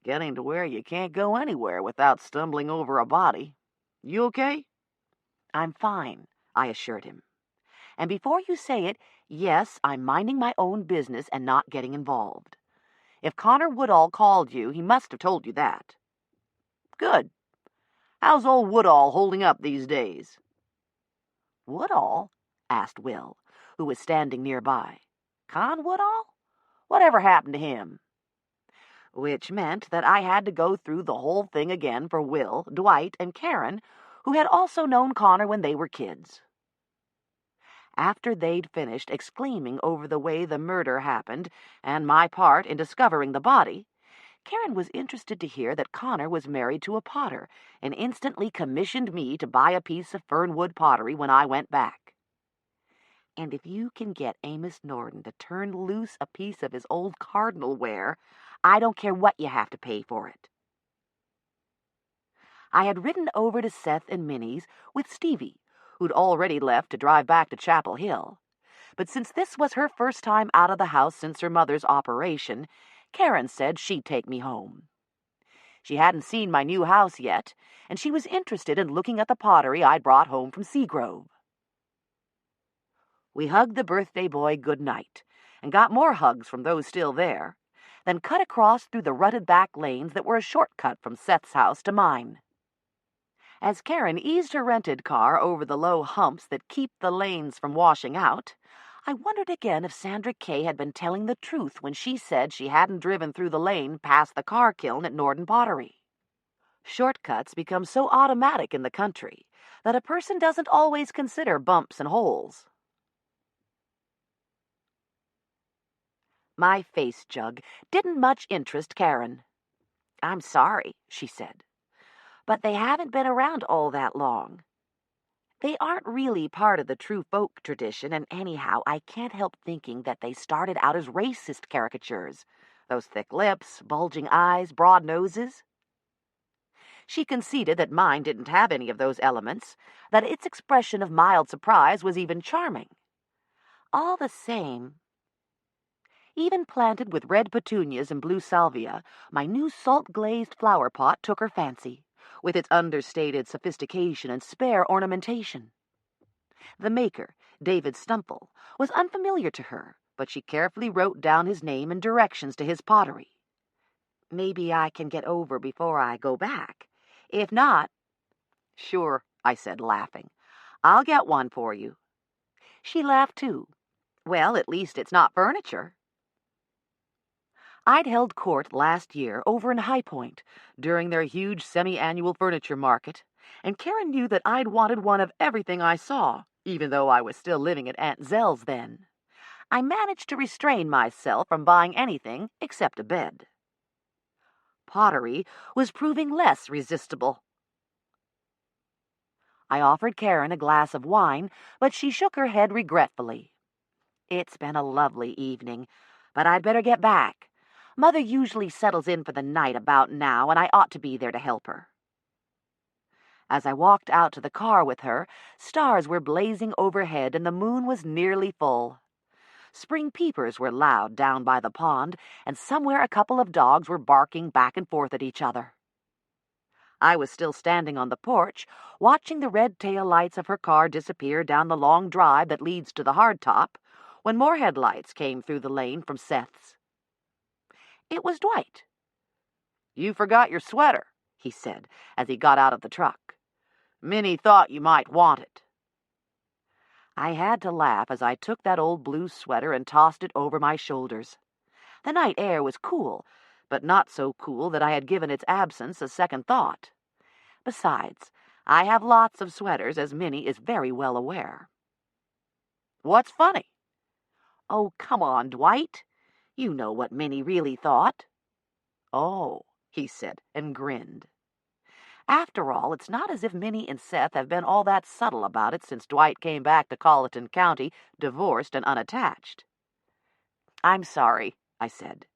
"Getting to where you can't go anywhere without stumbling over a body. You okay?" "I'm fine," I assured him. "And before you say it, yes, I'm minding my own business and not getting involved. If Connor Woodall called you, he must have told you that." "Good. How's old Woodall holding up these days?" "Woodall?" asked Will, who was standing nearby. "Con Woodall? Whatever happened to him?" Which meant that I had to go through the whole thing again for Will, Dwight, and Karen, who had also known Connor when they were kids. After they'd finished exclaiming over the way the murder happened and my part in discovering the body, Karen was interested to hear that Connor was married to a potter and instantly commissioned me to buy a piece of Fernwood pottery when I went back. "And if you can get Amos Nordan to turn loose a piece of his old cardinal ware, I don't care what you have to pay for it." I had ridden over to Seth and Minnie's with Stevie, who'd already left to drive back to Chapel Hill. But since this was her first time out of the house since her mother's operation, Karen said she'd take me home. She hadn't seen my new house yet, and she was interested in looking at the pottery I'd brought home from Seagrove. We hugged the birthday boy good night, and got more hugs from those still there, then cut across through the rutted back lanes that were a shortcut from Seth's house to mine. As Karen eased her rented car over the low humps that keep the lanes from washing out, I wondered again if Sandra Kay had been telling the truth when she said she hadn't driven through the lane past the car kiln at Nordan Pottery. Shortcuts become so automatic in the country that a person doesn't always consider bumps and holes. My face jug didn't much interest Karen. I'm sorry, she said, but they haven't been around all that long. They aren't really part of the true folk tradition, and anyhow, I can't help thinking that they started out as racist caricatures. Those thick lips, bulging eyes, broad noses. She conceded that mine didn't have any of those elements, that its expression of mild surprise was even charming. All the same, even planted with red petunias and blue salvia, my new salt-glazed flower pot took her fancy, with its understated sophistication and spare ornamentation. The maker, David Stumple, was unfamiliar to her, but she carefully wrote down his name and directions to his pottery. Maybe I can get over before I go back. If not... Sure, I said, laughing. I'll get one for you. She laughed, too. Well, at least it's not furniture. I'd held court last year over in High Point during their huge semi-annual furniture market, and Karen knew that I'd wanted one of everything I saw, even though I was still living at Aunt Zell's then. I managed to restrain myself from buying anything except a bed. Pottery was proving less resistible. I offered Karen a glass of wine, but she shook her head regretfully. It's been a lovely evening, but I'd better get back. Mother usually settles in for the night about now, and I ought to be there to help her. As I walked out to the car with her, stars were blazing overhead and the moon was nearly full. Spring peepers were loud down by the pond, and somewhere a couple of dogs were barking back and forth at each other. I was still standing on the porch, watching the red tail lights of her car disappear down the long drive that leads to the hardtop, when more headlights came through the lane from Seth's. It was Dwight. "You forgot your sweater," he said as he got out of the truck. "Minnie thought you might want it." I had to laugh as I took that old blue sweater and tossed it over my shoulders. The night air was cool, but not so cool that I had given its absence a second thought. Besides, I have lots of sweaters, as Minnie is very well aware. "What's funny?" "Oh, come on, Dwight. You know what Minnie really thought." "Oh," he said, and grinned. After all, it's not as if Minnie and Seth have been all that subtle about it since Dwight came back to Colleton County, divorced and unattached. "I'm sorry," I said.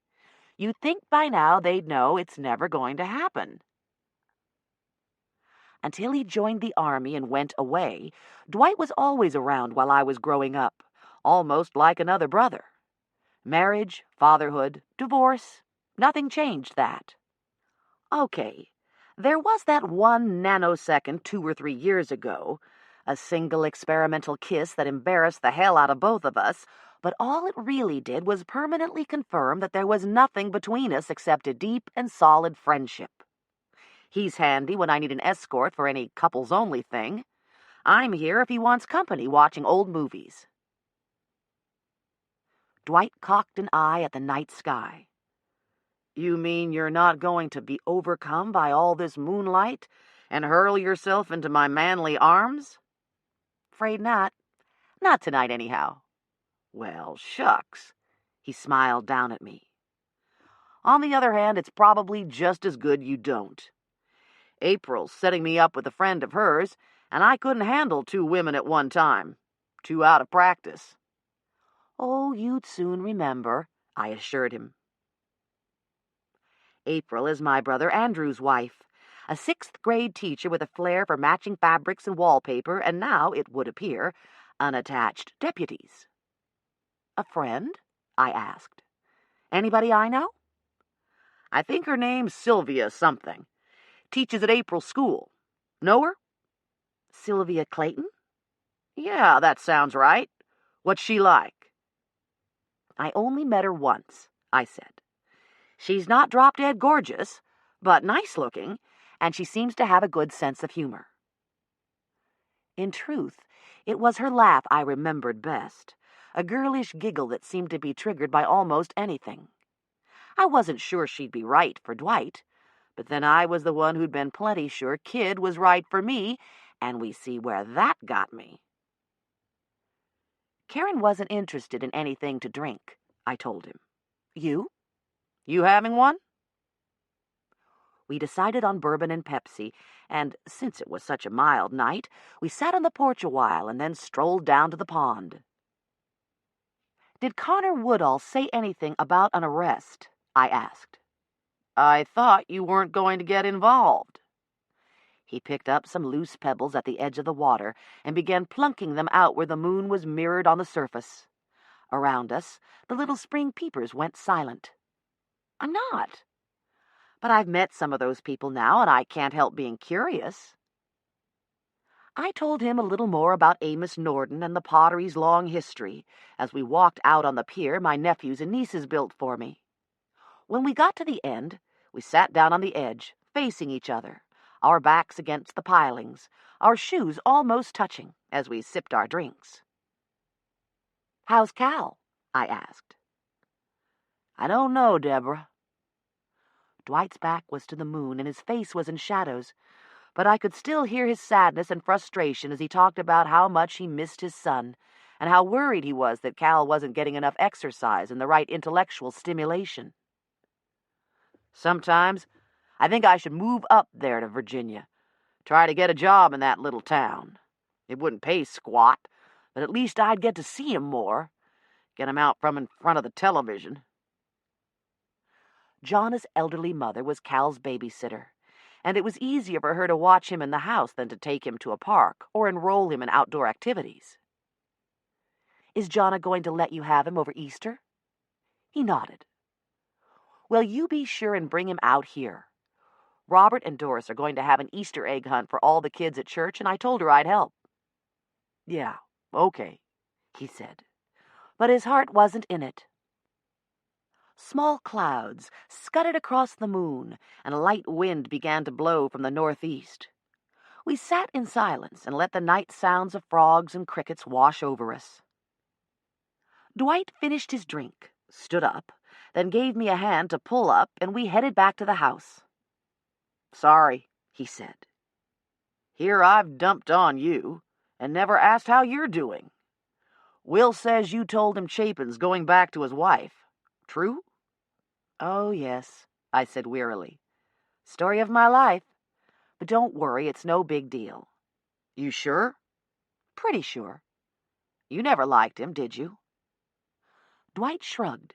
"You'd think by now they'd know it's never going to happen." Until he joined the army and went away, Dwight was always around while I was growing up, almost like another brother. Marriage, fatherhood, divorce, nothing changed that. Okay, there was that one nanosecond 2 or 3 years ago, a single experimental kiss that embarrassed the hell out of both of us, but all it really did was permanently confirm that there was nothing between us except a deep and solid friendship. He's handy when I need an escort for any couples-only thing. I'm here if he wants company watching old movies. Dwight cocked an eye at the night sky. "You mean you're not going to be overcome by all this moonlight and hurl yourself into my manly arms?" "Afraid not. Not tonight, anyhow." "Well, shucks." He smiled down at me. "On the other hand, it's probably just as good you don't. April's setting me up with a friend of hers, and I couldn't handle 2 women at one time. Too out of practice." "Oh, you'd soon remember," I assured him. April is my brother Andrew's wife, a 6th-grade teacher with a flair for matching fabrics and wallpaper, and now, it would appear, unattached deputies. "A friend?" I asked. "Anybody I know?" "I think her name's Sylvia something. Teaches at April's school. Know her?" "Sylvia Clayton?" "Yeah, that sounds right. What's she like?" "I only met her once," I said. "She's not drop-dead gorgeous, but nice-looking, and she seems to have a good sense of humor. In truth, it was her laugh I remembered best, a girlish giggle that seemed to be triggered by almost anything. I wasn't sure she'd be right for Dwight, but then I was the one who'd been plenty sure Kid was right for me, and we see where that got me. Karen wasn't interested in anything to drink, I told him. You? You having one? We decided on bourbon and Pepsi, and since it was such a mild night, we sat on the porch a while and then strolled down to the pond. Did Connor Woodall say anything about an arrest? I asked. I thought you weren't going to get involved. He picked up some loose pebbles at the edge of the water and began plunking them out where the moon was mirrored on the surface. Around us, the little spring peepers went silent. I'm not. But I've met some of those people now, and I can't help being curious. I told him a little more about Amos Nordan and the Pottery's long history as we walked out on the pier my nephews and nieces built for me. When we got to the end, we sat down on the edge, facing each other, our backs against the pilings, our shoes almost touching as we sipped our drinks. "How's Cal?" I asked. "I don't know, Deborah." Dwight's back was to the moon and his face was in shadows, but I could still hear his sadness and frustration as he talked about how much he missed his son and how worried he was that Cal wasn't getting enough exercise and the right intellectual stimulation. "Sometimes I think I should move up there to Virginia, try to get a job in that little town. It wouldn't pay squat, but at least I'd get to see him more, get him out from in front of the television." Jana's elderly mother was Cal's babysitter, and it was easier for her to watch him in the house than to take him to a park or enroll him in outdoor activities. "Is Jana going to let you have him over Easter?" He nodded. "Well, you be sure and bring him out here. Robert and Doris are going to have an Easter egg hunt for all the kids at church, and I told her I'd help." "Yeah, okay," he said, but his heart wasn't in it. Small clouds scudded across the moon, and a light wind began to blow from the northeast. We sat in silence and let the night sounds of frogs and crickets wash over us. Dwight finished his drink, stood up, then gave me a hand to pull up, and we headed back to the house. "Sorry," he said. "Here I've dumped on you and never asked how you're doing. Will says you told him Chapin's going back to his wife. True?" "Oh, yes," I said wearily. "Story of my life. But don't worry, it's no big deal." "You sure?" "Pretty sure." "You never liked him, did you?" Dwight shrugged.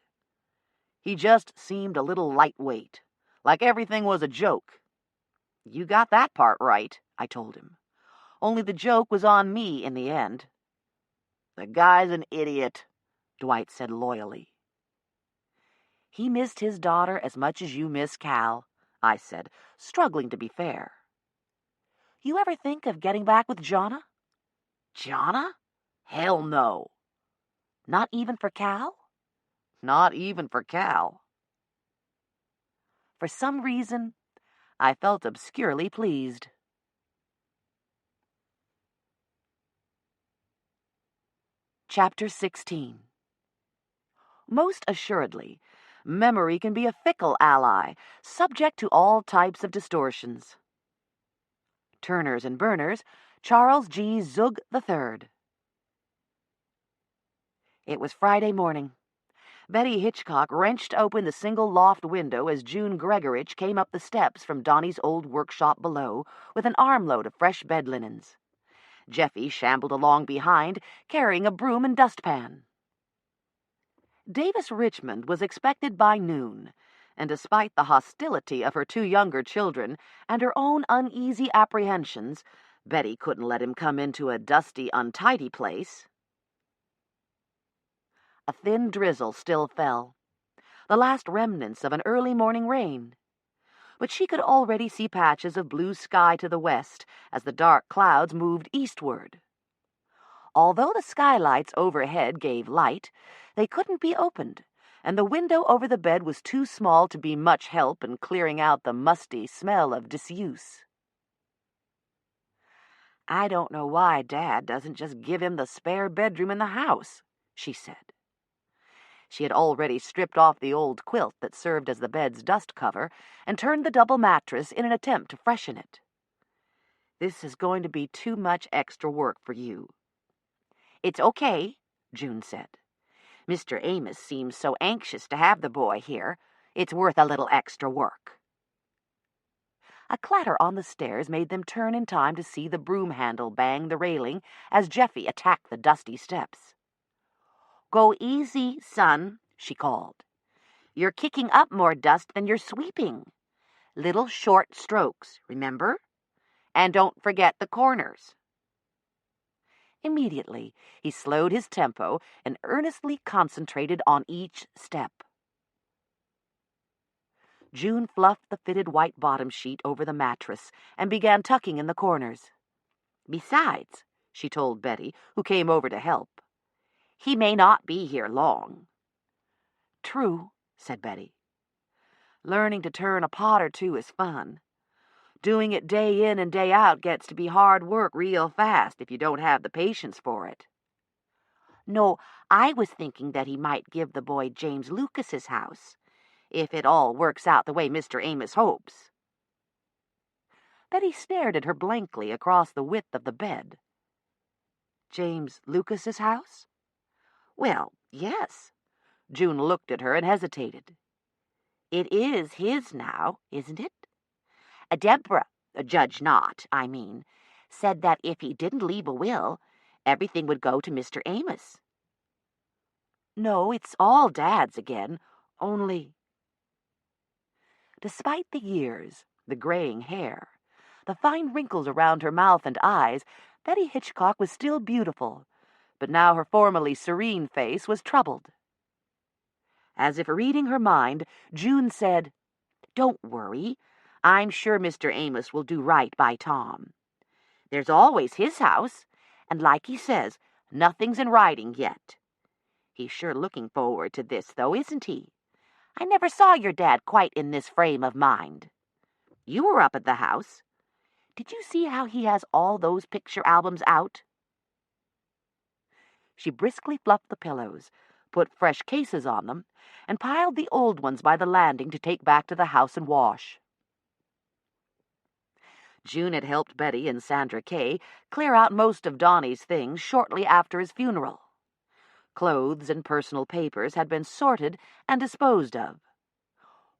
"He just seemed a little lightweight, like everything was a joke." "You got that part right," I told him. "Only the joke was on me in the end." "The guy's an idiot," Dwight said loyally. "He missed his daughter as much as you miss Cal," I said, struggling to be fair. "You ever think of getting back with Jana?" "Jana? Hell no." "Not even for Cal?" "Not even for Cal." For some reason, I felt obscurely pleased. Chapter 16. Most assuredly, memory can be a fickle ally, subject to all types of distortions. Turners and Burners, Charles G. Zug III. It was Friday morning. Betty Hitchcock wrenched open the single loft window as June Gregorich came up the steps from Donnie's old workshop below with an armload of fresh bed linens. Jeffy shambled along behind, carrying a broom and dustpan. Davis Richmond was expected by noon, and despite the hostility of her two younger children and her own uneasy apprehensions, Betty couldn't let him come into a dusty, untidy place. A thin drizzle still fell, the last remnants of an early morning rain. But she could already see patches of blue sky to the west as the dark clouds moved eastward. Although the skylights overhead gave light, they couldn't be opened, and the window over the bed was too small to be much help in clearing out the musty smell of disuse. I don't know why Dad doesn't just give him the spare bedroom in the house, she said. She had already stripped off the old quilt that served as the bed's dust cover and turned the double mattress in an attempt to freshen it. This is going to be too much extra work for you. It's okay, June said. Mr. Amos seems so anxious to have the boy here. It's worth a little extra work. A clatter on the stairs made them turn in time to see the broom handle bang the railing as Jeffy attacked the dusty steps. Go easy, son, she called. You're kicking up more dust than you're sweeping. Little short strokes, remember? And don't forget the corners. Immediately, he slowed his tempo and earnestly concentrated on each step. June fluffed the fitted white bottom sheet over the mattress and began tucking in the corners. Besides, she told Betty, who came over to help, he may not be here long. True, said Betty. Learning to turn a pot or two is fun. Doing it day in and day out gets to be hard work real fast if you don't have the patience for it. No, I was thinking that he might give the boy James Lucas's house, if it all works out the way Mr. Amos hopes. Betty stared at her blankly across the width of the bed. James Lucas's house? Well, yes. June looked at her and hesitated. It is his now, isn't it? Deborah, Judge Knott, I mean, said that if he didn't leave a will, everything would go to Mr. Amos. No, it's all Dad's again, only... Despite the years, the graying hair, the fine wrinkles around her mouth and eyes, Betty Hitchcock was still beautiful, but now her formerly serene face was troubled. As if reading her mind, June said, Don't worry. I'm sure Mr. Amos will do right by Tom. There's always his house, and like he says, nothing's in writing yet. He's sure looking forward to this, though, isn't he? I never saw your dad quite in this frame of mind. You were up at the house. Did you see how he has all those picture albums out? She briskly fluffed the pillows, put fresh cases on them, and piled the old ones by the landing to take back to the house and wash. June had helped Betty and Sandra Kay clear out most of Donnie's things shortly after his funeral. Clothes and personal papers had been sorted and disposed of.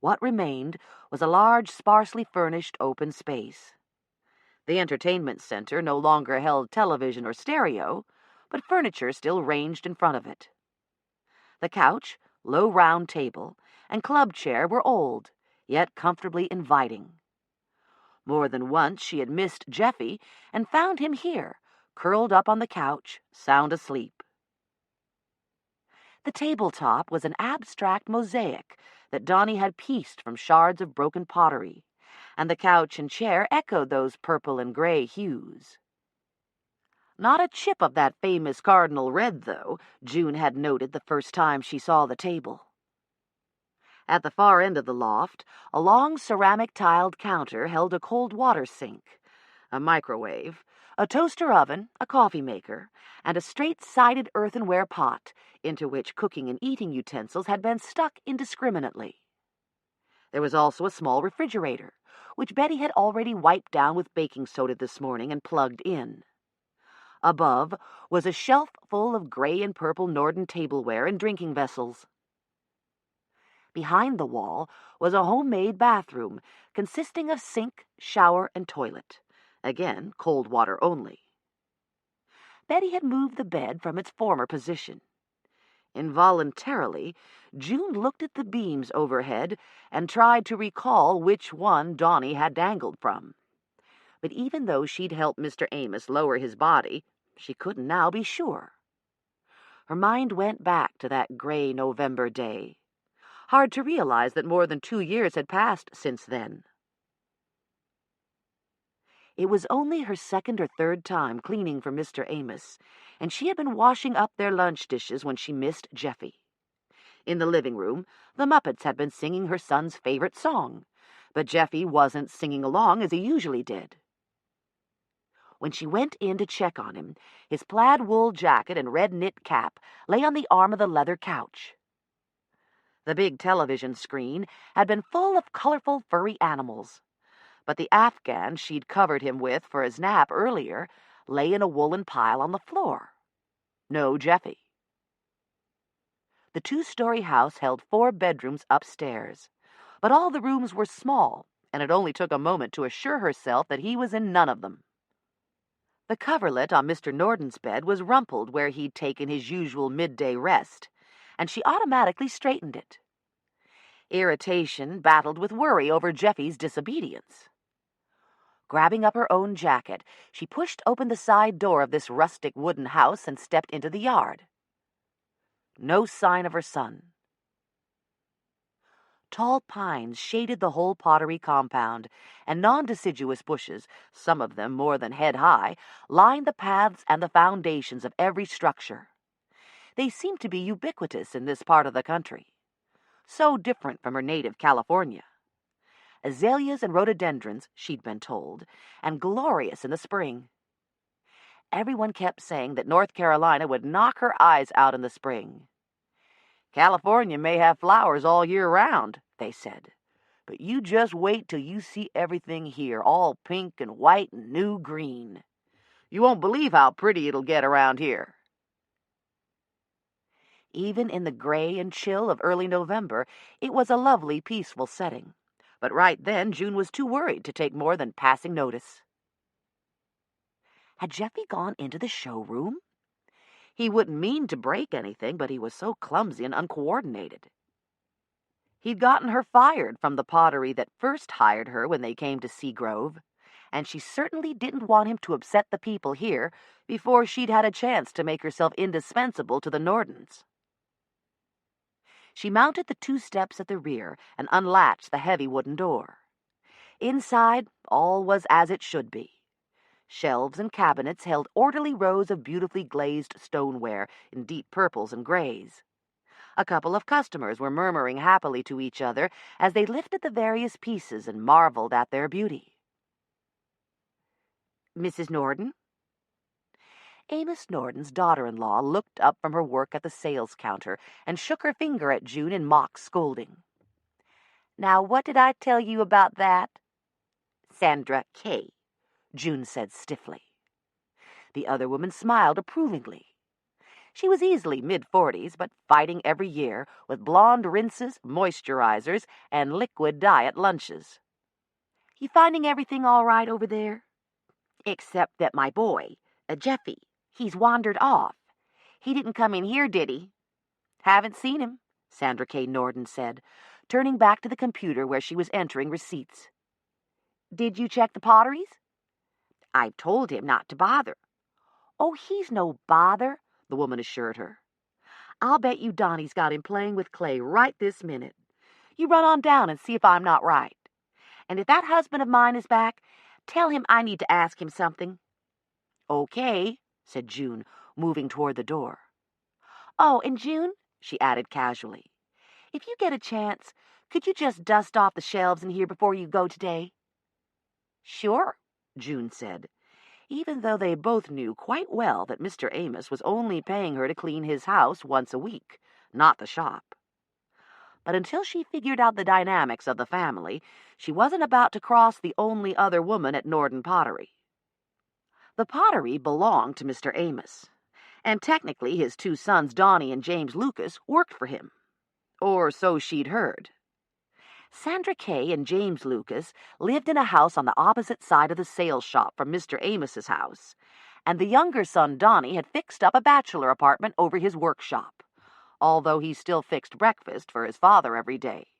What remained was a large, sparsely furnished open space. The entertainment center no longer held television or stereo, but furniture still ranged in front of it. The couch, low round table, and club chair were old, yet comfortably inviting. More than once she had missed Jeffy and found him here, curled up on the couch, sound asleep. The tabletop was an abstract mosaic that Donnie had pieced from shards of broken pottery, and the couch and chair echoed those purple and gray hues. Not a chip of that famous cardinal red, though, June had noted the first time she saw the table. At the far end of the loft, a long ceramic-tiled counter held a cold water sink, a microwave, a toaster oven, a coffee maker, and a straight-sided earthenware pot into which cooking and eating utensils had been stuck indiscriminately. There was also a small refrigerator, which Betty had already wiped down with baking soda this morning and plugged in. Above was a shelf full of gray and purple Nordan tableware and drinking vessels. Behind the wall was a homemade bathroom consisting of sink, shower, and toilet. Again, cold water only. Betty had moved the bed from its former position. Involuntarily, June looked at the beams overhead and tried to recall which one Donnie had dangled from. But even though she'd helped Mr. Amos lower his body, she couldn't now be sure. Her mind went back to that gray November day. Hard to realize that more than 2 years had passed since then. It was only her second or third time cleaning for Mr. Amos, and she had been washing up their lunch dishes when she missed Jeffy. In the living room, the Muppets had been singing her son's favorite song, but Jeffy wasn't singing along as he usually did. When she went in to check on him, his plaid wool jacket and red knit cap lay on the arm of the leather couch. The big television screen had been full of colorful furry animals, but the afghan she'd covered him with for his nap earlier lay in a woolen pile on the floor. No Jeffy. The 2-story house held 4 bedrooms upstairs, but all the rooms were small, and it only took a moment to assure herself that he was in none of them. The coverlet on Mr. Nordan's bed was rumpled where he'd taken his usual midday rest, and she automatically straightened it. Irritation battled with worry over Jeffy's disobedience. Grabbing up her own jacket, she pushed open the side door of this rustic wooden house and stepped into the yard. No sign of her son. Tall pines shaded the whole Pottery compound, and non-deciduous bushes, some of them more than head-high, lined the paths and the foundations of every structure. They seemed to be ubiquitous in this part of the country. So different from her native California. Azaleas and rhododendrons, she'd been told, and glorious in the spring. Everyone kept saying that North Carolina would knock her eyes out in the spring. California may have flowers all year round, they said, but you just wait till you see everything here, all pink and white and new green. You won't believe how pretty it'll get around here. Even in the gray and chill of early November, it was a lovely, peaceful setting. But right then, June was too worried to take more than passing notice. Had Jeffy gone into the showroom? He wouldn't mean to break anything, but he was so clumsy and uncoordinated. He'd gotten her fired from the Pottery that first hired her when they came to Seagrove, and she certainly didn't want him to upset the people here before she'd had a chance to make herself indispensable to the Nordans. She mounted the 2 steps at the rear and unlatched the heavy wooden door. Inside, all was as it should be. Shelves and cabinets held orderly rows of beautifully glazed stoneware in deep purples and grays. A couple of customers were murmuring happily to each other as they lifted the various pieces and marveled at their beauty. "Mrs. Nordan?" Amos Nordan's daughter-in-law looked up from her work at the sales counter and shook her finger at June in mock scolding. "Now, what did I tell you about that?" "Sandra K," June said stiffly. The other woman smiled approvingly. She was easily mid-40s, but fighting every year with blonde rinses, moisturizers, and liquid diet lunches. "You finding everything all right over there?" "Except that my boy, Jeffy, he's wandered off. He didn't come in here, did he?" "Haven't seen him," Sandra K. Nordan said, turning back to the computer where she was entering receipts. "Did you check the Potteries?" "I've told him not to bother." "Oh, he's no bother," the woman assured her. "I'll bet you Donnie's got him playing with clay right this minute. You run on down and see if I'm not right. And if that husband of mine is back, tell him I need to ask him something." "Okay," said June, moving toward the door. "Oh, and June," she added casually, "if you get a chance, could you just dust off the shelves in here before you go today?" "Sure," June said, even though they both knew quite well that Mr. Amos was only paying her to clean his house once a week, not the shop. But until she figured out the dynamics of the family, she wasn't about to cross the only other woman at Nordan Pottery. The Pottery belonged to Mr. Amos, and technically his 2 sons, Donnie and James Lucas, worked for him. Or so she'd heard. Sandra Kay and James Lucas lived in a house on the opposite side of the sales shop from Mr. Amos's house, and the younger son, Donnie, had fixed up a bachelor apartment over his workshop, although he still fixed breakfast for his father every day.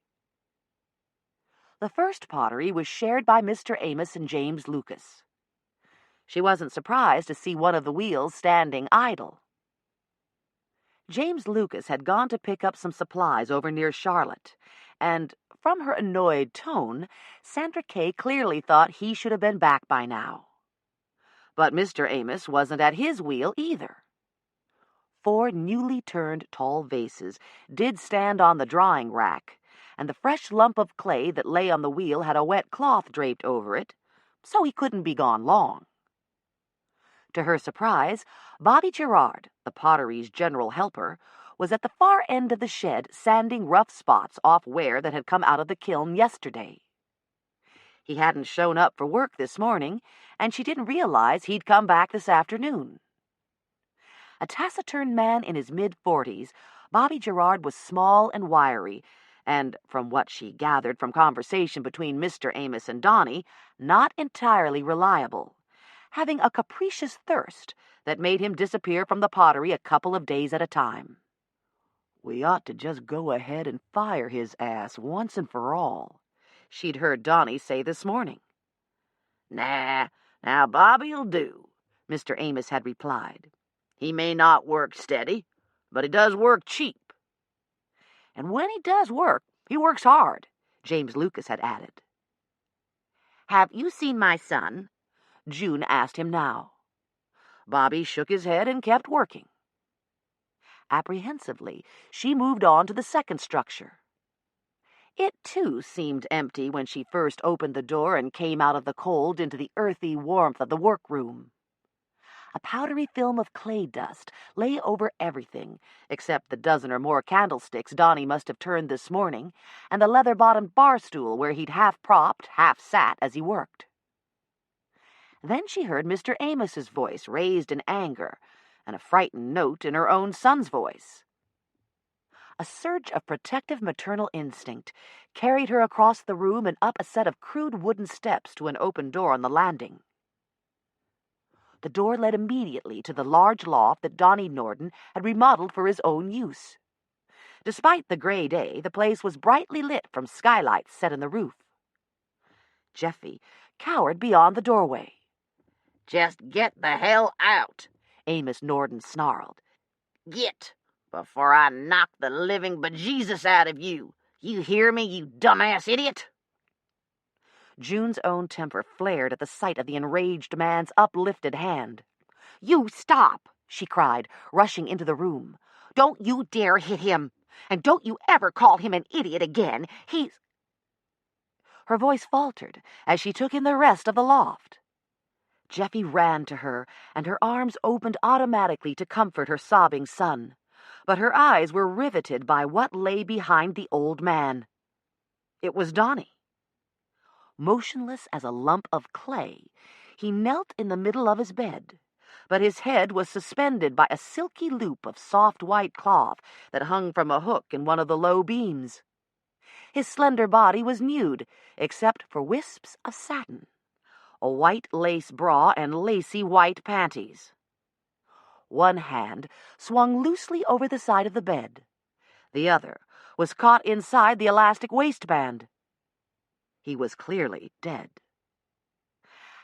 The first Pottery was shared by Mr. Amos and James Lucas. She wasn't surprised to see one of the wheels standing idle. James Lucas had gone to pick up some supplies over near Charlotte, and from her annoyed tone, Sandra Kay clearly thought he should have been back by now. But Mr. Amos wasn't at his wheel either. 4 newly turned tall vases did stand on the drying rack, and the fresh lump of clay that lay on the wheel had a wet cloth draped over it, so he couldn't be gone long. To her surprise, Bobby Gerard, the Pottery's general helper, was at the far end of the shed sanding rough spots off ware that had come out of the kiln yesterday. He hadn't shown up for work this morning, and she didn't realize he'd come back this afternoon. A taciturn man in his mid-40s, Bobby Gerard was small and wiry, and, from what she gathered from conversation between Mr. Amos and Donnie, not entirely reliable, having a capricious thirst that made him disappear from the pottery a couple of days at a time. "We ought to just go ahead and fire his ass once and for all," she'd heard Donnie say this morning. Nah, now Bobby'll do, Mr. Amos had replied. He may not work steady, but he does work cheap. And when he does work, he works hard, James Lucas had added. Have you seen my son? June asked him now. Bobby shook his head and kept working. Apprehensively, she moved on to the second structure. It, too, seemed empty when she first opened the door and came out of the cold into the earthy warmth of the workroom. A powdery film of clay dust lay over everything, except the dozen or more candlesticks Donnie must have turned this morning, and the leather-bottomed bar stool where he'd half-propped, half-sat as he worked. Then she heard Mr. Amos's voice raised in anger, and a frightened note in her own son's voice. A surge of protective maternal instinct carried her across the room and up a set of crude wooden steps to an open door on the landing. The door led immediately to the large loft that Donnie Nordan had remodeled for his own use. Despite the gray day, the place was brightly lit from skylights set in the roof. Jeffy cowered beyond the doorway. Just get the hell out, Amos Nordan snarled. Get, before I knock the living bejesus out of you. You hear me, you dumbass idiot? June's own temper flared at the sight of the enraged man's uplifted hand. You stop, she cried, rushing into the room. Don't you dare hit him, and don't you ever call him an idiot again. He's... Her voice faltered as she took in the rest of the loft. Jeffy ran to her, and her arms opened automatically to comfort her sobbing son. But her eyes were riveted by what lay behind the old man. It was Donnie. Motionless as a lump of clay, he knelt in the middle of his bed, but his head was suspended by a silky loop of soft white cloth that hung from a hook in one of the low beams. His slender body was nude, except for wisps of satin, a white lace bra and lacy white panties. One hand swung loosely over the side of the bed. The other was caught inside the elastic waistband. He was clearly dead.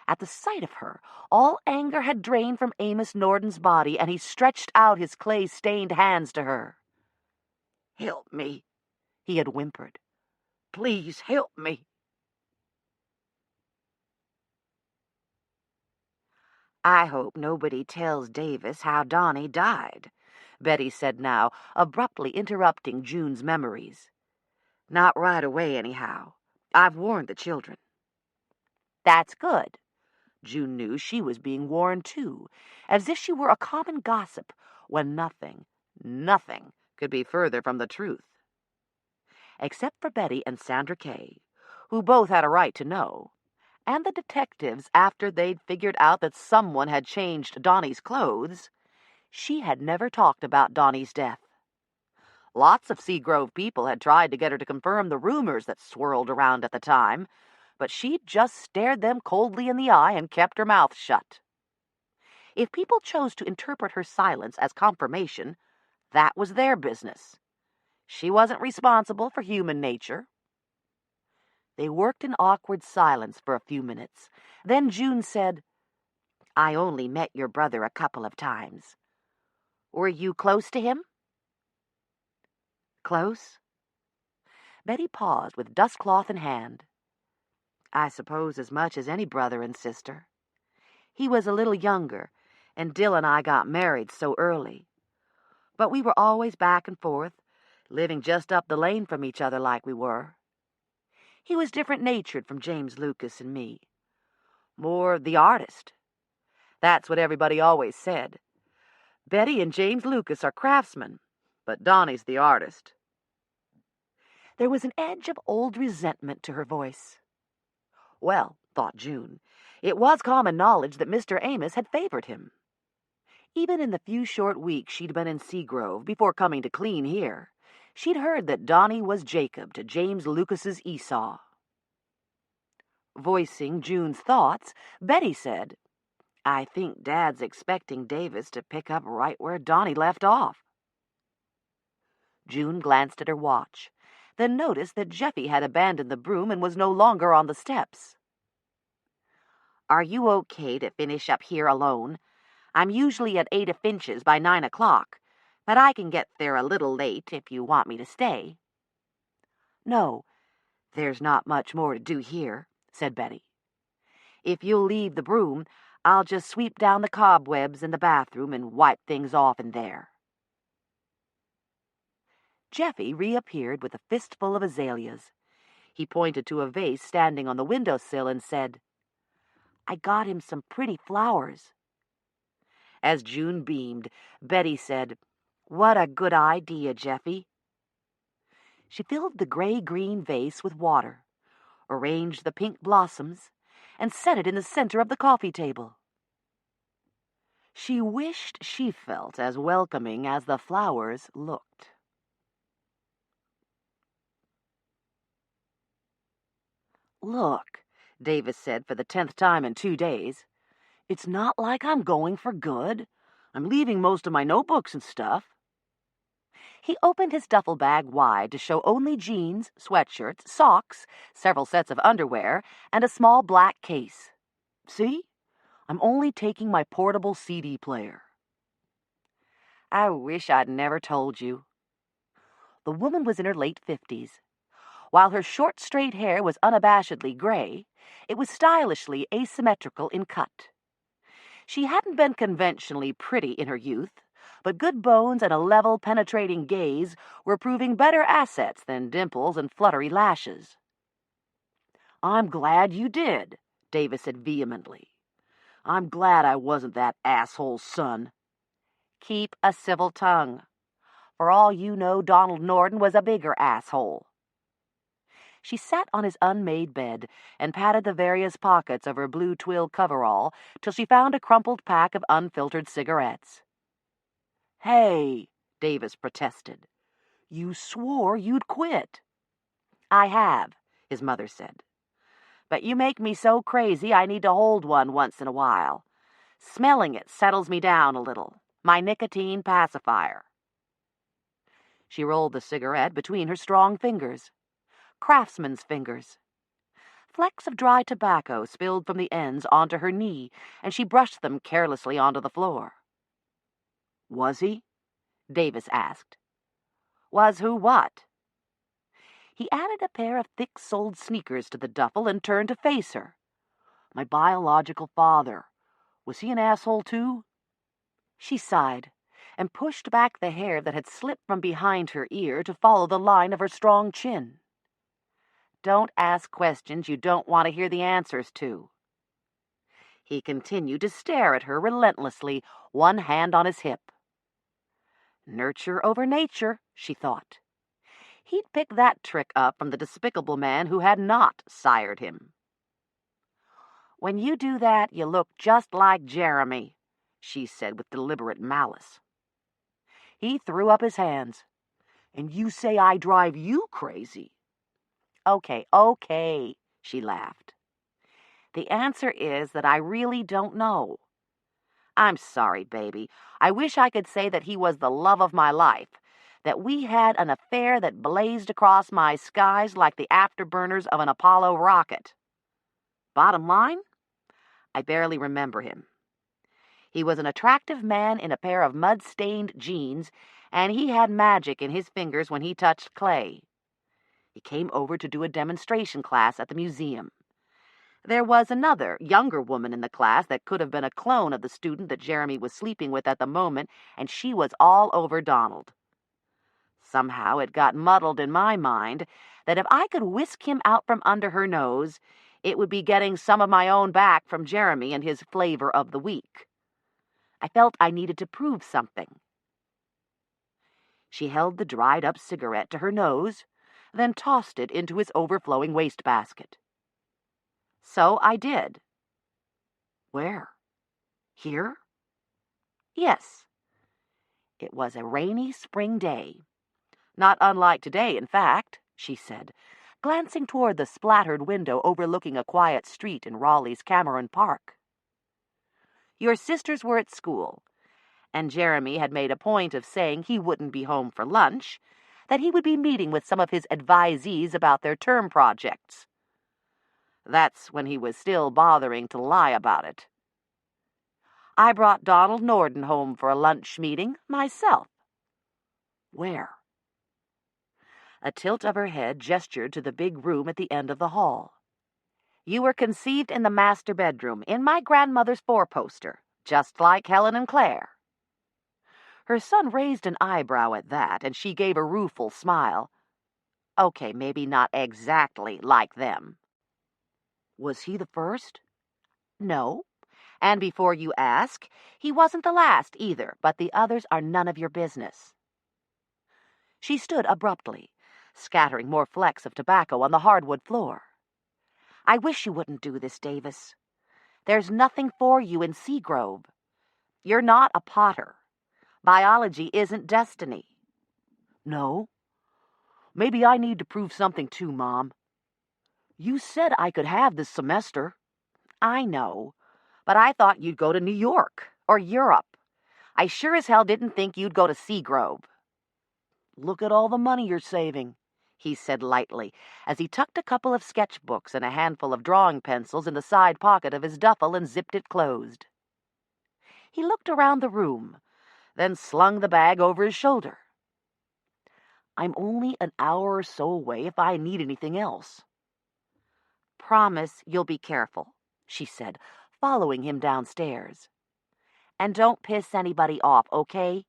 At the sight of her, all anger had drained from Amos Nordan's body, and he stretched out his clay-stained hands to her. Help me, he had whimpered. Please help me. I hope nobody tells Davis how Donnie died, Betty said now, abruptly interrupting June's memories. Not right away, anyhow. I've warned the children. That's good. June knew she was being warned, too, as if she were a common gossip, when nothing could be further from the truth. Except for Betty and Sandra Kay, who both had a right to know, and the detectives after they'd figured out that someone had changed Donnie's clothes, she had never talked about Donnie's death. Lots of Seagrove people had tried to get her to confirm the rumors that swirled around at the time, but she'd just stared them coldly in the eye and kept her mouth shut. If people chose to interpret her silence as confirmation, that was their business. She wasn't responsible for human nature. They worked in awkward silence for a few minutes. Then June said, I only met your brother a couple of times. Were you close to him? Close? Betty paused with dustcloth in hand. I suppose as much as any brother and sister. He was a little younger, and Dill and I got married so early. But we were always back and forth, living just up the lane from each other like we were. He was different-natured from James Lucas and me. More the artist. That's what everybody always said. Betty and James Lucas are craftsmen, but Donnie's the artist. There was an edge of old resentment to her voice. Well, thought June, it was common knowledge that Mr. Amos had favored him. Even in the few short weeks she'd been in Seagrove before coming to clean here, she'd heard that Donnie was Jacob to James Lucas's Esau. Voicing June's thoughts, Betty said, I think Dad's expecting Davis to pick up right where Donnie left off. June glanced at her watch, then noticed that Jeffy had abandoned the broom and was no longer on the steps. Are you okay to finish up here alone? I'm usually at Ada Finch's by 9 o'clock, but I can get there a little late if you want me to stay. No, there's not much more to do here, said Betty. If you'll leave the broom, I'll just sweep down the cobwebs in the bathroom and wipe things off in there. Jeffy reappeared with a fistful of azaleas. He pointed to a vase standing on the windowsill and said, I got him some pretty flowers. As June beamed, Betty said, What a good idea, Jeffy. She filled the gray-green vase with water, arranged the pink blossoms, and set it in the center of the coffee table. She wished she felt as welcoming as the flowers looked. Look, Davis said for the 10th time in 2 days, it's not like I'm going for good. I'm leaving most of my notebooks and stuff. He opened his duffel bag wide to show only jeans, sweatshirts, socks, several sets of underwear, and a small black case. See? I'm only taking my portable CD player. I wish I'd never told you. The woman was in her late 50s. While her short, straight hair was unabashedly gray, it was stylishly asymmetrical in cut. She hadn't been conventionally pretty in her youth, but good bones and a level, penetrating gaze were proving better assets than dimples and fluttery lashes. I'm glad you did, Davis said vehemently. I'm glad I wasn't that asshole's son. Keep a civil tongue. For all you know, Donald Nordan was a bigger asshole. She sat on his unmade bed and patted the various pockets of her blue twill coverall till she found a crumpled pack of unfiltered cigarettes. Hey, Davis protested. You swore you'd quit. I have, his mother said. But you make me so crazy I need to hold one once in a while. Smelling it settles me down a little. My nicotine pacifier. She rolled the cigarette between her strong fingers. Craftsman's fingers. Flecks of dry tobacco spilled from the ends onto her knee, and she brushed them carelessly onto the floor. Was he? Davis asked. Was who what? He added a pair of thick-soled sneakers to the duffel and turned to face her. My biological father. Was he an asshole, too? She sighed and pushed back the hair that had slipped from behind her ear to follow the line of her strong chin. Don't ask questions you don't want to hear the answers to. He continued to stare at her relentlessly, one hand on his hip. Nurture over nature, she thought. He'd picked that trick up from the despicable man who had not sired him. When you do that, you look just like Jeremy, she said with deliberate malice. He threw up his hands. And you say I drive you crazy? Okay, she laughed. The answer is that I really don't know. I'm sorry, baby. I wish I could say that he was the love of my life, that we had an affair that blazed across my skies like the afterburners of an Apollo rocket. Bottom line, I barely remember him. He was an attractive man in a pair of mud-stained jeans, and he had magic in his fingers when he touched clay. He came over to do a demonstration class at the museum. There was another, younger woman in the class that could have been a clone of the student that Jeremy was sleeping with at the moment, and she was all over Donald. Somehow it got muddled in my mind that if I could whisk him out from under her nose, It would be getting some of my own back from Jeremy and his flavor of the week. I felt I needed to prove something. She held the dried-up cigarette to her nose, then tossed it into his overflowing wastebasket. So I did. Where? Here? Yes. It was a rainy spring day. Not unlike today, in fact, she said, glancing toward the splattered window overlooking a quiet street in Raleigh's Cameron Park. Your sisters were at school, and Jeremy had made a point of saying he wouldn't be home for lunch, that he would be meeting with some of his advisees about their term projects. That's when he was still bothering to lie about it. I brought Donald Nordan home for a lunch meeting myself. Where? A tilt of her head gestured to the big room at the end of the hall. You were conceived in the master bedroom, in my grandmother's four-poster, just like Helen and Claire. Her son raised an eyebrow at that, and she gave a rueful smile. Okay, maybe not exactly like them. Was he the first? No. And before you ask, he wasn't the last either, but the others are none of your business. She stood abruptly, scattering more flecks of tobacco on the hardwood floor. I wish you wouldn't do this, Davis. There's nothing for you in Seagrove. You're not a Potter. Biology isn't destiny. No. Maybe I need to prove something too, Mom. You said I could have this semester. I know, but I thought you'd go to New York or Europe. I sure as hell didn't think you'd go to Seagrove. Look at all the money you're saving, he said lightly, as he tucked a couple of sketchbooks and a handful of drawing pencils in the side pocket of his duffel and zipped it closed. He looked around the room, then slung the bag over his shoulder. I'm only an hour or so away if I need anything else. Promise you'll be careful, she said, following him downstairs. And don't piss anybody off, okay?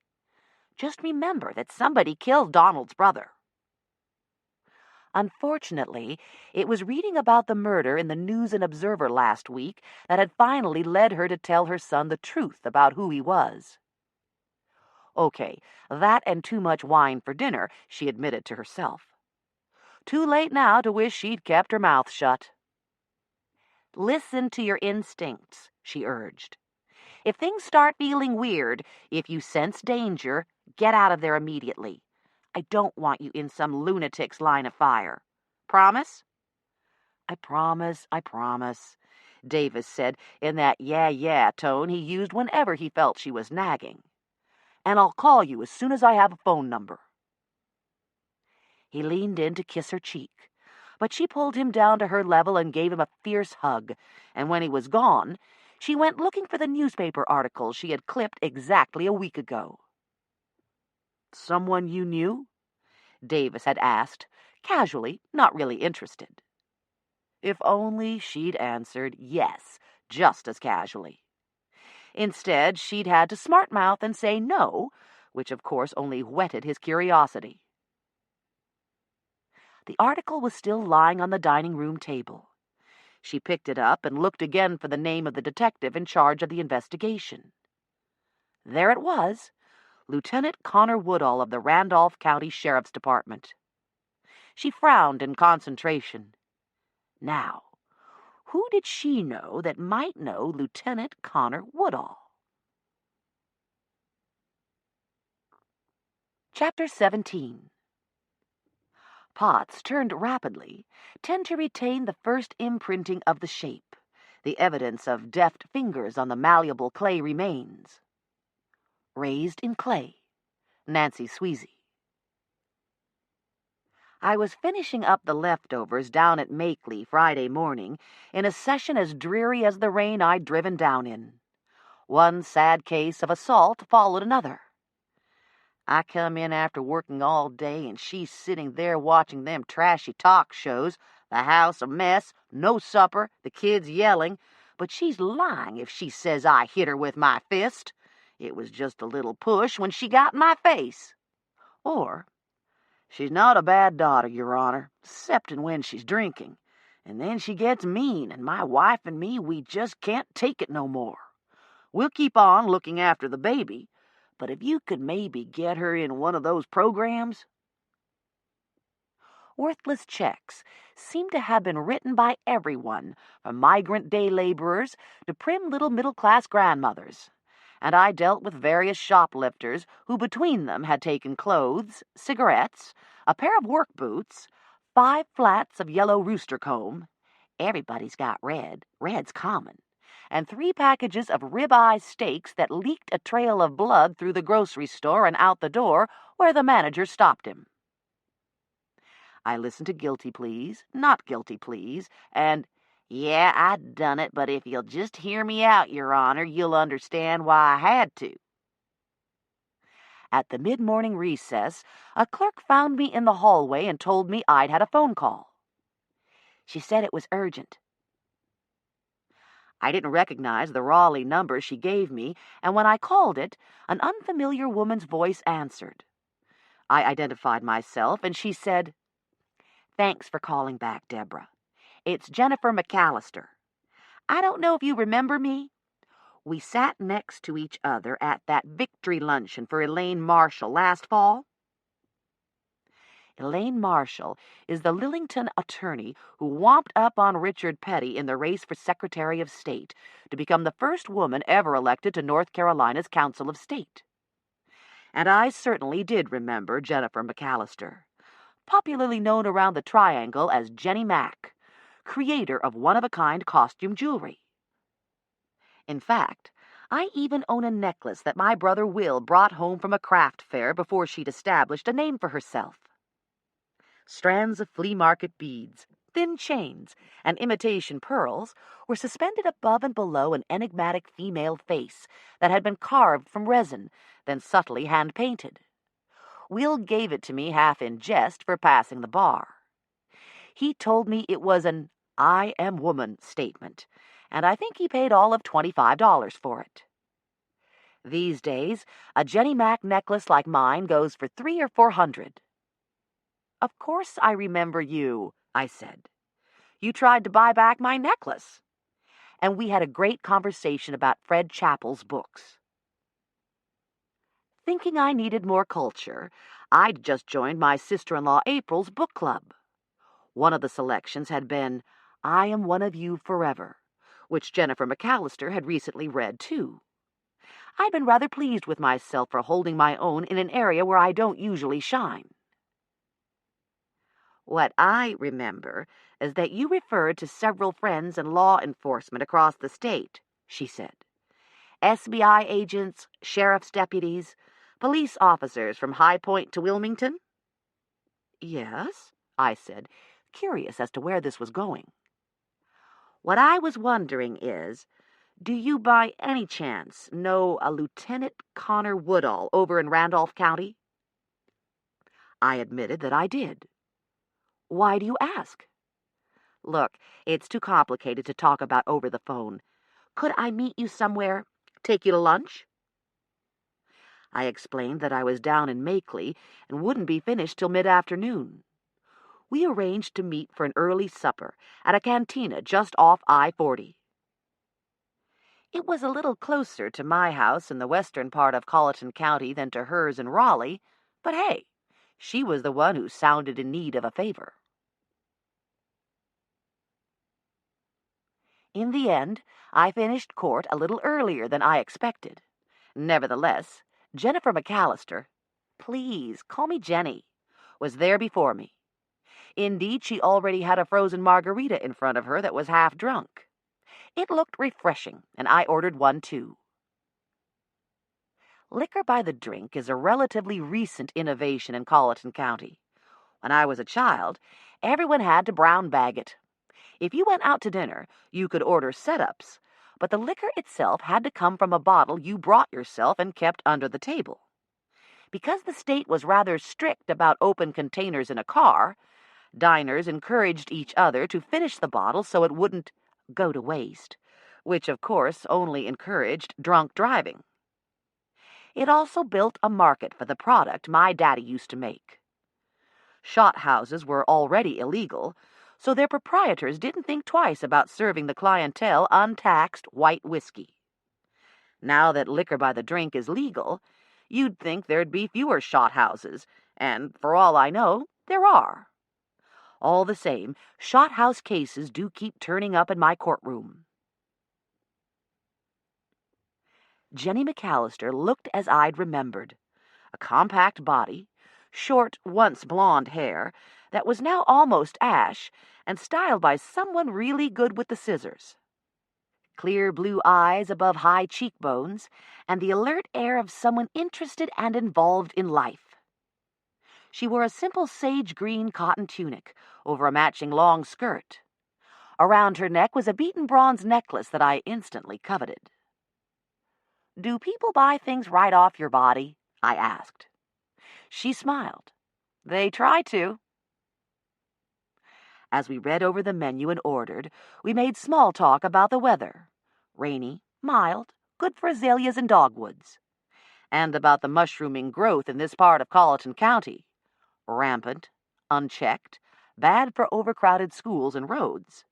Just remember that somebody killed Donald's brother. Unfortunately, it was reading about the murder in the News and Observer last week that had finally led her to tell her son the truth about who he was. Okay, that and too much wine for dinner, she admitted to herself. Too late now to wish she'd kept her mouth shut. Listen to your instincts, she urged. If things start feeling weird, if you sense danger, get out of there immediately. I don't want you in some lunatic's line of fire. Promise? I promise, Davis said in that yeah tone he used whenever he felt she was nagging. And I'll call you as soon as I have a phone number. He leaned in to kiss her cheek, but she pulled him down to her level and gave him a fierce hug, and when he was gone, she went looking for the newspaper article she had clipped exactly a week ago. Someone you knew? Davis had asked, casually, not really interested. If only she'd answered yes, just as casually. Instead, she'd had to smart-mouth and say no, which of course only whetted his curiosity. The article was still lying on the dining room table. She picked it up and looked again for the name of the detective in charge of the investigation. There it was, Lieutenant Connor Woodall of the Randolph County Sheriff's Department. She frowned in concentration. Now, who did she know that might know Lieutenant Connor Woodall? Chapter 17. Pots, turned rapidly, tend to retain the first imprinting of the shape. The evidence of deft fingers on the malleable clay remains. Raised in clay. Nancy Sweezy. I was finishing up the leftovers down at Makeley Friday morning in a session as dreary as the rain I'd driven down in. One sad case of assault followed another. I come in after working all day, and she's sitting there watching them trashy talk shows, the house a mess, no supper, the kids yelling, but she's lying if she says I hit her with my fist. It was just a little push when she got in my face. Or, she's not a bad daughter, Your Honor, exceptin' when she's drinking, And then she gets mean, and my wife and me, we just can't take it no more. We'll keep on looking after the baby, but if you could maybe get her in one of those programs." Worthless checks seemed to have been written by everyone, from migrant day laborers to prim little middle-class grandmothers, and I dealt with various shoplifters who between them had taken clothes, cigarettes, a pair of work boots, 5 flats of yellow rooster comb — everybody's got red, red's common — and 3 packages of rib-eye steaks that leaked a trail of blood through the grocery store and out the door where the manager stopped him. I listened to guilty pleas, not guilty pleas, and "Yeah, I done it, but if you'll just hear me out, Your Honor, you'll understand why I had to." at the mid-morning recess, a clerk found me in the hallway and told me I'd had a phone call. She said it was urgent. I didn't recognize the Raleigh number she gave me, and when I called it, an unfamiliar woman's voice answered. I identified myself, and she said, "Thanks for calling back, Deborah. It's Jennifer McAllister. I don't know if you remember me. We sat next to each other at that victory luncheon for Elaine Marshall last fall." Elaine Marshall is the Lillington attorney who womped up on Richard Petty in the race for Secretary of State to become the first woman ever elected to North Carolina's Council of State. And I certainly did remember Jennifer McAllister, popularly known around the Triangle as Jenny Mac, creator of one-of-a-kind costume jewelry. In fact, I even own a necklace that my brother Will brought home from a craft fair before she'd established a name for herself. Strands of flea market beads, thin chains, and imitation pearls were suspended above and below an enigmatic female face that had been carved from resin, then subtly hand-painted. Will gave it to me half in jest for passing the bar. He told me it was an "I am woman" statement, and I think he paid all of $25 for it. These days, a Jenny Mac necklace like mine goes for $300 or $400. "Of course I remember you," I said. "You tried to buy back my necklace." And we had a great conversation about Fred Chappell's books. Thinking I needed more culture, I'd just joined my sister-in-law April's book club. One of the selections had been "I Am One of You Forever," which Jennifer McAllister had recently read, too. I'd been rather pleased with myself for holding my own in an area where I don't usually shine. "What I remember is that you referred to several friends in law enforcement across the state," she said. "SBI agents, sheriff's deputies, police officers from High Point to Wilmington?" "Yes," I said, curious as to where this was going. "What I was wondering is, do you by any chance know a Lieutenant Connor Woodall over in Randolph County?" I admitted that I did. "Why do you ask?" "Look, it's too complicated to talk about over the phone. Could I meet you somewhere? Take you to lunch?" I explained that I was down in Makeley and wouldn't be finished till mid-afternoon. We arranged to meet for an early supper at a cantina just off I-40. It was a little closer to my house in the western part of Colleton County than to hers in Raleigh, but hey, she was the one who sounded in need of a favor. In the end, I finished court a little earlier than I expected. Nevertheless, Jennifer McAllister — please call me Jenny — was there before me. Indeed, she already had a frozen margarita in front of her that was half drunk. It looked refreshing, and I ordered one too. Liquor by the drink is a relatively recent innovation in Colleton County. When I was a child, everyone had to brown bag it. If you went out to dinner, you could order setups, but the liquor itself had to come from a bottle you brought yourself and kept under the table. Because the state was rather strict about open containers in a car, diners encouraged each other to finish the bottle so it wouldn't go to waste, which of course only encouraged drunk driving. It also built a market for the product my daddy used to make. Shot houses were already illegal, so their proprietors didn't think twice about serving the clientele untaxed white whiskey. Now that liquor by the drink is legal, you'd think there'd be fewer shot houses, and for all I know, there are. All the same, shot house cases do keep turning up in my courtroom. Jenny McAllister looked as I'd remembered. A compact body, short, once blonde hair, that was now almost ash, and styled by someone really good with the scissors. Clear blue eyes above high cheekbones, and the alert air of someone interested and involved in life. She wore a simple sage green cotton tunic over a matching long skirt. Around her neck was a beaten bronze necklace that I instantly coveted. "Do people buy things right off your body?" I asked. She smiled. "They try to." As we read over the menu and ordered, we made small talk about the weather. Rainy, mild, good for azaleas and dogwoods. And about the mushrooming growth in this part of Colleton County. Rampant, unchecked, bad for overcrowded schools and roads.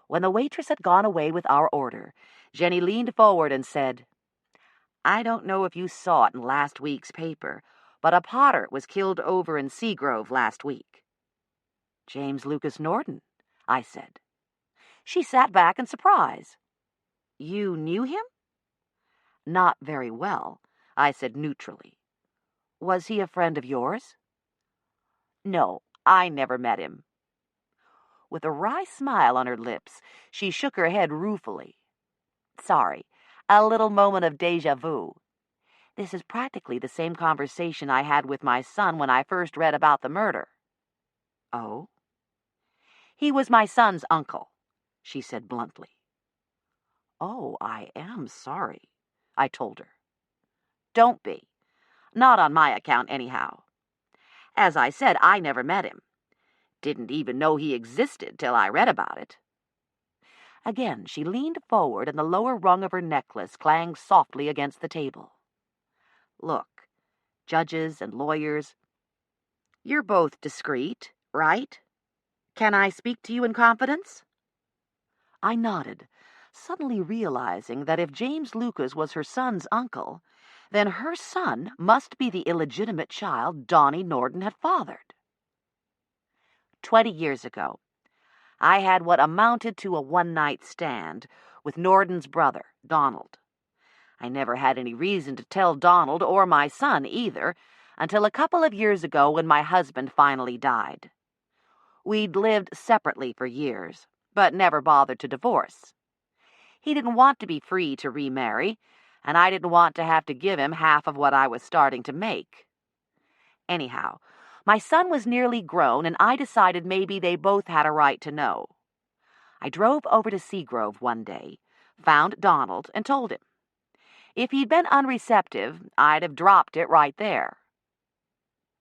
When the waitress had gone away with our order, Jenny leaned forward and said, "I don't know if you saw it in last week's paper, but a potter was killed over in Seagrove last week." "James Lucas Nordan," I said. She sat back in surprise. "You knew him?" "Not very well," I said neutrally. "Was he a friend of yours?" "No, I never met him." With a wry smile on her lips, she shook her head ruefully. "Sorry, a little moment of déjà vu. This is practically the same conversation I had with my son when I first read about the murder." "Oh?" "He was my son's uncle," she said bluntly. "Oh, I am sorry," I told her. "Don't be. Not on my account, anyhow. As I said, I never met him. Didn't even know he existed till I read about it." Again, she leaned forward and the lower rung of her necklace clanged softly against the table. "Look, judges and lawyers, you're both discreet, right? Can I speak to you in confidence?" I nodded, suddenly realizing that if James Lucas was her son's uncle, then her son must be the illegitimate child Donnie Nordan had fathered. 20 years ago, I had what amounted to a one-night stand with Nordan's brother, Donald. I never had any reason to tell Donald or my son either until a couple of years ago when my husband finally died. We'd lived separately for years, but never bothered to divorce. He didn't want to be free to remarry, and I didn't want to have to give him half of what I was starting to make. Anyhow, my son was nearly grown, and I decided maybe they both had a right to know. I drove over to Seagrove one day, found Donald, and told him. If he'd been unreceptive, I'd have dropped it right there.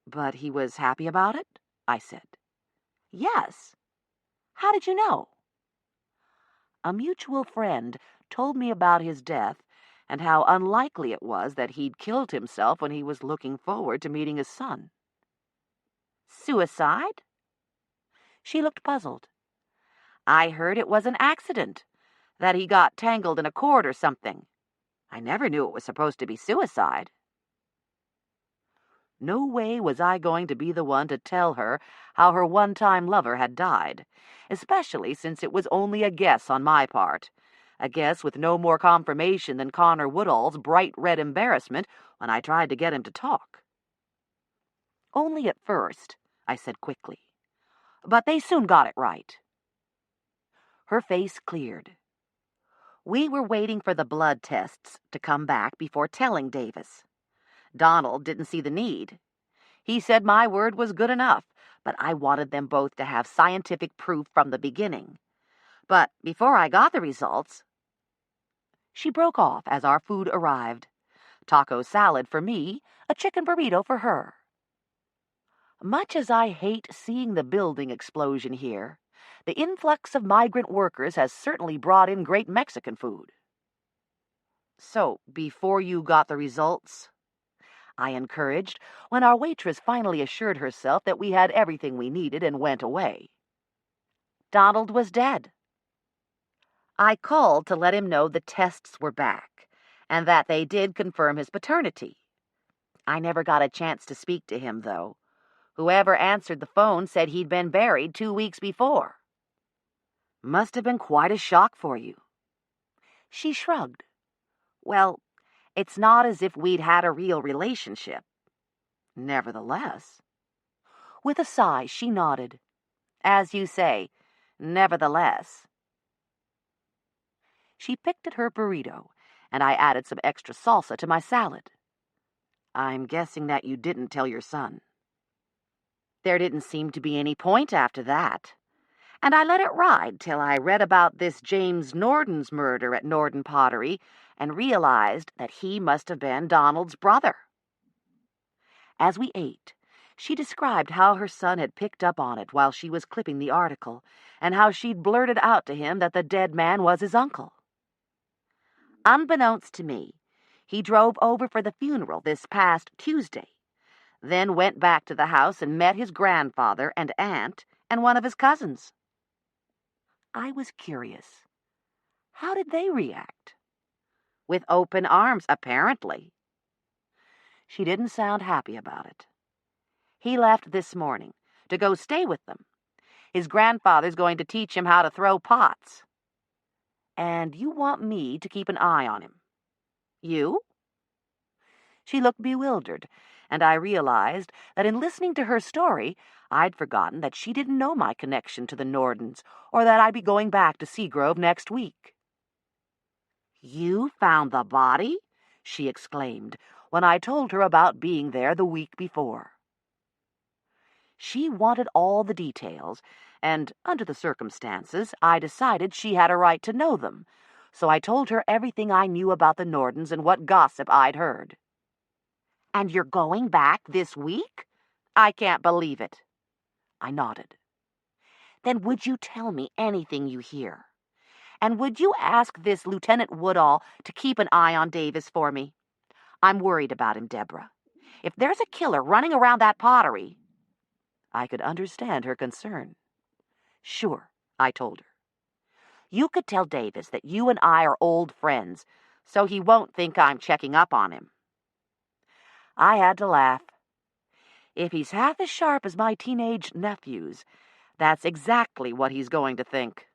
"But he was happy about it?" I said. "Yes. How did you know?" "A mutual friend told me about his death and how unlikely it was that he'd killed himself when he was looking forward to meeting his son." "Suicide?" She looked puzzled. "I heard it was an accident, that he got tangled in a cord or something. I never knew it was supposed to be suicide." No way was I going to be the one to tell her how her one-time lover had died, especially since it was only a guess on my part, a guess with no more confirmation than Connor Woodall's bright red embarrassment when I tried to get him to talk. "Only at first," I said quickly. "But they soon got it right." Her face cleared. "We were waiting for the blood tests to come back before telling Davis. Donald didn't see the need. He said my word was good enough, but I wanted them both to have scientific proof from the beginning. But before I got the results—" She broke off as our food arrived. Taco salad for me, a chicken burrito for her. Much as I hate seeing the building explosion here, the influx of migrant workers has certainly brought in great Mexican food. "So, before you got the results?" I encouraged, when our waitress finally assured herself that we had everything we needed and went away. Donald was dead. I called to let him know the tests were back, and that they did confirm his paternity. I never got a chance to speak to him, though. Whoever answered the phone said he'd been buried 2 weeks before. Must have been quite a shock for you. She shrugged. Well, it's not as if we'd had a real relationship. Nevertheless. With a sigh, she nodded. As you say, nevertheless. She picked at her burrito, and I added some extra salsa to my salad. I'm guessing that you didn't tell your son. There didn't seem to be any point after that, and I let it ride till I read about this James Nordan's murder at Nordan Pottery and realized that he must have been Donald's brother. As we ate, she described how her son had picked up on it while she was clipping the article, and how she'd blurted out to him that the dead man was his uncle. Unbeknownst to me, he drove over for the funeral this past Tuesday, then went back to the house and met his grandfather and aunt and one of his cousins. I was curious. How did they react? With open arms, apparently. She didn't sound happy about it. He left this morning to go stay with them. His grandfather's going to teach him how to throw pots. And you want me to keep an eye on him? You? She looked bewildered, and I realized that in listening to her story, I'd forgotten that she didn't know my connection to the Nordans, or that I'd be going back to Seagrove next week. You found the body? She exclaimed when I told her about being there the week before. She wanted all the details, and under the circumstances, I decided she had a right to know them, so I told her everything I knew about the Nordans and what gossip I'd heard. And you're going back this week? I can't believe it. I nodded. Then would you tell me anything you hear? And would you ask this Lieutenant Woodall to keep an eye on Davis for me? I'm worried about him, Deborah. If there's a killer running around that pottery... I could understand her concern. Sure, I told her. You could tell Davis that you and I are old friends, so he won't think I'm checking up on him. I had to laugh. If he's half as sharp as my teenage nephews, that's exactly what he's going to think.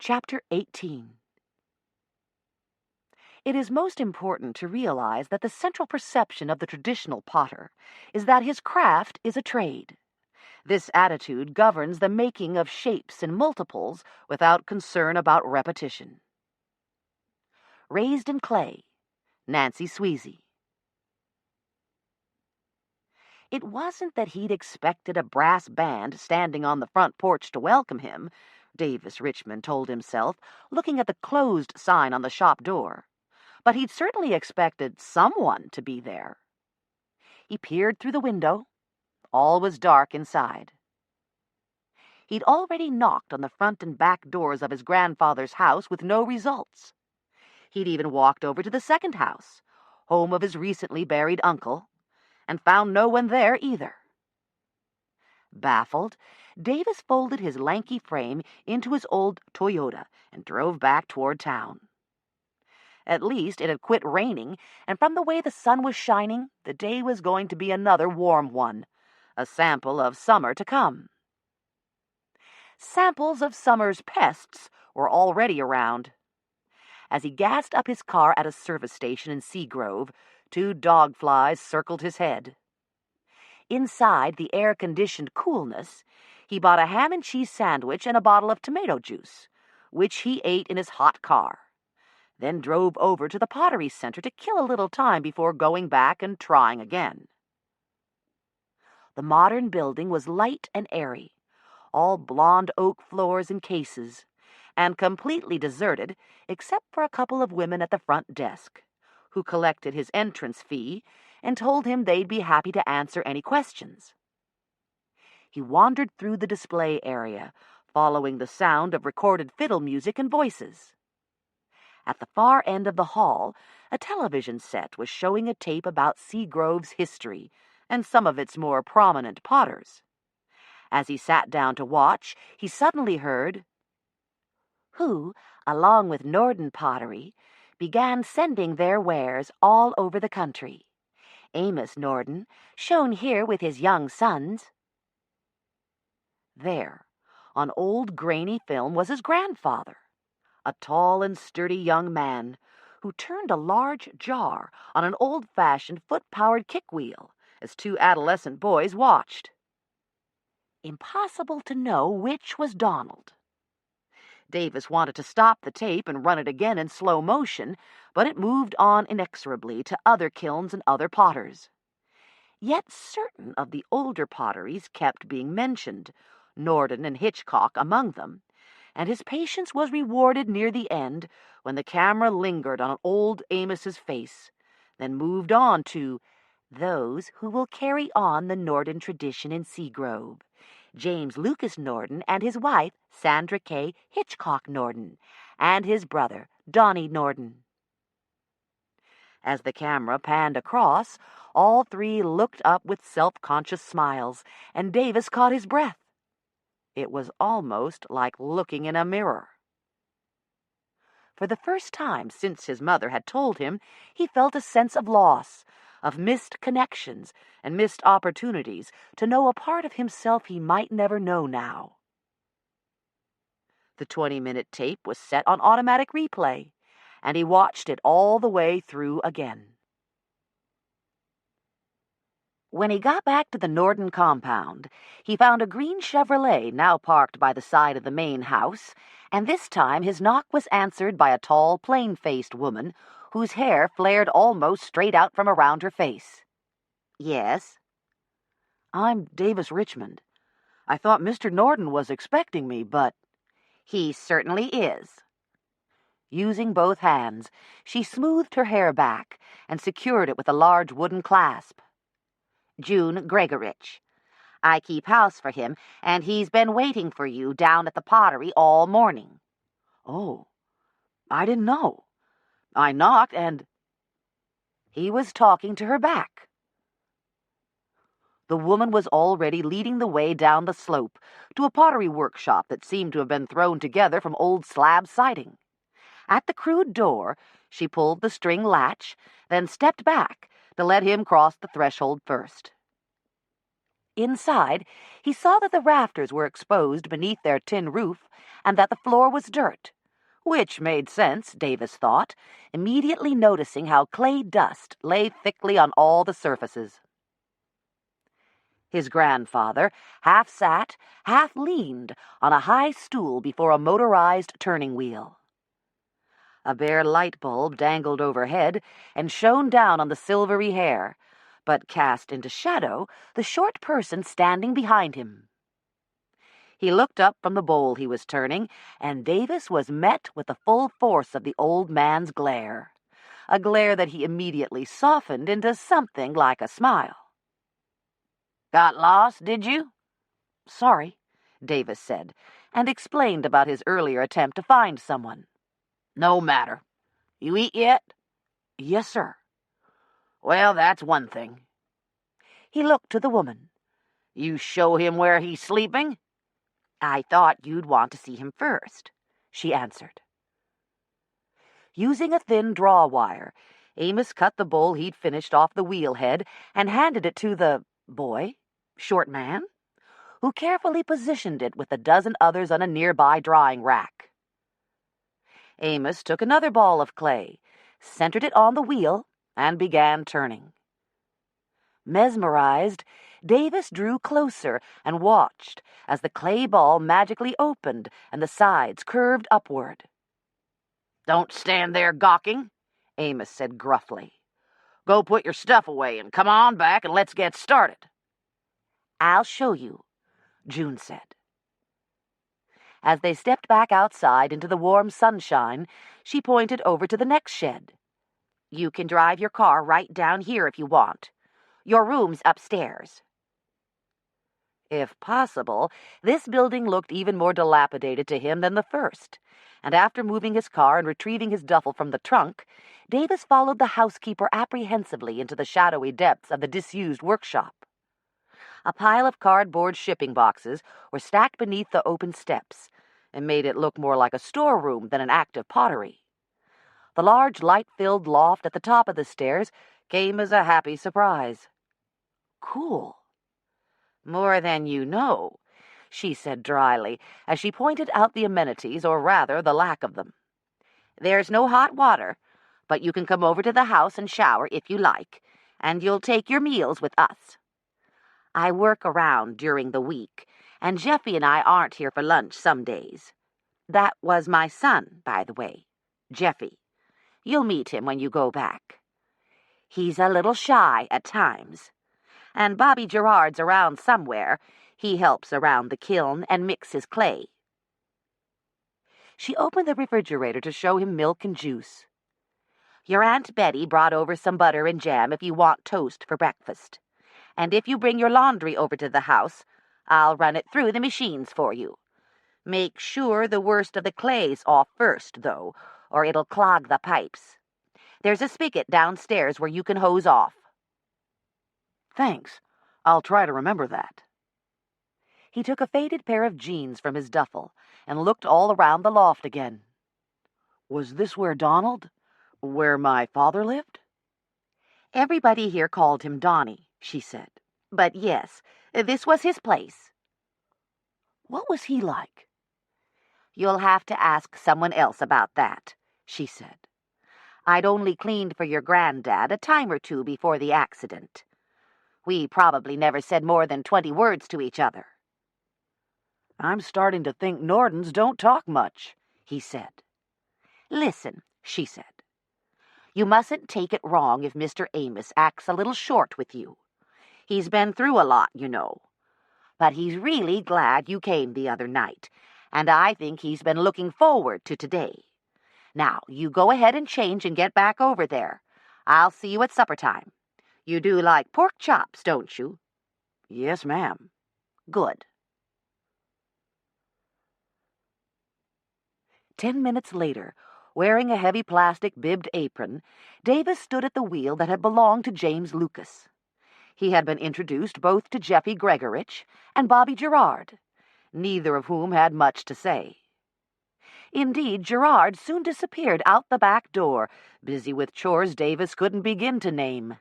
Chapter 18. It is most important to realize that the central perception of the traditional potter is that his craft is a trade. This attitude governs the making of shapes and multiples without concern about repetition. Raised in Clay, Nancy Sweezy. It wasn't that he'd expected a brass band standing on the front porch to welcome him, Davis Richmond told himself, looking at the closed sign on the shop door. But he'd certainly expected someone to be there. He peered through the window. All was dark inside. He'd already knocked on the front and back doors of his grandfather's house with no results. He'd even walked over to the second house, home of his recently buried uncle, and found no one there either. Baffled, Davis folded his lanky frame into his old Toyota and drove back toward town. At least it had quit raining, and from the way the sun was shining, the day was going to be another warm one, a sample of summer to come. Samples of summer's pests were already around. As he gassed up his car at a service station in Seagrove, 2 dog flies circled his head. Inside the air-conditioned coolness, he bought a ham and cheese sandwich and a bottle of tomato juice, which he ate in his hot car, then drove over to the Pottery Center to kill a little time before going back and trying again. The modern building was light and airy, all blonde oak floors and cases, and completely deserted except for a couple of women at the front desk, who collected his entrance fee and told him they'd be happy to answer any questions. He wandered through the display area, following the sound of recorded fiddle music and voices. At the far end of the hall, a television set was showing a tape about Seagrove's history, and some of its more prominent potters. As he sat down to watch, he suddenly heard, who, along with Nordan Pottery, began sending their wares all over the country. Amos Nordan, shown here with his young sons. There, on old grainy film, was his grandfather, a tall and sturdy young man who turned a large jar on an old-fashioned foot-powered kick-wheel as two adolescent boys watched. Impossible to know which was Donald. Davis wanted to stop the tape and run it again in slow motion, but it moved on inexorably to other kilns and other potters. Yet certain of the older potteries kept being mentioned, Nordan and Hitchcock among them, and his patience was rewarded near the end when the camera lingered on old Amos's face, then moved on to those who will carry on the Nordan tradition in Seagrove. James Lucas Nordan and his wife, Sandra K. Hitchcock Nordan, and his brother, Donnie Nordan. As the camera panned across, all three looked up with self-conscious smiles, and Davis caught his breath. It was almost like looking in a mirror. For the first time since his mother had told him, he felt a sense of loss, of missed connections and missed opportunities to know a part of himself he might never know now. The 20-minute tape was set on automatic replay, and he watched it all the way through again. When he got back to the Nordan compound, he found a green Chevrolet now parked by the side of the main house, and this time his knock was answered by a tall, plain-faced woman whose hair flared almost straight out from around her face. Yes? I'm Davis Richmond. I thought Mr. Nordan was expecting me, but... He certainly is. Using both hands, she smoothed her hair back and secured it with a large wooden clasp. June Gregorich. I keep house for him, and he's been waiting for you down at the Pottery all morning. Oh, I didn't know. I knocked, and... He was talking to her back. The woman was already leading the way down the slope to a pottery workshop that seemed to have been thrown together from old slab siding. At the crude door, she pulled the string latch, then stepped back to let him cross the threshold first. Inside, he saw that the rafters were exposed beneath their tin roof and that the floor was dirt, which made sense, Davis thought, immediately noticing how clay dust lay thickly on all the surfaces. His grandfather half sat, half leaned on a high stool before a motorized turning wheel. A bare light bulb dangled overhead and shone down on the silvery hair, but cast into shadow the short person standing behind him. He looked up from the bowl he was turning, and Davis was met with the full force of the old man's glare, a glare that he immediately softened into something like a smile. Got lost, did you? Sorry, Davis said, and explained about his earlier attempt to find someone. No matter. You eat yet? Yes, sir. Well, that's one thing. He looked to the woman. You show him where he's sleeping? I thought you'd want to see him first, she answered. Using a thin draw wire, Amos cut the bowl he'd finished off the wheel head and handed it to the short man, who carefully positioned it with a dozen others on a nearby drying rack. Amos took another ball of clay, centered it on the wheel, and began turning. Mesmerized, Davis drew closer and watched as the clay ball magically opened and the sides curved upward. Don't stand there gawking, Amos said gruffly. Go put your stuff away and come on back and let's get started. I'll show you, June said. As they stepped back outside into the warm sunshine, she pointed over to the next shed. You can drive your car right down here if you want. Your room's upstairs. If possible, this building looked even more dilapidated to him than the first, and after moving his car and retrieving his duffel from the trunk, Davis followed the housekeeper apprehensively into the shadowy depths of the disused workshop. A pile of cardboard shipping boxes were stacked beneath the open steps, and made it look more like a storeroom than an active pottery. The large light-filled loft at the top of the stairs came as a happy surprise. Cool. More than you know, she said dryly, as she pointed out the amenities, or rather the lack of them. There's no hot water, but you can come over to the house and shower if you like, and you'll take your meals with us. I work around during the week, and Jeffy and I aren't here for lunch some days. That was my son, by the way, Jeffy. You'll meet him when you go back. He's a little shy at times. And Bobby Gerard's around somewhere. He helps around the kiln and mixes clay. She opened the refrigerator to show him milk and juice. Your Aunt Betty brought over some butter and jam if you want toast for breakfast. And if you bring your laundry over to the house, I'll run it through the machines for you. Make sure the worst of the clay's off first, though, or it'll clog the pipes. There's a spigot downstairs where you can hose off. Thanks. I'll try to remember that. He took a faded pair of jeans from his duffel and looked all around the loft again. Was this where Donald? Where my father lived? Everybody here called him Donnie, she said. But yes, this was his place. What was he like? You'll have to ask someone else about that, she said. I'd only cleaned for your granddad a time or two before the accident. We probably never said more than 20 words to each other. I'm starting to think Nordans don't talk much, he said. Listen, she said. You mustn't take it wrong if Mr. Amos acts a little short with you. He's been through a lot, you know. But he's really glad you came the other night, and I think he's been looking forward to today. Now, you go ahead and change and get back over there. I'll see you at supper time. You do like pork chops, don't you? Yes, ma'am. Good. 10 minutes later, wearing a heavy plastic bibbed apron, Davis stood at the wheel that had belonged to James Lucas. He had been introduced both to Jeffy Gregorich and Bobby Gerard, neither of whom had much to say. Indeed, Gerard soon disappeared out the back door, busy with chores Davis couldn't begin to name.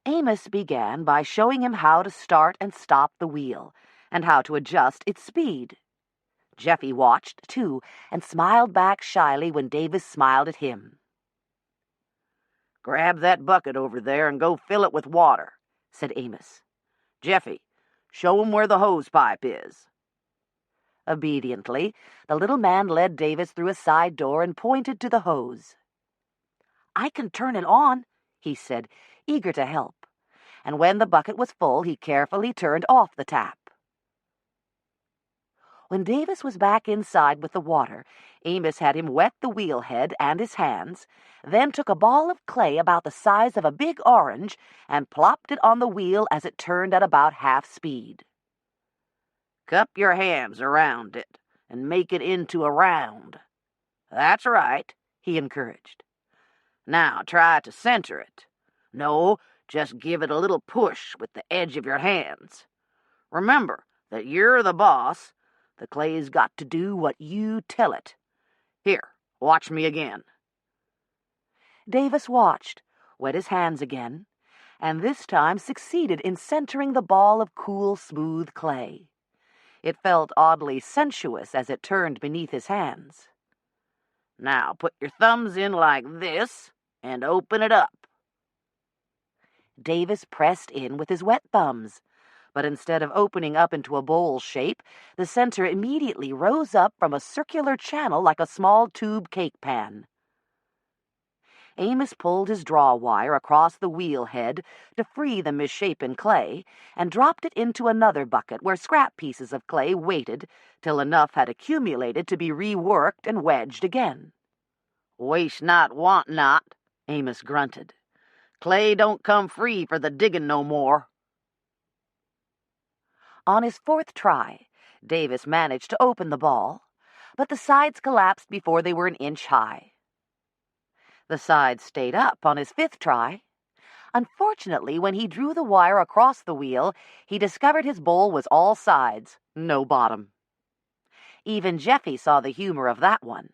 Amos began by showing him how to start and stop the wheel, and how to adjust its speed. Jeffy watched, too, and smiled back shyly when Davis smiled at him. Grab that bucket over there and go fill it with water, said Amos. Jeffy, show 'em where the hose pipe is. Obediently, the little man led Davis through a side door and pointed to the hose. I can turn it on, he said, eager to help. And when the bucket was full, he carefully turned off the tap. When Davis was back inside with the water, Amos had him wet the wheel head and his hands, then took a ball of clay about the size of a big orange and plopped it on the wheel as it turned at about half speed. Cup your hands around it and make it into a round. That's right, he encouraged. Now try to center it. No, just give it a little push with the edge of your hands. Remember that you're the boss. The clay's got to do what you tell it. Here, watch me again. Davis watched, wet his hands again, and this time succeeded in centering the ball of cool, smooth clay. It felt oddly sensuous as it turned beneath his hands. Now put your thumbs in like this and open it up. Davis pressed in with his wet thumbs, but instead of opening up into a bowl shape, the center immediately rose up from a circular channel like a small tube cake pan. Amos pulled his draw wire across the wheel head to free the misshapen clay and dropped it into another bucket where scrap pieces of clay waited till enough had accumulated to be reworked and wedged again. Waste not, want not, Amos grunted. Clay don't come free for the digging no more. On his fourth try, Davis managed to open the ball, but the sides collapsed before they were an inch high. The sides stayed up on his fifth try. Unfortunately, when he drew the wire across the wheel, he discovered his bowl was all sides, no bottom. Even Jeffy saw the humor of that one.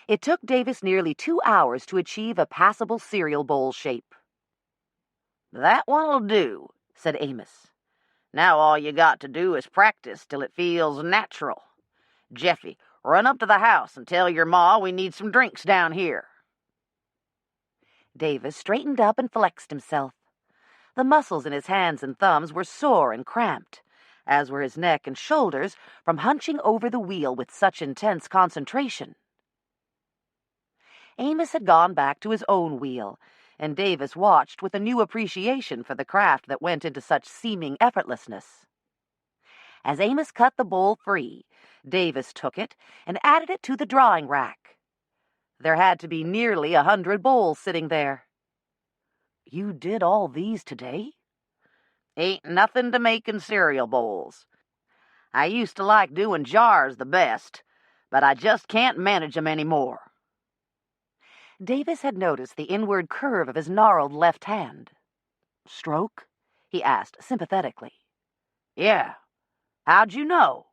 It took Davis nearly 2 hours to achieve a passable cereal bowl shape. "That one'll do," said Amos. "Now all you got to do is practice till it feels natural. Jeffy, run up to the house and tell your ma we need some drinks down here." Davis straightened up and flexed himself. The muscles in his hands and thumbs were sore and cramped, as were his neck and shoulders from hunching over the wheel with such intense concentration. Amos had gone back to his own wheel, and Davis watched with a new appreciation for the craft that went into such seeming effortlessness. As Amos cut the bowl free, Davis took it and added it to the drawing rack. There had to be nearly 100 bowls sitting there. "You did all these today?" "Ain't nothing to making cereal bowls. I used to like doing jars the best, but I just can't manage 'em any more." Davis had noticed the inward curve of his gnarled left hand. "Stroke?" he asked sympathetically. "Yeah. How'd you know?"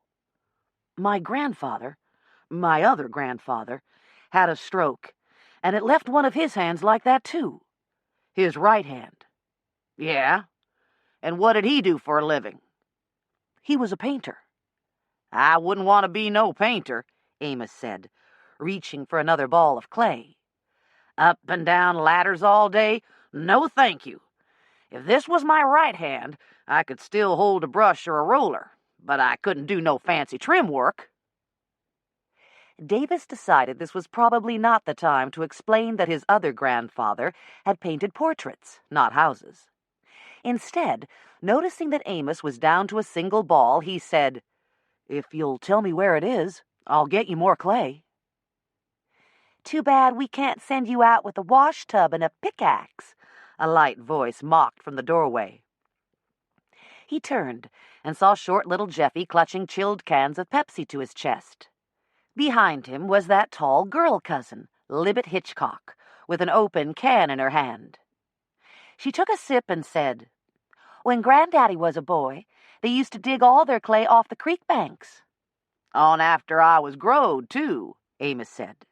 My other grandfather, had a stroke, and it left one of his hands like that too. His right hand." "Yeah? And what did he do for a living?" "He was a painter." "I wouldn't want to be no painter," Amos said, reaching for another ball of clay. "Up and down ladders all day? No, thank you. If this was my right hand, I could still hold a brush or a roller, but I couldn't do no fancy trim work." Davis decided this was probably not the time to explain that his other grandfather had painted portraits, not houses. Instead, noticing that Amos was down to a single ball, he said, "If you'll tell me where it is, I'll get you more clay." "Too bad we can't send you out with a wash tub and a pickaxe," a light voice mocked from the doorway. He turned and saw short little Jeffy clutching chilled cans of Pepsi to his chest. Behind him was that tall girl cousin, Libet Hitchcock, with an open can in her hand. She took a sip and said, "When Granddaddy was a boy, they used to dig all their clay off the creek banks." "On after I was growed, too," Amos said.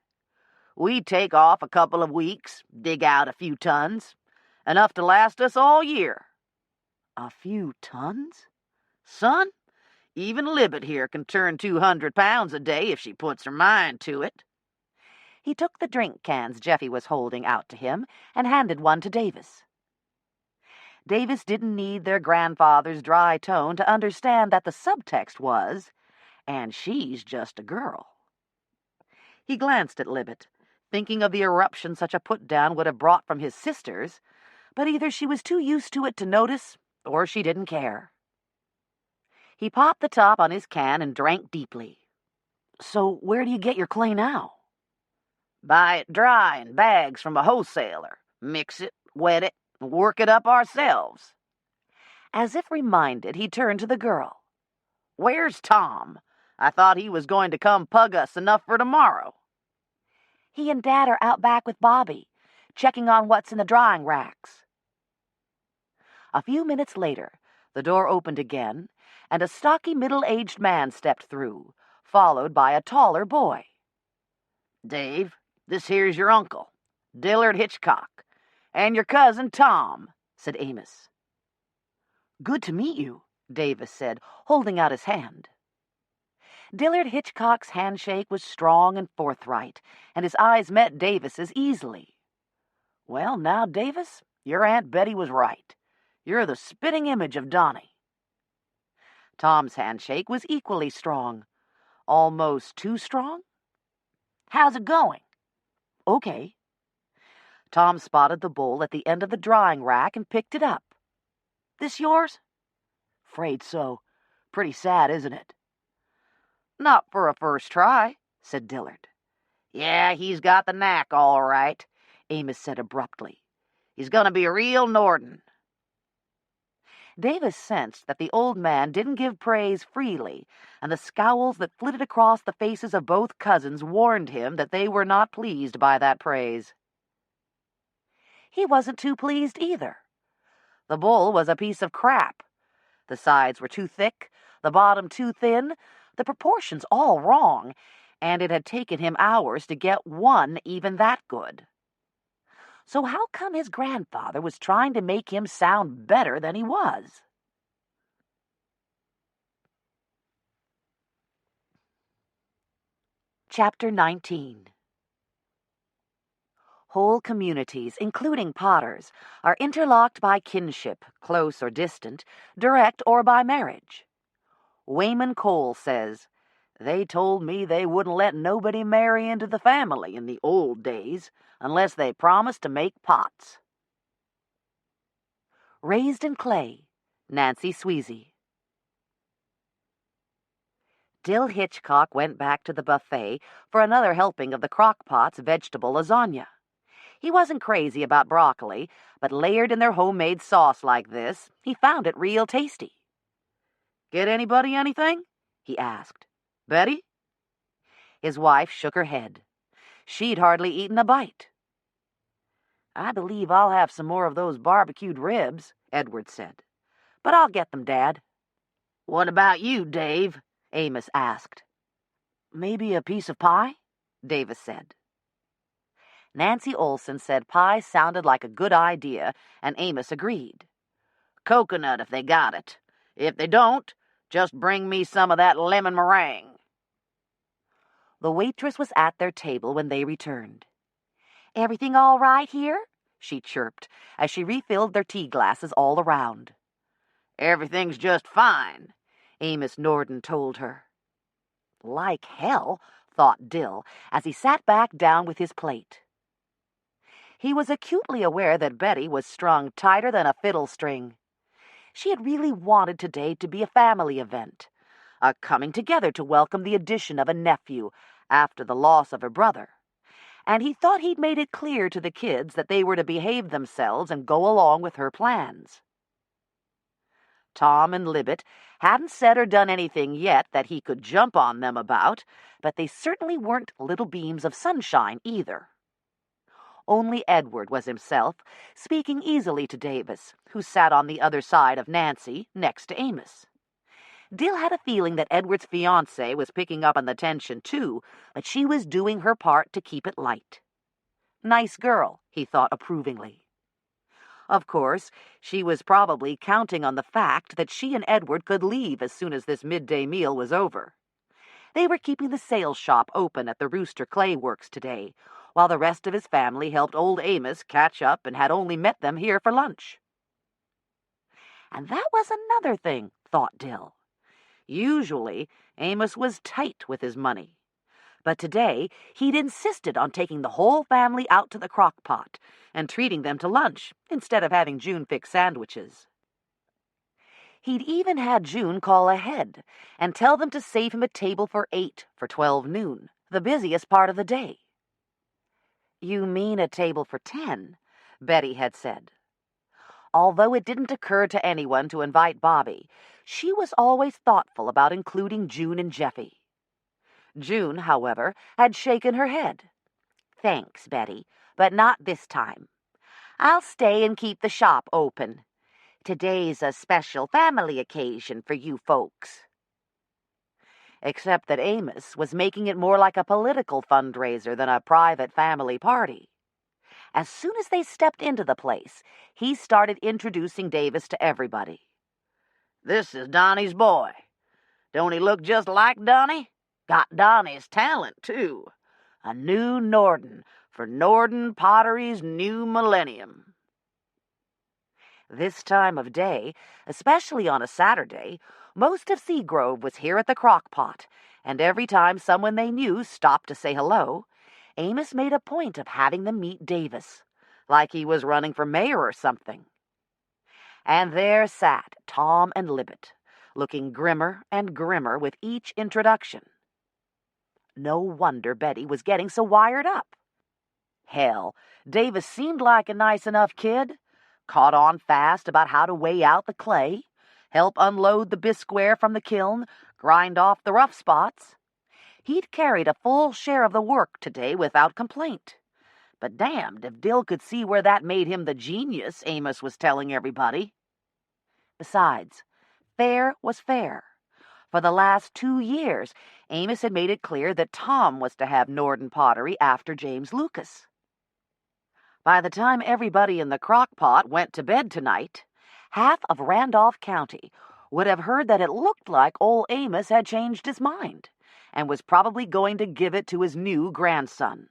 "We'd take off a couple of weeks, dig out a few tons, enough to last us all year." "A few tons?" "Son, even Libet here can turn 200 pounds a day if she puts her mind to it." He took the drink cans Jeffy was holding out to him and handed one to Davis. Davis didn't need their grandfather's dry tone to understand that the subtext was, "And she's just a girl." He glanced at Libet, thinking of the eruption such a put-down would have brought from his sisters, but either she was too used to it to notice, or she didn't care. He popped the top on his can and drank deeply. "So where do you get your clay now?" "Buy it dry in bags from a wholesaler, mix it, wet it, and work it up ourselves." As if reminded, he turned to the girl. "Where's Tom? I thought he was going to come pug us enough for tomorrow." "He and Dad are out back with Bobby, checking on what's in the drying racks." A few minutes later, the door opened again, and a stocky middle-aged man stepped through, followed by a taller boy. "Dave, this here's your uncle, Dillard Hitchcock, and your cousin Tom," said Amos. "Good to meet you," Davis said, holding out his hand. Dillard Hitchcock's handshake was strong and forthright, and his eyes met Davis's easily. "Well, now, Davis, your Aunt Betty was right. You're the spitting image of Donnie." Tom's handshake was equally strong. Almost too strong? "How's it going?" "Okay." Tom spotted the bowl at the end of the drying rack and picked it up. "This yours?" "'Fraid so. Pretty sad, isn't it?" "Not for a first try," said Dillard. "Yeah, he's got the knack all right," Amos said abruptly. "He's going to be a real Nordan." Davis sensed that the old man didn't give praise freely, and the scowls that flitted across the faces of both cousins warned him that they were not pleased by that praise. He wasn't too pleased either. The bowl was a piece of crap. The sides were too thick, the bottom too thin, the proportions all wrong, and it had taken him hours to get one even that good. So how come his grandfather was trying to make him sound better than he was? Chapter 19. Whole communities, including Potters, are interlocked by kinship, close or distant, direct or by marriage. Wayman Cole says, "They told me they wouldn't let nobody marry into the family in the old days unless they promised to make pots." Raised in Clay, Nancy Sweezy. Dill Hitchcock went back to the buffet for another helping of the Crock-Pot's vegetable lasagna. He wasn't crazy about broccoli, but layered in their homemade sauce like this, he found it real tasty. "Get anybody anything?" he asked. "Betty?" His wife shook her head. She'd hardly eaten a bite. "I believe I'll have some more of those barbecued ribs," Edward said. "But I'll get them, Dad." "What about you, Dave?" Amos asked. "Maybe a piece of pie?" Davis said. Nancy Olson said pie sounded like a good idea, and Amos agreed. "Coconut if they got it. If they don't, just bring me some of that lemon meringue." The waitress was at their table when they returned. "Everything all right here?" she chirped as she refilled their tea glasses all around. "Everything's just fine," Amos Nordan told her. Like hell, thought Dill as he sat back down with his plate. He was acutely aware that Betty was strung tighter than a fiddle string. She had really wanted today to be a family event, a coming together to welcome the addition of a nephew after the loss of her brother, and he thought he'd made it clear to the kids that they were to behave themselves and go along with her plans. Tom and Libet hadn't said or done anything yet that he could jump on them about, but they certainly weren't little beams of sunshine either. Only Edward was himself, speaking easily to Davis, who sat on the other side of Nancy, next to Amos. Dill had a feeling that Edward's fiancée was picking up on the tension, too, but she was doing her part to keep it light. Nice girl, he thought approvingly. Of course, she was probably counting on the fact that she and Edward could leave as soon as this midday meal was over. They were keeping the sales shop open at the Rooster Clay Works today, while the rest of his family helped old Amos catch up and had only met them here for lunch. And that was another thing, thought Dill. Usually, Amos was tight with his money. But today, he'd insisted on taking the whole family out to the Crock-Pot and treating them to lunch instead of having June fix sandwiches. He'd even had June call ahead and tell them to save him a table for 8 for 12 noon, the busiest part of the day. "You mean a table for 10, Betty had said. Although it didn't occur to anyone to invite Bobby, she was always thoughtful about including June and Jeffy. June, however, had shaken her head. "Thanks, Betty, but not this time. I'll stay and keep the shop open. Today's a special family occasion for you folks." Except that Amos was making it more like a political fundraiser than a private family party. As soon as they stepped into the place, he started introducing Davis to everybody. "This is Donnie's boy. Don't he look just like Donnie? Got Donnie's talent, too. A new Nordan for Nordan Pottery's new millennium." This time of day, especially on a Saturday, most of Seagrove was here at the Crock-Pot, and every time someone they knew stopped to say hello, Amos made a point of having them meet Davis, like he was running for mayor or something. And there sat Tom and Libet, looking grimmer and grimmer with each introduction. No wonder Betty was getting so wired up. Hell, Davis seemed like a nice enough kid, caught on fast about how to weigh out the clay, help unload the bisqueware from the kiln, grind off the rough spots. He'd carried a full share of the work today without complaint. But damned if Dill could see where that made him the genius Amos was telling everybody. Besides, fair was fair. For the last 2 years, Amos had made it clear that Tom was to have Nordan Pottery after James Lucas. By the time everybody in the crock pot went to bed tonight, half of Randolph County would have heard that it looked like old Amos had changed his mind and was probably going to give it to his new grandson.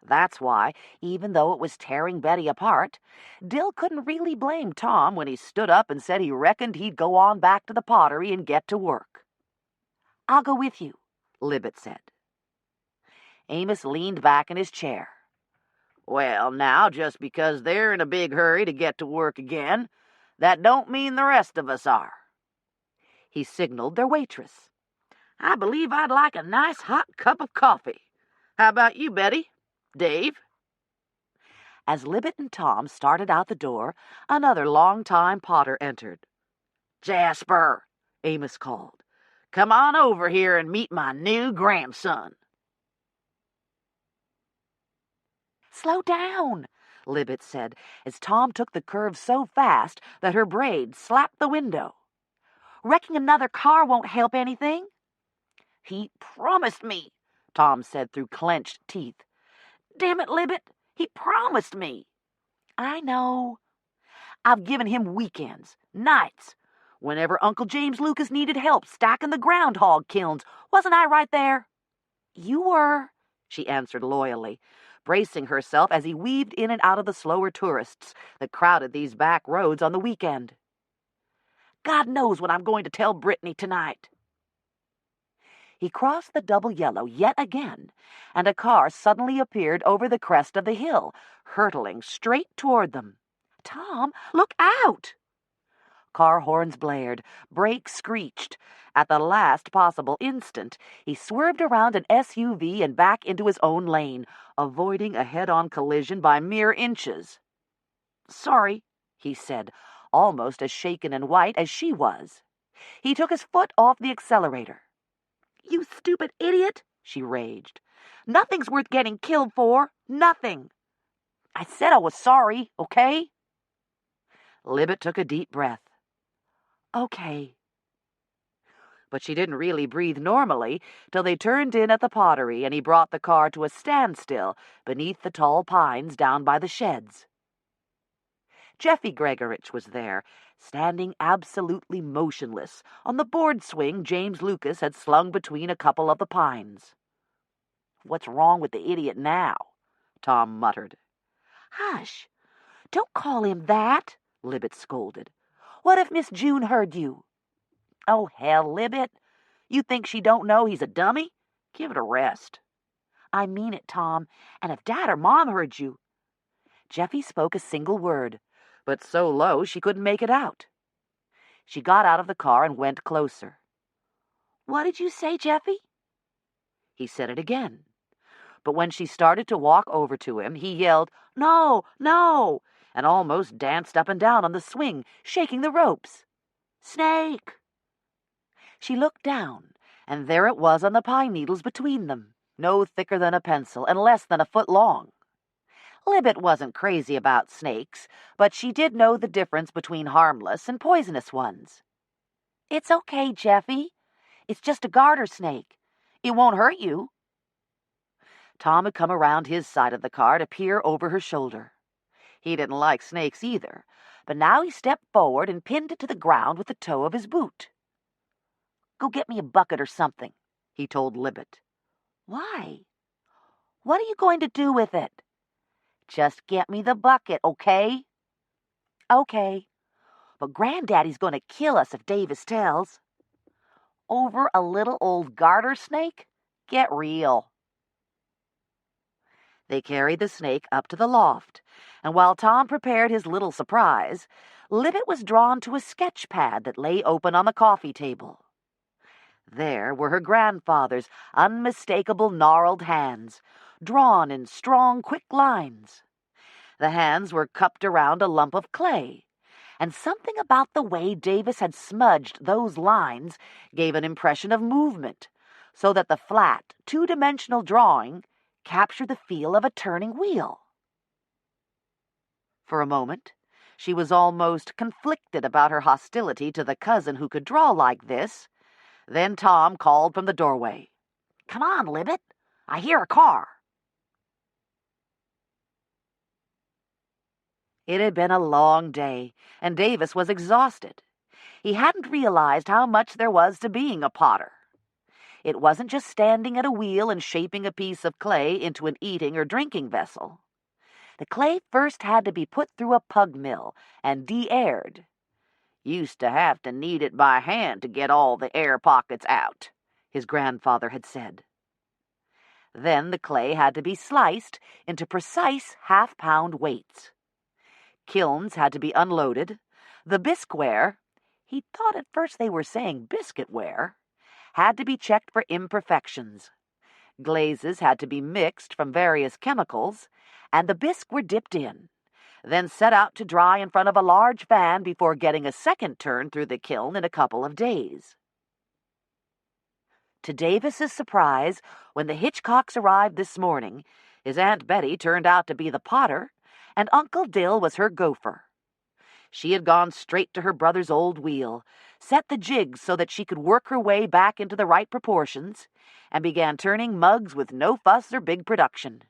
That's why, even though it was tearing Betty apart, Dill couldn't really blame Tom when he stood up and said he reckoned he'd go on back to the pottery and get to work. "I'll go with you," Libet said. Amos leaned back in his chair. Well, now, just because they're in a big hurry to get to work again, that don't mean the rest of us are. He signaled their waitress. I believe I'd like a nice hot cup of coffee. How about you, Betty? Dave? As Libet and Tom started out the door, another long-time potter entered. Jasper, Amos called. Come on over here and meet my new grandson. "Slow down," Libet said, as Tom took the curve so fast that her braid slapped the window. "Wrecking another car won't help anything." He promised me, Tom said through clenched teeth. Damn it, Libet, he promised me. I know. I've given him weekends, nights. Whenever Uncle James Lucas needed help stacking the groundhog kilns, wasn't I right there? You were, she answered loyally, bracing herself as he weaved in and out of the slower tourists that crowded these back roads on the weekend. God knows what I'm going to tell Brittany tonight. He crossed the double yellow yet again, and a car suddenly appeared over the crest of the hill, hurtling straight toward them. "Tom, look out!" Car horns blared, brakes screeched. At the last possible instant, he swerved around an SUV and back into his own lane, avoiding a head-on collision by mere inches. Sorry, he said, almost as shaken and white as she was. He took his foot off the accelerator. You stupid idiot, she raged. Nothing's worth getting killed for. Nothing. I said I was sorry, okay? Libet took a deep breath. Okay. But she didn't really breathe normally till they turned in at the pottery and he brought the car to a standstill beneath the tall pines down by the sheds. Jeffy Gregorich was there, standing absolutely motionless on the board swing James Lucas had slung between a couple of the pines. What's wrong with the idiot now? Tom muttered. Hush! Don't call him that, Libet scolded. What if Miss June heard you? Oh, hell, Libet. You think she don't know he's a dummy? Give it a rest. I mean it, Tom, and if Dad or Mom heard you... Jeffy spoke a single word, but so low she couldn't make it out. She got out of the car and went closer. What did you say, Jeffy? He said it again. But when she started to walk over to him, he yelled, No, no, and almost danced up and down on the swing, shaking the ropes. Snake! She looked down, and there it was on the pine needles between them, no thicker than a pencil and less than a foot long. Libet wasn't crazy about snakes, but she did know the difference between harmless and poisonous ones. It's okay, Jeffy. It's just a garter snake. It won't hurt you. Tom had come around his side of the car to peer over her shoulder. He didn't like snakes either, but now he stepped forward and pinned it to the ground with the toe of his boot. Go get me a bucket or something, he told Libet. Why? What are you going to do with it? Just get me the bucket, okay? Okay. But Granddaddy's going to kill us if Davis tells. Over a little old garter snake? Get real. They carried the snake up to the loft, and while Tom prepared his little surprise, Libet was drawn to a sketch pad that lay open on the coffee table. There were her grandfather's unmistakable gnarled hands, drawn in strong, quick lines. The hands were cupped around a lump of clay, and something about the way Davis had smudged those lines gave an impression of movement, so that the flat, two-dimensional drawing captured the feel of a turning wheel. For a moment, she was almost conflicted about her hostility to the cousin who could draw like this. Then Tom called from the doorway, "Come on, Libet. I hear a car." It had been a long day, and Davis was exhausted. He hadn't realized how much there was to being a potter. It wasn't just standing at a wheel and shaping a piece of clay into an eating or drinking vessel. The clay first had to be put through a pug mill and de-aired. "Used to have to knead it by hand to get all the air pockets out," his grandfather had said. Then the clay had to be sliced into precise half-pound weights. Kilns had to be unloaded. The bisqueware, he thought at first they were saying biscuitware, had to be checked for imperfections. Glazes had to be mixed from various chemicals, and the bisque were dipped in, then set out to dry in front of a large fan before getting a second turn through the kiln in a couple of days. To Davis's surprise, when the Hitchcocks arrived this morning, his Aunt Betty turned out to be the potter, and Uncle Dill was her gopher. She had gone straight to her brother's old wheel, set the jigs so that she could work her way back into the right proportions, and began turning mugs with no fuss or big production.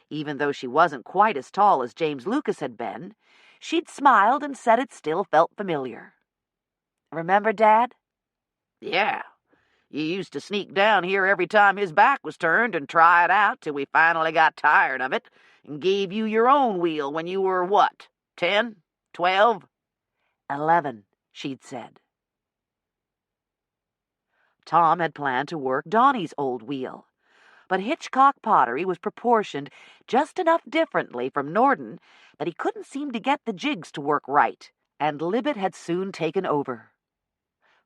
Even though she wasn't quite as tall as James Lucas had been, she'd smiled and said it still felt familiar. "Remember, Dad?" "Yeah. You used to sneak down here every time his back was turned and try it out till we finally got tired of it and gave you your own wheel when you were what, 10, 12? 11, she'd said. Tom had planned to work Donnie's old wheel, but Hitchcock Pottery was proportioned just enough differently from Nordan that he couldn't seem to get the jigs to work right, and Libet had soon taken over.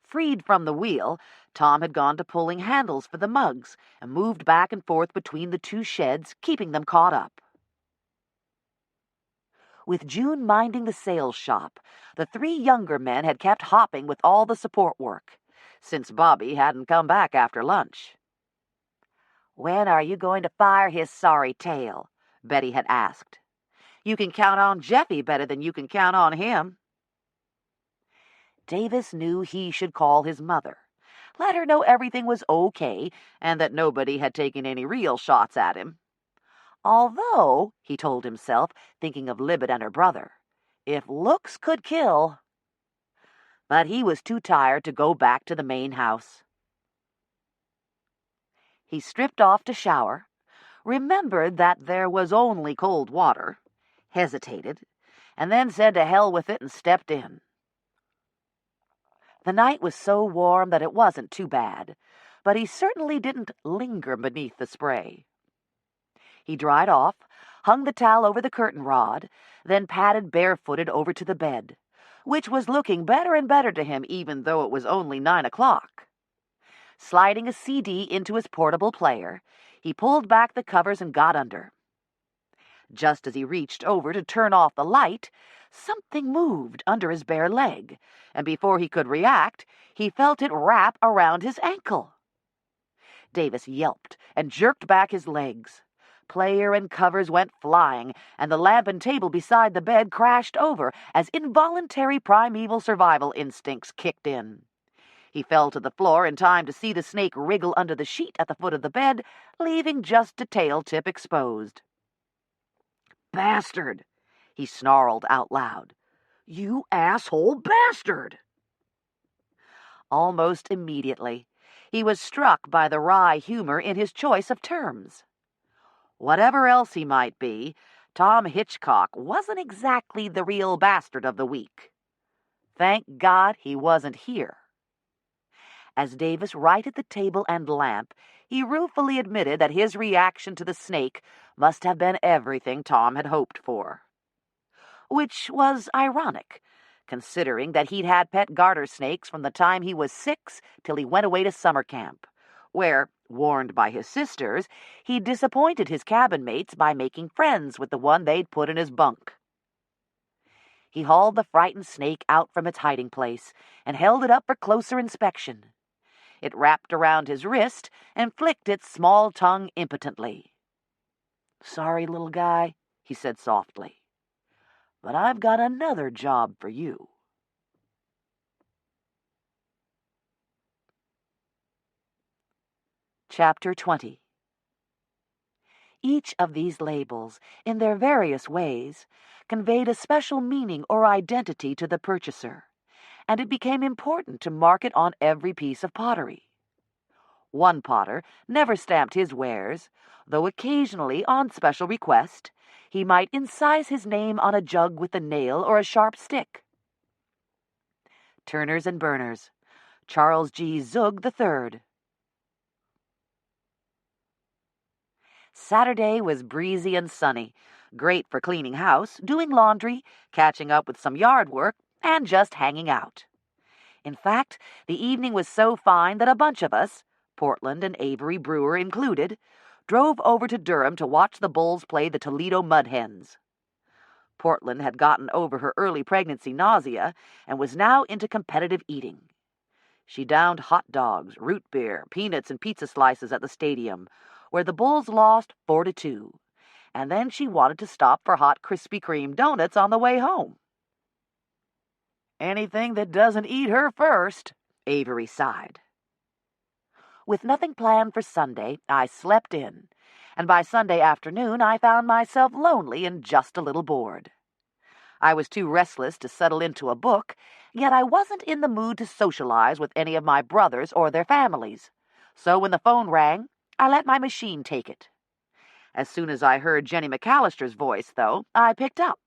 Freed from the wheel, Tom had gone to pulling handles for the mugs and moved back and forth between the two sheds, keeping them caught up. With June minding the sales shop, the three younger men had kept hopping with all the support work, since Bobby hadn't come back after lunch. "When are you going to fire his sorry tail?" Betty had asked. "You can count on Jeffy better than you can count on him." Davis knew he should call his mother, let her know everything was okay and that nobody had taken any real shots at him. Although, he told himself, thinking of Libet and her brother, if looks could kill. But he was too tired to go back to the main house. He stripped off to shower, remembered that there was only cold water, hesitated, and then said to hell with it and stepped in. The night was so warm that it wasn't too bad, but he certainly didn't linger beneath the spray. He dried off, hung the towel over the curtain rod, then padded barefooted over to the bed, which was looking better and better to him even though it was only 9 o'clock. Sliding a CD into his portable player, he pulled back the covers and got under. Just as he reached over to turn off the light, something moved under his bare leg, and before he could react, he felt it wrap around his ankle. Davis yelped and jerked back his legs. Player and covers went flying, and the lamp and table beside the bed crashed over as involuntary primeval survival instincts kicked in. He fell to the floor in time to see the snake wriggle under the sheet at the foot of the bed, leaving just a tail tip exposed. "Bastard!" he snarled out loud. "You asshole bastard!" Almost immediately, he was struck by the wry humor in his choice of terms. Whatever else he might be, Tom Hitchcock wasn't exactly the real bastard of the week. Thank God he wasn't here. As Davis righted the table and lamp, he ruefully admitted that his reaction to the snake must have been everything Tom had hoped for. Which was ironic, considering that he'd had pet garter snakes from the time he was 6 till he went away to summer camp, where, Warned by his sisters, he disappointed his cabin mates by making friends with the one they'd put in his bunk. He hauled the frightened snake out from its hiding place and held it up for closer inspection. It wrapped around his wrist and flicked its small tongue impotently. "Sorry, little guy," he said softly, "but I've got another job for you." Chapter 20. Each of these labels, in their various ways, conveyed a special meaning or identity to the purchaser, and it became important to mark it on every piece of pottery. One potter never stamped his wares, though occasionally, on special request, he might incise his name on a jug with a nail or a sharp stick. Turners and Burners, Charles G. Zug III. Saturday was breezy and sunny, great for cleaning house, doing laundry, catching up with some yard work, and just hanging out. In fact, the evening was so fine that a bunch of us, Portland and Avery Brewer included, drove over to Durham to watch the Bulls play the Toledo Mud Hens. Portland had gotten over her early pregnancy nausea and was now into competitive eating. She downed hot dogs, root beer, peanuts, and pizza slices at the stadium, where the Bulls lost 4-2, and then she wanted to stop for hot Krispy Kreme donuts on the way home. "Anything that doesn't eat her first," Avery sighed. With nothing planned for Sunday, I slept in, and by Sunday afternoon I found myself lonely and just a little bored. I was too restless to settle into a book, yet I wasn't in the mood to socialize with any of my brothers or their families, so when the phone rang, I let my machine take it. As soon as I heard Jenny McAllister's voice, though, I picked up.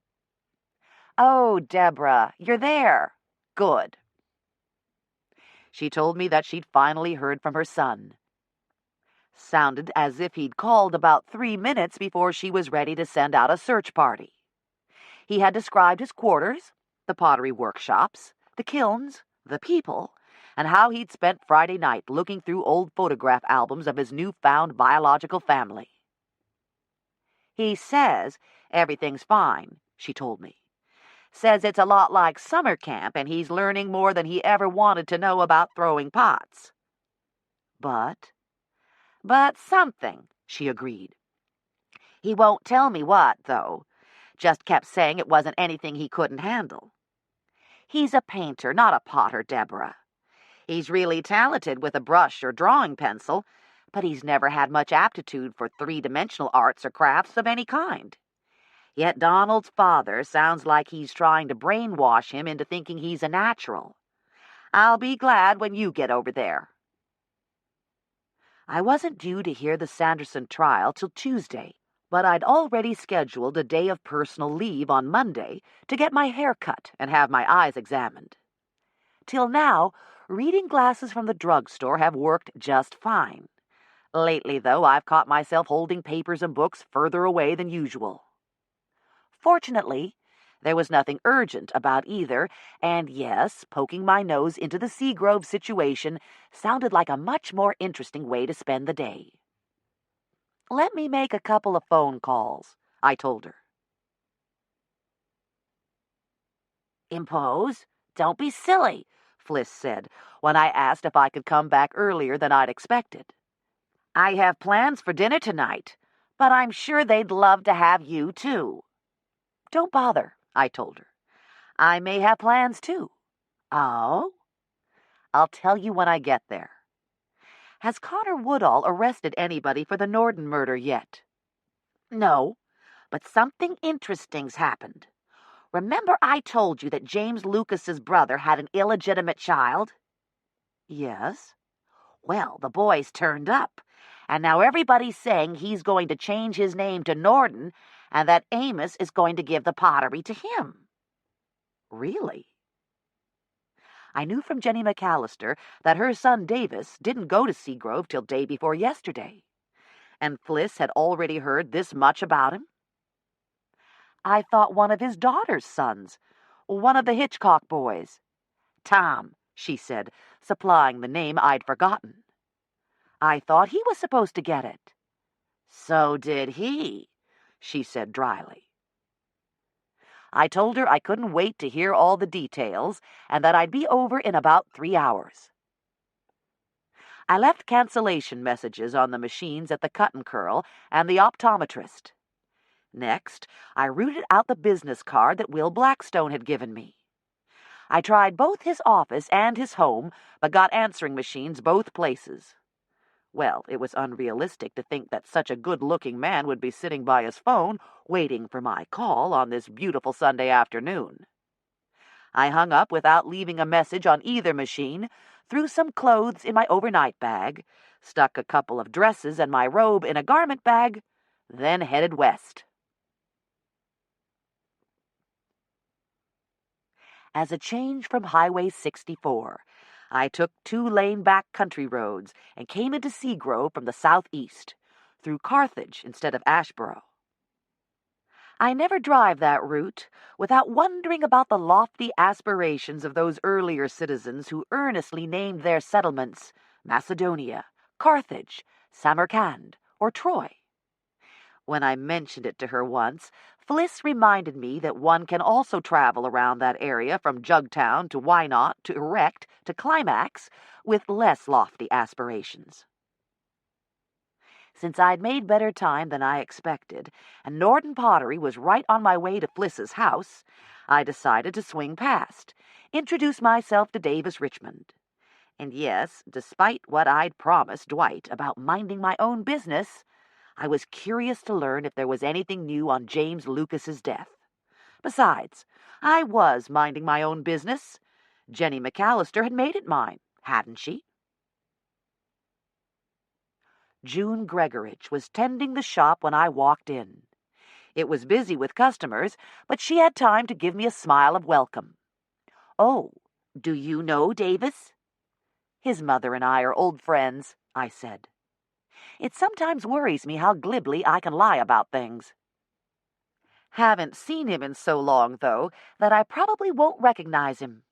"Oh, Deborah, you're there. Good." She told me that she'd finally heard from her son. Sounded as if he'd called about 3 minutes before she was ready to send out a search party. He had described his quarters, the pottery workshops, the kilns, the people, and how he'd spent Friday night looking through old photograph albums of his newfound biological family. "He says everything's fine," she told me. "Says it's a lot like summer camp and he's learning more than he ever wanted to know about throwing pots." But something," she agreed. "He won't tell me what, though. Just kept saying it wasn't anything he couldn't handle. He's a painter, not a potter, Deborah. He's really talented with a brush or drawing pencil, but he's never had much aptitude for three-dimensional arts or crafts of any kind. Yet Donald's father sounds like he's trying to brainwash him into thinking he's a natural. I'll be glad when you get over there." I wasn't due to hear the Sanderson trial till Tuesday, but I'd already scheduled a day of personal leave on Monday to get my hair cut and have my eyes examined. Till now, reading glasses from the drugstore have worked just fine. Lately, though, I've caught myself holding papers and books further away than usual. Fortunately, there was nothing urgent about either, and yes, poking my nose into the Seagrove situation sounded like a much more interesting way to spend the day. "Let me make a couple of phone calls," I told her. "Impose? Don't be silly," Fliss said when I asked if I could come back earlier than I'd expected. "I have plans for dinner tonight, but I'm sure they'd love to have you, too." "Don't bother," I told her. "I may have plans, too." "Oh?" "I'll tell you when I get there." "Has Connor Woodall arrested anybody for the Nordan murder yet?" "No, but something interesting's happened. Remember I told you that James Lucas's brother had an illegitimate child?" "Yes." "Well, the boy's turned up, and now everybody's saying he's going to change his name to Nordan and that Amos is going to give the pottery to him." "Really?" I knew from Jenny McAllister that her son Davis didn't go to Seagrove till day before yesterday, and Fliss had already heard this much about him. "I thought one of his daughter's sons, one of the Hitchcock boys." "Tom," she said, supplying the name I'd forgotten. I thought he was supposed to get it. So did he, she said dryly. I told her I couldn't wait to hear all the details and that I'd be over in about 3 hours. I left cancellation messages on the machines at the Cut and Curl and the optometrist. Next, I routed out the business card that Will Blackstone had given me. I tried both his office and his home, but got answering machines both places. Well, it was unrealistic to think that such a good-looking man would be sitting by his phone waiting for my call on this beautiful Sunday afternoon. I hung up without leaving a message on either machine, threw some clothes in my overnight bag, stuck a couple of dresses and my robe in a garment bag, then headed west. As a change from Highway 64, I took 2-lane back country roads and came into Seagrove from the southeast, through Carthage instead of Ashboro. I never drive that route without wondering about the lofty aspirations of those earlier citizens who earnestly named their settlements Macedonia, Carthage, Samarkand, or Troy. When I mentioned it to her once, Fliss reminded me that one can also travel around that area from Jugtown to Wynot to Erect to Climax with less lofty aspirations. Since I'd made better time than I expected, and Nordan Pottery was right on my way to Fliss's house, I decided to swing past, introduce myself to Davis Richmond. And yes, despite what I'd promised Dwight about minding my own business, I was curious to learn if there was anything new on James Lucas's death. Besides, I was minding my own business. Jenny McAllister had made it mine, hadn't she? June Gregoridge was tending the shop when I walked in. It was busy with customers, but she had time to give me a smile of welcome. "Oh, do you know Davis?" "His mother and I are old friends," I said. It sometimes worries me how glibly I can lie about things. "Haven't seen him in so long, though, that I probably won't recognize him.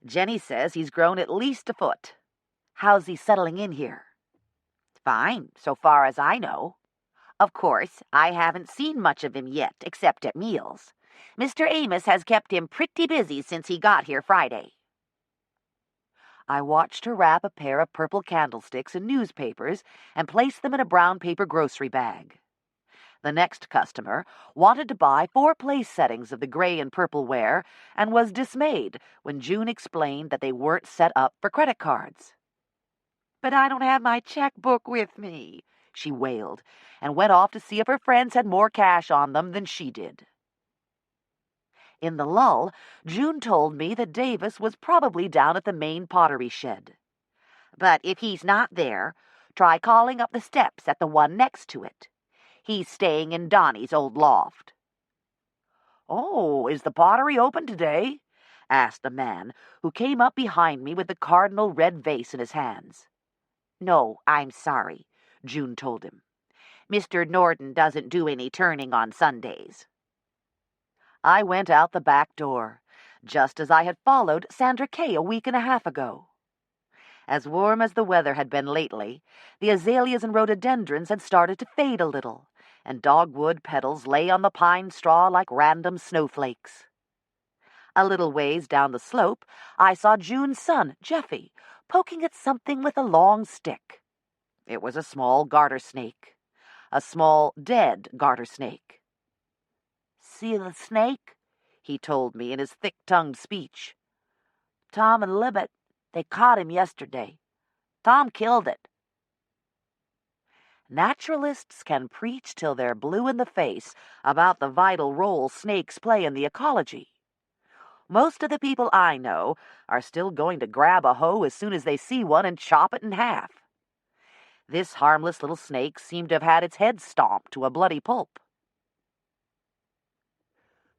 Jenny says he's grown at least a foot. How's he settling in here?" Fine, so far as I know. Of course, I haven't seen much of him yet, except at meals. Mr. Amos has kept him pretty busy since he got here Friday." I watched her wrap a pair of purple candlesticks in newspapers and place them in a brown paper grocery bag. The next customer wanted to buy 4 place settings of the gray and purple ware and was dismayed when June explained that they weren't set up for credit cards. "But I don't have my checkbook with me," she wailed, and went off to see if her friends had more cash on them than she did. In the lull, June told me that Davis was probably down at the main pottery shed. "But if he's not there, try calling up the steps at the one next to it. He's staying in Donnie's old loft." "Oh, is the pottery open today?" asked a man who came up behind me with the cardinal red vase in his hands. "No, I'm sorry," June told him. "Mr. Nordan doesn't do any turning on Sundays." I went out the back door, just as I had followed Sandra Kay a week and a half ago. As warm as the weather had been lately, the azaleas and rhododendrons had started to fade a little, and dogwood petals lay on the pine straw like random snowflakes. A little ways down the slope, I saw June's son, Jeffy, poking at something with a long stick. It was a small garter snake, a small, dead garter snake. "See the snake?" he told me in his thick-tongued speech. "Tom and Libet, they caught him yesterday. Tom killed it." Naturalists can preach till they're blue in the face about the vital role snakes play in the ecology. Most of the people I know are still going to grab a hoe as soon as they see one and chop it in half. This harmless little snake seemed to have had its head stomped to a bloody pulp.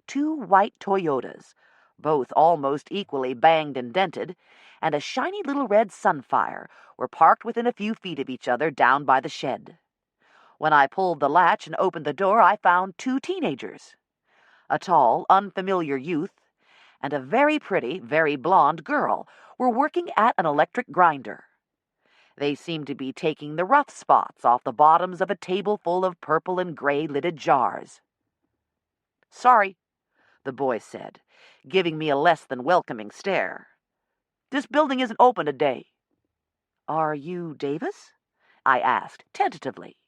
2 white Toyotas, both almost equally banged and dented, and a shiny little red Sunfire were parked within a few feet of each other down by the shed. When I pulled the latch and opened the door, I found 2 teenagers. A tall, unfamiliar youth and a very pretty, very blonde girl were working at an electric grinder. They seemed to be taking the rough spots off the bottoms of a table full of purple and gray-lidded jars. "Sorry," the boy said, giving me a less than welcoming stare. "This building isn't open today." "Are you Davis?" I asked, tentatively.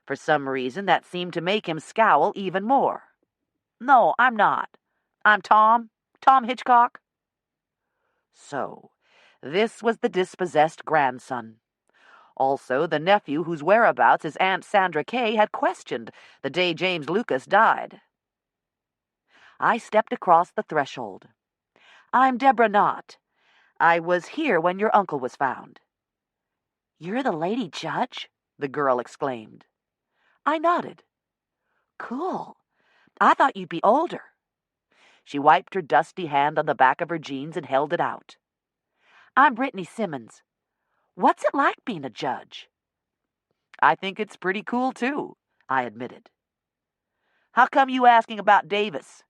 For some reason, that seemed to make him scowl even more. "No, I'm not. I'm Tom Hitchcock." So, this was the dispossessed grandson. Also, the nephew whose whereabouts his Aunt Sandra Kay had questioned the day James Lucas died. I stepped across the threshold. "I'm Deborah Knott. I was here when your uncle was found." "You're the lady judge?" the girl exclaimed. I nodded. "Cool. I thought you'd be older." She wiped her dusty hand on the back of her jeans and held it out. "I'm Brittany Simmons. What's it like being a judge?" "I think it's pretty cool, too," I admitted. "How come you asking about Davis?"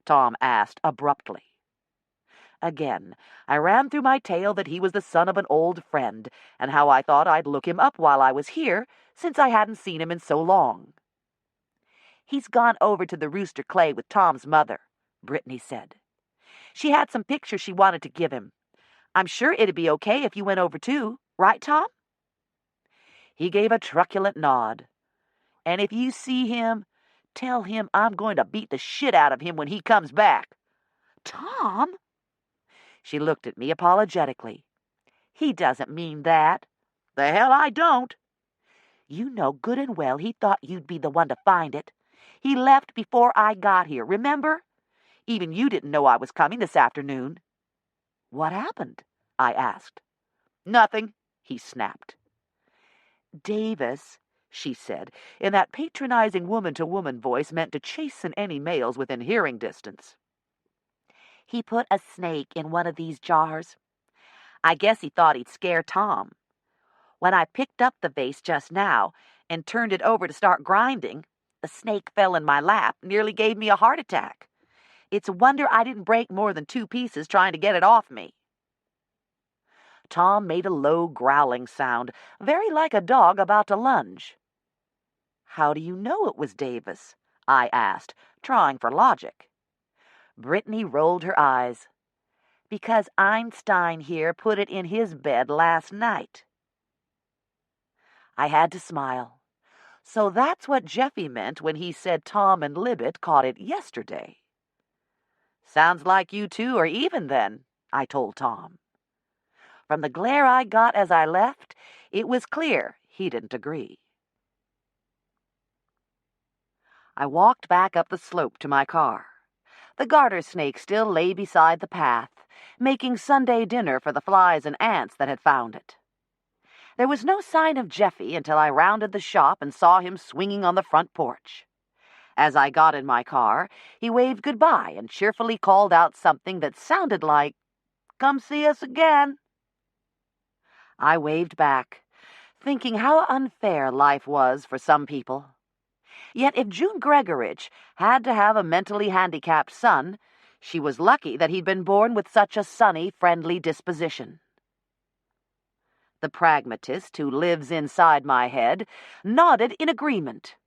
Tom asked abruptly. Again, I ran through my tale that he was the son of an old friend, and how I thought I'd look him up while I was here, since I hadn't seen him in so long. "He's gone over to the Rooster Clay with Tom's mother," Brittany said. "She had some pictures she wanted to give him. I'm sure it'd be okay if you went over too, right, Tom?" He gave a truculent nod. "And if you see him, tell him I'm going to beat the shit out of him when he comes back." "Tom?" She looked at me apologetically. "He doesn't mean that." "The hell I don't." "You know good and well he thought you'd be the one to find it. He left before I got here, remember? Even you didn't know I was coming this afternoon." "What happened?" I asked. "Nothing," he snapped. "Davis," she said, in that patronizing woman-to-woman voice meant to chasten any males within hearing distance. "He put a snake in one of these jars. I guess he thought he'd scare Tom. When I picked up the vase just now and turned it over to start grinding, the snake fell in my lap, nearly gave me a heart attack. It's a wonder I didn't break more than 2 pieces trying to get it off me." Tom made a low growling sound, very like a dog about to lunge. "How do you know it was Davis?" I asked, trying for logic. Brittany rolled her eyes. "Because Einstein here put it in his bed last night." I had to smile. So that's what Jeffy meant when he said Tom and Libet caught it yesterday. "Sounds like you two are even then," I told Tom. From the glare I got as I left, it was clear he didn't agree. I walked back up the slope to my car. The garter snake still lay beside the path, making Sunday dinner for the flies and ants that had found it. There was no sign of Jeffy until I rounded the shop and saw him swinging on the front porch. As I got in my car, he waved goodbye and cheerfully called out something that sounded like, "Come see us again." I waved back, thinking how unfair life was for some people. Yet if June Gregorich had to have a mentally handicapped son, she was lucky that he'd been born with such a sunny, friendly disposition. The pragmatist who lives inside my head nodded in agreement.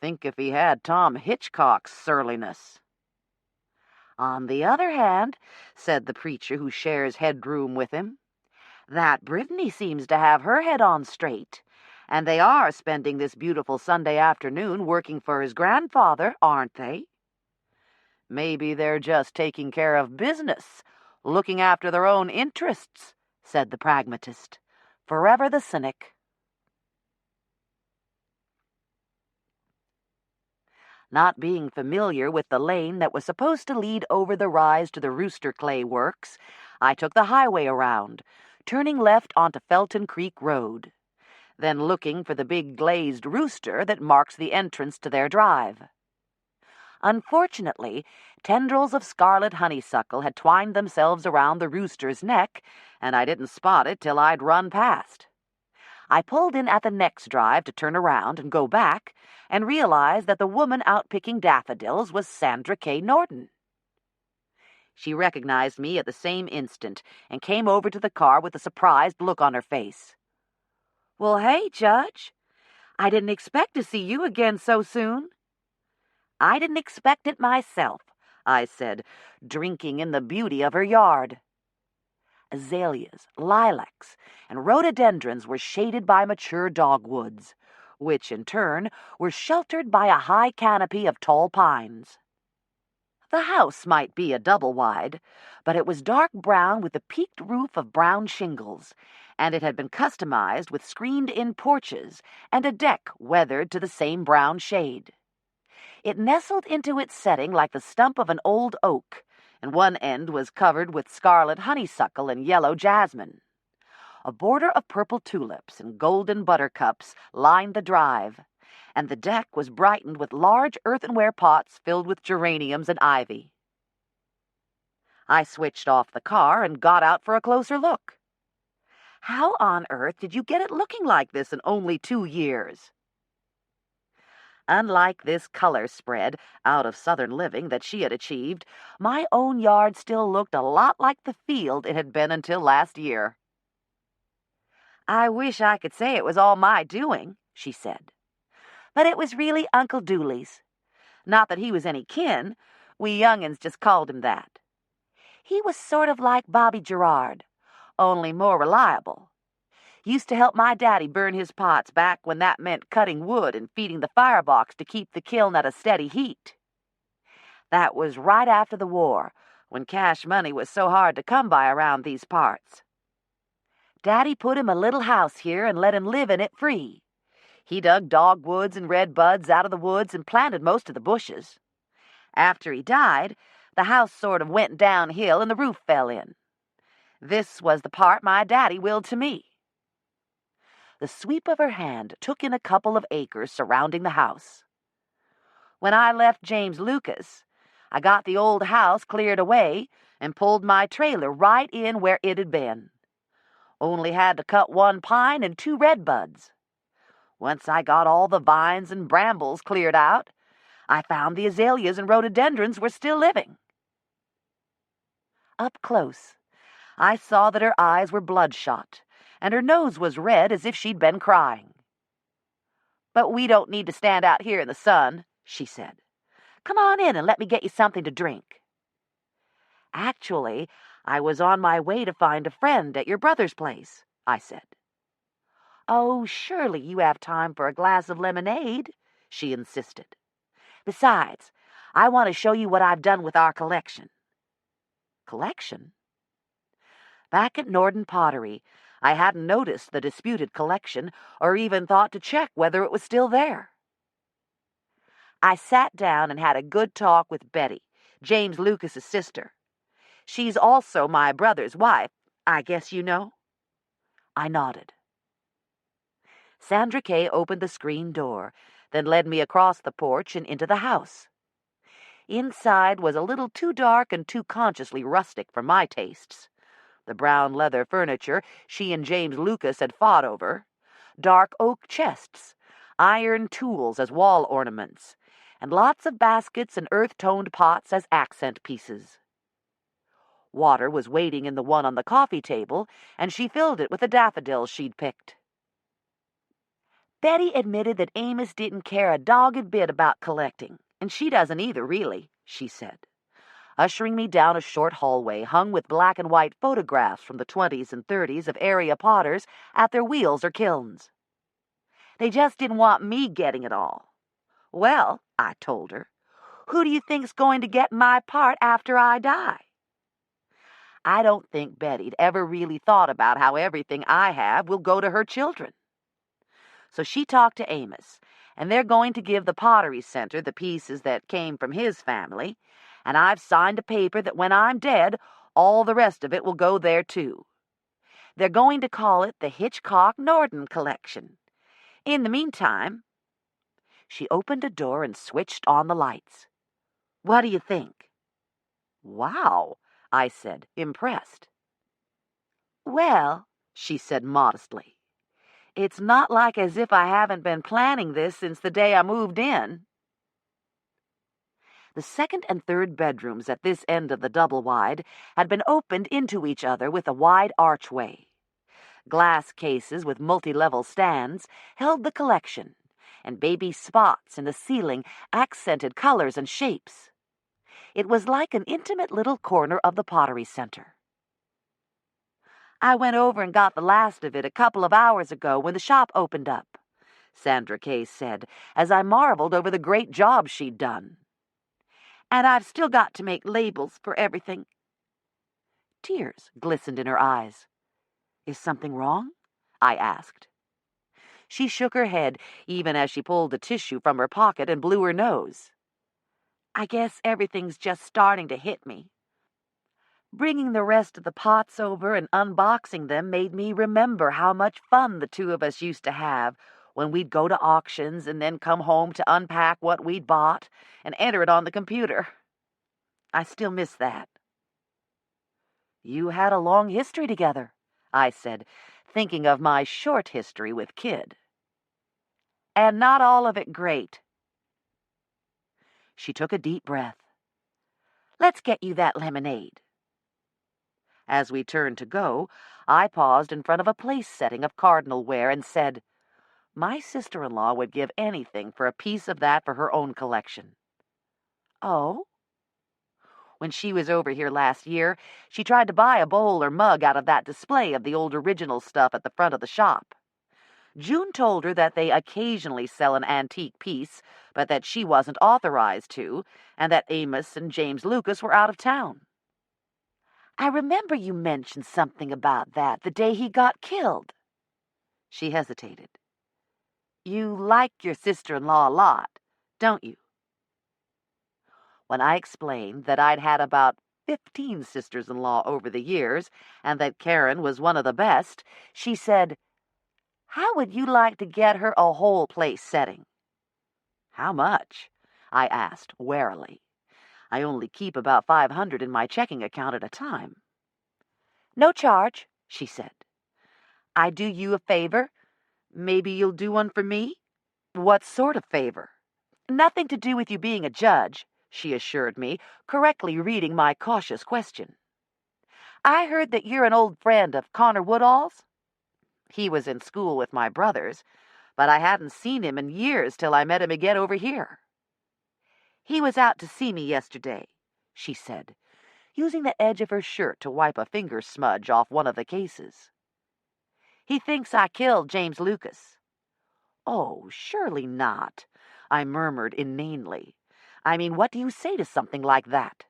Think if he had Tom Hitchcock's surliness. "On the other hand," said the preacher who shares headroom with him, "that Brittany seems to have her head on straight, and they are spending this beautiful Sunday afternoon working for his grandfather, aren't they?" "Maybe they're just taking care of business, looking after their own interests," said the pragmatist. Forever the cynic. Not being familiar with the lane that was supposed to lead over the rise to the Rooster Clay Works, I took the highway around, turning left onto Felton Creek Road, then looking for the big glazed rooster that marks the entrance to their drive. Unfortunately, tendrils of scarlet honeysuckle had twined themselves around the rooster's neck, and I didn't spot it till I'd run past. I pulled in at the next drive to turn around and go back, and realized that the woman out picking daffodils was Sandra K. Nordan. She recognized me at the same instant and came over to the car with a surprised look on her face. "Well, hey, Judge. I didn't expect to see you again so soon." "I didn't expect it myself," I said, drinking in the beauty of her yard. Azaleas, lilacs, and rhododendrons were shaded by mature dogwoods, which, in turn, were sheltered by a high canopy of tall pines. The house might be a double-wide, but it was dark brown with a peaked roof of brown shingles, and it had been customized with screened-in porches and a deck weathered to the same brown shade. It nestled into its setting like the stump of an old oak, and one end was covered with scarlet honeysuckle and yellow jasmine. A border of purple tulips and golden buttercups lined the drive, and the deck was brightened with large earthenware pots filled with geraniums and ivy. I switched off the car and got out for a closer look. "How on earth did you get it looking like this in only 2 years?" Unlike this color spread out of Southern living that she had achieved, my own yard still looked a lot like the field it had been until last year. "I wish I could say it was all my doing," she said. "But it was really Uncle Dooley's. Not that he was any kin. We young'uns just called him that. He was sort of like Bobby Gerard, only more reliable. Used to help my daddy burn his pots back when that meant cutting wood and feeding the firebox to keep the kiln at a steady heat. That was right after the war, when cash money was so hard to come by around these parts. Daddy put him a little house here and let him live in it free. He dug dogwoods and redbuds out of the woods and planted most of the bushes. After he died, the house sort of went downhill and the roof fell in. This was the part my daddy willed to me." The sweep of her hand took in a couple of acres surrounding the house. "When I left James Lucas, I got the old house cleared away and pulled my trailer right in where it had been. Only had to cut 1 pine and 2 redbuds. Once I got all the vines and brambles cleared out, I found the azaleas and rhododendrons were still living." Up close, I saw that her eyes were bloodshot, and her nose was red as if she'd been crying. "But we don't need to stand out here in the sun," she said. "Come on in and let me get you something to drink." "Actually, I was on my way to find a friend at your brother's place," I said. "Oh, surely you have time for a glass of lemonade," she insisted. "Besides, I want to show you what I've done with our collection." "Collection?" Back at Nordan Pottery, I hadn't noticed the disputed collection or even thought to check whether it was still there. I sat down and had a good talk with Betty, James Lucas's sister. She's also my brother's wife, I guess you know. I nodded. Sandra Kay opened the screen door, then led me across the porch and into the house. Inside was a little too dark and too consciously rustic for my tastes. The brown leather furniture she and James Lucas had fought over, dark oak chests, iron tools as wall ornaments, and lots of baskets and earth-toned pots as accent pieces. Water was waiting in the one on the coffee table, and she filled it with the daffodils she'd picked. Betty admitted that Amos didn't care a dogged bit about collecting, and she doesn't either, really, she said, ushering me down a short hallway hung with black and white photographs from the 20s and 30s of area potters at their wheels or kilns. They just didn't want me getting it all. "Well," I told her, "who do you think's going to get my part after I die?" I don't think Betty'd ever really thought about how everything I have will go to her children. So she talked to Amos, and they're going to give the Pottery Center the pieces that came from his family, and I've signed a paper that when I'm dead, all the rest of it will go there too. They're going to call it the Hitchcock-Nordan Collection. In the meantime, she opened a door and switched on the lights. "What do you think?" "Wow," I said, impressed. "Well," she said modestly, "it's not like as if I haven't been planning this since the day I moved in." The second and third bedrooms at this end of the double-wide had been opened into each other with a wide archway. Glass cases with multi-level stands held the collection, and baby spots in the ceiling accented colors and shapes. It was like an intimate little corner of the Pottery Center. "I went over and got the last of it a couple of hours ago when the shop opened up," Sandra Kay said, as I marveled over the great job she'd done. "And I've still got to make labels for everything." Tears glistened in her eyes. "Is something wrong?" I asked. She shook her head even as she pulled a tissue from her pocket and blew her nose. "I guess everything's just starting to hit me. Bringing the rest of the pots over and unboxing them made me remember how much fun the two of us used to have when we'd go to auctions and then come home to unpack what we'd bought and enter it on the computer. I still miss that." "You had a long history together," I said, thinking of my short history with Kid. "And not all of it great." She took a deep breath. "Let's get you that lemonade." As we turned to go, I paused in front of a place setting of cardinal ware and said, "My sister-in-law would give anything for a piece of that for her own collection." "Oh?" "When she was over here last year, she tried to buy a bowl or mug out of that display of the old original stuff at the front of the shop. June told her that they occasionally sell an antique piece, but that she wasn't authorized to, and that Amos and James Lucas were out of town." "I remember you mentioned something about that the day he got killed." She hesitated. "You like your sister-in-law a lot, don't you?" When I explained that I'd had about 15 sisters-in-law over the years, and that Karen was one of the best, she said, "How would you like to get her a whole place setting?" "How much?" I asked warily. I only keep about 500 in my checking account at a time. "No charge," she said. "I do you a favor. Maybe you'll do one for me?" "What sort of favor?" "Nothing to do with you being a judge," she assured me, correctly reading my cautious question. "I heard that you're an old friend of Connor Woodall's." He was in school with my brothers, but I hadn't seen him in years till I met him again over here. "He was out to see me yesterday," she said, using the edge of her shirt to wipe a finger smudge off one of the cases. "He thinks I killed James Lucas." "Oh, surely not," I murmured inanely. "I mean, what do you say to something like that?"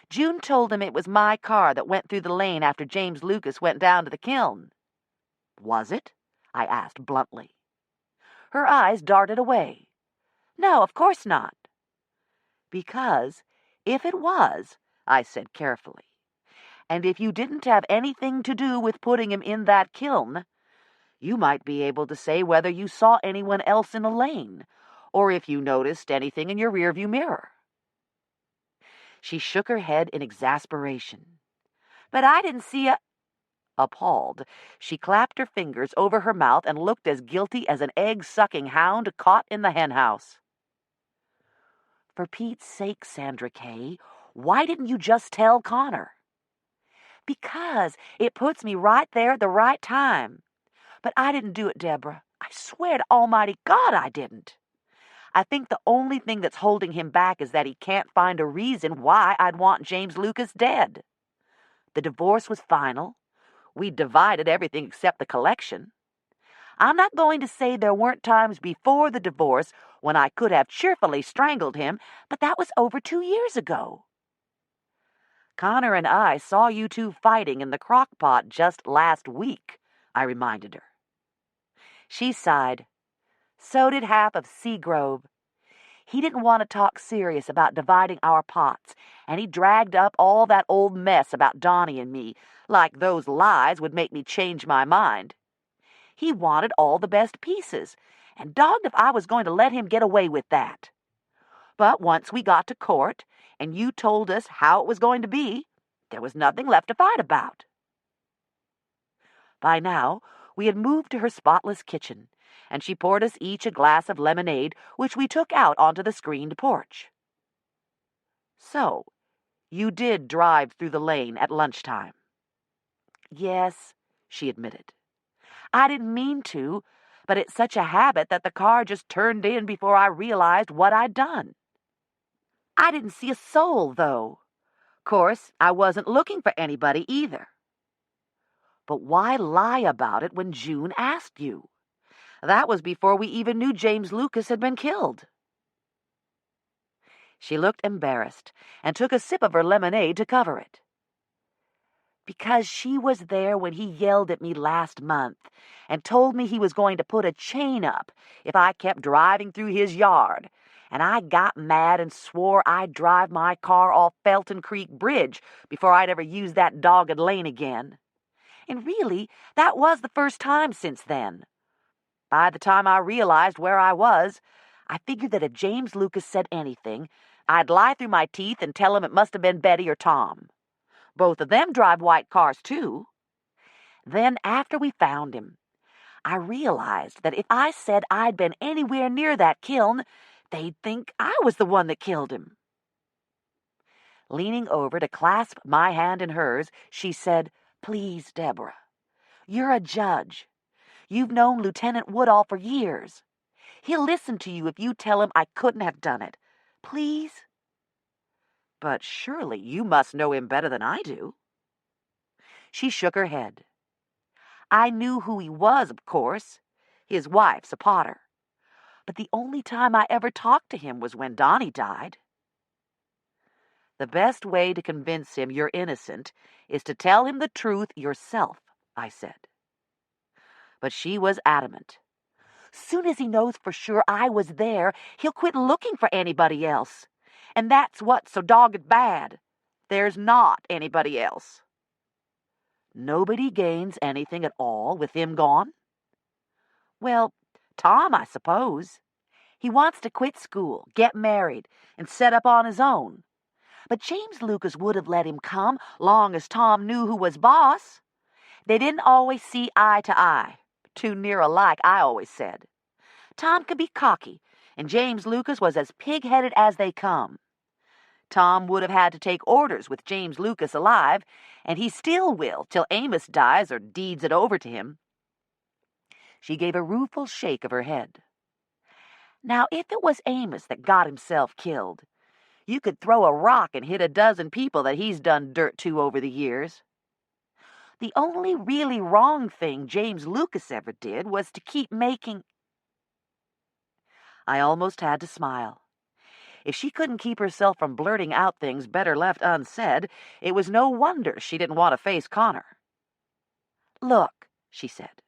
"June told him it was my car that went through the lane after James Lucas went down to the kiln." "Was it?" I asked bluntly. Her eyes darted away. "No, of course not." "Because, if it was," I said carefully, "and if you didn't have anything to do with putting him in that kiln, you might be able to say whether you saw anyone else in the lane, or if you noticed anything in your rearview mirror." She shook her head in exasperation. "But I didn't see a—" Appalled, she clapped her fingers over her mouth and looked as guilty as an egg-sucking hound caught in the henhouse. "For Pete's sake, Sandra Kay, why didn't you just tell Connor?" "Because it puts me right there at the right time. But I didn't do it, Deborah. I swear to Almighty God I didn't. I think the only thing that's holding him back is that he can't find a reason why I'd want James Lucas dead. The divorce was final. We'd divided everything except the collection. I'm not going to say there weren't times before the divorce when I could have cheerfully strangled him, but that was over 2 years ago. Connor and I saw you two fighting in the crock pot just last week," I reminded her. She sighed. "So did half of Seagrove. He didn't want to talk serious about dividing our pots, and he dragged up all that old mess about Donnie and me, like those lies would make me change my mind. He wanted all the best pieces, and dogged if I was going to let him get away with that. But once we got to court, and you told us how it was going to be, there was nothing left to fight about." By now, we had moved to her spotless kitchen, and she poured us each a glass of lemonade, which we took out onto the screened porch. So, you did drive through the lane at lunchtime. Yes, she admitted. I didn't mean to, but it's such a habit that the car just turned in before I realized what I'd done. I didn't see a soul, though. Of course, I wasn't looking for anybody either. But why lie about it when June asked you? That was before we even knew James Lucas had been killed. She looked embarrassed and took a sip of her lemonade to cover it. Because she was there when he yelled at me last month and told me he was going to put a chain up if I kept driving through his yard, and I got mad and swore I'd drive my car off Felton Creek Bridge before I'd ever use that dogged lane again. And really, that was the first time since then. By the time I realized where I was, I figured that if James Lucas said anything, I'd lie through my teeth and tell him it must have been Betty or Tom. Both of them drive white cars, too. Then, after we found him, I realized that if I said I'd been anywhere near that kiln, they'd think I was the one that killed him. Leaning over to clasp my hand in hers, she said, "Please, Deborah, you're a judge. You've known Lieutenant Woodall for years. He'll listen to you if you tell him I couldn't have done it. Please?" "But surely you must know him better than I do." She shook her head. "I knew who he was, of course. His wife's a potter. But the only time I ever talked to him was when Donnie died." "The best way to convince him you're innocent is to tell him the truth yourself," I said. But she was adamant. "Soon as he knows for sure I was there, he'll quit looking for anybody else. And that's what's so dogged bad. There's not anybody else." "Nobody gains anything at all with him gone?" "Well, Tom, I suppose. He wants to quit school, get married, and set up on his own. But James Lucas would have let him come long as Tom knew who was boss. They didn't always see eye to eye. Too near alike, I always said. Tom could be cocky, and James Lucas was as pig-headed as they come. Tom would have had to take orders with James Lucas alive, and he still will till Amos dies or deeds it over to him." She gave a rueful shake of her head. "Now, if it was Amos that got himself killed, you could throw a rock and hit a dozen people that he's done dirt to over the years. The only really wrong thing James Lucas ever did was to keep making—" I almost had to smile. If she couldn't keep herself from blurting out things better left unsaid, it was no wonder she didn't want to face Connor. "Look," she said,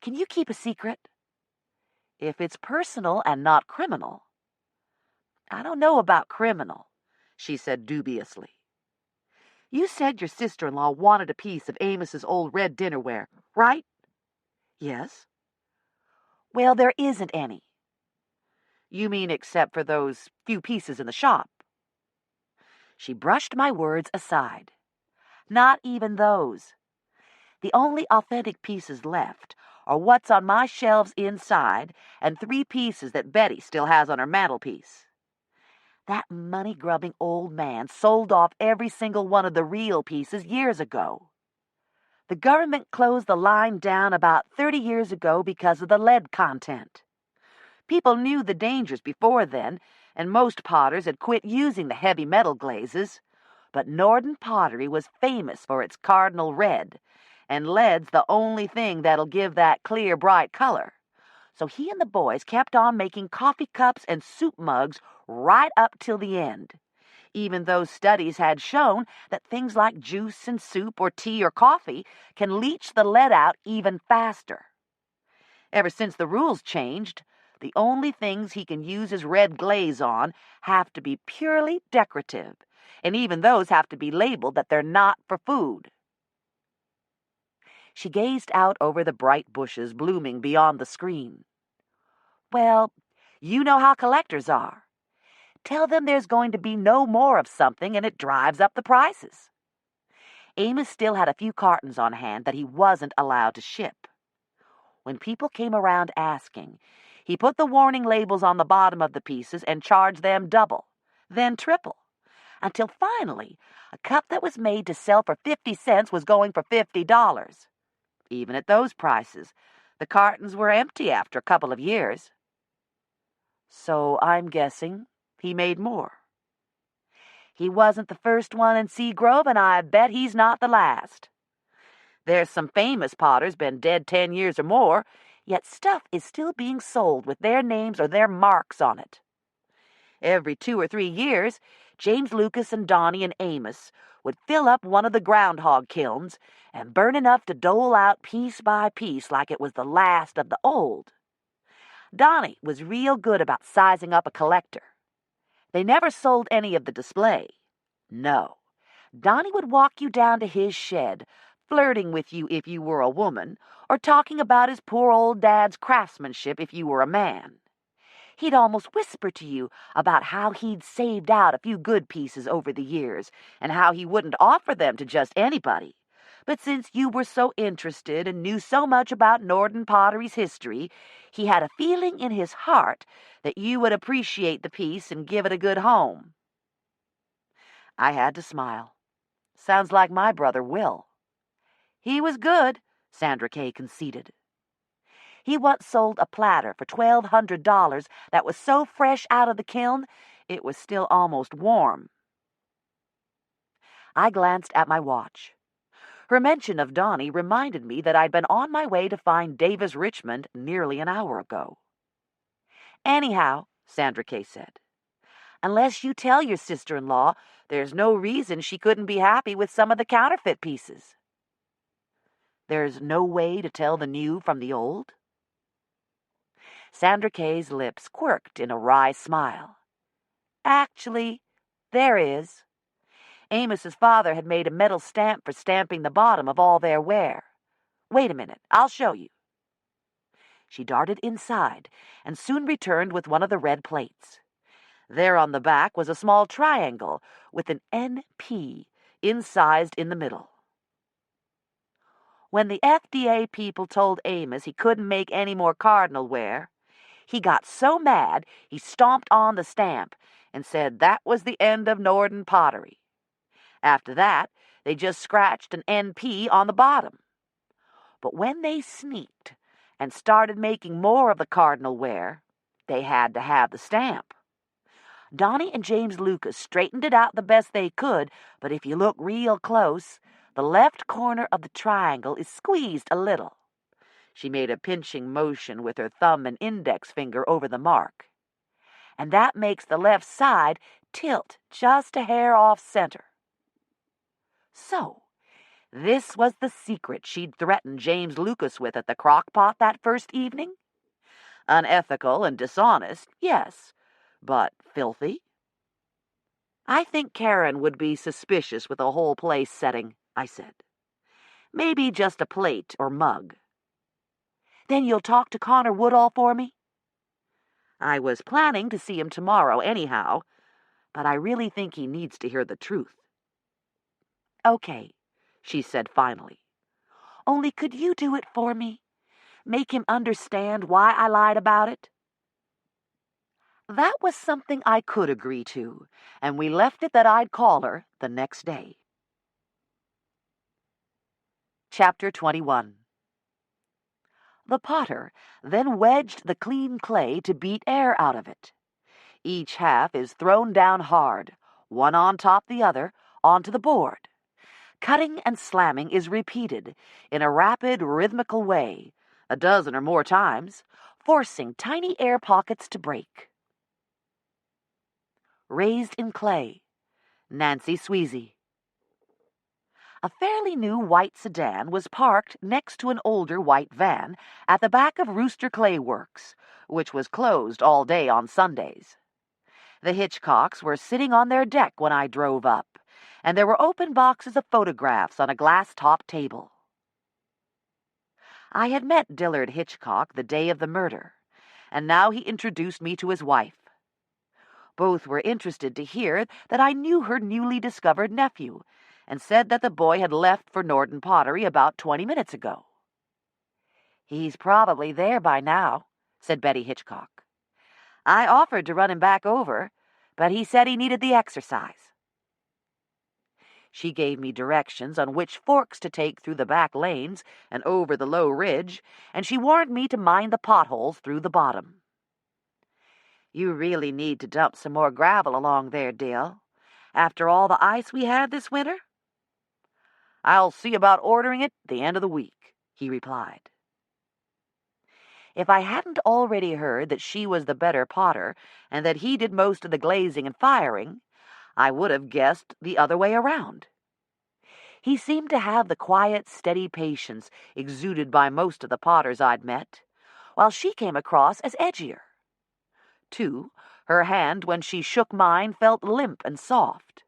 "can you keep a secret?" "If it's personal and not criminal." "I don't know about criminal," she said dubiously. "You said your sister-in-law wanted a piece of Amos's old red dinnerware, right?" "Yes." "Well, there isn't any." "You mean except for those few pieces in the shop?" She brushed my words aside. "Not even those. The only authentic pieces left are what's on my shelves inside and 3 pieces that Betty still has on her mantelpiece. That money-grubbing old man sold off every single one of the real pieces years ago. The government closed the line down about 30 years ago because of the lead content. People knew the dangers before then, and most potters had quit using the heavy metal glazes. But Nordan pottery was famous for its cardinal red, and lead's the only thing that'll give that clear, bright color. So he and the boys kept on making coffee cups and soup mugs right up till the end, even though studies had shown that things like juice and soup or tea or coffee can leach the lead out even faster. Ever since the rules changed, the only things he can use his red glaze on have to be purely decorative, and even those have to be labeled that they're not for food." She gazed out over the bright bushes blooming beyond the screen. "Well, you know how collectors are. Tell them there's going to be no more of something and it drives up the prices." Amos still had a few cartons on hand that he wasn't allowed to ship. When people came around asking, he put the warning labels on the bottom of the pieces and charged them double, then triple, until finally a cup that was made to sell for 50 cents was going for $50. Even at those prices, the cartons were empty after a couple of years. So I'm guessing he made more. He wasn't the first one in Seagrove, and I bet he's not the last. There's some famous potters been dead 10 years or more, yet stuff is still being sold with their names or their marks on it. Every 2 or 3 years, James Lucas and Donnie and Amos would fill up one of the groundhog kilns and burn enough to dole out piece by piece like it was the last of the old. Donnie was real good about sizing up a collector. They never sold any of the display. No. Donnie would walk you down to his shed, flirting with you if you were a woman, or talking about his poor old dad's craftsmanship if you were a man. He'd almost whisper to you about how he'd saved out a few good pieces over the years, and how he wouldn't offer them to just anybody. But since you were so interested and knew so much about Nordan pottery's history, he had a feeling in his heart that you would appreciate the piece and give it a good home. I had to smile. Sounds like my brother Will. He was good, Sandra Kay conceded. He once sold a platter for $1,200 that was so fresh out of the kiln, it was still almost warm. I glanced at my watch. Her mention of Donnie reminded me that I'd been on my way to find Davis Richmond nearly an hour ago. Anyhow, Sandra Kay said, unless you tell your sister-in-law, there's no reason she couldn't be happy with some of the counterfeit pieces. There's no way to tell the new from the old? Sandra Kay's lips quirked in a wry smile. Actually, there is. Amos's father had made a metal stamp for stamping the bottom of all their ware. Wait a minute, I'll show you. She darted inside and soon returned with one of the red plates. There on the back was a small triangle with an NP incised in the middle. When the FDA people told Amos he couldn't make any more cardinal ware, he got so mad he stomped on the stamp and said that was the end of Nordan pottery. After that, they just scratched an NP on the bottom. But when they sneaked and started making more of the cardinal ware, they had to have the stamp. Donnie and James Lucas straightened it out the best they could, but if you look real close, the left corner of the triangle is squeezed a little. She made a pinching motion with her thumb and index finger over the mark. And that makes the left side tilt just a hair off center. So, this was the secret she'd threatened James Lucas with at the crock pot that first evening? Unethical and dishonest, yes, but filthy? I think Karen would be suspicious with a whole place setting, I said. Maybe just a plate or mug. Then you'll talk to Connor Woodall for me? I was planning to see him tomorrow anyhow, but I really think he needs to hear the truth. Okay, she said finally. Only could you do it for me? Make him understand why I lied about it? That was something I could agree to, and we left it that I'd call her the next day. Chapter 21. The potter then wedged the clean clay to beat air out of it. Each half is thrown down hard, one on top the other, onto the board. Cutting and slamming is repeated in a rapid, rhythmical way, a dozen or more times, forcing tiny air pockets to break. Raised in clay, Nancy Sweezy. A fairly new white sedan was parked next to an older white van at the back of Rooster Clay Works, which was closed all day on Sundays. The Hitchcocks were sitting on their deck when I drove up, and there were open boxes of photographs on a glass-top table. I had met Dillard Hitchcock the day of the murder, and now he introduced me to his wife. Both were interested to hear that I knew her newly discovered nephew, and said that the boy had left for Nordan Pottery about 20 minutes ago. He's probably there by now, said Betty Hitchcock. I offered to run him back over, but he said he needed the exercise. She gave me directions on which forks to take through the back lanes and over the low ridge, and she warned me to mind the potholes through the bottom. "You really need to dump some more gravel along there, Dale, after all the ice we had this winter?" "I'll see about ordering it at the end of the week," he replied. If I hadn't already heard that she was the better potter and that he did most of the glazing and firing, I would have guessed the other way around. He seemed to have the quiet, steady patience exuded by most of the potters I'd met, while she came across as edgier. Too, her hand, when she shook mine, felt limp and soft.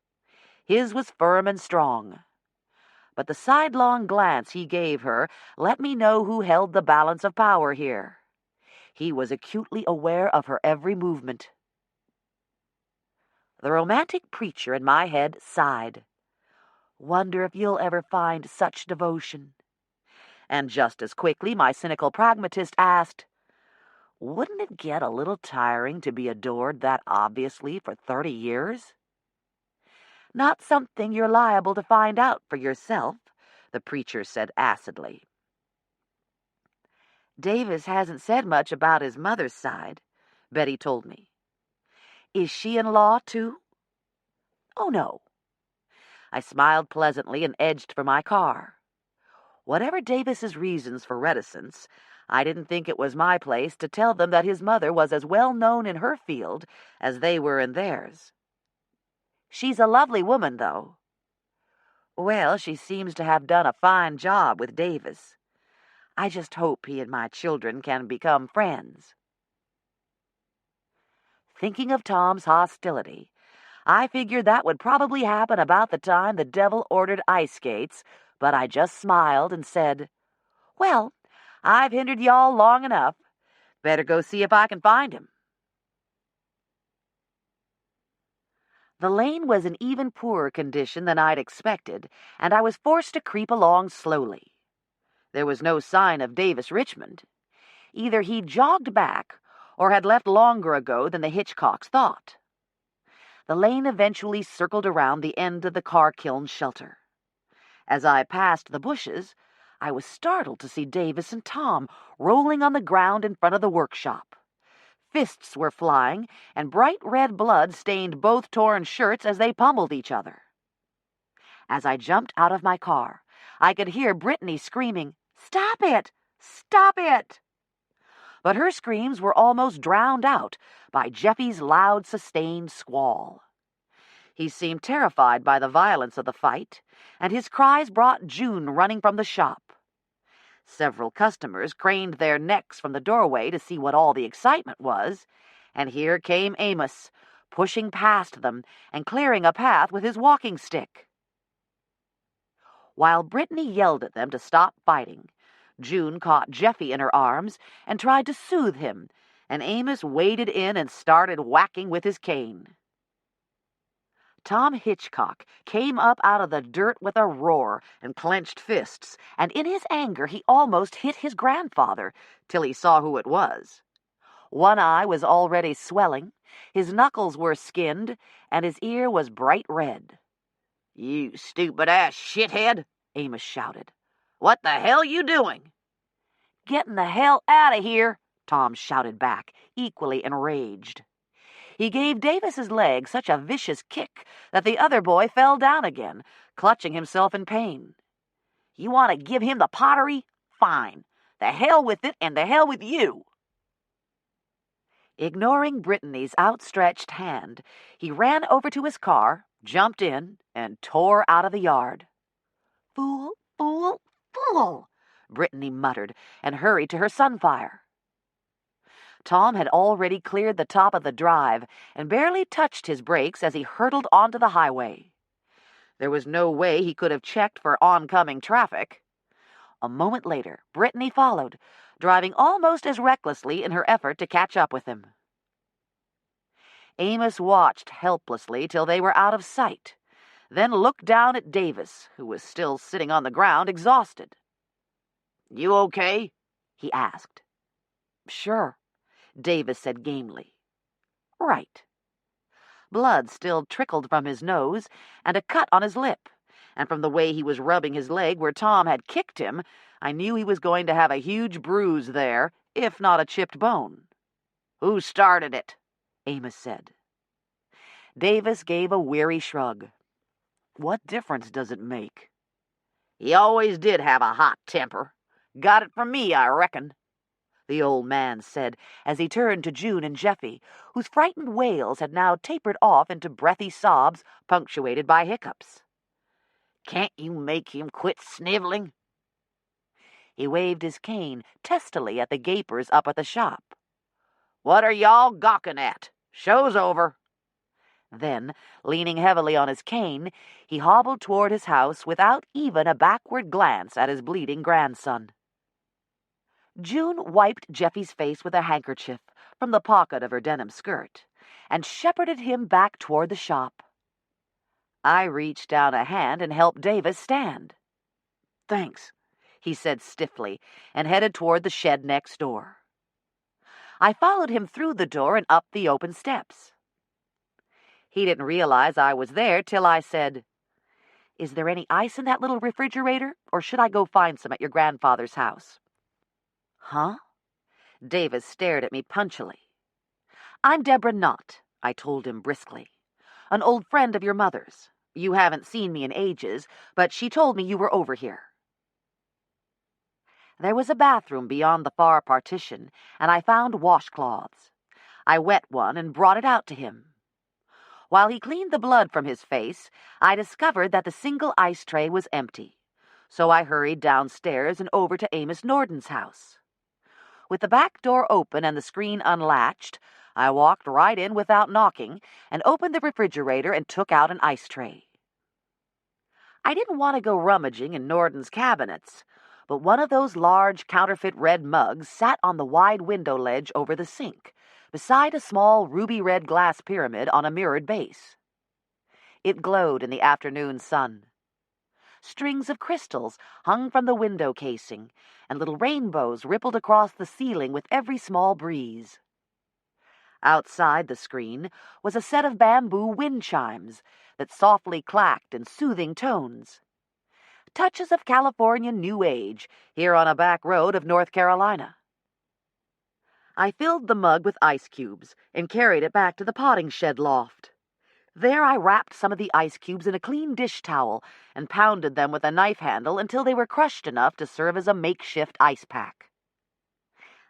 His was firm and strong. But the sidelong glance he gave her let me know who held the balance of power here. He was acutely aware of her every movement. The romantic preacher in my head sighed. "Wonder if you'll ever find such devotion." And just as quickly my cynical pragmatist asked, "Wouldn't it get a little tiring to be adored that obviously for 30 years? "Not something you're liable to find out for yourself," the preacher said acidly. "Davis hasn't said much about his mother's side," Betty told me. "Is she in law, too?" "Oh, no." I smiled pleasantly and edged for my car. Whatever Davis's reasons for reticence, I didn't think it was my place to tell them that his mother was as well known in her field as they were in theirs. "She's a lovely woman, though." "Well, she seems to have done a fine job with Davis. I just hope he and my children can become friends." Thinking of Tom's hostility, I figured that would probably happen about the time the devil ordered ice skates, but I just smiled and said, "Well, I've hindered y'all long enough. Better go see if I can find him." The lane was in even poorer condition than I'd expected, and I was forced to creep along slowly. There was no sign of Davis Richmond. Either he'd jogged back or had left longer ago than the Hitchcocks thought. The lane eventually circled around the end of the car kiln shelter. As I passed the bushes, I was startled to see Davis and Tom rolling on the ground in front of the workshop. Fists were flying, and bright red blood stained both torn shirts as they pummeled each other. As I jumped out of my car, I could hear Brittany screaming, "Stop it! Stop it!" But her screams were almost drowned out by Jeffy's loud, sustained squall. He seemed terrified by the violence of the fight, and his cries brought June running from the shop. Several customers craned their necks from the doorway to see what all the excitement was, and here came Amos, pushing past them and clearing a path with his walking stick. While Brittany yelled at them to stop fighting, June caught Jeffy in her arms and tried to soothe him, and Amos waded in and started whacking with his cane. Tom Hitchcock came up out of the dirt with a roar and clenched fists, and in his anger he almost hit his grandfather till he saw who it was. One eye was already swelling, his knuckles were skinned, and his ear was bright red. "You stupid-ass shithead," Amos shouted. "What the hell you doing?" "Getting the hell out of here," Tom shouted back, equally enraged. He gave Davis's leg such a vicious kick that the other boy fell down again, clutching himself in pain. "You want to give him the pottery? Fine. The hell with it and the hell with you." Ignoring Brittany's outstretched hand, he ran over to his car, jumped in, and tore out of the yard. "Fool, fool, fool," Brittany muttered, and hurried to her sunfire. Tom had already cleared the top of the drive and barely touched his brakes as he hurtled onto the highway. There was no way he could have checked for oncoming traffic. A moment later, Brittany followed, driving almost as recklessly in her effort to catch up with him. Amos watched helplessly till they were out of sight, then looked down at Davis, who was still sitting on the ground, exhausted. "You okay?" he asked. "Sure," Davis said gamely. "Right." Blood still trickled from his nose, and a cut on his lip, and from the way he was rubbing his leg where Tom had kicked him, I knew he was going to have a huge bruise there, if not a chipped bone. "Who started it?" Amos said. Davis gave a weary shrug. "What difference does it make?" "He always did have a hot temper. Got it from me, I reckon," the old man said as he turned to June and Jeffy, whose frightened wails had now tapered off into breathy sobs punctuated by hiccups. "Can't you make him quit sniveling?" He waved his cane testily at the gapers up at the shop. "What are y'all gawking at? Show's over." Then, leaning heavily on his cane, he hobbled toward his house without even a backward glance at his bleeding grandson. June wiped Jeffy's face with a handkerchief from the pocket of her denim skirt and shepherded him back toward the shop. I reached down a hand and helped Davis stand. "Thanks," he said stiffly, and headed toward the shed next door. I followed him through the door and up the open steps. He didn't realize I was there till I said, "Is there any ice in that little refrigerator, or should I go find some at your grandfather's house?" "Huh?" Davis stared at me punchily. "I'm Deborah Knott," I told him briskly. "An old friend of your mother's. You haven't seen me in ages, but she told me you were over here." There was a bathroom beyond the far partition, and I found washcloths. I wet one and brought it out to him. While he cleaned the blood from his face, I discovered that the single ice tray was empty, so I hurried downstairs and over to Amos Nordan's house. With the back door open and the screen unlatched, I walked right in without knocking and opened the refrigerator and took out an ice tray. I didn't want to go rummaging in Nordan's cabinets, but one of those large counterfeit red mugs sat on the wide window ledge over the sink, beside a small ruby-red glass pyramid on a mirrored base. It glowed in the afternoon sun. Strings of crystals hung from the window casing, and little rainbows rippled across the ceiling with every small breeze. Outside the screen was a set of bamboo wind chimes that softly clacked in soothing tones. Touches of California New Age here on a back road of North Carolina. I filled the mug with ice cubes and carried it back to the potting shed loft. There I wrapped some of the ice cubes in a clean dish towel and pounded them with a knife handle until they were crushed enough to serve as a makeshift ice pack.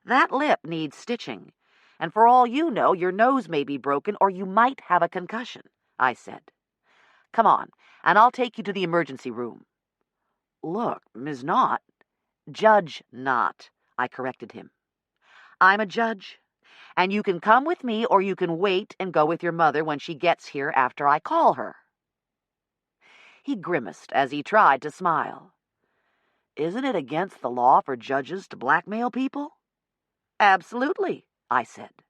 "That lip needs stitching, and for all you know, your nose may be broken or you might have a concussion," I said. "Come on, and I'll take you to the emergency room." "Look, Ms. Knott." "Judge Knott," I corrected him. "I'm a judge, and you can come with me or you can wait and go with your mother when she gets here after I call her." He grimaced as he tried to smile. "Isn't it against the law for judges to blackmail people?" "Absolutely," I said.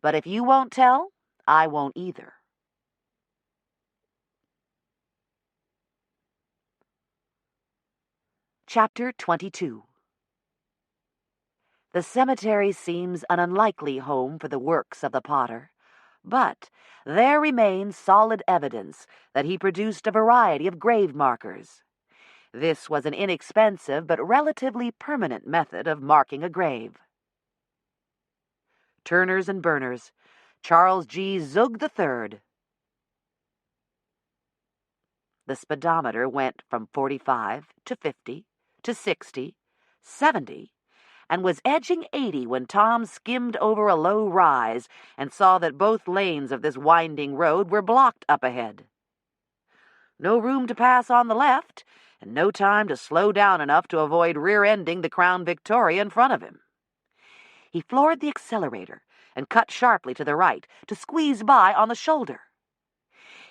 "But if you won't tell, I won't either." Chapter 22. The cemetery seems an unlikely home for the works of the potter, but there remains solid evidence that he produced a variety of grave markers. This was an inexpensive but relatively permanent method of marking a grave. Turners and Burners, Charles G. Zug III. The speedometer went from 45 to 50 to 60, 70, and was edging 80 when Tom skimmed over a low rise and saw that both lanes of this winding road were blocked up ahead. No room to pass on the left, and no time to slow down enough to avoid rear-ending the Crown Victoria in front of him. He floored the accelerator and cut sharply to the right to squeeze by on the shoulder.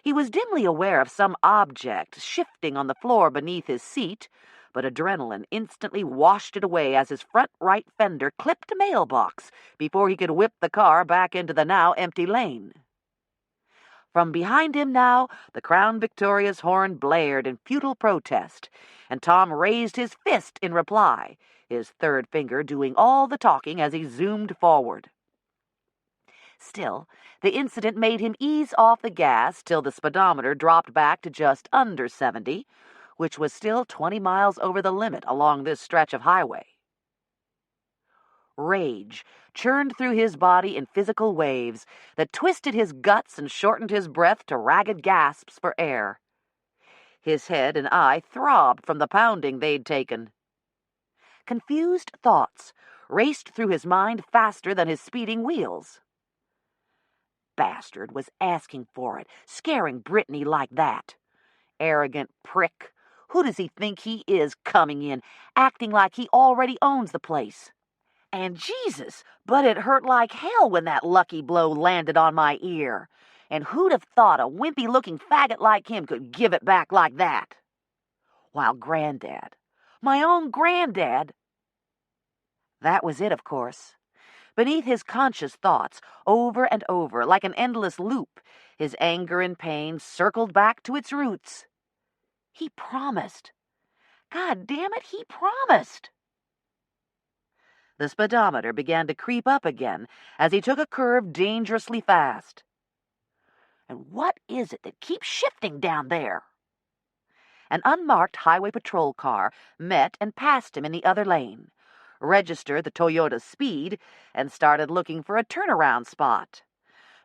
He was dimly aware of some object shifting on the floor beneath his seat, but adrenaline instantly washed it away as his front right fender clipped a mailbox before he could whip the car back into the now empty lane. From behind him now, the Crown Victoria's horn blared in futile protest, and Tom raised his fist in reply, his third finger doing all the talking as he zoomed forward. Still, the incident made him ease off the gas till the speedometer dropped back to just under 70, which was still 20 miles over the limit along this stretch of highway. Rage churned through his body in physical waves that twisted his guts and shortened his breath to ragged gasps for air. His head and eye throbbed from the pounding they'd taken. Confused thoughts raced through his mind faster than his speeding wheels. Bastard was asking for it, scaring Brittany like that. Arrogant prick. Who does he think he is coming in, acting like he already owns the place? And Jesus, but it hurt like hell when that lucky blow landed on my ear. And who'd have thought a wimpy-looking faggot like him could give it back like that? While Granddad, my own Granddad... That was it, of course. Beneath his conscious thoughts, over and over, like an endless loop, his anger and pain circled back to its roots. He promised. God damn it, he promised. The speedometer began to creep up again as he took a curve dangerously fast. And what is it that keeps shifting down there? An unmarked highway patrol car met and passed him in the other lane, registered the Toyota's speed, and started looking for a turnaround spot.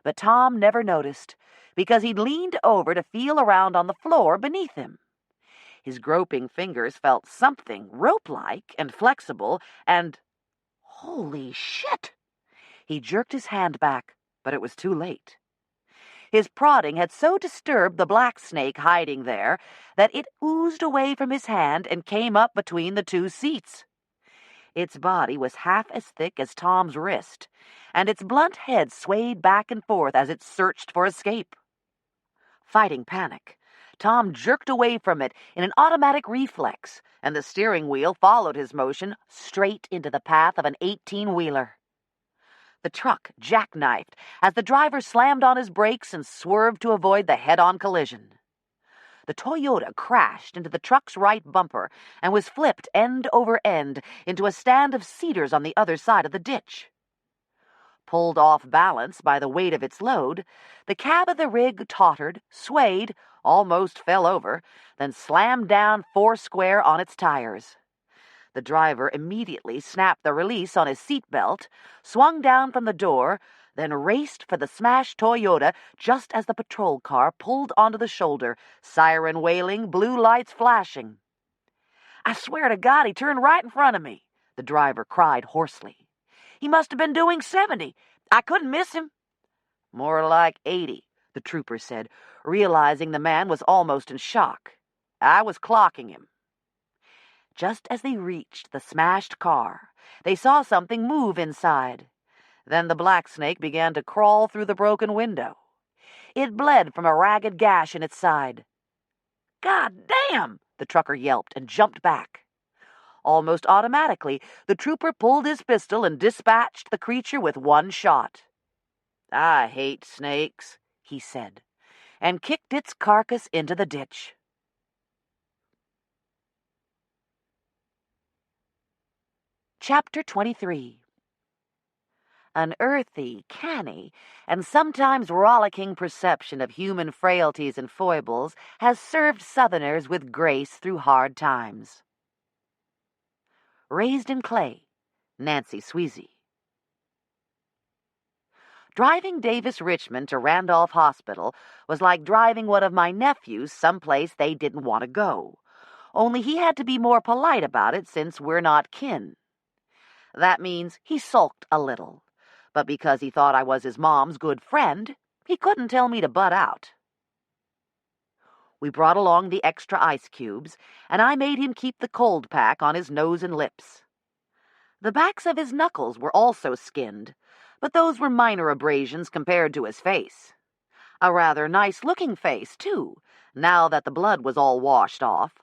But Tom never noticed, because he'd leaned over to feel around on the floor beneath him. His groping fingers felt something rope-like and flexible, and... holy shit! He jerked his hand back, but it was too late. His prodding had so disturbed the black snake hiding there that it oozed away from his hand and came up between the two seats. Its body was half as thick as Tom's wrist, and its blunt head swayed back and forth as it searched for escape. Fighting panic, Tom jerked away from it in an automatic reflex, and the steering wheel followed his motion straight into the path of an 18-wheeler. The truck jackknifed as the driver slammed on his brakes and swerved to avoid the head-on collision. The Toyota crashed into the truck's right bumper and was flipped end over end into a stand of cedars on the other side of the ditch. Pulled off balance by the weight of its load, the cab of the rig tottered, swayed, almost fell over, then slammed down foursquare on its tires. The driver immediately snapped the release on his seatbelt, swung down from the door, then raced for the smashed Toyota just as the patrol car pulled onto the shoulder, siren wailing, blue lights flashing. "I swear to God he turned right in front of me," the driver cried hoarsely. "He must have been doing 70. I couldn't miss him." "More like 80, the trooper said, realizing the man was almost in shock. "I was clocking him." Just as they reached the smashed car, they saw something move inside. Then the black snake began to crawl through the broken window. It bled from a ragged gash in its side. "God damn!" the trucker yelped and jumped back. Almost automatically, the trooper pulled his pistol and dispatched the creature with one shot. "I hate snakes," he said, and kicked its carcass into the ditch. Chapter 23. An earthy, canny, and sometimes rollicking perception of human frailties and foibles has served Southerners with grace through hard times. Raised in Clay, Nancy Sweezy. Driving Davis Richmond to Randolph Hospital was like driving one of my nephews someplace they didn't want to go, only he had to be more polite about it since we're not kin. That means he sulked a little, but because he thought I was his mom's good friend, he couldn't tell me to butt out. We brought along the extra ice cubes, and I made him keep the cold pack on his nose and lips. The backs of his knuckles were also skinned, but those were minor abrasions compared to his face. A rather nice-looking face, too, now that the blood was all washed off.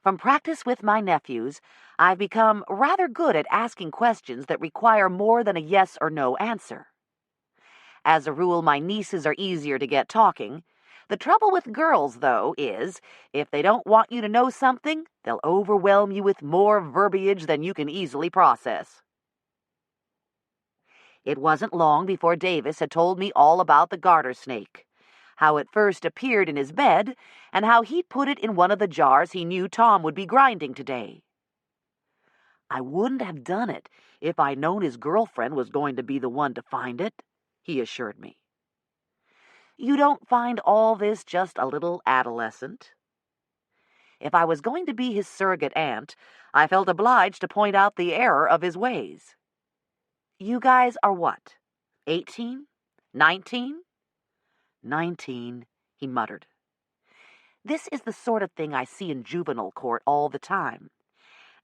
From practice with my nephews, I've become rather good at asking questions that require more than a yes or no answer. As a rule, my nieces are easier to get talking. The trouble with girls, though, is if they don't want you to know something, they'll overwhelm you with more verbiage than you can easily process. It wasn't long before Davis had told me all about the garter snake, how it first appeared in his bed, and how he'd put it in one of the jars he knew Tom would be grinding today. I wouldn't have done it if I'd known his girlfriend was going to be the one to find it, he assured me. You don't find all this just a little adolescent? If I was going to be his surrogate aunt, I felt obliged to point out the error of his ways. You guys are what? 18? 19? 19, he muttered. This is the sort of thing I see in juvenile court all the time,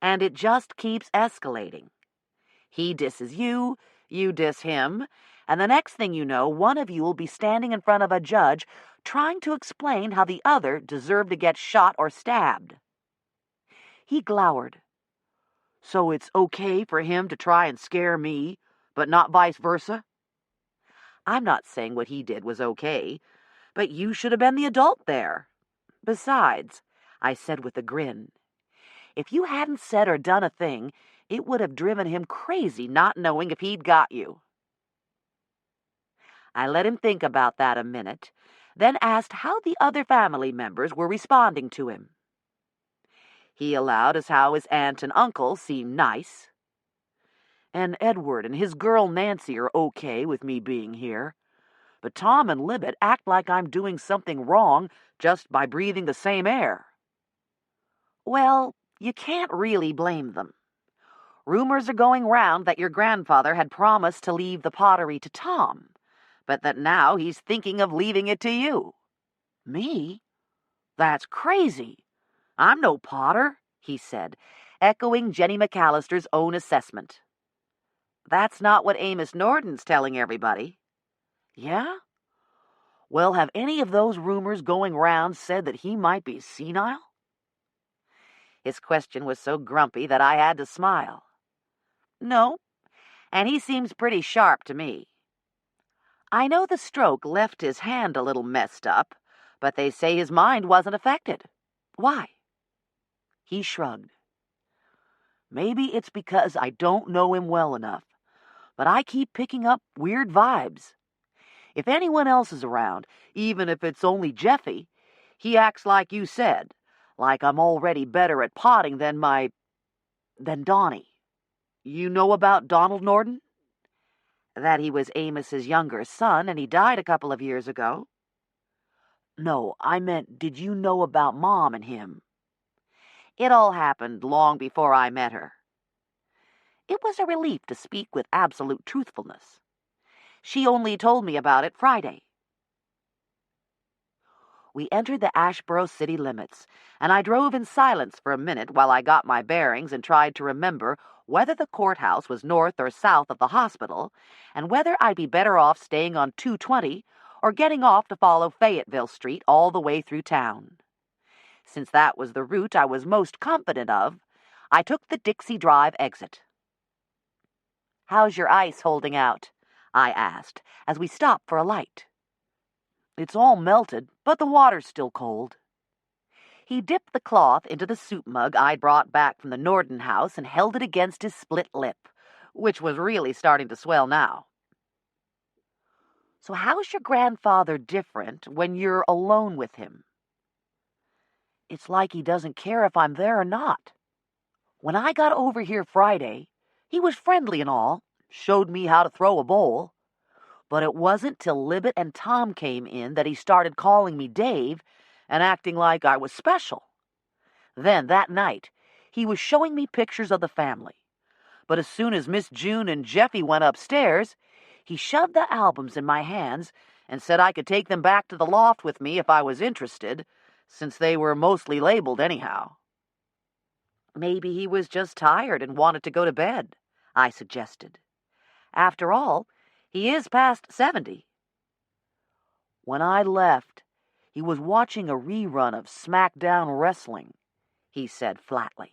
and it just keeps escalating. He disses you, you diss him, and the next thing you know, one of you will be standing in front of a judge trying to explain how the other deserved to get shot or stabbed. He glowered. So it's okay for him to try and scare me, but not vice versa? I'm not saying what he did was okay, but you should have been the adult there. Besides, I said with a grin, if you hadn't said or done a thing, it would have driven him crazy not knowing if he'd got you. I let him think about that a minute, then asked how the other family members were responding to him. He allowed as how his aunt and uncle seemed nice. And Edward and his girl Nancy are okay with me being here. But Tom and Libet act like I'm doing something wrong just by breathing the same air. Well, you can't really blame them. Rumors are going round that your grandfather had promised to leave the pottery to Tom, but that now he's thinking of leaving it to you. Me? That's crazy. I'm no potter, he said, echoing Jenny McAllister's own assessment. That's not what Amos Nordan's telling everybody. Yeah? Well, have any of those rumors going round said that he might be senile? His question was so grumpy that I had to smile. No, and he seems pretty sharp to me. I know the stroke left his hand a little messed up, but they say his mind wasn't affected. Why? He shrugged. Maybe it's because I don't know him well enough, but I keep picking up weird vibes. If anyone else is around, even if it's only Jeffy, he acts like you said, like I'm already better at potting than Donnie. You know about Donald Nordan? That he was Amos's younger son and he died a couple of years ago. No, I meant, did you know about Mom and him? It all happened long before I met her. It was a relief to speak with absolute truthfulness. She only told me about it Friday. We entered the Ashboro city limits, and I drove in silence for a minute while I got my bearings and tried to remember whether the courthouse was north or south of the hospital, and whether I'd be better off staying on 220 or getting off to follow Fayetteville Street all the way through town. Since that was the route I was most confident of, I took the Dixie Drive exit. "How's your ice holding out?" I asked, as we stopped for a light. "It's all melted, but the water's still cold." He dipped the cloth into the soup mug I'd brought back from the Nordan house and held it against his split lip, which was really starting to swell now. "So how's your grandfather different when you're alone with him?" "It's like he doesn't care if I'm there or not. When I got over here Friday, he was friendly and all, showed me how to throw a bowl. But it wasn't till Libet and Tom came in that he started calling me Dave and acting like I was special. Then, that night, he was showing me pictures of the family. But as soon as Miss June and Jeffy went upstairs, he shoved the albums in my hands and said I could take them back to the loft with me if I was interested, since they were mostly labeled anyhow." "Maybe he was just tired and wanted to go to bed," I suggested. "After all, he is past 70. "When I left, he was watching a rerun of SmackDown Wrestling," he said flatly.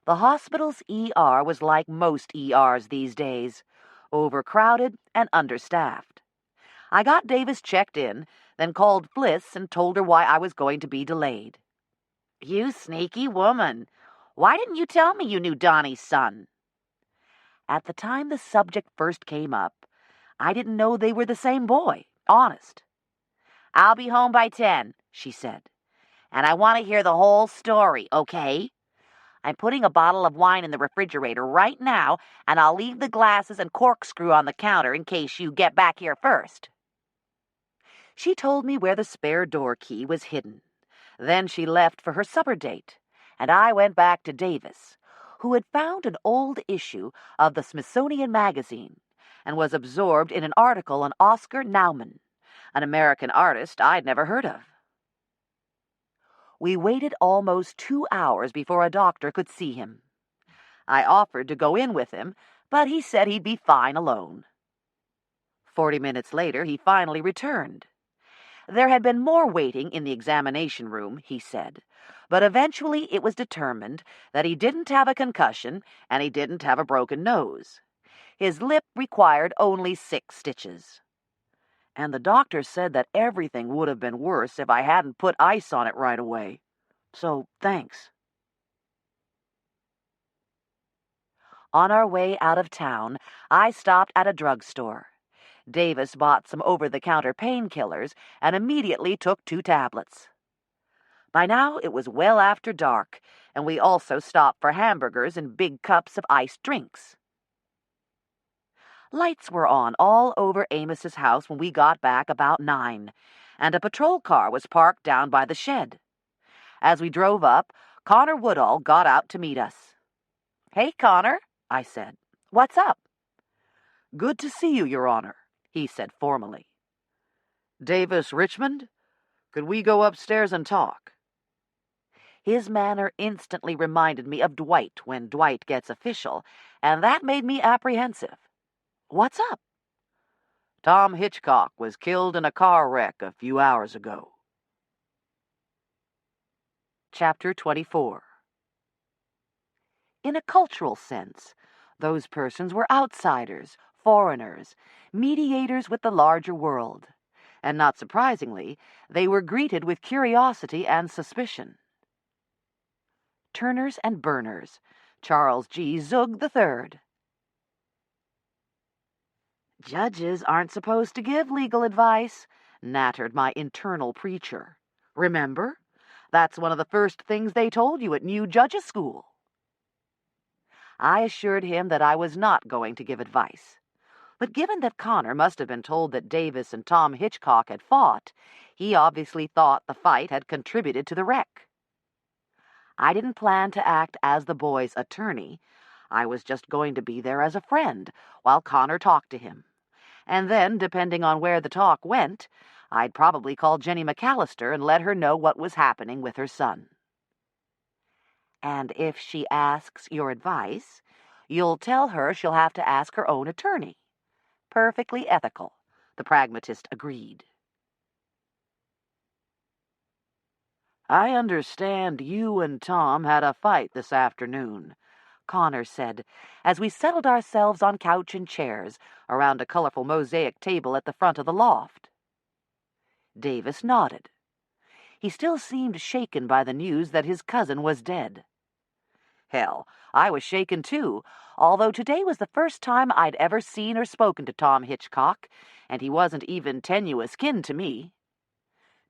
The hospital's ER was like most ERs these days, overcrowded and understaffed. I got Davis checked in, then called Fliss and told her why I was going to be delayed. "You sneaky woman. Why didn't you tell me you knew Donnie's son?" At the time the subject first came up, I didn't know they were the same boy, honest. "I'll be home by 10, she said. "And I want to hear the whole story, okay? I'm putting a bottle of wine in the refrigerator right now, and I'll leave the glasses and corkscrew on the counter in case you get back here first." She told me where the spare door key was hidden. Then she left for her supper date, and I went back to Davis, who had found an old issue of the Smithsonian Magazine and was absorbed in an article on Oscar Naumann, an American artist I'd never heard of. We waited almost 2 hours before a doctor could see him. I offered to go in with him, but he said he'd be fine alone. 40 minutes later, he finally returned. There had been more waiting in the examination room, he said, but eventually it was determined that he didn't have a concussion and he didn't have a broken nose. His lip required only 6 stitches. And the doctor said that everything would have been worse if I hadn't put ice on it right away. So, thanks. On our way out of town, I stopped at a drugstore. Davis bought some over-the-counter painkillers and immediately took 2 tablets. By now it was well after dark, and we also stopped for hamburgers and big cups of iced drinks. Lights were on all over Amos's house when we got back about 9, and a patrol car was parked down by the shed. As we drove up, Connor Woodall got out to meet us. "Hey, Connor," I said. "What's up?" "Good to see you, Your Honor," he said formally. "Davis Richmond? Could we go upstairs and talk?" His manner instantly reminded me of Dwight when Dwight gets official, and that made me apprehensive. "What's up?" "Tom Hitchcock was killed in a car wreck a few hours ago." Chapter 24. In a cultural sense, those persons were outsiders, foreigners, mediators with the larger world, and not surprisingly, they were greeted with curiosity and suspicion. Turners and Burners, Charles G. Zug III. "Judges aren't supposed to give legal advice," nattered my internal preacher. "Remember? That's one of the first things they told you at new judges' school." I assured him that I was not going to give advice. But given that Connor must have been told that Davis and Tom Hitchcock had fought, he obviously thought the fight had contributed to the wreck. I didn't plan to act as the boy's attorney. I was just going to be there as a friend while Connor talked to him. And then, depending on where the talk went, I'd probably call Jenny McAllister and let her know what was happening with her son. "And if she asks your advice, you'll tell her she'll have to ask her own attorney." "Perfectly ethical," the pragmatist agreed. "I understand you and Tom had a fight this afternoon," Connor said, as we settled ourselves on couch and chairs around a colorful mosaic table at the front of the loft. Davis nodded. He still seemed shaken by the news that his cousin was dead. Hell, I was shaken too, although today was the first time I'd ever seen or spoken to Tom Hitchcock, and he wasn't even tenuous kin to me.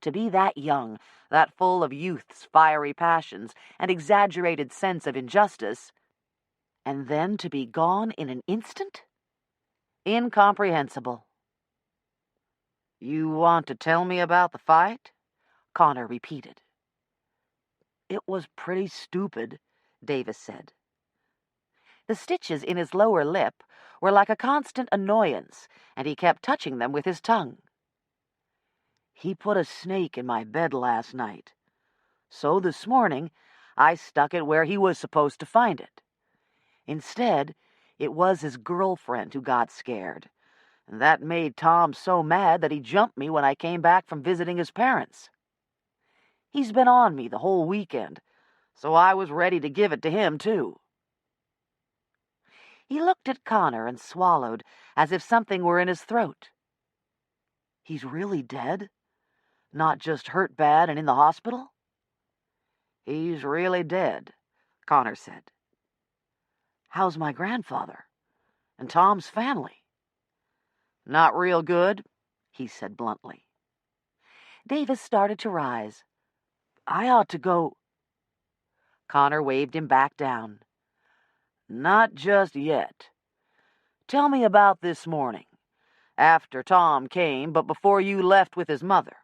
To be that young, that full of youth's fiery passions and exaggerated sense of injustice, and then to be gone in an instant? Incomprehensible. "You want to tell me about the fight?" Connor repeated. "It was pretty stupid," Davis said. The stitches in his lower lip were like a constant annoyance, and he kept touching them with his tongue. "He put a snake in my bed last night. So this morning, I stuck it where he was supposed to find it. Instead, it was his girlfriend who got scared, and that made Tom so mad that he jumped me when I came back from visiting his parents. He's been on me the whole weekend, so I was ready to give it to him, too." He looked at Connor and swallowed, as if something were in his throat. "He's really dead? Not just hurt bad and in the hospital?" "He's really dead," Connor said. "How's my grandfather?" and Tom's family. Not real good, he said bluntly. Davis started to rise. I ought to go. Connor waved him back down. Not just yet. Tell me about this morning, after Tom came, but before you left with his mother.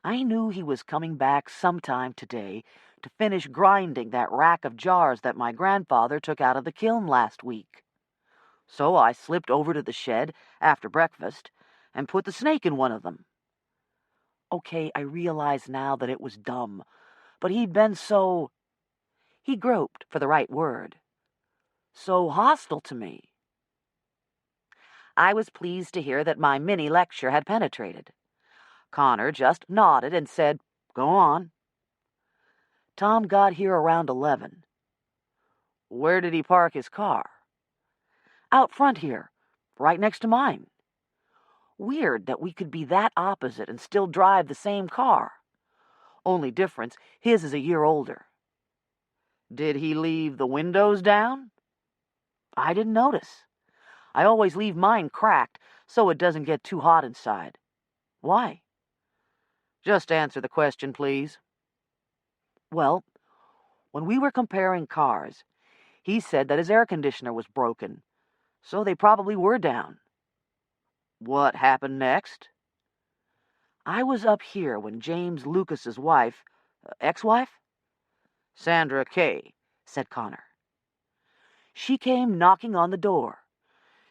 I knew he was coming back sometime today to finish grinding that rack of jars that my grandfather took out of the kiln last week. So I slipped over to the shed after breakfast and put the snake in one of them. Okay, I realize now that it was dumb, but he'd been so... He groped for the right word. So hostile to me. I was pleased to hear that my mini-lecture had penetrated. Connor just nodded and said, "Go on." Tom got here around 11. Where did he park his car? Out front here, right next to mine. Weird that we could be that opposite and still drive the same car. Only difference, his is a year older. Did he leave the windows down? I didn't notice. I always leave mine cracked so it doesn't get too hot inside. Why? Just answer the question, please. Well, when we were comparing cars, he said that his air conditioner was broken, so they probably were down. What happened next? I was up here when James Lucas's wife, ex-wife? Sandra Kay, said Connor. She came knocking on the door.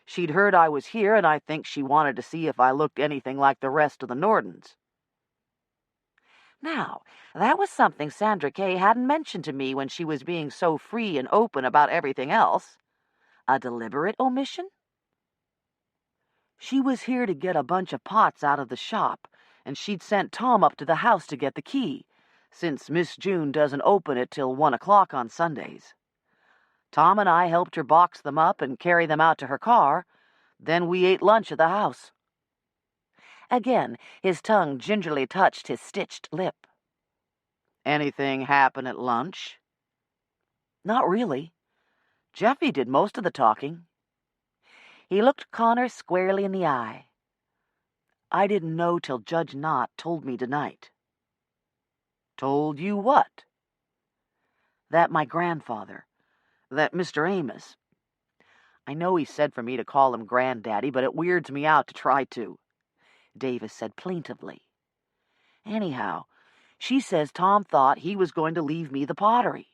She'd heard I was here, and I think she wanted to see if I looked anything like the rest of the Nordans. Now, that was something Sandra Kay hadn't mentioned to me when she was being so free and open about everything else. A deliberate omission? She was here to get a bunch of pots out of the shop, and she'd sent Tom up to the house to get the key, since Miss June doesn't open it till 1 o'clock on Sundays. Tom and I helped her box them up and carry them out to her car. Then we ate lunch at the house. Again, his tongue gingerly touched his stitched lip. Anything happen at lunch? Not really. Jeffy did most of the talking. He looked Connor squarely in the eye. I didn't know till Judge Knott told me tonight. Told you what? That my grandfather, that Mr. Amos. I know he said for me to call him Granddaddy, but it weirds me out to try to, Davis said plaintively. Anyhow, she says Tom thought he was going to leave me the pottery.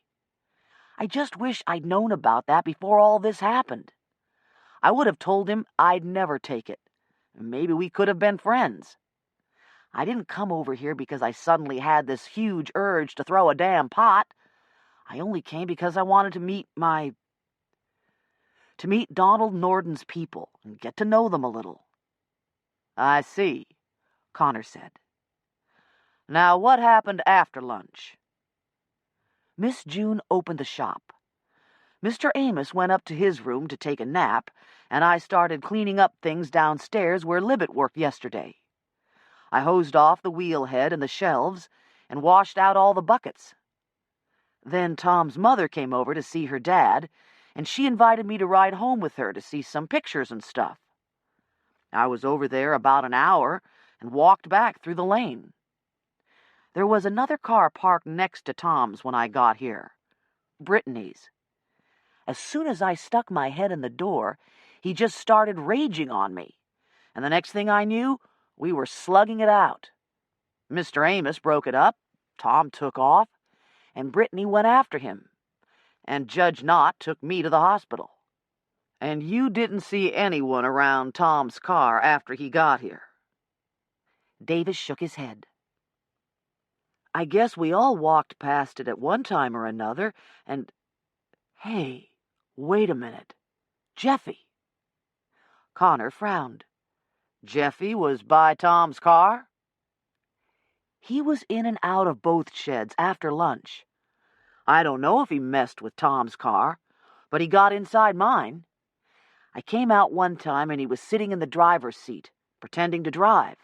I just wish I'd known about that before all this happened. I would have told him I'd never take it. Maybe we could have been friends. I didn't come over here because I suddenly had this huge urge to throw a damn pot. I only came because I wanted to meet Donald Nordan's people and get to know them a little. I see, Connor said. Now, what happened after lunch? Miss June opened the shop. Mr. Amos went up to his room to take a nap, and I started cleaning up things downstairs where Libet worked yesterday. I hosed off the wheel head and the shelves and washed out all the buckets. Then Tom's mother came over to see her dad, and she invited me to ride home with her to see some pictures and stuff. I was over there about an hour and walked back through the lane. There was another car parked next to Tom's when I got here. Brittany's. As soon as I stuck my head in the door, he just started raging on me. And the next thing I knew, we were slugging it out. Mr. Amos broke it up, Tom took off, and Brittany went after him. And Judge Knott took me to the hospital. And you didn't see anyone around Tom's car after he got here? Davis shook his head. I guess we all walked past it at one time or another, and... Hey, wait a minute. Jeffy. Connor frowned. Jeffy was by Tom's car? He was in and out of both sheds after lunch. I don't know if he messed with Tom's car, but he got inside mine. I came out one time and he was sitting in the driver's seat, pretending to drive.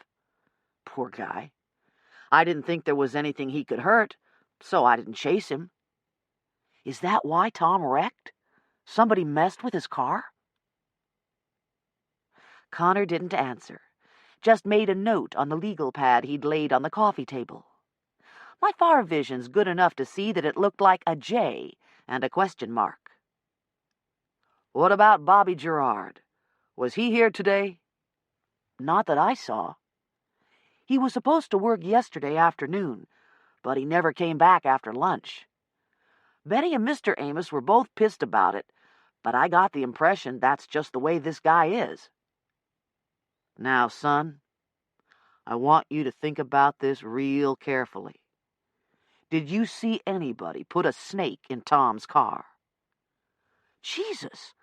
Poor guy. I didn't think there was anything he could hurt, so I didn't chase him. Is that why Tom wrecked? Somebody messed with his car? Connor didn't answer, just made a note on the legal pad he'd laid on the coffee table. My far vision's good enough to see that it looked like a J and a question mark. What about Bobby Gerard? Was he here today? Not that I saw. He was supposed to work yesterday afternoon, but he never came back after lunch. Betty and Mr. Amos were both pissed about it, but I got the impression that's just the way this guy is. Now, son, I want you to think about this real carefully. Did you see anybody put a snake in Tom's car? Jesus!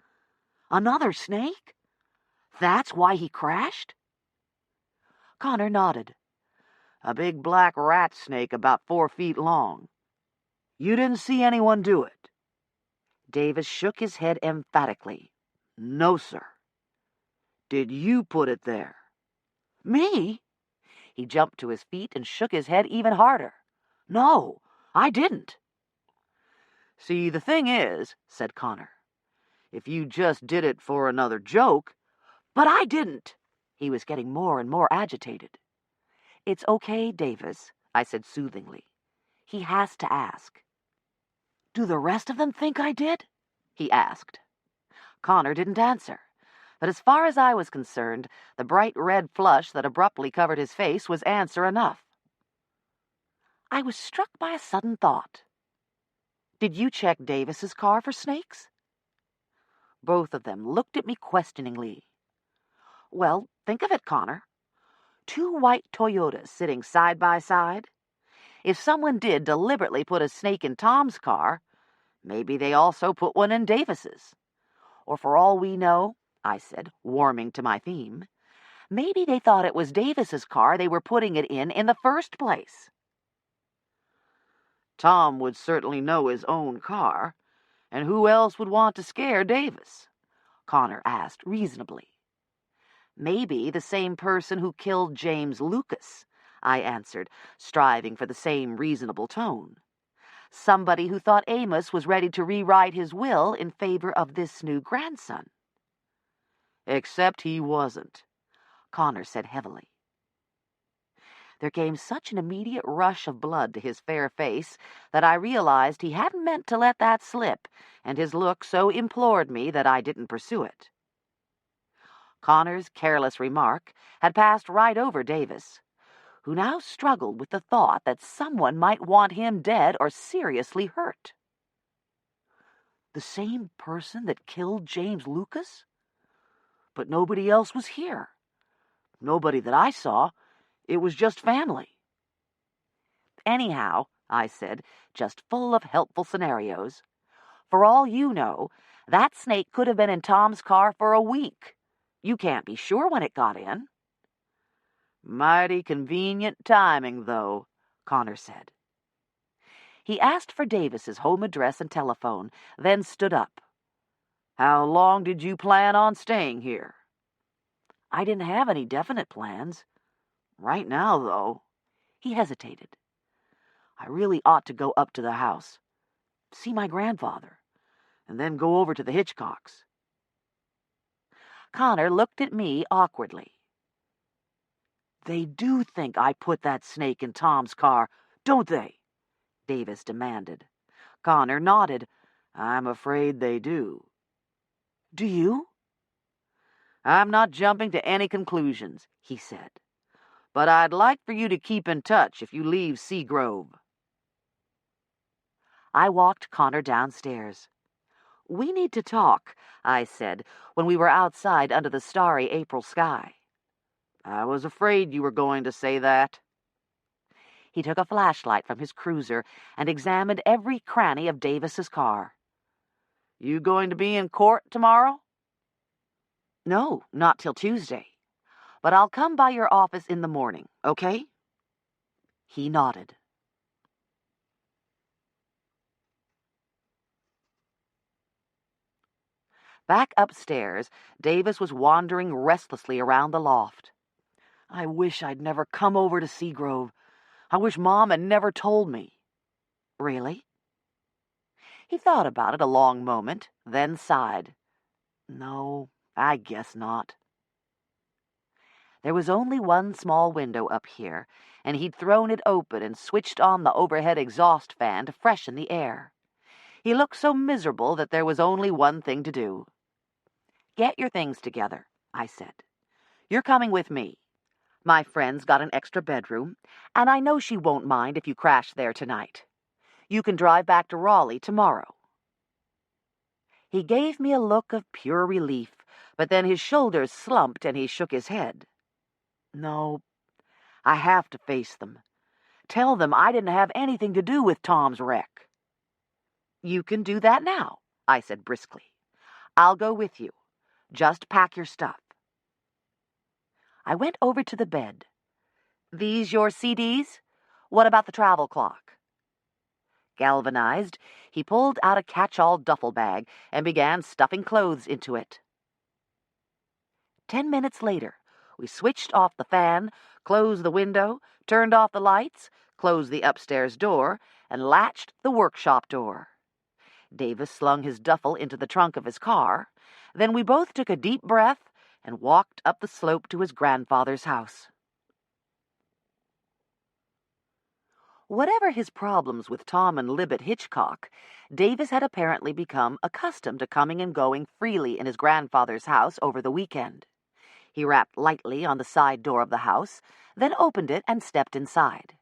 Another snake? That's why he crashed? Connor nodded. A big black rat snake about 4 feet long. You didn't see anyone do it? Davis shook his head emphatically. No, sir. Did you put it there? Me? He jumped to his feet and shook his head even harder. No, I didn't. See, the thing is, said Connor, if you just did it for another joke... But I didn't. He was getting more and more agitated. It's okay, Davis, I said soothingly. He has to ask. Do the rest of them think I did? He asked. Connor didn't answer, but as far as I was concerned, the bright red flush that abruptly covered his face was answer enough. I was struck by a sudden thought. Did you check Davis's car for snakes? Both of them looked at me questioningly. Well, think of it, Connor. 2 white Toyotas sitting side by side. If someone did deliberately put a snake in Tom's car, maybe they also put one in Davis's. Or for all we know, I said, warming to my theme, maybe they thought it was Davis's car they were putting it in the first place. Tom would certainly know his own car, and who else would want to scare Davis? Connor asked reasonably. Maybe the same person who killed James Lucas, I answered, striving for the same reasonable tone. Somebody who thought Amos was ready to rewrite his will in favor of this new grandson. Except he wasn't, Connor said heavily. There came such an immediate rush of blood to his fair face that I realized he hadn't meant to let that slip, and his look so implored me that I didn't pursue it. Connor's careless remark had passed right over Davis, who now struggled with the thought that someone might want him dead or seriously hurt. The same person that killed James Lucas? But nobody else was here. Nobody that I saw. It was just family. Anyhow, I said, just full of helpful scenarios, for all you know, that snake could have been in Tom's car for a week. You can't be sure when it got in. Mighty convenient timing, though, Connor said. He asked for Davis's home address and telephone, then stood up. How long did you plan on staying here? I didn't have any definite plans. Right now, though. He hesitated. I really ought to go up to the house, see my grandfather, and then go over to the Hitchcocks. Connor looked at me awkwardly. They do think I put that snake in Tom's car, don't they? Davis demanded. Connor nodded. I'm afraid they do. Do you? I'm not jumping to any conclusions, he said. But I'd like for you to keep in touch if you leave Seagrove. I walked Connor downstairs. We need to talk, I said, when we were outside under the starry April sky. I was afraid you were going to say that. He took a flashlight from his cruiser and examined every cranny of Davis's car. You going to be in court tomorrow? No, not till Tuesday. But I'll come by your office in the morning, okay? He nodded. Back upstairs, Davis was wandering restlessly around the loft. I wish I'd never come over to Seagrove. I wish Mom had never told me. Really? He thought about it a long moment, then sighed. No, I guess not. There was only one small window up here, and he'd thrown it open and switched on the overhead exhaust fan to freshen the air. He looked so miserable that there was only one thing to do. "Get your things together," I said. "You're coming with me. My friend's got an extra bedroom, and I know she won't mind if you crash there tonight. You can drive back to Raleigh tomorrow." He gave me a look of pure relief, but then his shoulders slumped and he shook his head. "No, I have to face them. Tell them I didn't have anything to do with Tom's wreck." "You can do that now," I said briskly. "I'll go with you. Just pack your stuff." I went over to the bed. "These your CDs? What about the travel clock?" Galvanized, he pulled out a catch-all duffel bag and began stuffing clothes into it. 10 minutes later, we switched off the fan, closed the window, turned off the lights, closed the upstairs door, and latched the workshop door. Davis slung his duffel into the trunk of his car. Then we both took a deep breath and walked up the slope to his grandfather's house. Whatever his problems with Tom and Libet Hitchcock, Davis had apparently become accustomed to coming and going freely in his grandfather's house over the weekend. He rapped lightly on the side door of the house, then opened it and stepped inside.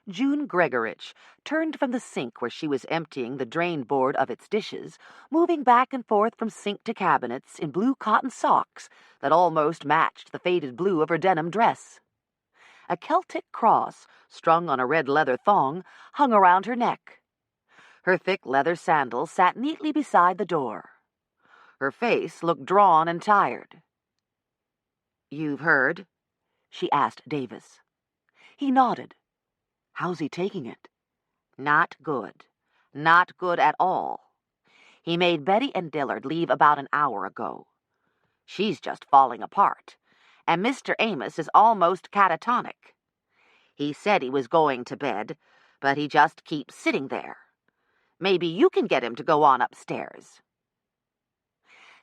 June Gregorich turned from the sink where she was emptying the drain board of its dishes, moving back and forth from sink to cabinets in blue cotton socks that almost matched the faded blue of her denim dress. A Celtic cross, strung on a red leather thong, hung around her neck. Her thick leather sandals sat neatly beside the door. Her face looked drawn and tired. "You've heard?" she asked Davis. He nodded. "How's he taking it?" "Not good. Not good at all. He made Betty and Dillard leave about an hour ago. She's just falling apart, and Mr. Amos is almost catatonic. He said he was going to bed, but he just keeps sitting there. Maybe you can get him to go on upstairs."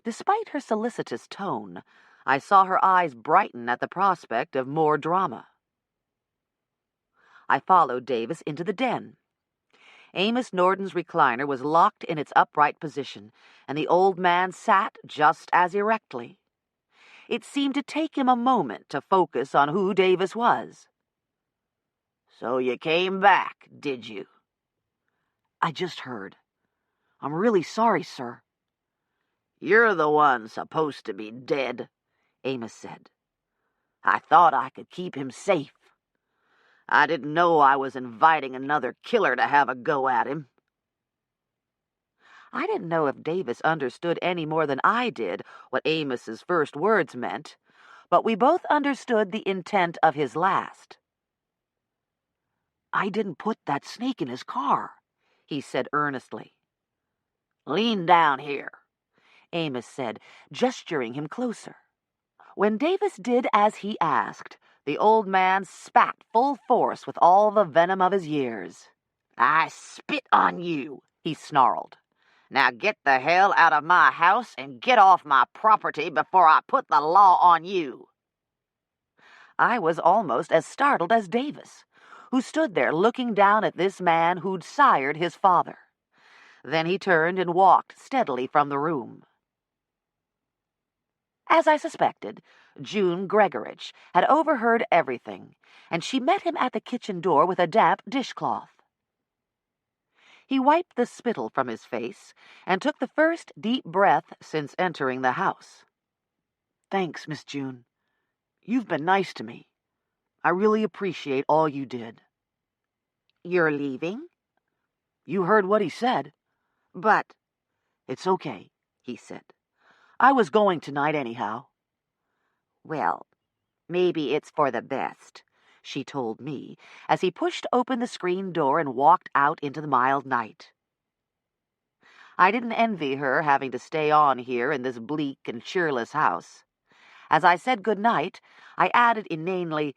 Despite her solicitous tone, I saw her eyes brighten at the prospect of more drama. I followed Davis into the den. Amos Nordan's recliner was locked in its upright position, and the old man sat just as erectly. It seemed to take him a moment to focus on who Davis was. "So you came back, did you?" "I just heard. I'm really sorry, sir." "You're the one supposed to be dead," Amos said. "I thought I could keep him safe. I didn't know I was inviting another killer to have a go at him." I didn't know if Davis understood any more than I did what Amos's first words meant, but we both understood the intent of his last. "I didn't put that snake in his car," he said earnestly. "Lean down here," Amos said, gesturing him closer. When Davis did as he asked, the old man spat full force with all the venom of his years. "I spit on you," he snarled. "Now get the hell out of my house and get off my property before I put the law on you." I was almost as startled as Davis, who stood there looking down at this man who'd sired his father. Then he turned and walked steadily from the room. As I suspected, June Gregorich had overheard everything, and she met him at the kitchen door with a damp dishcloth. He wiped the spittle from his face and took the first deep breath since entering the house. "Thanks, Miss June. You've been nice to me. I really appreciate all you did." "You're leaving?" "You heard what he said." "But—" "It's okay," he said. "I was going tonight anyhow." "Well, maybe it's for the best," she told me, as he pushed open the screen door and walked out into the mild night. I didn't envy her having to stay on here in this bleak and cheerless house. As I said good night, I added inanely,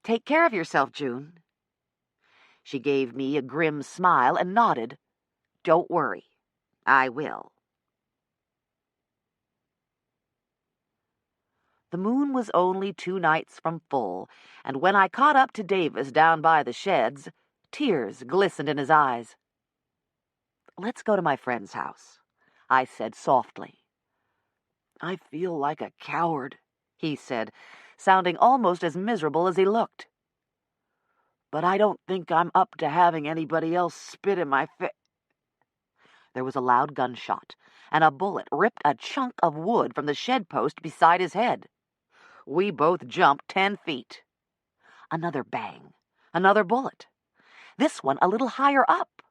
"Take care of yourself, June." She gave me a grim smile and nodded. Don't worry. I will. The moon was only 2 nights from full, and when I caught up to Davis down by the sheds, tears glistened in his eyes. "Let's go to my friend's house," I said softly. "I feel like a coward," he said, sounding almost as miserable as he looked. "But I don't think I'm up to having anybody else spit in my face." There was a loud gunshot, and a bullet ripped a chunk of wood from the shed post beside his head. We both jumped 10 feet. Another bang. Another bullet. This one a little higher up.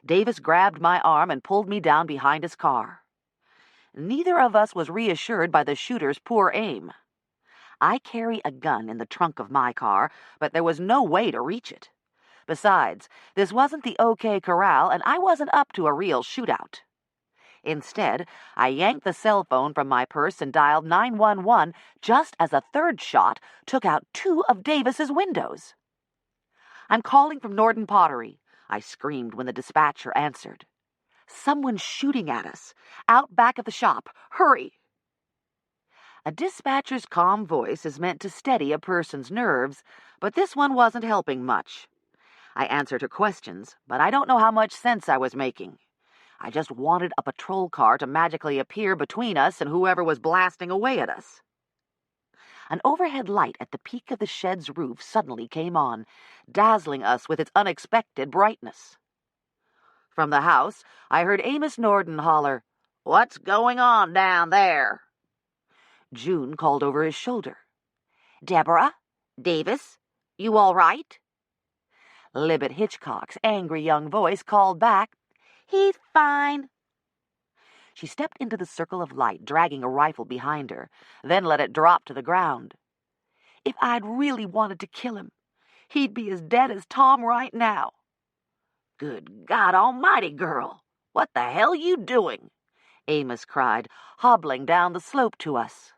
Davis grabbed my arm and pulled me down behind his car. Neither of us was reassured by the shooter's poor aim. I carry a gun in the trunk of my car, but there was no way to reach it. Besides, this wasn't the OK Corral, and I wasn't up to a real shootout. Instead, I yanked the cell phone from my purse and dialed 911 just as a third shot took out 2 of Davis's windows. "I'm calling from Nordan Pottery," I screamed when the dispatcher answered. "Someone's shooting at us, out back of the shop. Hurry!" A dispatcher's calm voice is meant to steady a person's nerves, but this one wasn't helping much. I answered her questions, but I don't know how much sense I was making. I just wanted a patrol car to magically appear between us and whoever was blasting away at us. An overhead light at the peak of the shed's roof suddenly came on, dazzling us with its unexpected brightness. From the house, I heard Amos Nordan holler, "What's going on down there?" June called over his shoulder, "Deborah? Davis? You all right?" Libet Hitchcock's angry young voice called back, "He's fine." She stepped into the circle of light, dragging a rifle behind her, then let it drop to the ground. "If I'd really wanted to kill him, he'd be as dead as Tom right now." "Good God almighty, girl! What the hell you doing?" Amos cried, hobbling down the slope to us.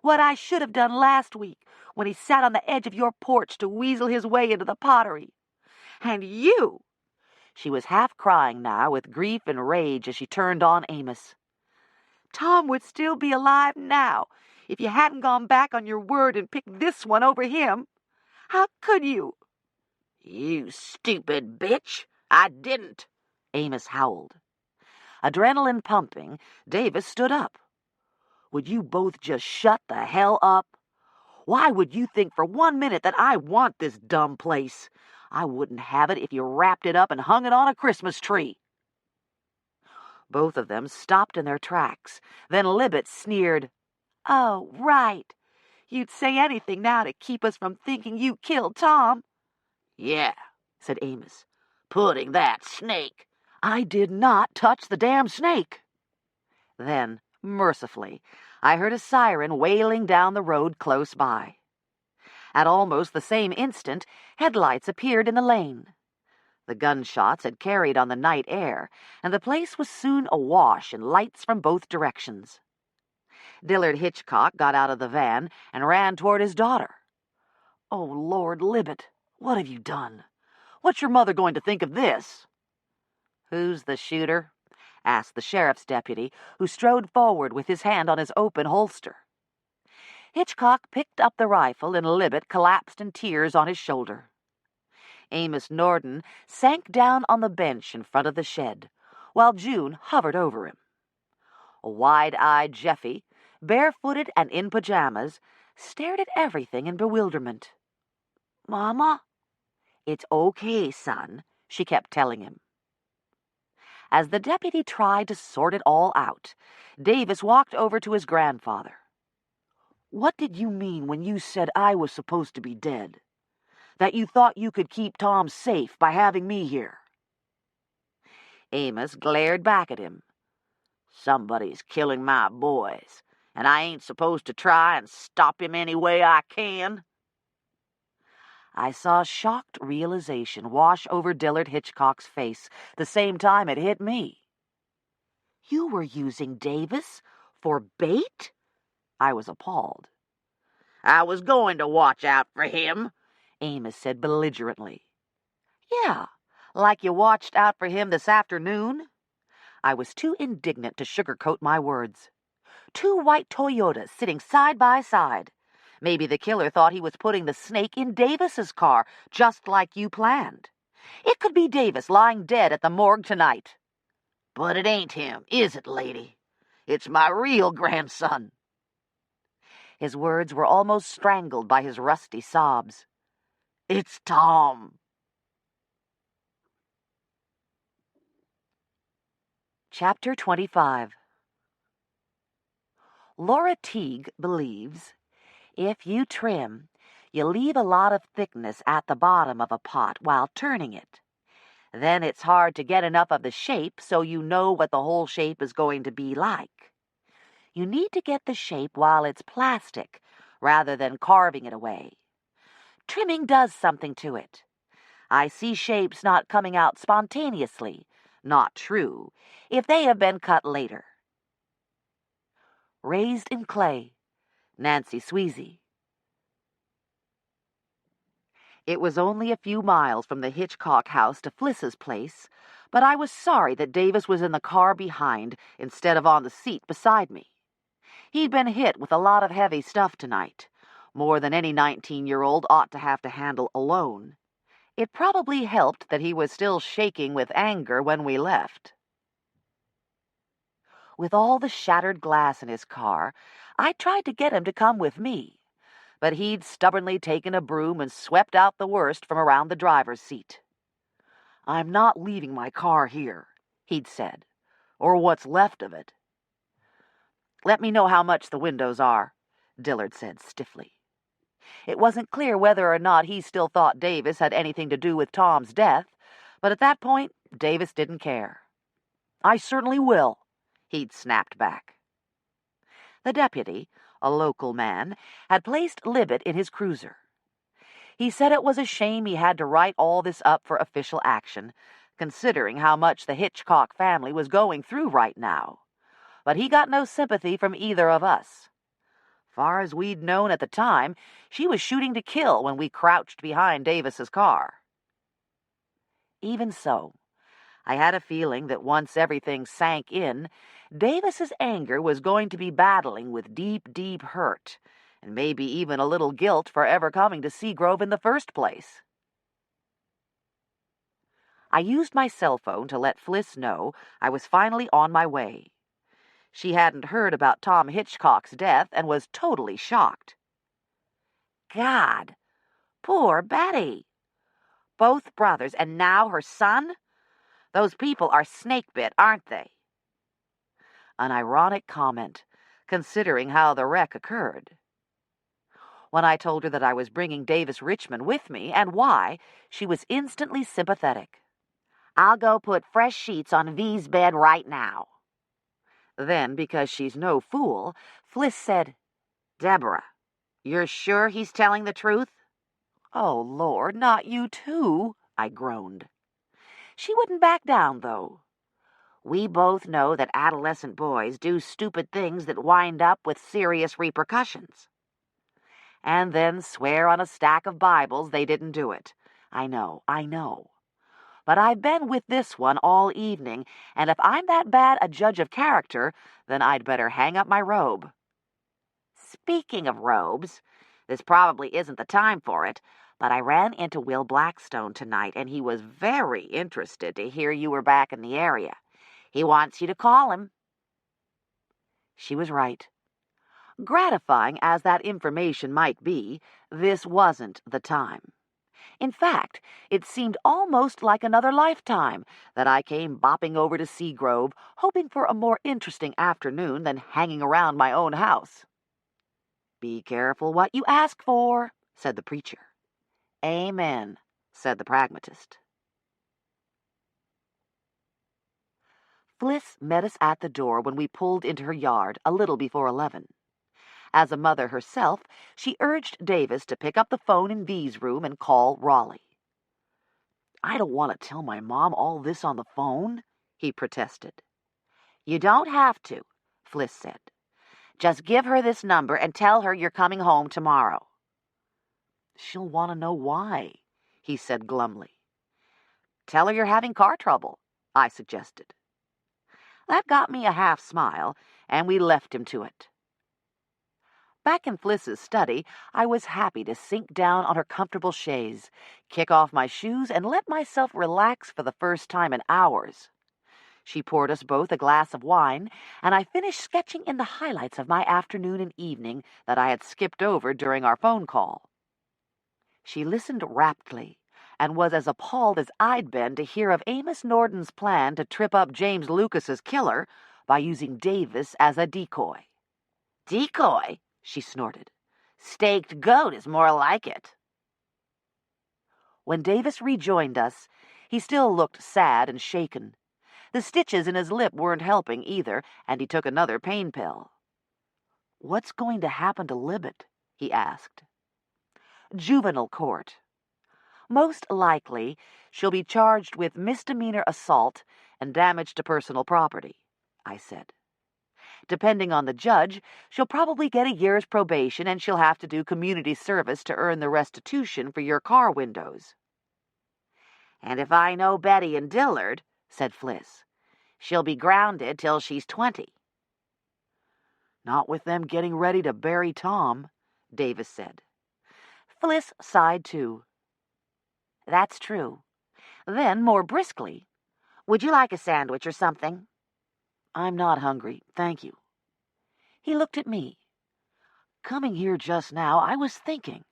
"What I should have done last week when he sat on the edge of your porch to weasel his way into the pottery. And you!" She was half crying now with grief and rage as she turned on Amos. "Tom would still be alive now if you hadn't gone back on your word and picked this one over him. How could you?" "You stupid bitch! I didn't!" Amos howled. Adrenaline pumping, Davis stood up. "Would you both just shut the hell up? Why would you think for 1 minute that I want this dumb place? I wouldn't have it if you wrapped it up and hung it on a Christmas tree." Both of them stopped in their tracks. Then Libet sneered, "Oh, right. You'd say anything now to keep us from thinking you killed Tom." "Yeah," said Amos, "putting that snake." "I did not touch the damn snake." Then, mercifully, I heard a siren wailing down the road close by. At almost the same instant, headlights appeared in the lane. The gunshots had carried on the night air, and the place was soon awash in lights from both directions. Dillard Hitchcock got out of the van and ran toward his daughter. "Oh, Lord, Libet, what have you done? What's your mother going to think of this?" "Who's the shooter?" asked the sheriff's deputy, who strode forward with his hand on his open holster. Hitchcock picked up the rifle and Libet collapsed in tears on his shoulder. Amos Nordan sank down on the bench in front of the shed, while June hovered over him. A wide-eyed Jeffy, barefooted and in pajamas, stared at everything in bewilderment. "Mama?" "It's okay, son," she kept telling him. As the deputy tried to sort it all out, Davis walked over to his grandfather. "What did you mean when you said I was supposed to be dead? That you thought you could keep Tom safe by having me here?" Amos glared back at him. "Somebody's killing my boys, and I ain't supposed to try and stop him any way I can." I saw shocked realization wash over Dillard Hitchcock's face the same time it hit me. "You were using Davis for bait?" I was appalled. "I was going to watch out for him," Amos said belligerently. "Yeah, Like you watched out for him this afternoon? I was too indignant to sugarcoat my words. 2 white Toyotas sitting side by side. Maybe the killer thought he was putting the snake in Davis's car, just like you planned. It could be Davis lying dead at the morgue tonight. But it ain't him, is it, lady? It's my real grandson. His words were almost strangled by his rusty sobs. It's Tom. Chapter 25. Laura Teague believes, if you trim, you leave a lot of thickness at the bottom of a pot while turning it. Then it's hard to get enough of the shape so you know what the whole shape is going to be like. You need to get the shape while it's plastic, rather than carving it away. Trimming does something to it. I see shapes not coming out spontaneously, not true, if they have been cut later. Raised in Clay, Nancy Sweezy. It was only a few miles from the Hitchcock house to Fliss's place, but I was sorry that Davis was in the car behind instead of on the seat beside me. He'd been hit with a lot of heavy stuff tonight, more than any 19-year-old ought to have to handle alone. It probably helped that he was still shaking with anger when we left. With all the shattered glass in his car, I tried to get him to come with me, but he'd stubbornly taken a broom and swept out the worst from around the driver's seat. "I'm not leaving my car here," he'd said, "or what's left of it." "Let me know how much the windows are," Dillard said stiffly. It wasn't clear whether or not he still thought Davis had anything to do with Tom's death, but at that point, Davis didn't care. "I certainly will," he'd snapped back. The deputy, a local man, had placed Libet in his cruiser. He said it was a shame he had to write all this up for official action, considering how much the Hitchcock family was going through right now. But he got no sympathy from either of us. Far as we'd known at the time, she was shooting to kill when we crouched behind Davis's car. Even so, I had a feeling that once everything sank in, Davis's anger was going to be battling with deep, deep hurt, and maybe even a little guilt for ever coming to Seagrove in the first place. I used my cell phone to let Fliss know I was finally on my way. She hadn't heard about Tom Hitchcock's death and was totally shocked. God, poor Betty. Both brothers, and now her son? Those people are snake-bit, aren't they? An ironic comment, considering how the wreck occurred. When I told her that I was bringing Davis Richmond with me and why, she was instantly sympathetic. "I'll go put fresh sheets on V's bed right now." Then, because she's no fool, Fliss said, "Deborah, you're sure he's telling the truth?" "Oh, Lord, not you too," I groaned. She wouldn't back down, though. "We both know that adolescent boys do stupid things that wind up with serious repercussions." And then swear on a stack of Bibles they didn't do it. I know. But I've been with this one all evening, and if I'm that bad a judge of character, then I'd better hang up my robe. Speaking of robes, this probably isn't the time for it, but I ran into Will Blackstone tonight, and he was very interested to hear you were back in the area. He wants you to call him." She was right. Gratifying as that information might be, this wasn't the time. In fact, it seemed almost like another lifetime that I came bopping over to Seagrove, hoping for a more interesting afternoon than hanging around my own house. "Be careful what you ask for," said the preacher. "Amen," said the pragmatist. Fliss met us at the door when we pulled into her yard a little before 11. As a mother herself, she urged Davis to pick up the phone in V's room and call Raleigh. "I don't want to tell my mom all this on the phone," he protested. "You don't have to," Fliss said. "Just give her this number and tell her you're coming home tomorrow." "She'll want to know why," he said glumly. Tell her you're having car trouble, I suggested. That got me a half smile, and we left him to it. Back in Fliss's study, I was happy to sink down on her comfortable chaise, kick off my shoes, and let myself relax for the first time in hours. She poured us both a glass of wine, and I finished sketching in the highlights of my afternoon and evening that I had skipped over during our phone call. She listened raptly, and was as appalled as I'd been to hear of Amos Nordan's plan to trip up James Lucas's killer by using Davis as a decoy. Decoy? She snorted. Staked goat is more like it. When Davis rejoined us, he still looked sad and shaken. The stitches in his lip weren't helping either, and he took another pain pill. "What's going to happen to Libet?" he asked. "Juvenile court. Most likely, she'll be charged with misdemeanor assault and damage to personal property," I said. "Depending on the judge, she'll probably get a year's probation, and she'll have to do community service to earn the restitution for your car windows." "And if I know Betty and Dillard," said Fliss, "she'll be grounded till she's 20. "Not with them getting ready to bury Tom," Davis said. Fliss sighed too. "That's true." Then, more briskly, "Would you like a sandwich or something?" "I'm not hungry, thank you." He looked at me. "Coming here just now, I was thinking.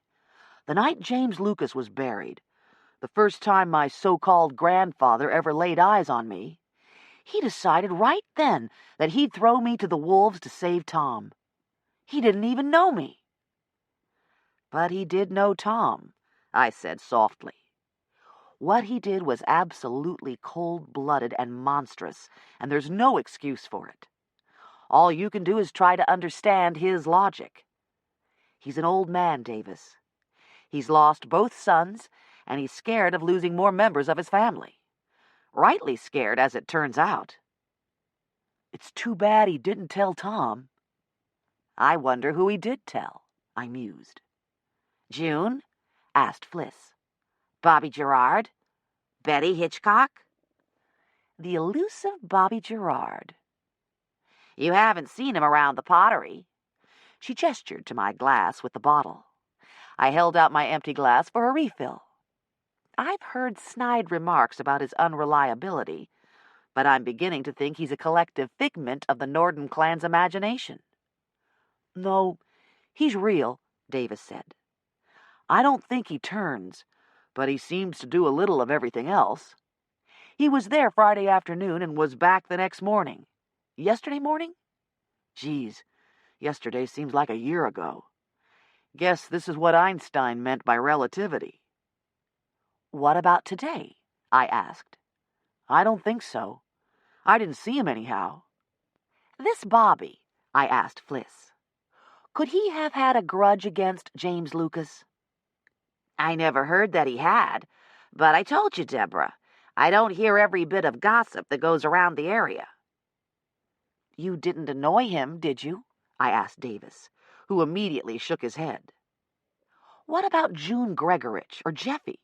The night James Lucas was buried, the first time my so-called grandfather ever laid eyes on me, he decided right then that he'd throw me to the wolves to save Tom. He didn't even know me." "But he did know Tom," I said softly. "What he did was absolutely cold-blooded and monstrous, and there's no excuse for it. All you can do is try to understand his logic. He's an old man, Davis. He's lost both sons, and he's scared of losing more members of his family. Rightly scared, as it turns out." "It's too bad he didn't tell Tom." "I wonder who he did tell," I mused. "June?" asked Fliss. "Bobby Gerard? Betty Hitchcock?" The elusive Bobby Gerard. "You haven't seen him around the Pottery." She gestured to my glass with the bottle. I held out my empty glass for a refill. I've heard snide remarks about his unreliability, but I'm beginning to think he's a collective figment of the Nordan clan's imagination. "No, he's real," Davis said. "I don't think he turns, but he seems to do a little of everything else. He was there Friday afternoon and was back the next morning. Yesterday morning? Geez, yesterday seems like a year ago. Guess this is what Einstein meant by relativity." "What about today?" I asked. "I don't think so. I didn't see him anyhow." "This Bobby," I asked Fliss, "could he have had a grudge against James Lucas?" "I never heard that he had, but I told you, Deborah, I don't hear every bit of gossip that goes around the area." "You didn't annoy him, did you?" I asked Davis, who immediately shook his head. "What about June Gregorich or Jeffy?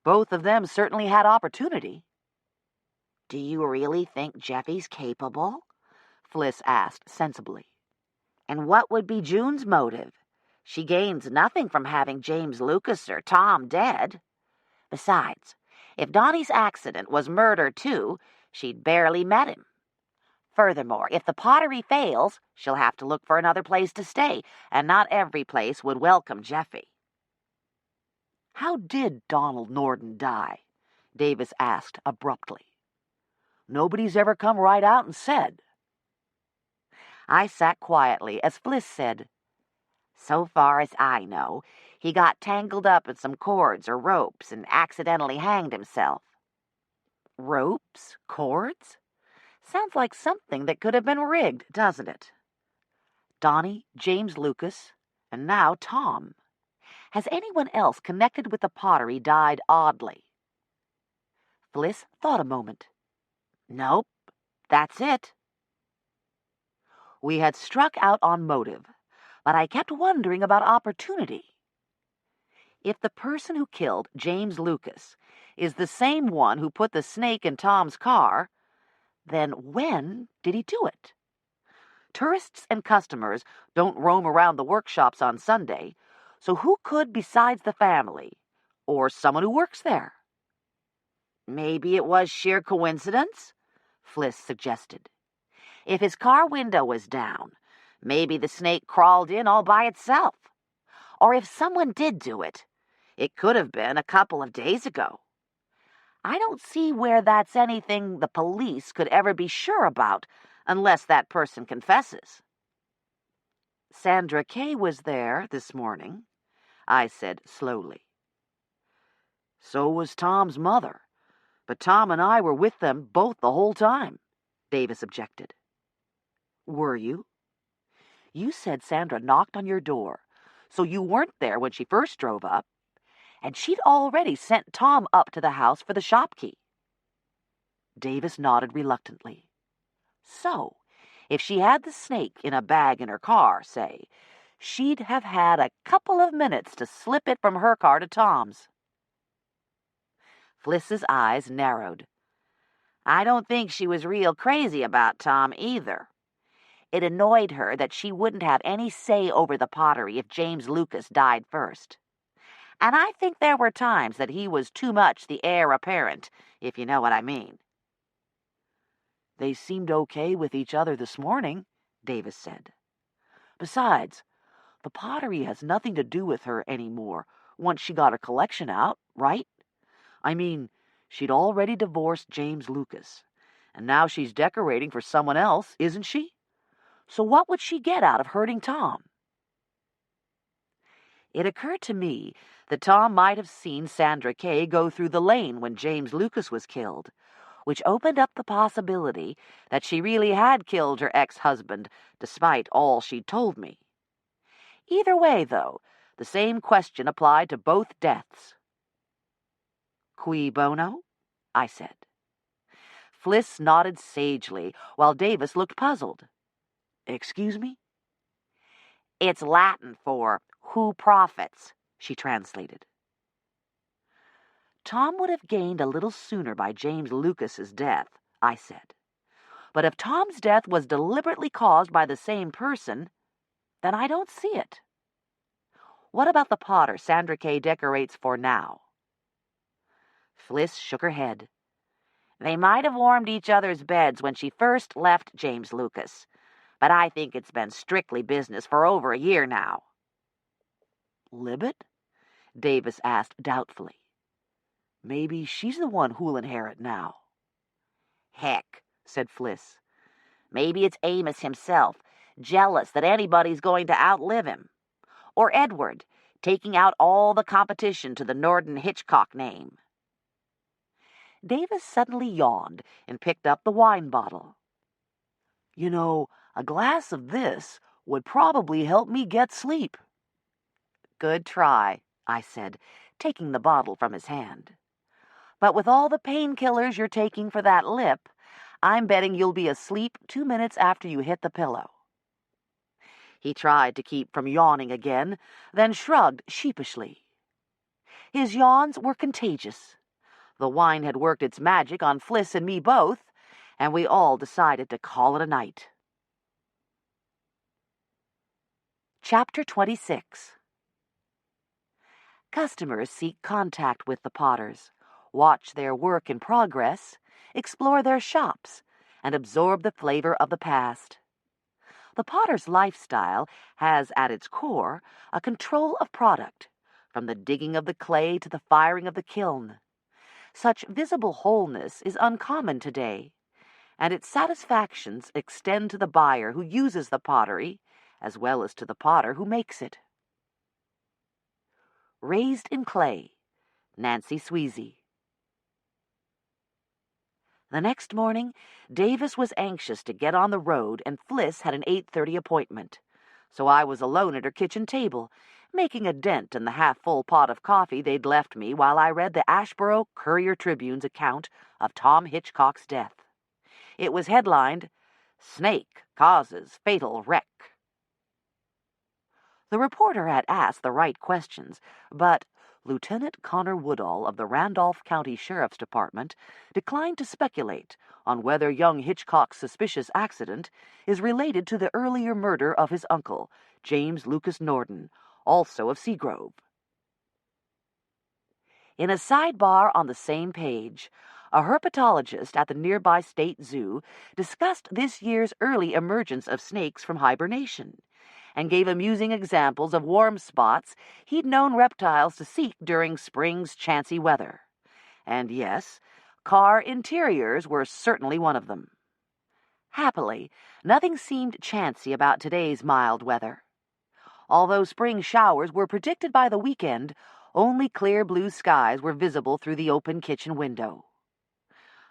Both of them certainly had opportunity." "Do you really think Jeffy's capable?" Fliss asked sensibly. "And what would be June's motive? She gains nothing from having James Lucas or Tom dead. Besides, if Donnie's accident was murder too, she'd barely met him. Furthermore, if the Pottery fails, she'll have to look for another place to stay, and not every place would welcome Jeffy." "How did Donald Nordan die?" Davis asked abruptly. "Nobody's ever come right out and said." I sat quietly as Fliss said, "So far as I know, he got tangled up in some cords or ropes and accidentally hanged himself." "Ropes? Cords? Sounds like something that could have been rigged, doesn't it? Donnie, James Lucas, and now Tom. Has anyone else connected with the Pottery died oddly?" Fliss thought a moment. "Nope, that's it." We had struck out on motive, but I kept wondering about opportunity. If the person who killed James Lucas is the same one who put the snake in Tom's car, then when did he do it? Tourists and customers don't roam around the workshops on Sunday, so who could besides the family, or someone who works there? Maybe it was sheer coincidence, Fliss suggested. If his car window was down, maybe the snake crawled in all by itself. Or if someone did do it, it could have been a couple of days ago. I don't see where that's anything the police could ever be sure about unless that person confesses. Sandra Kay was there this morning, I said slowly. So was Tom's mother, but Tom and I were with them both the whole time, Davis objected. Were you? You said Sandra knocked on your door, so you weren't there when she first drove up, and she'd already sent Tom up to the house for the shop key. Davis nodded reluctantly. So, if she had the snake in a bag in her car, say, she'd have had a couple of minutes to slip it from her car to Tom's. Fliss's eyes narrowed. I don't think she was real crazy about Tom either. It annoyed her that she wouldn't have any say over the pottery if James Lucas died first. And I think there were times that he was too much the heir apparent, if you know what I mean. They seemed okay with each other this morning, Davis said. Besides, the pottery has nothing to do with her anymore once she got her collection out, right? I mean, she'd already divorced James Lucas, and now she's decorating for someone else, isn't she? So what would she get out of hurting Tom? It occurred to me that Tom might have seen Sandra Kay go through the lane when James Lucas was killed, which opened up the possibility that she really had killed her ex-husband, despite all she'd told me. Either way, though, the same question applied to both deaths. Cui bono? I said. Fliss nodded sagely, while Davis looked puzzled. Excuse me? It's Latin for who profits, she translated. Tom would have gained a little sooner by James Lucas's death, I said. But if Tom's death was deliberately caused by the same person, then I don't see it. What about the potter Sandra Kay decorates for now? Fliss shook her head. They might have warmed each other's beds when she first left James Lucas, but I think it's been strictly business for over a year now. Libet? Davis asked doubtfully. Maybe she's the one who'll inherit now. Heck, said Fliss. Maybe it's Amos himself, jealous that anybody's going to outlive him. Or Edward, taking out all the competition to the Nordan Hitchcock name. Davis suddenly yawned and picked up the wine bottle. You know, a glass of this would probably help me get sleep. Good try, I said, taking the bottle from his hand. But with all the painkillers you're taking for that lip, I'm betting you'll be asleep 2 minutes after you hit the pillow. He tried to keep from yawning again, then shrugged sheepishly. His yawns were contagious. The wine had worked its magic on Fliss and me both, and we all decided to call it a night. Chapter 26. Customers seek contact with the potters, watch their work in progress, explore their shops, and absorb the flavor of the past. The potter's lifestyle has at its core a control of product, from the digging of the clay to the firing of the kiln. Such visible wholeness is uncommon today, and its satisfactions extend to the buyer who uses the pottery, as well as to the potter who makes it. Raised in Clay, Nancy Sweezy. The next morning, Davis was anxious to get on the road, and Fliss had an 8:30 appointment, so I was alone at her kitchen table, making a dent in the half-full pot of coffee they'd left me while I read the Asheboro Courier-Tribune's account of Tom Hitchcock's death. It was headlined, "Snake Causes Fatal Wreck." The reporter had asked the right questions, but Lieutenant Connor Woodall of the Randolph County Sheriff's Department declined to speculate on whether young Hitchcock's suspicious accident is related to the earlier murder of his uncle, James Lucas Nordan, also of Seagrove. In a sidebar on the same page, a herpetologist at the nearby state zoo discussed this year's early emergence of snakes from hibernation and gave amusing examples of warm spots he'd known reptiles to seek during spring's chancy weather. And yes, car interiors were certainly one of them. Happily, nothing seemed chancy about today's mild weather. Although spring showers were predicted by the weekend, only clear blue skies were visible through the open kitchen window.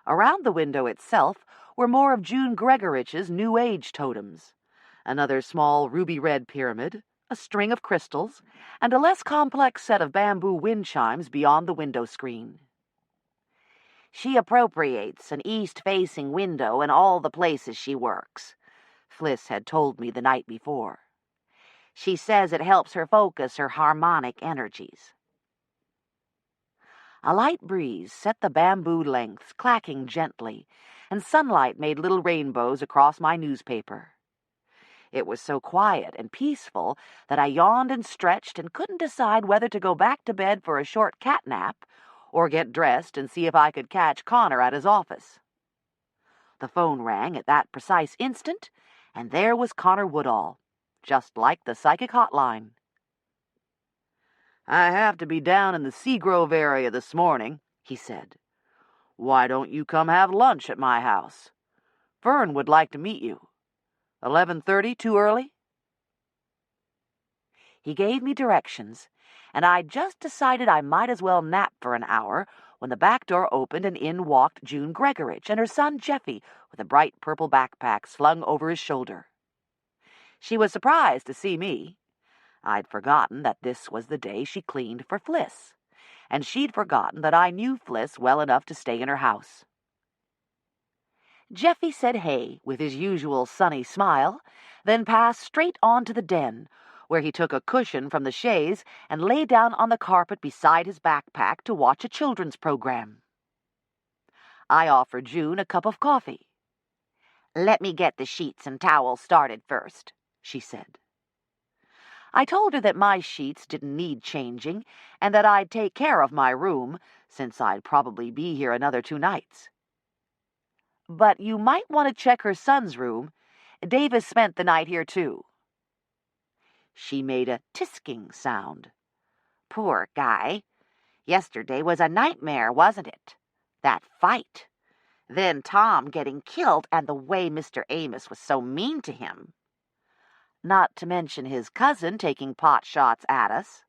Around the window itself were more of June Gregorich's New Age totems, another small ruby-red pyramid, a string of crystals, and a less complex set of bamboo wind chimes beyond the window screen. She appropriates an east-facing window in all the places she works, Fliss had told me the night before. She says it helps her focus her harmonic energies. A light breeze set the bamboo lengths clacking gently, and sunlight made little rainbows across my newspaper. It was so quiet and peaceful that I yawned and stretched and couldn't decide whether to go back to bed for a short cat nap or get dressed and see if I could catch Connor at his office. The phone rang at that precise instant, and there was Connor Woodall, just like the psychic hotline. "I have to be down in the Seagrove area this morning," he said. "Why don't you come have lunch at my house? Fern would like to meet you. 11:30 too early?" He gave me directions, and I'd just decided I might as well nap for an hour when the back door opened and in walked June Gregorich and her son Jeffy with a bright purple backpack slung over his shoulder. She was surprised to see me. I'd forgotten that this was the day she cleaned for Fliss, and she'd forgotten that I knew Fliss well enough to stay in her house. Jeffy said hey with his usual sunny smile, then passed straight on to the den, where he took a cushion from the chaise and lay down on the carpet beside his backpack to watch a children's program. I offered June a cup of coffee. "Let me get the sheets and towels started first," she said. I told her that my sheets didn't need changing and that I'd take care of my room, since I'd probably be here another 2 nights. "But you might want to check her son's room. Davis spent the night here, too." She made a tisking sound. "Poor guy. Yesterday was a nightmare, wasn't it? That fight. Then Tom getting killed and the way Mr. Amos was so mean to him. Not to mention his cousin taking pot shots at us."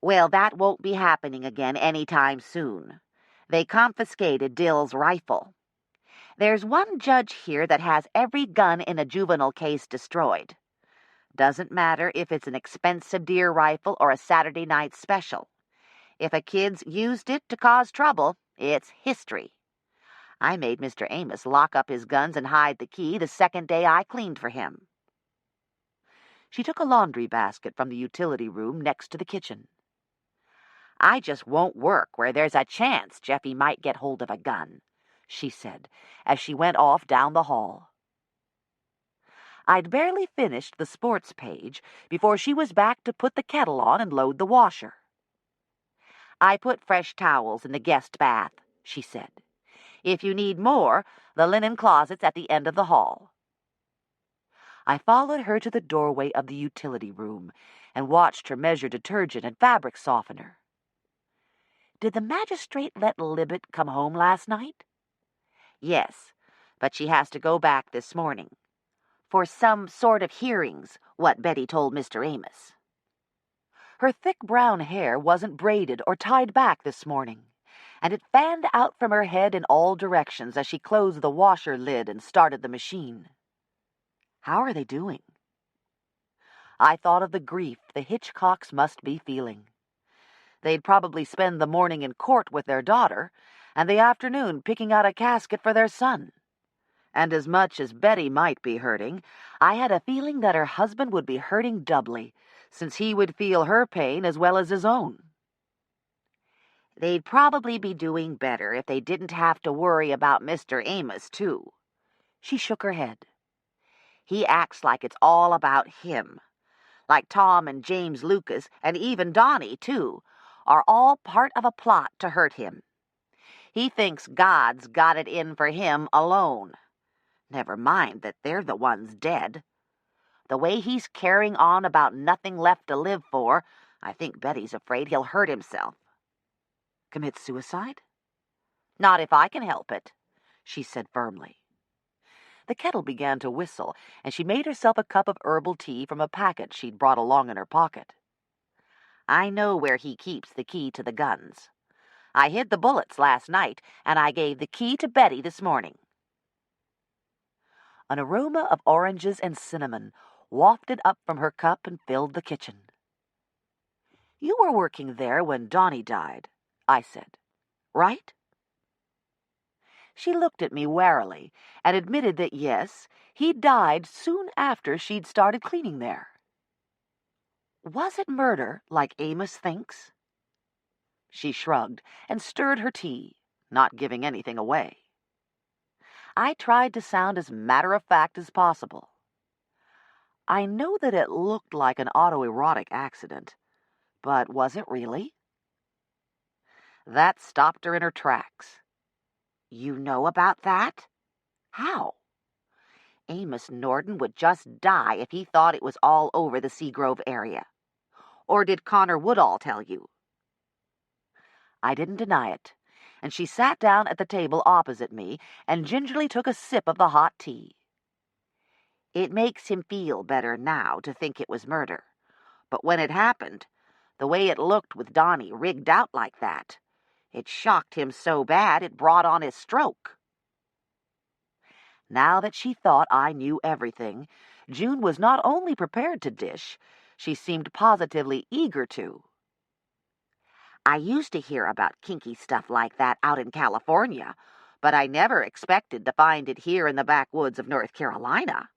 "Well, that won't be happening again any time soon. They confiscated Dill's rifle. There's one judge here that has every gun in a juvenile case destroyed. Doesn't matter if it's an expensive deer rifle or a Saturday night special. If a kid's used it to cause trouble, it's history. I made Mr. Amos lock up his guns and hide the key the second day I cleaned for him." She took a laundry basket from the utility room next to the kitchen. "I just won't work where there's a chance Jeffy might get hold of a gun," she said, as she went off down the hall. I'd barely finished the sports page before she was back to put the kettle on and load the washer. "I put fresh towels in the guest bath," she said. "If you need more, the linen closet's at the end of the hall." I followed her to the doorway of the utility room and watched her measure detergent and fabric softener. "Did the magistrate let Libet come home last night?" "Yes, but she has to go back this morning. For some sort of hearings, what Betty told Mr. Amos." Her thick brown hair wasn't braided or tied back this morning, and it fanned out from her head in all directions as she closed the washer lid and started the machine. How are they doing? I thought of the grief the Hitchcocks must be feeling. They'd probably spend the morning in court with their daughter, and the afternoon picking out a casket for their son. And as much as Betty might be hurting, I had a feeling that her husband would be hurting doubly, since he would feel her pain as well as his own. They'd probably be doing better if they didn't have to worry about Mr. Amos, too. She shook her head. He acts like it's all about him. Like Tom and James Lucas, and even Donnie, too, are all part of a plot to hurt him. He thinks God's got it in for him alone. Never mind that they're the ones dead. The way he's carrying on about nothing left to live for, I think Betty's afraid he'll hurt himself. Commit suicide? Not if I can help it, she said firmly. The kettle began to whistle, and she made herself a cup of herbal tea from a packet she'd brought along in her pocket. I know where he keeps the key to the guns. I hid the bullets last night, and I gave the key to Betty this morning. An aroma of oranges and cinnamon wafted up from her cup and filled the kitchen. You were working there when Donnie died, I said, right? She looked at me warily and admitted that yes, he died soon after she'd started cleaning there. Was it murder, like Amos thinks? She shrugged and stirred her tea, not giving anything away. I tried to sound as matter-of-fact as possible. I know that it looked like an autoerotic accident, but was it really? That stopped her in her tracks. You know about that? How? Amos Nordan would just die if he thought it was all over the Seagrove area. Or did Connor Woodall tell you? I didn't deny it, and she sat down at the table opposite me and gingerly took a sip of the hot tea. It makes him feel better now to think it was murder. But when it happened, the way it looked with Donnie rigged out like that, it shocked him so bad it brought on his stroke. Now that she thought I knew everything, June was not only prepared to dish, she seemed positively eager to. I used to hear about kinky stuff like that out in California, but I never expected to find it here in the backwoods of North Carolina.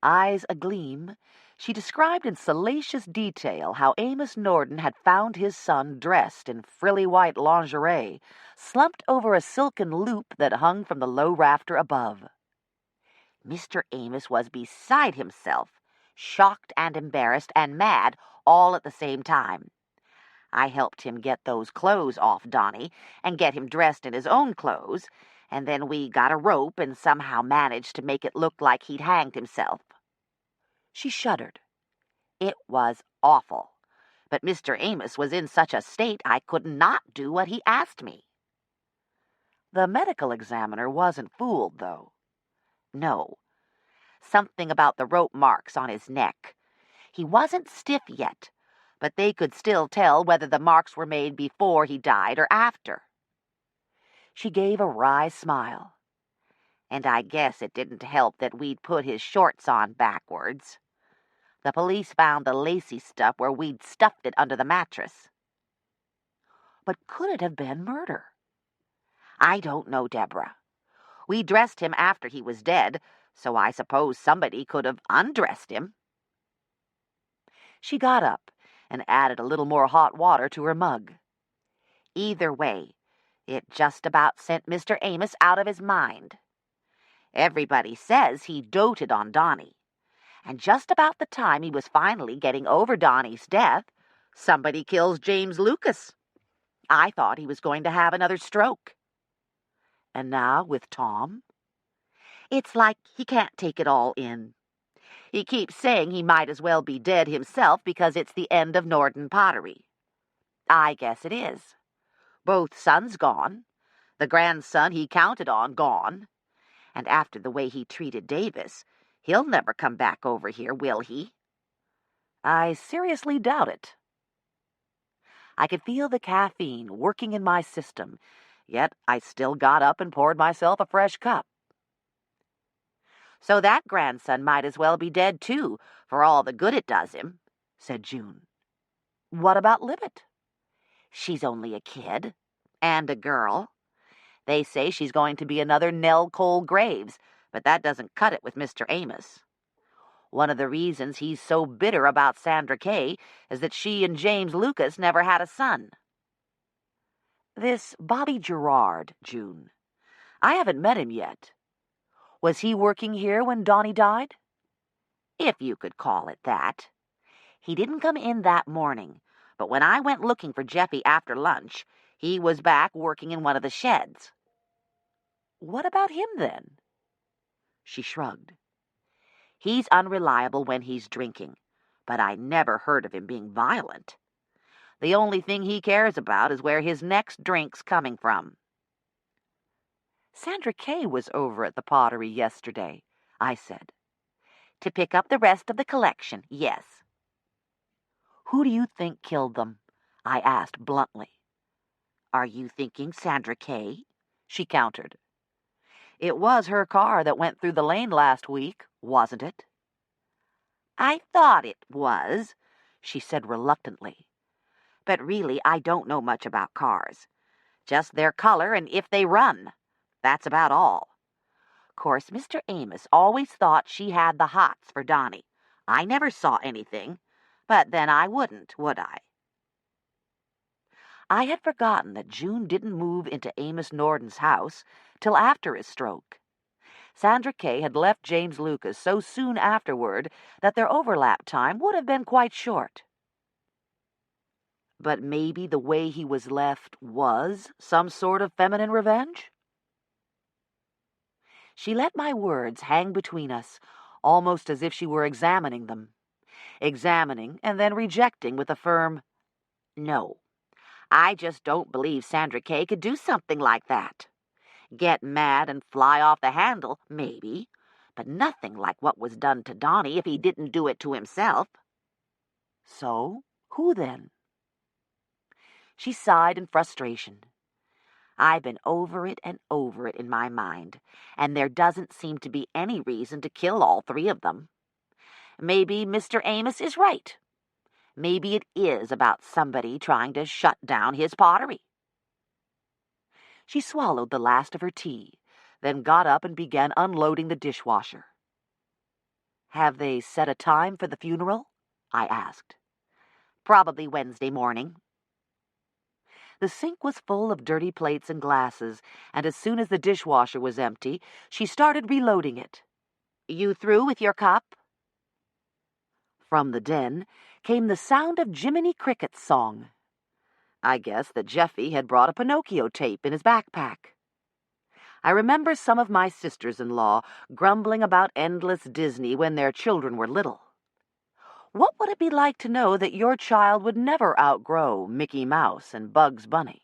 Eyes agleam, she described in salacious detail how Amos Nordan had found his son dressed in frilly white lingerie, slumped over a silken loop that hung from the low rafter above. Mr. Amos was beside himself, shocked and embarrassed and mad all at the same time. I helped him get those clothes off Donnie and get him dressed in his own clothes, and then we got a rope and somehow managed to make it look like he'd hanged himself. She shuddered. It was awful, but Mr. Amos was in such a state I could not do what he asked me. The medical examiner wasn't fooled, though. No. Something about the rope marks on his neck. He wasn't stiff yet, but they could still tell whether the marks were made before he died or after. She gave a wry smile. And I guess it didn't help that we'd put his shorts on backwards. The police found the lacy stuff where we'd stuffed it under the mattress. But could it have been murder? I don't know, Deborah. We dressed him after he was dead, so I suppose somebody could have undressed him. She got up and added a little more hot water to her mug. Either way, it just about sent Mr. Amos out of his mind. Everybody says he doted on Donnie. And just about the time he was finally getting over Donnie's death, somebody kills James Lucas. I thought he was going to have another stroke. And now with Tom? It's like he can't take it all in. He keeps saying he might as well be dead himself because it's the end of Nordan Pottery. I guess it is. Both sons gone. The grandson he counted on gone. And after the way he treated Davis, he'll never come back over here, will he? I seriously doubt it. I could feel the caffeine working in my system, yet I still got up and poured myself a fresh cup. So that grandson might as well be dead, too, for all the good it does him, said June. What about Libet? She's only a kid, and a girl. They say she's going to be another Nell Cole Graves, but that doesn't cut it with Mr. Amos. One of the reasons he's so bitter about Sandra Kay is that she and James Lucas never had a son. This Bobby Gerard, June. I haven't met him yet. Was he working here when Donnie died? If you could call it that. He didn't come in that morning, but when I went looking for Jeffy after lunch, he was back working in one of the sheds. What about him, then? She shrugged. He's unreliable when he's drinking, but I never heard of him being violent. The only thing he cares about is where his next drink's coming from. Sandra Kay was over at the Pottery yesterday, I said. To pick up the rest of the collection, yes. Who do you think killed them? I asked bluntly. Are you thinking Sandra Kay? She countered. It was her car that went through the lane last week, wasn't it? I thought it was, she said reluctantly. But really, I don't know much about cars. Just their color and if they run. That's about all. Of course, Mr. Amos always thought she had the hots for Donnie. I never saw anything, but then I wouldn't, would I? I had forgotten that June didn't move into Amos Nordan's house till after his stroke. Sandra Kay had left James Lucas so soon afterward that their overlap time would have been quite short. But maybe the way he was left was some sort of feminine revenge? She let my words hang between us, almost as if she were examining them. Examining and then rejecting with a firm, "No, I just don't believe Sandra Kay could do something like that. Get mad and fly off the handle, maybe, but nothing like what was done to Donnie if he didn't do it to himself." So, who then? She sighed in frustration. I've been over it and over it in my mind, and there doesn't seem to be any reason to kill all three of them. Maybe Mr. Amos is right. Maybe it is about somebody trying to shut down his pottery. She swallowed the last of her tea, then got up and began unloading the dishwasher. Have they set a time for the funeral? I asked. Probably Wednesday morning. The sink was full of dirty plates and glasses, and as soon as the dishwasher was empty, she started reloading it. You through with your cup? From the den came the sound of Jiminy Cricket's song. I guess that Jeffy had brought a Pinocchio tape in his backpack. I remember some of my sisters-in-law grumbling about endless Disney when their children were little. What would it be like to know that your child would never outgrow Mickey Mouse and Bugs Bunny?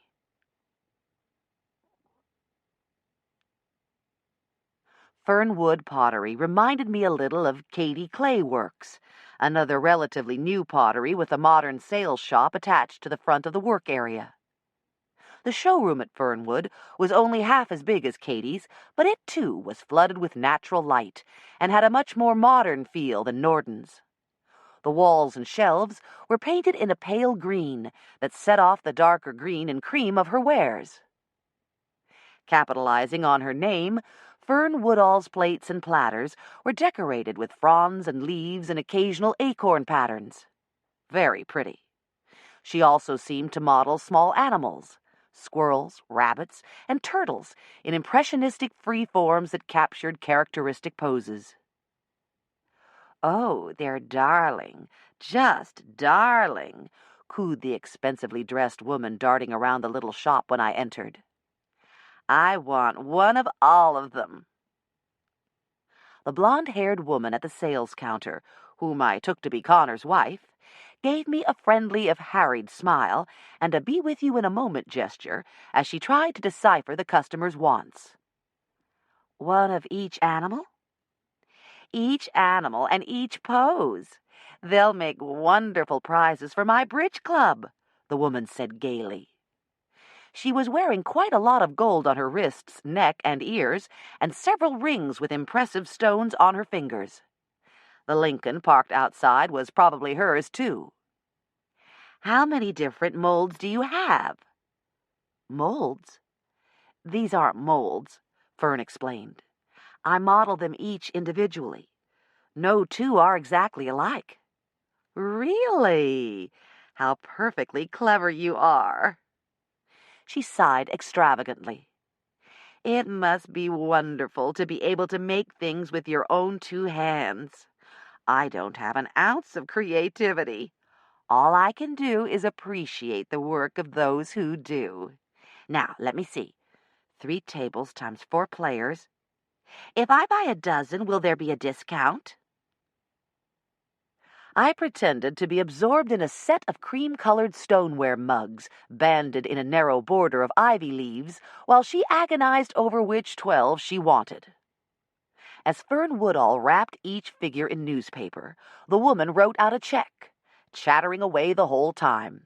Fernwood Pottery reminded me a little of Katie Clay Works, another relatively new pottery with a modern sales shop attached to the front of the work area. The showroom at Fernwood was only half as big as Katie's, but it too was flooded with natural light and had a much more modern feel than Nordan's. The walls and shelves were painted in a pale green that set off the darker green and cream of her wares. Capitalizing on her name, Fern Woodall's plates and platters were decorated with fronds and leaves and occasional acorn patterns. Very pretty. She also seemed to model small animals, squirrels, rabbits, and turtles in impressionistic free forms that captured characteristic poses. "Oh, they're darling, just darling," cooed the expensively dressed woman darting around the little shop when I entered. "I want one of all of them." The blonde-haired woman at the sales counter, whom I took to be Connor's wife, gave me a friendly if harried smile and a be-with-you-in-a-moment gesture as she tried to decipher the customer's wants. "One of each animal?" "Each animal and each pose. They'll make wonderful prizes for my bridge club," the woman said gaily. She was wearing quite a lot of gold on her wrists, neck, and ears, and several rings with impressive stones on her fingers. The Lincoln parked outside was probably hers, too. "How many different molds do you have?" "Molds? These aren't molds," Fern explained. "I model them each individually. No two are exactly alike." "Really? How perfectly clever you are." She sighed extravagantly. It must be wonderful to be able to make things with your own two hands. I don't have an ounce of creativity. All I can do is appreciate the work of those who do. Now, let me see. 3 tables times 4 players. If I buy a dozen, will there be a discount? I pretended to be absorbed in a set of cream-colored stoneware mugs, banded in a narrow border of ivy leaves, while she agonized over which 12 she wanted. As Fern Woodall wrapped each figure in newspaper, the woman wrote out a check, chattering away the whole time.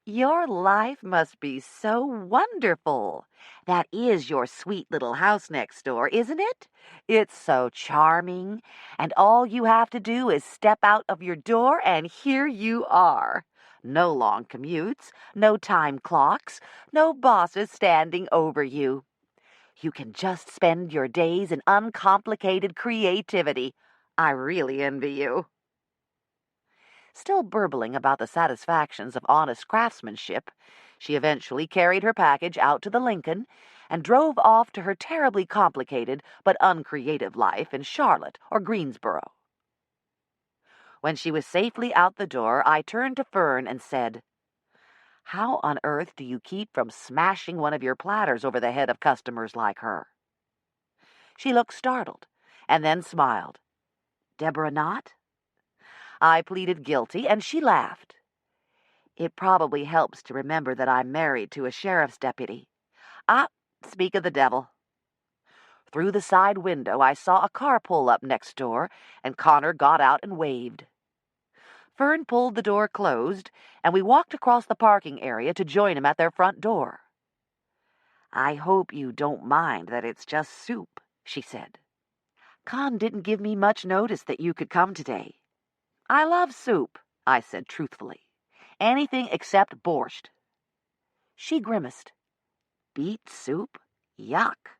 Your life must be so wonderful. That is your sweet little house next door, isn't it? It's so charming, and all you have to do is step out of your door, and here you are. No long commutes, no time clocks, no bosses standing over you. You can just spend your days in uncomplicated creativity. I really envy you. Still burbling about the satisfactions of honest craftsmanship, she eventually carried her package out to the Lincoln and drove off to her terribly complicated but uncreative life in Charlotte or Greensboro. When she was safely out the door, I turned to Fern and said, "How on earth do you keep from smashing one of your platters over the head of customers like her?" She looked startled and then smiled. "Deborah Knott?" I pleaded guilty, and she laughed. "It probably helps to remember that I'm married to a sheriff's deputy. Ah, speak of the devil." Through the side window, I saw a car pull up next door, and Connor got out and waved. Fern pulled the door closed, and we walked across the parking area to join him at their front door. "I hope you don't mind that it's just soup," she said. "Con didn't give me much notice that you could come today." "I love soup," I said truthfully. "Anything except borscht." She grimaced. "Beet soup? Yuck."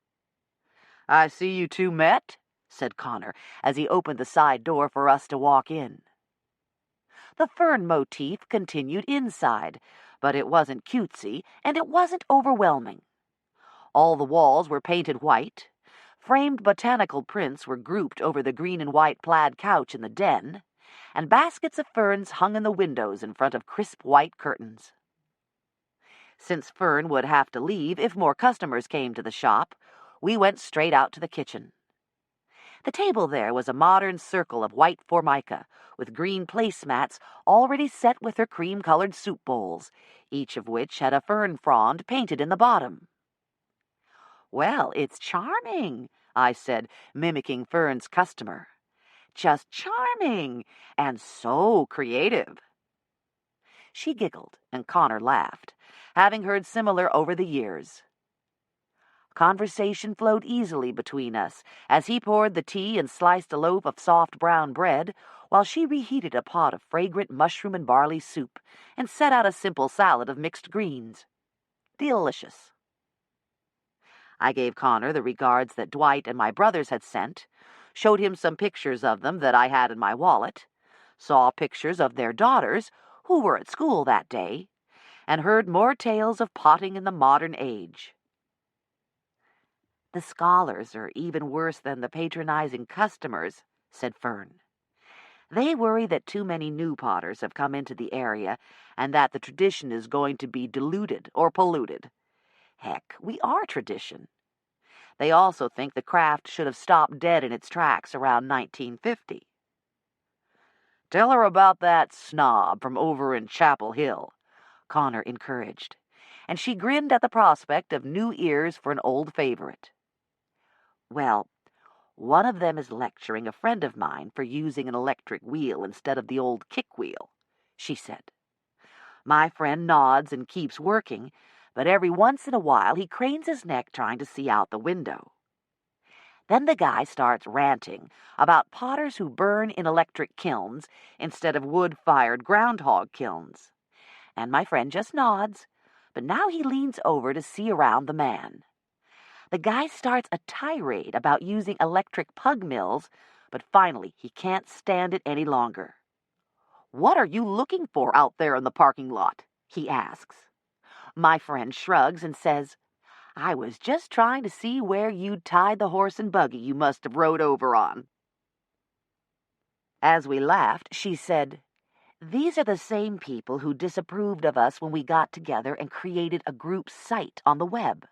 "I see you two met," said Connor, as he opened the side door for us to walk in. The fern motif continued inside, but it wasn't cutesy, and it wasn't overwhelming. All the walls were painted white. Framed botanical prints were grouped over the green and white plaid couch in the den, and baskets of ferns hung in the windows in front of crisp white curtains. Since Fern would have to leave if more customers came to the shop, we went straight out to the kitchen. The table there was a modern circle of white formica, with green placemats already set with her cream-colored soup bowls, each of which had a fern frond painted in the bottom. "Well, it's charming," I said, mimicking Fern's customer. "Just charming, and so creative." She giggled, and Connor laughed, having heard similar over the years. Conversation flowed easily between us as he poured the tea and sliced a loaf of soft brown bread, while she reheated a pot of fragrant mushroom and barley soup and set out a simple salad of mixed greens. Delicious. I gave Connor the regards that Dwight and my brothers had sent, showed him some pictures of them that I had in my wallet, saw pictures of their daughters, who were at school that day, and heard more tales of potting in the modern age. "The scholars are even worse than the patronizing customers," said Fern. "They worry that too many new potters have come into the area and that the tradition is going to be diluted or polluted. Heck, we are tradition. They also think the craft should have stopped dead in its tracks around 1950. "Tell her about that snob from over in Chapel Hill," Connor encouraged, and she grinned at the prospect of new ears for an old favorite. "Well, one of them is lecturing a friend of mine for using an electric wheel instead of the old kick wheel," she said. "My friend nods and keeps working, but every once in a while he cranes his neck trying to see out the window. Then the guy starts ranting about potters who burn in electric kilns instead of wood-fired groundhog kilns. And my friend just nods, but now he leans over to see around the man. The guy starts a tirade about using electric pug mills, but finally he can't stand it any longer. 'What are you looking for out there in the parking lot?' he asks. My friend shrugs and says, "I was just trying to see where you'd tied the horse and buggy you must have rode over on." As we laughed, she said, "These are the same people who disapproved of us when we got together and created a group site on the web.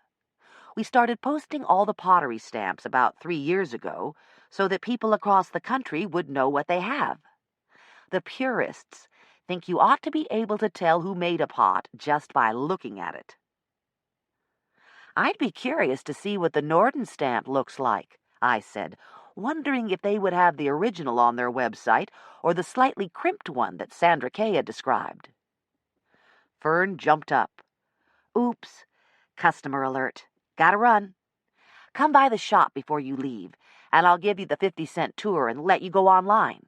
We started posting all the pottery stamps about 3 years ago so that people across the country would know what they have. The purists think you ought to be able to tell who made a pot just by looking at it." "I'd be curious to see what the Nordan stamp looks like," I said, wondering if they would have the original on their website or the slightly crimped one that Sandra Kay had described. Fern jumped up. "Oops, customer alert. Gotta run. Come by the shop before you leave, and I'll give you the 50-cent tour and let you go online."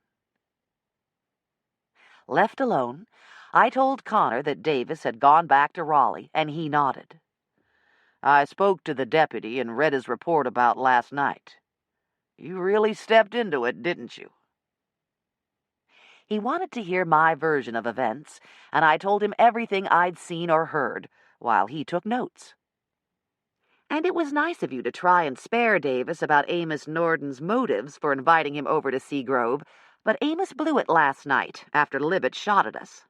Left alone, I told Connor that Davis had gone back to Raleigh, and he nodded. "I spoke to the deputy and read his report about last night. You really stepped into it, didn't you?" He wanted to hear my version of events, and I told him everything I'd seen or heard, while he took notes. "And it was nice of you to try and spare Davis about Amos Nordan's motives for inviting him over to Seagrove, but Amos blew it last night after Libet shot at us."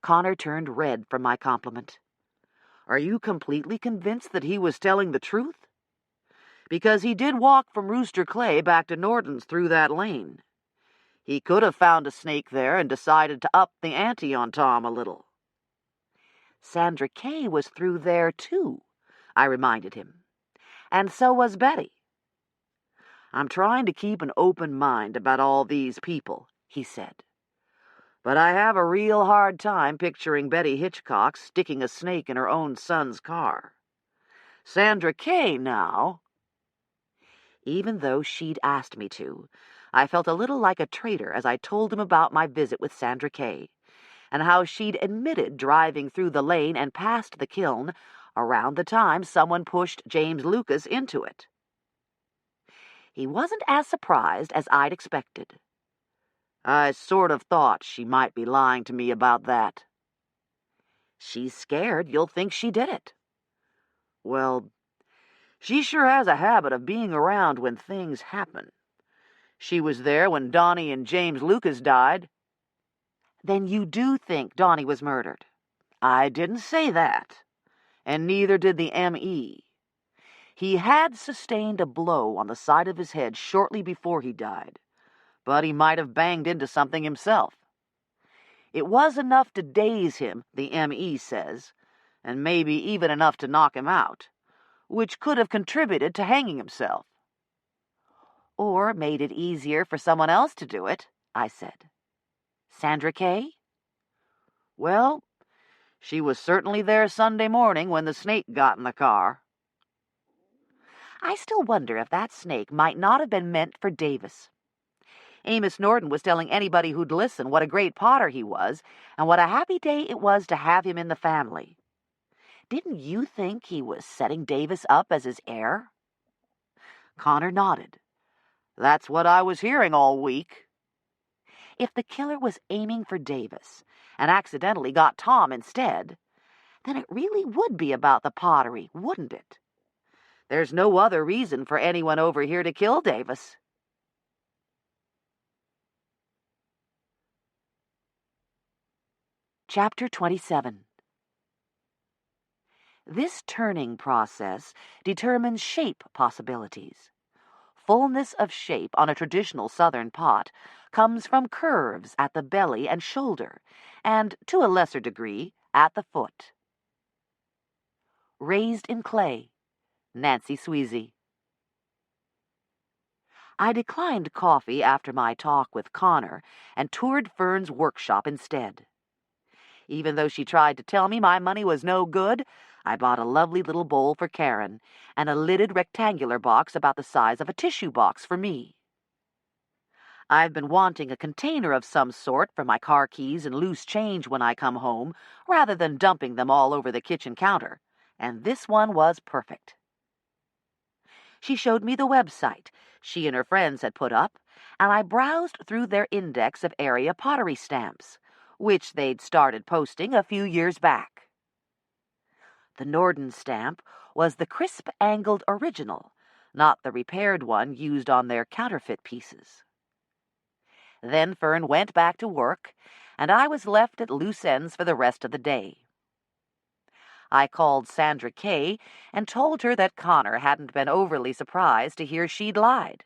Connor turned red from my compliment. "Are you completely convinced that he was telling the truth? Because he did walk from Rooster Clay back to Nordan's through that lane. He could have found a snake there and decided to up the ante on Tom a little." "Sandra Kay was through there, too," I reminded him. "And so was Betty." "I'm trying to keep an open mind about all these people," he said. "But I have a real hard time picturing Betty Hitchcock sticking a snake in her own son's car. Sandra Kay, now—" Even though she'd asked me to, I felt a little like a traitor as I told him about my visit with Sandra Kay, and how she'd admitted driving through the lane and past the kiln around the time someone pushed James Lucas into it. He wasn't as surprised as I'd expected. "I sort of thought she might be lying to me about that." "She's scared you'll think she did it." "Well, she sure has a habit of being around when things happen. She was there when Donnie and James Lucas died." "Then you do think Donnie was murdered?" "I didn't say that. And neither did the M.E. He had sustained a blow on the side of his head shortly before he died, but he might have banged into something himself. It was enough to daze him, the M.E. says, and maybe even enough to knock him out, which could have contributed to hanging himself." "Or made it easier for someone else to do it," I said. "Sandra Kay?" "Well, she was certainly there Sunday morning when the snake got in the car." I still wonder if that snake might not have been meant for Davis. Amos Nordan was telling anybody who'd listen what a great potter he was, and what a happy day it was to have him in the family. Didn't you think he was setting Davis up as his heir? Connor nodded. "That's what I was hearing all week." If the killer was aiming for Davis and accidentally got Tom instead, then it really would be about the pottery, wouldn't it? There's no other reason for anyone over here to kill Davis. Chapter 27. This turning process determines shape possibilities. Fullness of shape on a traditional Southern pot comes from curves at the belly and shoulder, and, to a lesser degree, at the foot. Raised in Clay, Nancy Sweezy. I declined coffee after my talk with Connor and toured Fern's workshop instead. Even though she tried to tell me my money was no good, I bought a lovely little bowl for Karen and a lidded rectangular box about the size of a tissue box for me. I've been wanting a container of some sort for my car keys and loose change when I come home, rather than dumping them all over the kitchen counter, and this one was perfect. She showed me the website she and her friends had put up, and I browsed through their index of area pottery stamps, which they'd started posting a few years back. The Nordan stamp was the crisp angled original, not the repaired one used on their counterfeit pieces. Then Fern went back to work, and I was left at loose ends for the rest of the day. I called Sandra Kay and told her that Connor hadn't been overly surprised to hear she'd lied.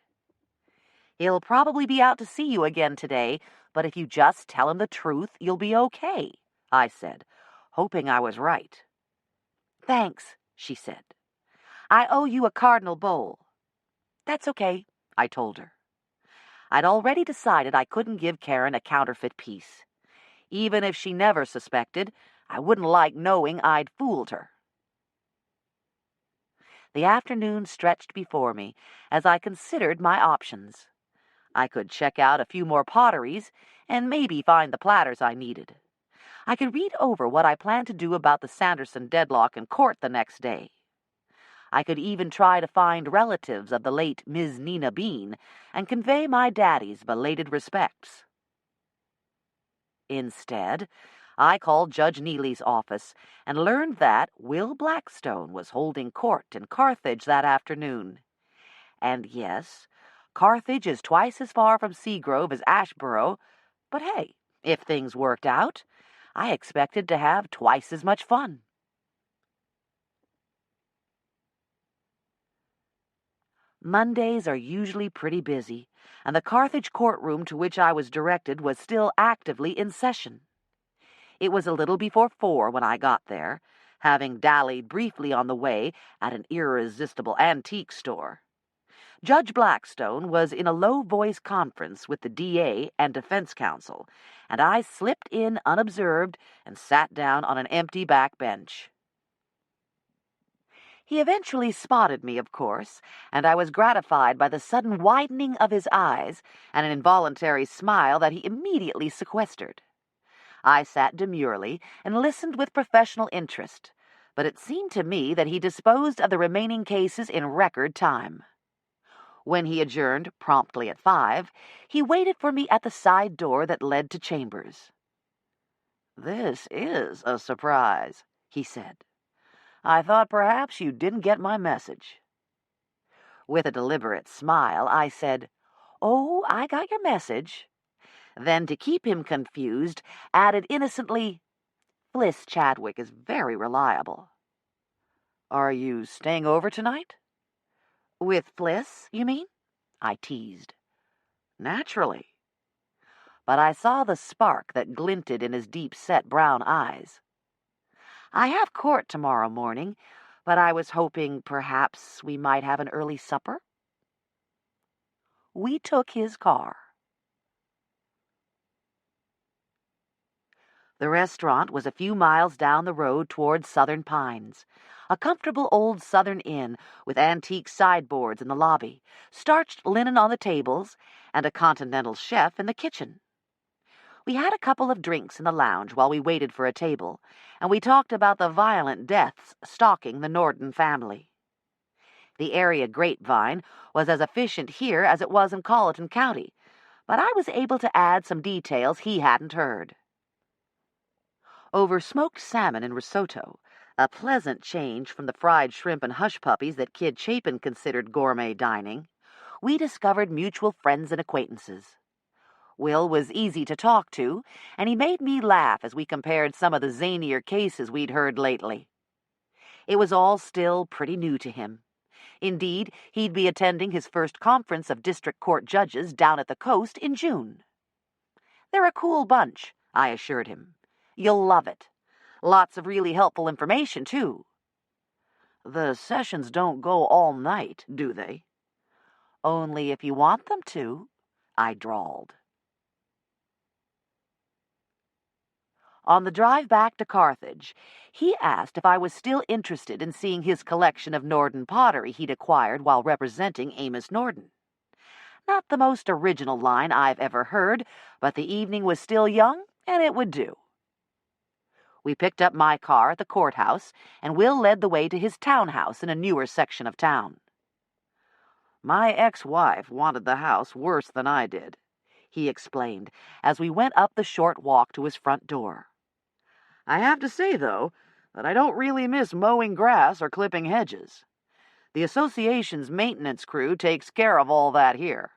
"He'll probably be out to see you again today, but if you just tell him the truth, you'll be okay," I said, hoping I was right. "Thanks," she said. "I owe you a cardinal bowl." "That's okay," I told her. I'd already decided I couldn't give Karen a counterfeit piece. Even if she never suspected, I wouldn't like knowing I'd fooled her. The afternoon stretched before me as I considered my options. I could check out a few more potteries and maybe find the platters I needed. I could read over what I planned to do about the Sanderson deadlock in court the next day. I could even try to find relatives of the late Miss Nina Bean and convey my daddy's belated respects. Instead, I called Judge Neely's office and learned that Will Blackstone was holding court in Carthage that afternoon. And yes, Carthage is twice as far from Seagrove as Ashboro, but hey, if things worked out, I expected to have twice as much fun. Mondays are usually pretty busy, and the Carthage courtroom to which I was directed was still actively in session. It was a little before 4 when I got there, having dallied briefly on the way at an irresistible antique store. Judge Blackstone was in a low-voice conference with the DA and defense counsel, and I slipped in unobserved and sat down on an empty back bench. He eventually spotted me, of course, and I was gratified by the sudden widening of his eyes and an involuntary smile that he immediately sequestered. I sat demurely and listened with professional interest, but it seemed to me that he disposed of the remaining cases in record time. When he adjourned promptly at 5, he waited for me at the side door that led to chambers. "This is a surprise," he said. "I thought perhaps you didn't get my message." With a deliberate smile, I said, "Oh, I got your message." Then, to keep him confused, added innocently, "Fliss Chadwick is very reliable." "Are you staying over tonight?" "With Fliss, you mean?" I teased. "Naturally." But I saw the spark that glinted in his deep-set brown eyes. "I have court tomorrow morning, but I was hoping perhaps we might have an early supper." We took his car. The restaurant was a few miles down the road toward Southern Pines, a comfortable old Southern inn with antique sideboards in the lobby, starched linen on the tables, and a continental chef in the kitchen. We had a couple of drinks in the lounge while we waited for a table, and we talked about the violent deaths stalking the Nordan family. The area grapevine was as efficient here as it was in Colleton County, but I was able to add some details he hadn't heard. Over smoked salmon and risotto, a pleasant change from the fried shrimp and hush puppies that Kid Chapin considered gourmet dining, we discovered mutual friends and acquaintances. Will was easy to talk to, and he made me laugh as we compared some of the zanier cases we'd heard lately. It was all still pretty new to him. Indeed, he'd be attending his first conference of district court judges down at the coast in June. "They're a cool bunch," I assured him. "You'll love it. Lots of really helpful information, too." "The sessions don't go all night, do they?" "Only if you want them to," I drawled. On the drive back to Carthage, he asked if I was still interested in seeing his collection of Nordan pottery he'd acquired while representing Amos Nordan. Not the most original line I've ever heard, but the evening was still young, and it would do. We picked up my car at the courthouse, and Will led the way to his townhouse in a newer section of town. "My ex-wife wanted the house worse than I did," he explained as we went up the short walk to his front door. "I have to say, though, that I don't really miss mowing grass or clipping hedges. The association's maintenance crew takes care of all that here."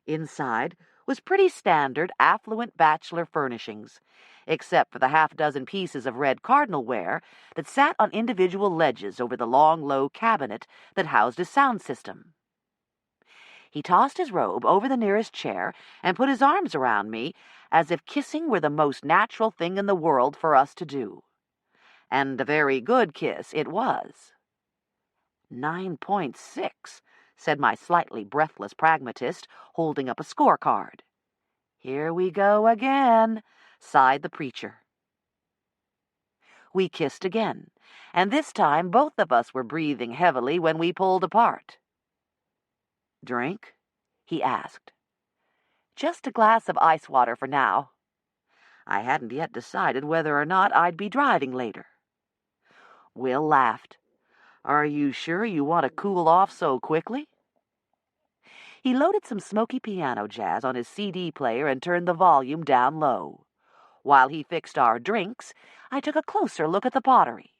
Inside was pretty standard, affluent bachelor furnishings, except for the half-dozen pieces of red cardinal ware that sat on individual ledges over the long, low cabinet that housed his sound system. He tossed his robe over the nearest chair and put his arms around me as if kissing were the most natural thing in the world for us to do. And a very good kiss it was. 9.6, said my slightly breathless pragmatist, holding up a scorecard. "Here we go again," sighed the preacher. We kissed again, and this time both of us were breathing heavily when we pulled apart. "Drink?" he asked. "Just a glass of ice water for now." I hadn't yet decided whether or not I'd be driving later. Will laughed. "Are you sure you want to cool off so quickly?" He loaded some smoky piano jazz on his CD player and turned the volume down low. While he fixed our drinks, I took a closer look at the pottery.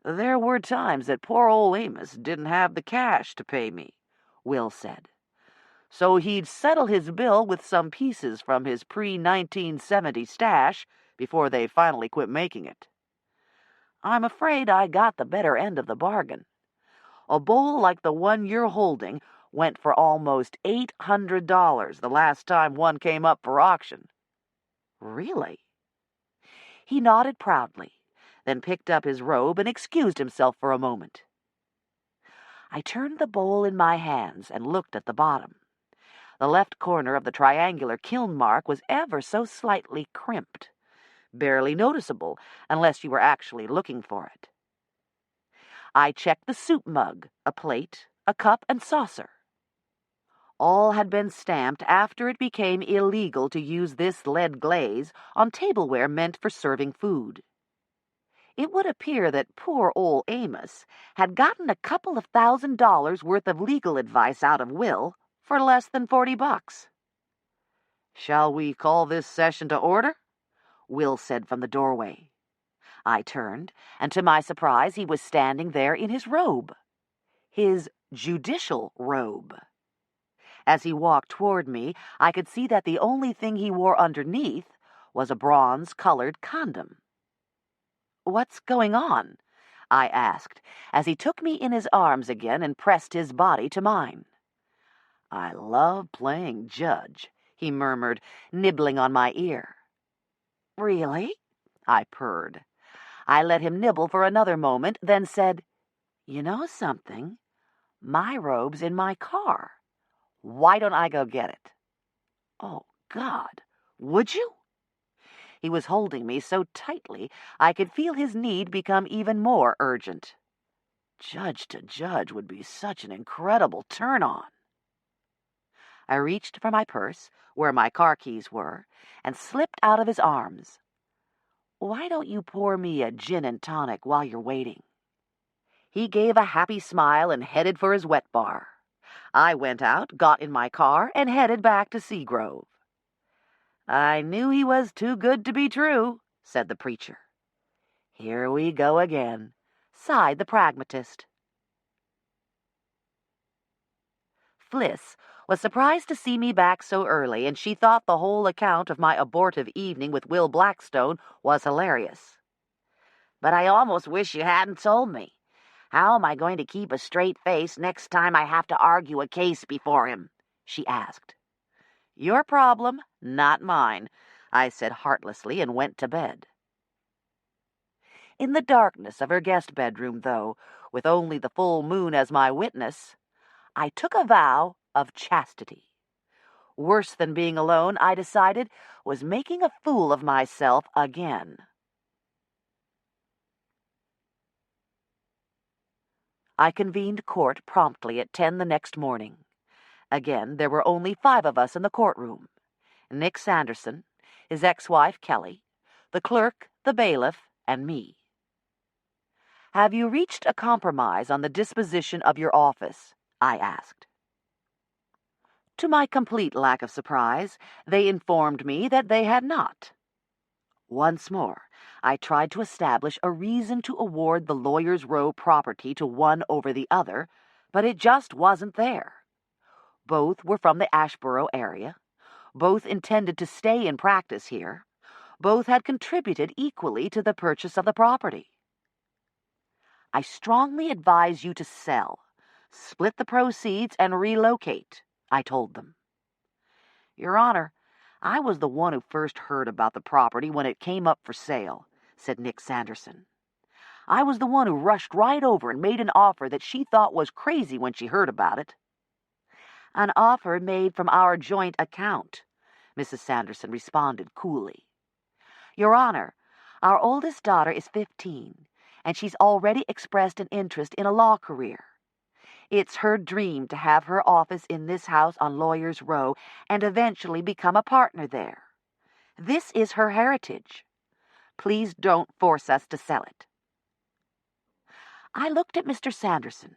"There were times that poor old Amos didn't have the cash to pay me," Will said. "So he'd settle his bill with some pieces from his pre-1970 stash before they finally quit making it. I'm afraid I got the better end of the bargain. A bowl like the one you're holding went for almost $800 the last time one came up for auction." "Really?" He nodded proudly, then picked up his robe and excused himself for a moment. I turned the bowl in my hands and looked at the bottom. The left corner of the triangular kiln mark was ever so slightly crimped, barely noticeable unless you were actually looking for it. I checked the soup mug, a plate, a cup, and saucer. All had been stamped after it became illegal to use this lead glaze on tableware meant for serving food. It would appear that poor old Amos had gotten a couple of $1,000 worth of legal advice out of Will for less than $40. "Shall we call this session to order?" Will said from the doorway. I turned, and to my surprise he was standing there in his robe. His judicial robe. As he walked toward me, I could see that the only thing he wore underneath was a bronze-colored condom. "What's going on?" I asked, as he took me in his arms again and pressed his body to mine. "I love playing judge," he murmured, nibbling on my ear. "Really?" I purred. I let him nibble for another moment, then said, "You know something? My robe's in my car. Why don't I go get it?" "Oh, God, would you?" He was holding me so tightly I could feel his need become even more urgent. Judge to judge would be such an incredible turn-on. I reached for my purse, where my car keys were, and slipped out of his arms. "Why don't you pour me a gin and tonic while you're waiting?" He gave a happy smile and headed for his wet bar. I went out, got in my car, and headed back to Seagrove. "I knew he was too good to be true," said the preacher. "Here we go again," sighed the pragmatist. Fliss was surprised to see me back so early, and she thought the whole account of my abortive evening with Will Blackstone was hilarious. "But I almost wish you hadn't told me. How am I going to keep a straight face next time I have to argue a case before him?" she asked. "Your problem, not mine," I said heartlessly and went to bed. In the darkness of her guest bedroom, though, with only the full moon as my witness, I took a vow of chastity. Worse than being alone, I decided, was making a fool of myself again. I convened court promptly at 10 the next morning. Again, there were only 5 of us in the courtroom. Nick Sanderson, his ex-wife Kelly, the clerk, the bailiff, and me. "Have you reached a compromise on the disposition of your office?" I asked. To my complete lack of surprise, they informed me that they had not. Once more, I tried to establish a reason to award the Lawyers' Row property to one over the other, but it just wasn't there. Both were from the Ashboro area. Both intended to stay in practice here. Both had contributed equally to the purchase of the property. I strongly advise you to sell, split the proceeds, and relocate, I told them. Your Honor, I was the one who first heard about the property when it came up for sale, said Nick Sanderson. I was the one who rushed right over and made an offer that she thought was crazy when she heard about it. An offer made from our joint account, Mrs. Sanderson responded coolly. Your Honor, our oldest daughter is 15, and she's already expressed an interest in a law career. It's her dream to have her office in this house on Lawyers' Row and eventually become a partner there. This is her heritage. Please don't force us to sell it. I looked at Mr. Sanderson.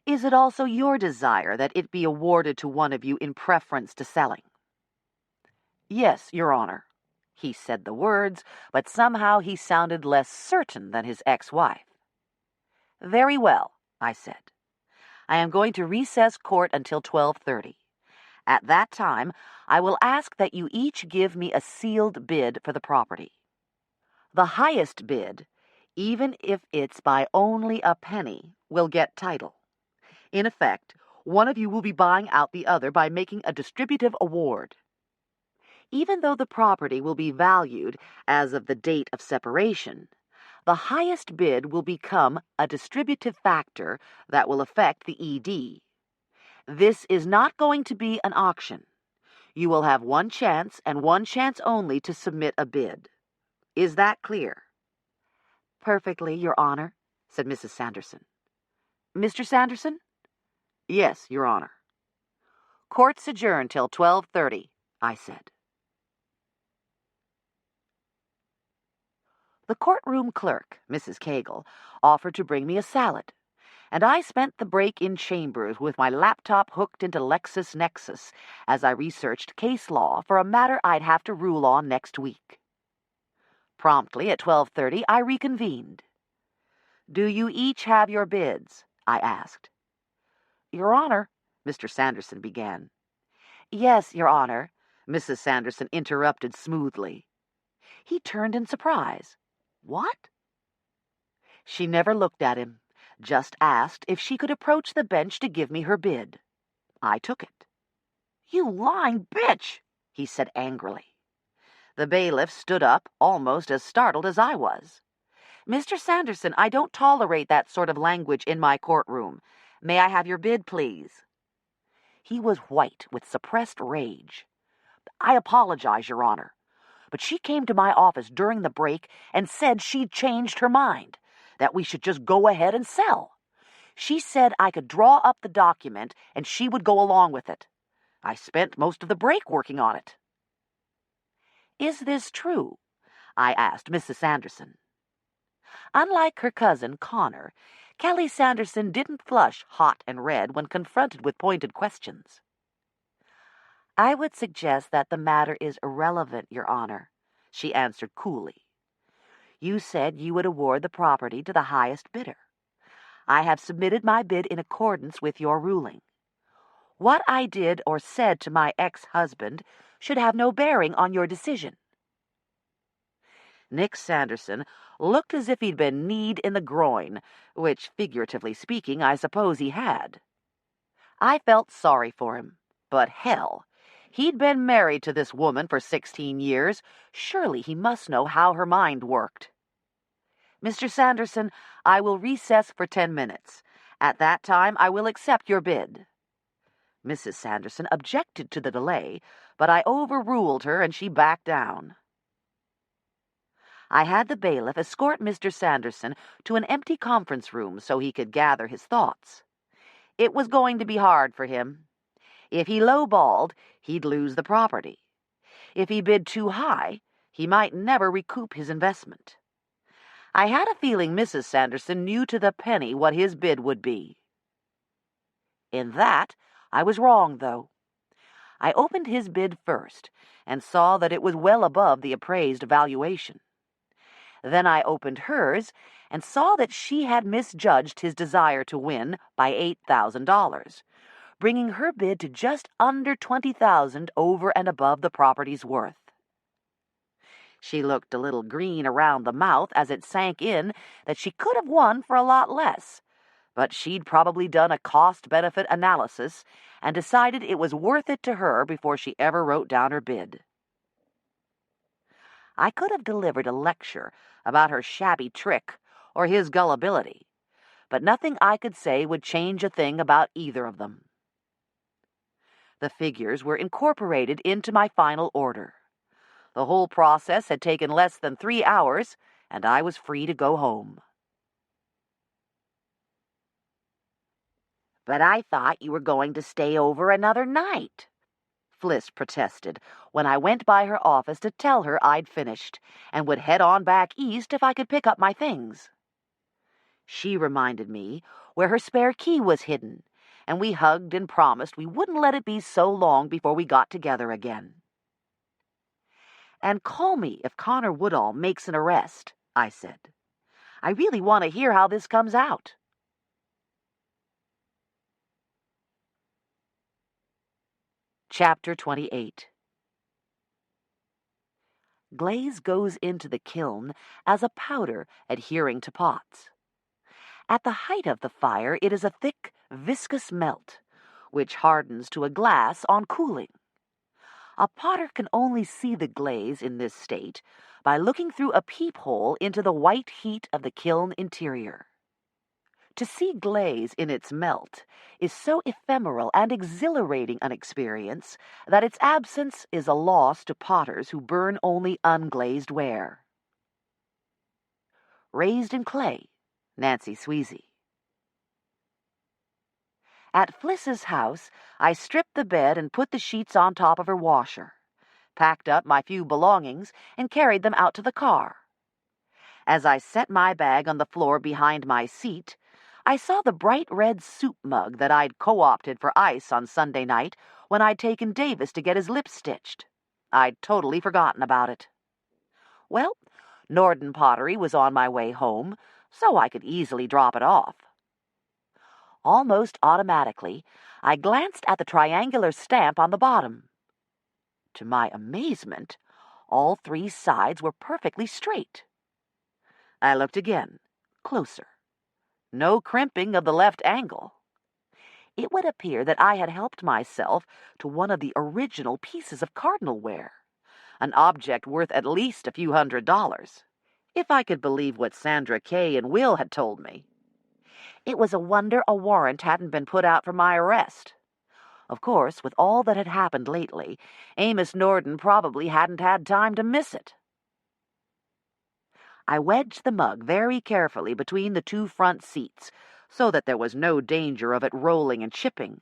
Is it also your desire that it be awarded to one of you in preference to selling? Yes, Your Honor. He said the words, but somehow he sounded less certain than his ex-wife. Very well, I said. I am going to recess court until 12:30. At that time, I will ask that you each give me a sealed bid for the property. The highest bid, even if it's by only a penny, will get title. In effect, one of you will be buying out the other by making a distributive award. Even though the property will be valued as of the date of separation, the highest bid will become a distributive factor that will affect the ED. This is not going to be an auction. You will have one chance and one chance only to submit a bid. Is that clear? Perfectly, Your Honor, said Mrs. Sanderson. Mr. Sanderson? Yes, Your Honor. Court's adjourned till 12:30, I said. The courtroom clerk, Mrs. Cagle, offered to bring me a salad, and I spent the break in chambers with my laptop hooked into LexisNexis as I researched case law for a matter I'd have to rule on next week. Promptly at 12:30, I reconvened. Do you each have your bids? I asked. Your Honor, Mr. Sanderson began. Yes, Your Honor, Mrs. Sanderson interrupted smoothly. He turned in surprise. What? She never looked at him, just asked if she could approach the bench to give me her bid. I took it. You lying bitch, he said angrily. The bailiff stood up, almost as startled as I was. Mr. Sanderson, I don't tolerate that sort of language in my courtroom. May I have your bid, please? He was white with suppressed rage. I apologize, Your Honor, but she came to my office during the break and said she'd changed her mind, that we should just go ahead and sell. She said I could draw up the document and she would go along with it. I spent most of the break working on it. Is this true? I asked Mrs. Sanderson. Unlike her cousin, Connor, Kelly Sanderson didn't flush hot and red when confronted with pointed questions. I would suggest that the matter is irrelevant, Your Honor, she answered coolly. You said you would award the property to the highest bidder. I have submitted my bid in accordance with your ruling. What I did or said to my ex-husband should have no bearing on your decision. Nick Sanderson looked as if he'd been kneed in the groin, which, figuratively speaking, I suppose he had. I felt sorry for him, but hell, he'd been married to this woman for 16 years. Surely he must know how her mind worked. Mr. Sanderson, I will recess for 10 minutes. At that time, I will accept your bid. Mrs. Sanderson objected to the delay, but I overruled her and she backed down. I had the bailiff escort Mr. Sanderson to an empty conference room so he could gather his thoughts. It was going to be hard for him. If he lowballed, he'd lose the property. If he bid too high, he might never recoup his investment. I had a feeling Mrs. Sanderson knew to the penny what his bid would be. In that, I was wrong, though. I opened his bid first and saw that it was well above the appraised valuation. Then I opened hers and saw that she had misjudged his desire to win by $8,000, bringing her bid to just under $20,000 over and above the property's worth. She looked a little green around the mouth as it sank in that she could have won for a lot less, but she'd probably done a cost-benefit analysis and decided it was worth it to her before she ever wrote down her bid. I could have delivered a lecture about her shabby trick or his gullibility, but nothing I could say would change a thing about either of them. The figures were incorporated into my final order. The whole process had taken less than 3 hours, and I was free to go home. But I thought you were going to stay over another night, Fliss protested when I went by her office to tell her I'd finished and would head on back east if I could pick up my things. She reminded me where her spare key was hidden, and we hugged and promised we wouldn't let it be so long before we got together again. "And call me if Connor Woodall makes an arrest," I said. "I really want to hear how this comes out." Chapter 28. Glaze goes into the kiln as a powder adhering to pots. At the height of the fire, it is a thick, viscous melt, which hardens to a glass on cooling. A potter can only see the glaze in this state by looking through a peephole into the white heat of the kiln interior. To see glaze in its melt is so ephemeral and exhilarating an experience that its absence is a loss to potters who burn only unglazed ware. Raised in clay, Nancy Sweezy. At Fliss's house, I stripped the bed and put the sheets on top of her washer, packed up my few belongings, and carried them out to the car. As I set my bag on the floor behind my seat, I saw the bright red soup mug that I'd co-opted for ice on Sunday night when I'd taken Davis to get his lips stitched. I'd totally forgotten about it. Well, Nordan Pottery was on my way home, so I could easily drop it off. Almost automatically, I glanced at the triangular stamp on the bottom. To my amazement, all 3 sides were perfectly straight. I looked again, closer. No crimping of the left angle. It would appear that I had helped myself to one of the original pieces of cardinal ware, an object worth at least a few $100s, if I could believe what Sandra Kay and Will had told me. It was a wonder a warrant hadn't been put out for my arrest. Of course, with all that had happened lately, Amos Nordan probably hadn't had time to miss it. I wedged the mug very carefully between the 2 front seats, so that there was no danger of it rolling and chipping,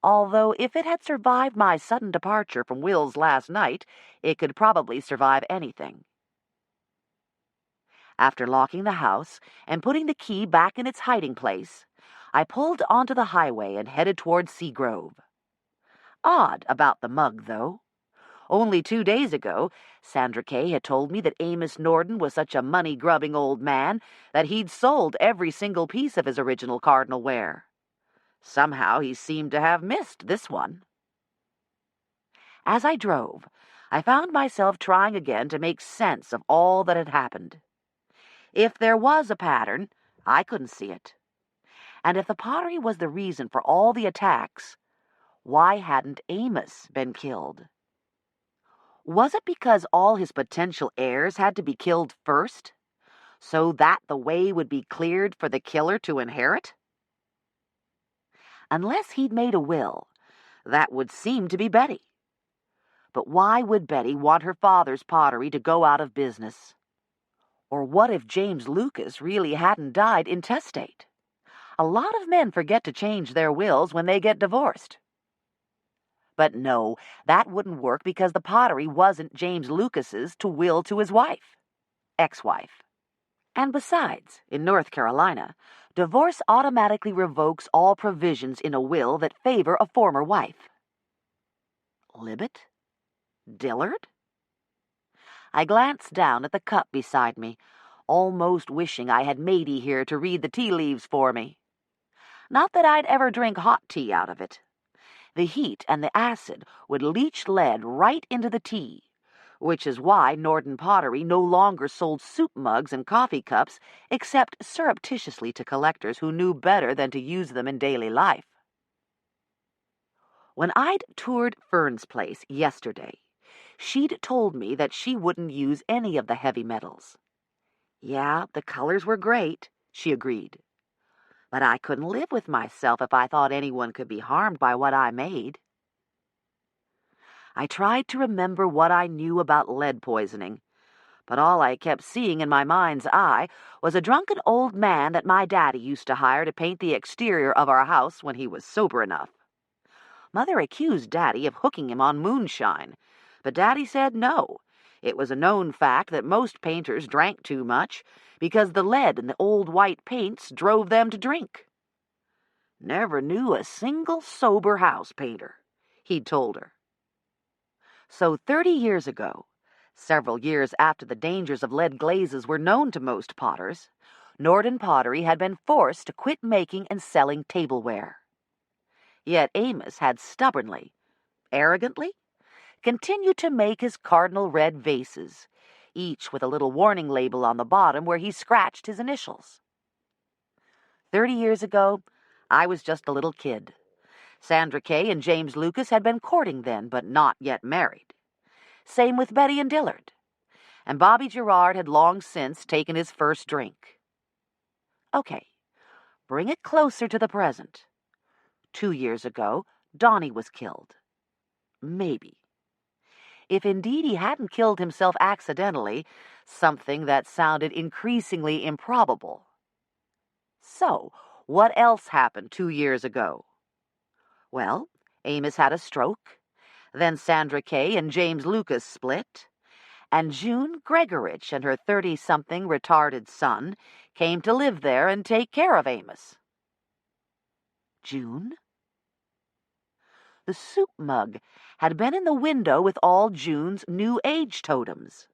although if it had survived my sudden departure from Will's last night, it could probably survive anything. After locking the house and putting the key back in its hiding place, I pulled onto the highway and headed toward Seagrove. Odd about the mug, though. Only 2 days ago, Sandra Kay had told me that Amos Nordan was such a money-grubbing old man that he'd sold every single piece of his original cardinal ware. Somehow he seemed to have missed this one. As I drove, I found myself trying again to make sense of all that had happened. If there was a pattern, I couldn't see it. And if the pottery was the reason for all the attacks, why hadn't Amos been killed? Was it because all his potential heirs had to be killed first, so that the way would be cleared for the killer to inherit? Unless he'd made a will, that would seem to be Betty. But why would Betty want her father's pottery to go out of business? Or what if James Lucas really hadn't died intestate? A lot of men forget to change their wills when they get divorced. But no, that wouldn't work because the pottery wasn't James Lucas's to will to his wife, ex-wife. And besides, in North Carolina, divorce automatically revokes all provisions in a will that favor a former wife. Libet? Dillard? I glanced down at the cup beside me, almost wishing I had Matey here to read the tea leaves for me. Not that I'd ever drink hot tea out of it. The heat and the acid would leach lead right into the tea, which is why Nordan Pottery no longer sold soup mugs and coffee cups except surreptitiously to collectors who knew better than to use them in daily life. When I'd toured Fern's place yesterday, she'd told me that she wouldn't use any of the heavy metals. Yeah, the colors were great, she agreed. But I couldn't live with myself if I thought anyone could be harmed by what I made. I tried to remember what I knew about lead poisoning, but all I kept seeing in my mind's eye was a drunken old man that my daddy used to hire to paint the exterior of our house when he was sober enough. Mother accused Daddy of hooking him on moonshine, but Daddy said no. It was a known fact that most painters drank too much because the lead in the old white paints drove them to drink. Never knew a single sober house painter, he'd told her. So 30 years ago, several years after the dangers of lead glazes were known to most potters, Nordan Pottery had been forced to quit making and selling tableware. Yet Amos had stubbornly, arrogantly, continued to make his cardinal red vases, each with a little warning label on the bottom where he scratched his initials. 30 years ago, I was just a little kid. Sandra Kay and James Lucas had been courting then, but not yet married. Same with Betty and Dillard. And Bobby Gerard had long since taken his first drink. Okay, bring it closer to the present. 2 years ago, Donnie was killed. Maybe. If indeed he hadn't killed himself accidentally, something that sounded increasingly improbable. So, what else happened 2 years ago? Well, Amos had a stroke, then Sandra Kay and James Lucas split, and June Gregorich and her 30-something retarded son came to live there and take care of Amos. June? The soup mug had been in the window with all June's New Age totems.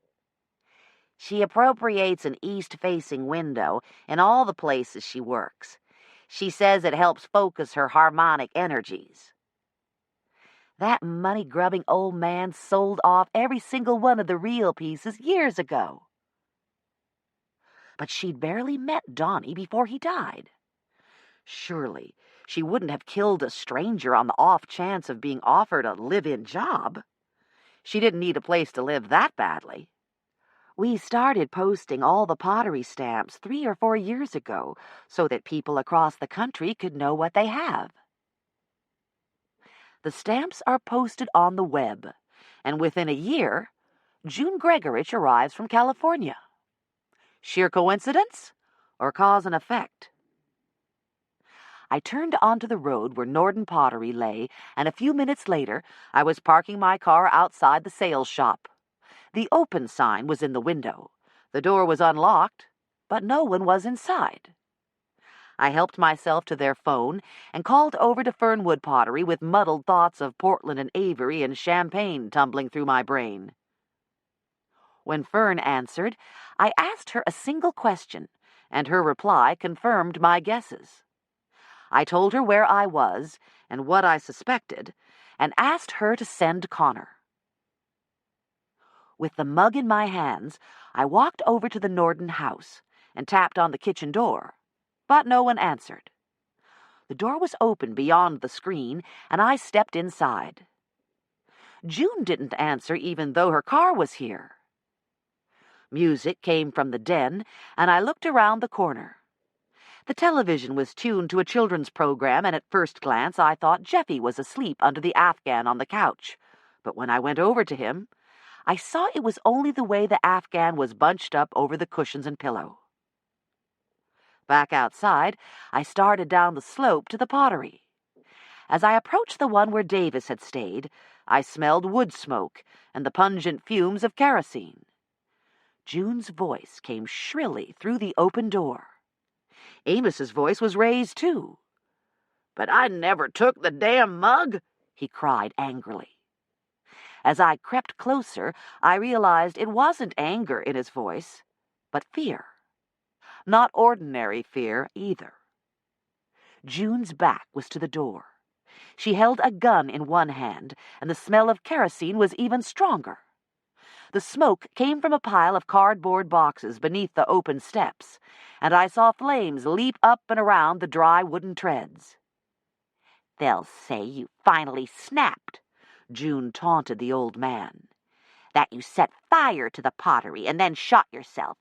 She appropriates an east-facing window in all the places she works. She says it helps focus her harmonic energies. That money-grubbing old man sold off every single one of the real pieces years ago. But she'd barely met Donnie before he died. Surely she wouldn't have killed a stranger on the off chance of being offered a live-in job. She didn't need a place to live that badly. We started posting all the pottery stamps 3 or 4 years ago so that people across the country could know what they have. The stamps are posted on the web, and within a year, June Gregorich arrives from California. Sheer coincidence or cause and effect? I turned onto the road where Nordan Pottery lay, and a few minutes later, I was parking my car outside the sales shop. The open sign was in the window. The door was unlocked, but no one was inside. I helped myself to their phone and called over to Fernwood Pottery with muddled thoughts of Portland and Avery and champagne tumbling through my brain. When Fern answered, I asked her a single question, and her reply confirmed my guesses. I told her where I was and what I suspected, and asked her to send Connor. With the mug in my hands, I walked over to the Nordan house and tapped on the kitchen door, but no one answered. The door was open beyond the screen, and I stepped inside. June didn't answer even though her car was here. Music came from the den, and I looked around the corner. The television was tuned to a children's program, and at first glance I thought Jeffy was asleep under the Afghan on the couch. But when I went over to him, I saw it was only the way the Afghan was bunched up over the cushions and pillow. Back outside, I started down the slope to the pottery. As I approached the one where Davis had stayed, I smelled wood smoke and the pungent fumes of kerosene. June's voice came shrilly through the open door. Amos's voice was raised, too. "But I never took the damn mug," he cried angrily. As I crept closer, I realized it wasn't anger in his voice, but fear. Not ordinary fear, either. June's back was to the door. She held a gun in one hand, and the smell of kerosene was even stronger. The smoke came from a pile of cardboard boxes beneath the open steps, and I saw flames leap up and around the dry wooden treads. "They'll say you finally snapped," June taunted the old man. "That you set fire to the pottery and then shot yourself."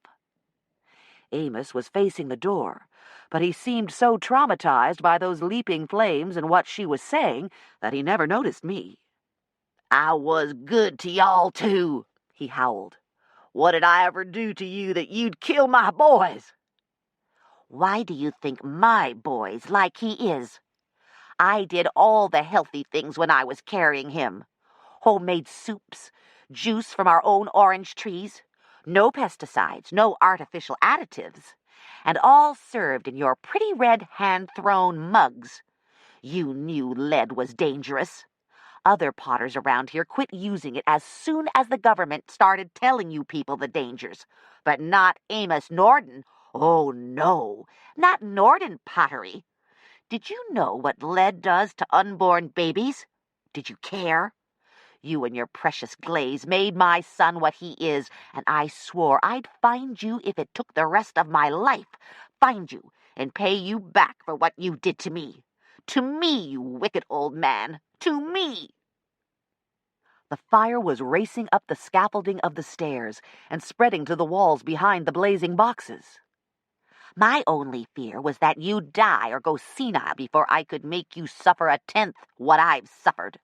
Amos was facing the door, but he seemed so traumatized by those leaping flames and what she was saying that he never noticed me. "I was good to y'all, too," he howled. "What did I ever do to you that you'd kill my boys?" "Why do you think my boy's like he is? I did all the healthy things when I was carrying him. Homemade soups, juice from our own orange trees, no pesticides, no artificial additives, and all served in your pretty red hand-thrown mugs. You knew lead was dangerous. Other potters around here quit using it as soon as the government started telling you people the dangers, but not Amos Nordan. Oh, no, not Nordan Pottery. Did you know what lead does to unborn babies? Did you care? You and your precious glaze made my son what he is, and I swore I'd find you if it took the rest of my life. Find you and pay you back for what you did to me. To me, you wicked old man. To me." The fire was racing up the scaffolding of the stairs and spreading to the walls behind the blazing boxes. "My only fear was that you'd die or go senile before I could make you suffer a tenth what I've suffered."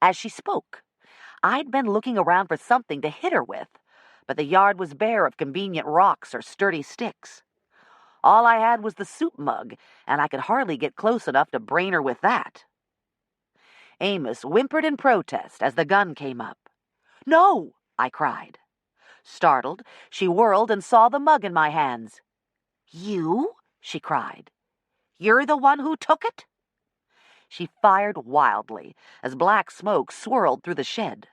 As she spoke, I'd been looking around for something to hit her with, but the yard was bare of convenient rocks or sturdy sticks. All I had was the soup mug, and I could hardly get close enough to brain her with that. Amos whimpered in protest as the gun came up. "No!" I cried. Startled, she whirled and saw the mug in my hands. "You?" she cried. "You're the one who took it?" She fired wildly as black smoke swirled through the shed.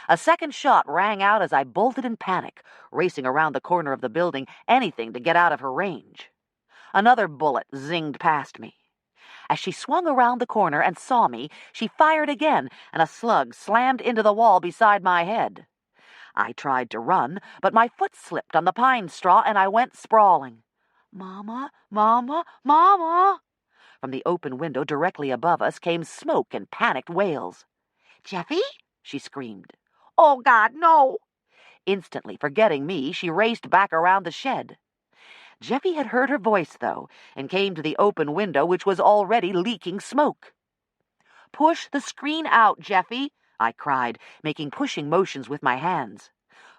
A second shot rang out as I bolted in panic, racing around the corner of the building, anything to get out of her range. Another bullet zinged past me. As she swung around the corner and saw me, she fired again, and a slug slammed into the wall beside my head. I tried to run, but my foot slipped on the pine straw and I went sprawling. "Mama, Mama, Mama!" From the open window directly above us came smoke and panicked wails. "Jeffy?" she screamed. "Oh, God, no!" Instantly forgetting me, she raced back around the shed. Jeffy had heard her voice, though, and came to the open window, which was already leaking smoke. "Push the screen out, Jeffy," I cried, making pushing motions with my hands.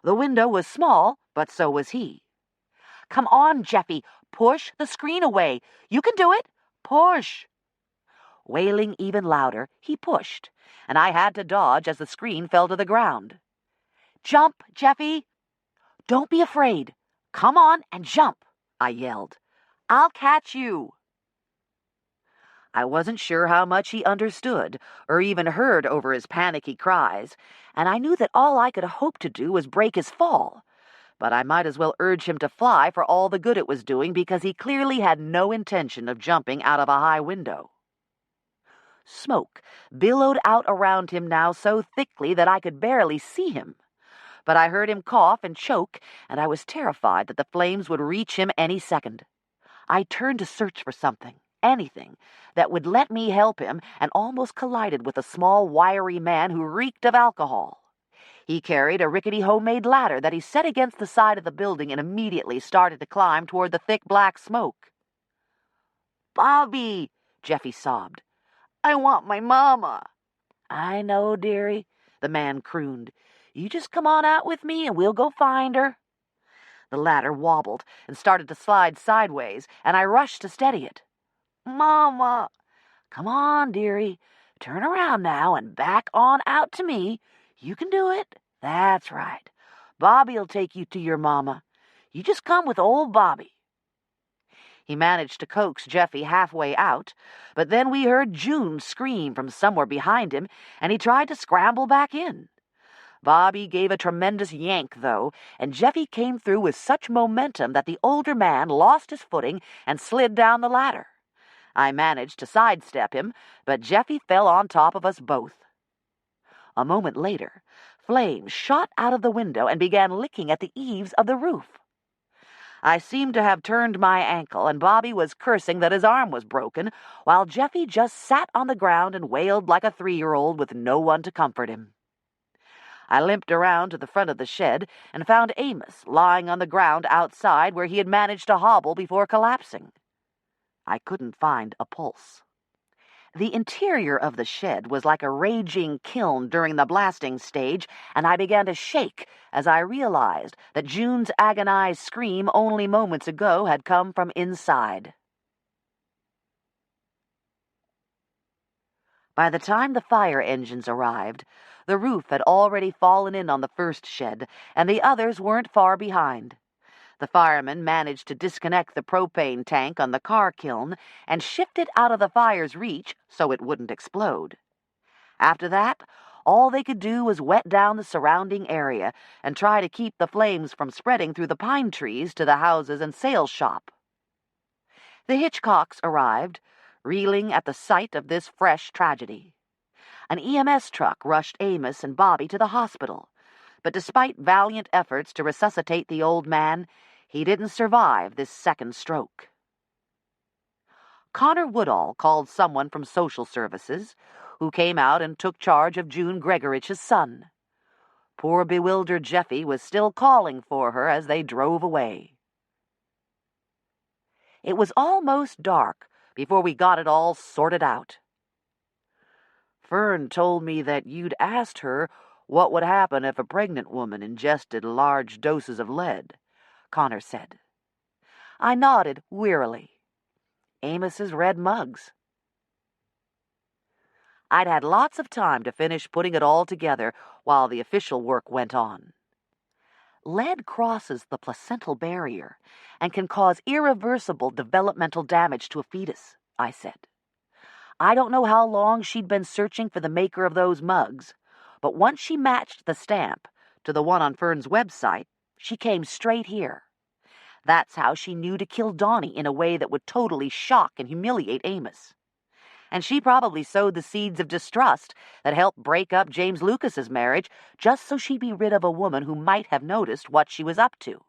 The window was small, but so was he. "Come on, Jeffy, push the screen away. You can do it. Push!" Wailing even louder, he pushed, and I had to dodge as the screen fell to the ground. "Jump, Jeffy!" "Don't be afraid. Come on and jump," I yelled. "I'll catch you." I wasn't sure how much he understood or even heard over his panicky cries, and I knew that all I could hope to do was break his fall. But I might as well urge him to fly for all the good it was doing, because he clearly had no intention of jumping out of a high window. Smoke billowed out around him now so thickly that I could barely see him. But I heard him cough and choke, and I was terrified that the flames would reach him any second. I turned to search for something, anything, that would let me help him, and almost collided with a small, wiry man who reeked of alcohol. He carried a rickety homemade ladder that he set against the side of the building and immediately started to climb toward the thick black smoke. "Bobby," Jeffy sobbed. "I want my mama." "I know, dearie," the man crooned. "You just come on out with me and we'll go find her." The ladder wobbled and started to slide sideways, and I rushed to steady it. "Mama." "Come on, dearie. Turn around now and back on out to me. You can do it. That's right. Bobby'll take you to your mama. You just come with old Bobby." He managed to coax Jeffy halfway out, but then we heard June scream from somewhere behind him, and he tried to scramble back in. Bobby gave a tremendous yank, though, and Jeffy came through with such momentum that the older man lost his footing and slid down the ladder. I managed to sidestep him, but Jeffy fell on top of us both. A moment later, flames shot out of the window and began licking at the eaves of the roof. I seemed to have turned my ankle, and Bobby was cursing that his arm was broken, while Jeffy just sat on the ground and wailed like a 3-year-old with no one to comfort him. I limped around to the front of the shed and found Amos lying on the ground outside where he had managed to hobble before collapsing. I couldn't find a pulse. The interior of the shed was like a raging kiln during the blasting stage, and I began to shake as I realized that June's agonized scream only moments ago had come from inside. By the time the fire engines arrived, the roof had already fallen in on the first shed, and the others weren't far behind. The firemen managed to disconnect the propane tank on the car kiln and shift it out of the fire's reach so it wouldn't explode. After that, all they could do was wet down the surrounding area and try to keep the flames from spreading through the pine trees to the houses and sales shop. The Hitchcocks arrived, reeling at the sight of this fresh tragedy. An EMS truck rushed Amos and Bobby to the hospital, but despite valiant efforts to resuscitate the old man, he didn't survive this second stroke. Connor Woodall called someone from social services, who came out and took charge of June Gregorich's son. Poor bewildered Jeffy was still calling for her as they drove away. It was almost dark before we got it all sorted out. Fern told me that you'd asked her what would happen if a pregnant woman ingested large doses of lead, Connor said. I nodded wearily. Amos's red mugs. I'd had lots of time to finish putting it all together while the official work went on. Lead crosses the placental barrier and can cause irreversible developmental damage to a fetus, I said. I don't know how long she'd been searching for the maker of those mugs, but once she matched the stamp to the one on Fern's website, she came straight here. That's how she knew to kill Donnie in a way that would totally shock and humiliate Amos. And she probably sowed the seeds of distrust that helped break up James Lucas's marriage just so she'd be rid of a woman who might have noticed what she was up to.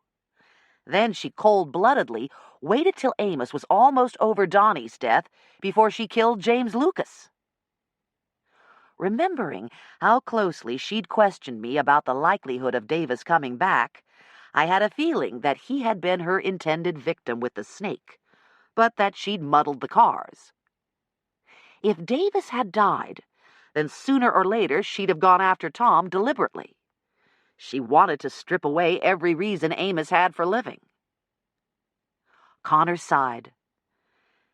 Then she cold-bloodedly waited till Amos was almost over Donnie's death before she killed James Lucas. Remembering how closely she'd questioned me about the likelihood of Davis coming back, I had a feeling that he had been her intended victim with the snake, but that she'd muddled the cars. If Davis had died, then sooner or later she'd have gone after Tom deliberately. She wanted to strip away every reason Amos had for living. Connor sighed.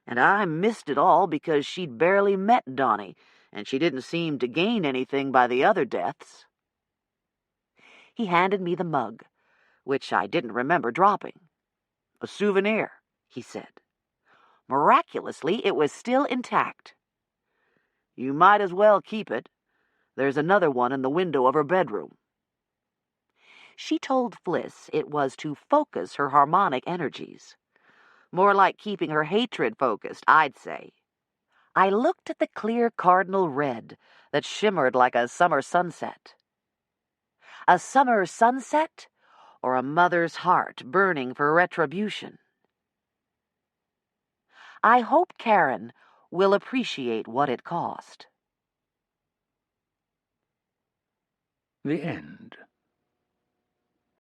And I missed it all because she'd barely met Donnie, and she didn't seem to gain anything by the other deaths. He handed me the mug, which I didn't remember dropping. A souvenir, he said. Miraculously, it was still intact. You might as well keep it. There's another one in the window of her bedroom. She told Fliss it was to focus her harmonic energies. More like keeping her hatred focused, I'd say. I looked at the clear cardinal red that shimmered like a summer sunset. A summer sunset, or a mother's heart burning for retribution? I hope Karen will appreciate what it cost. The end.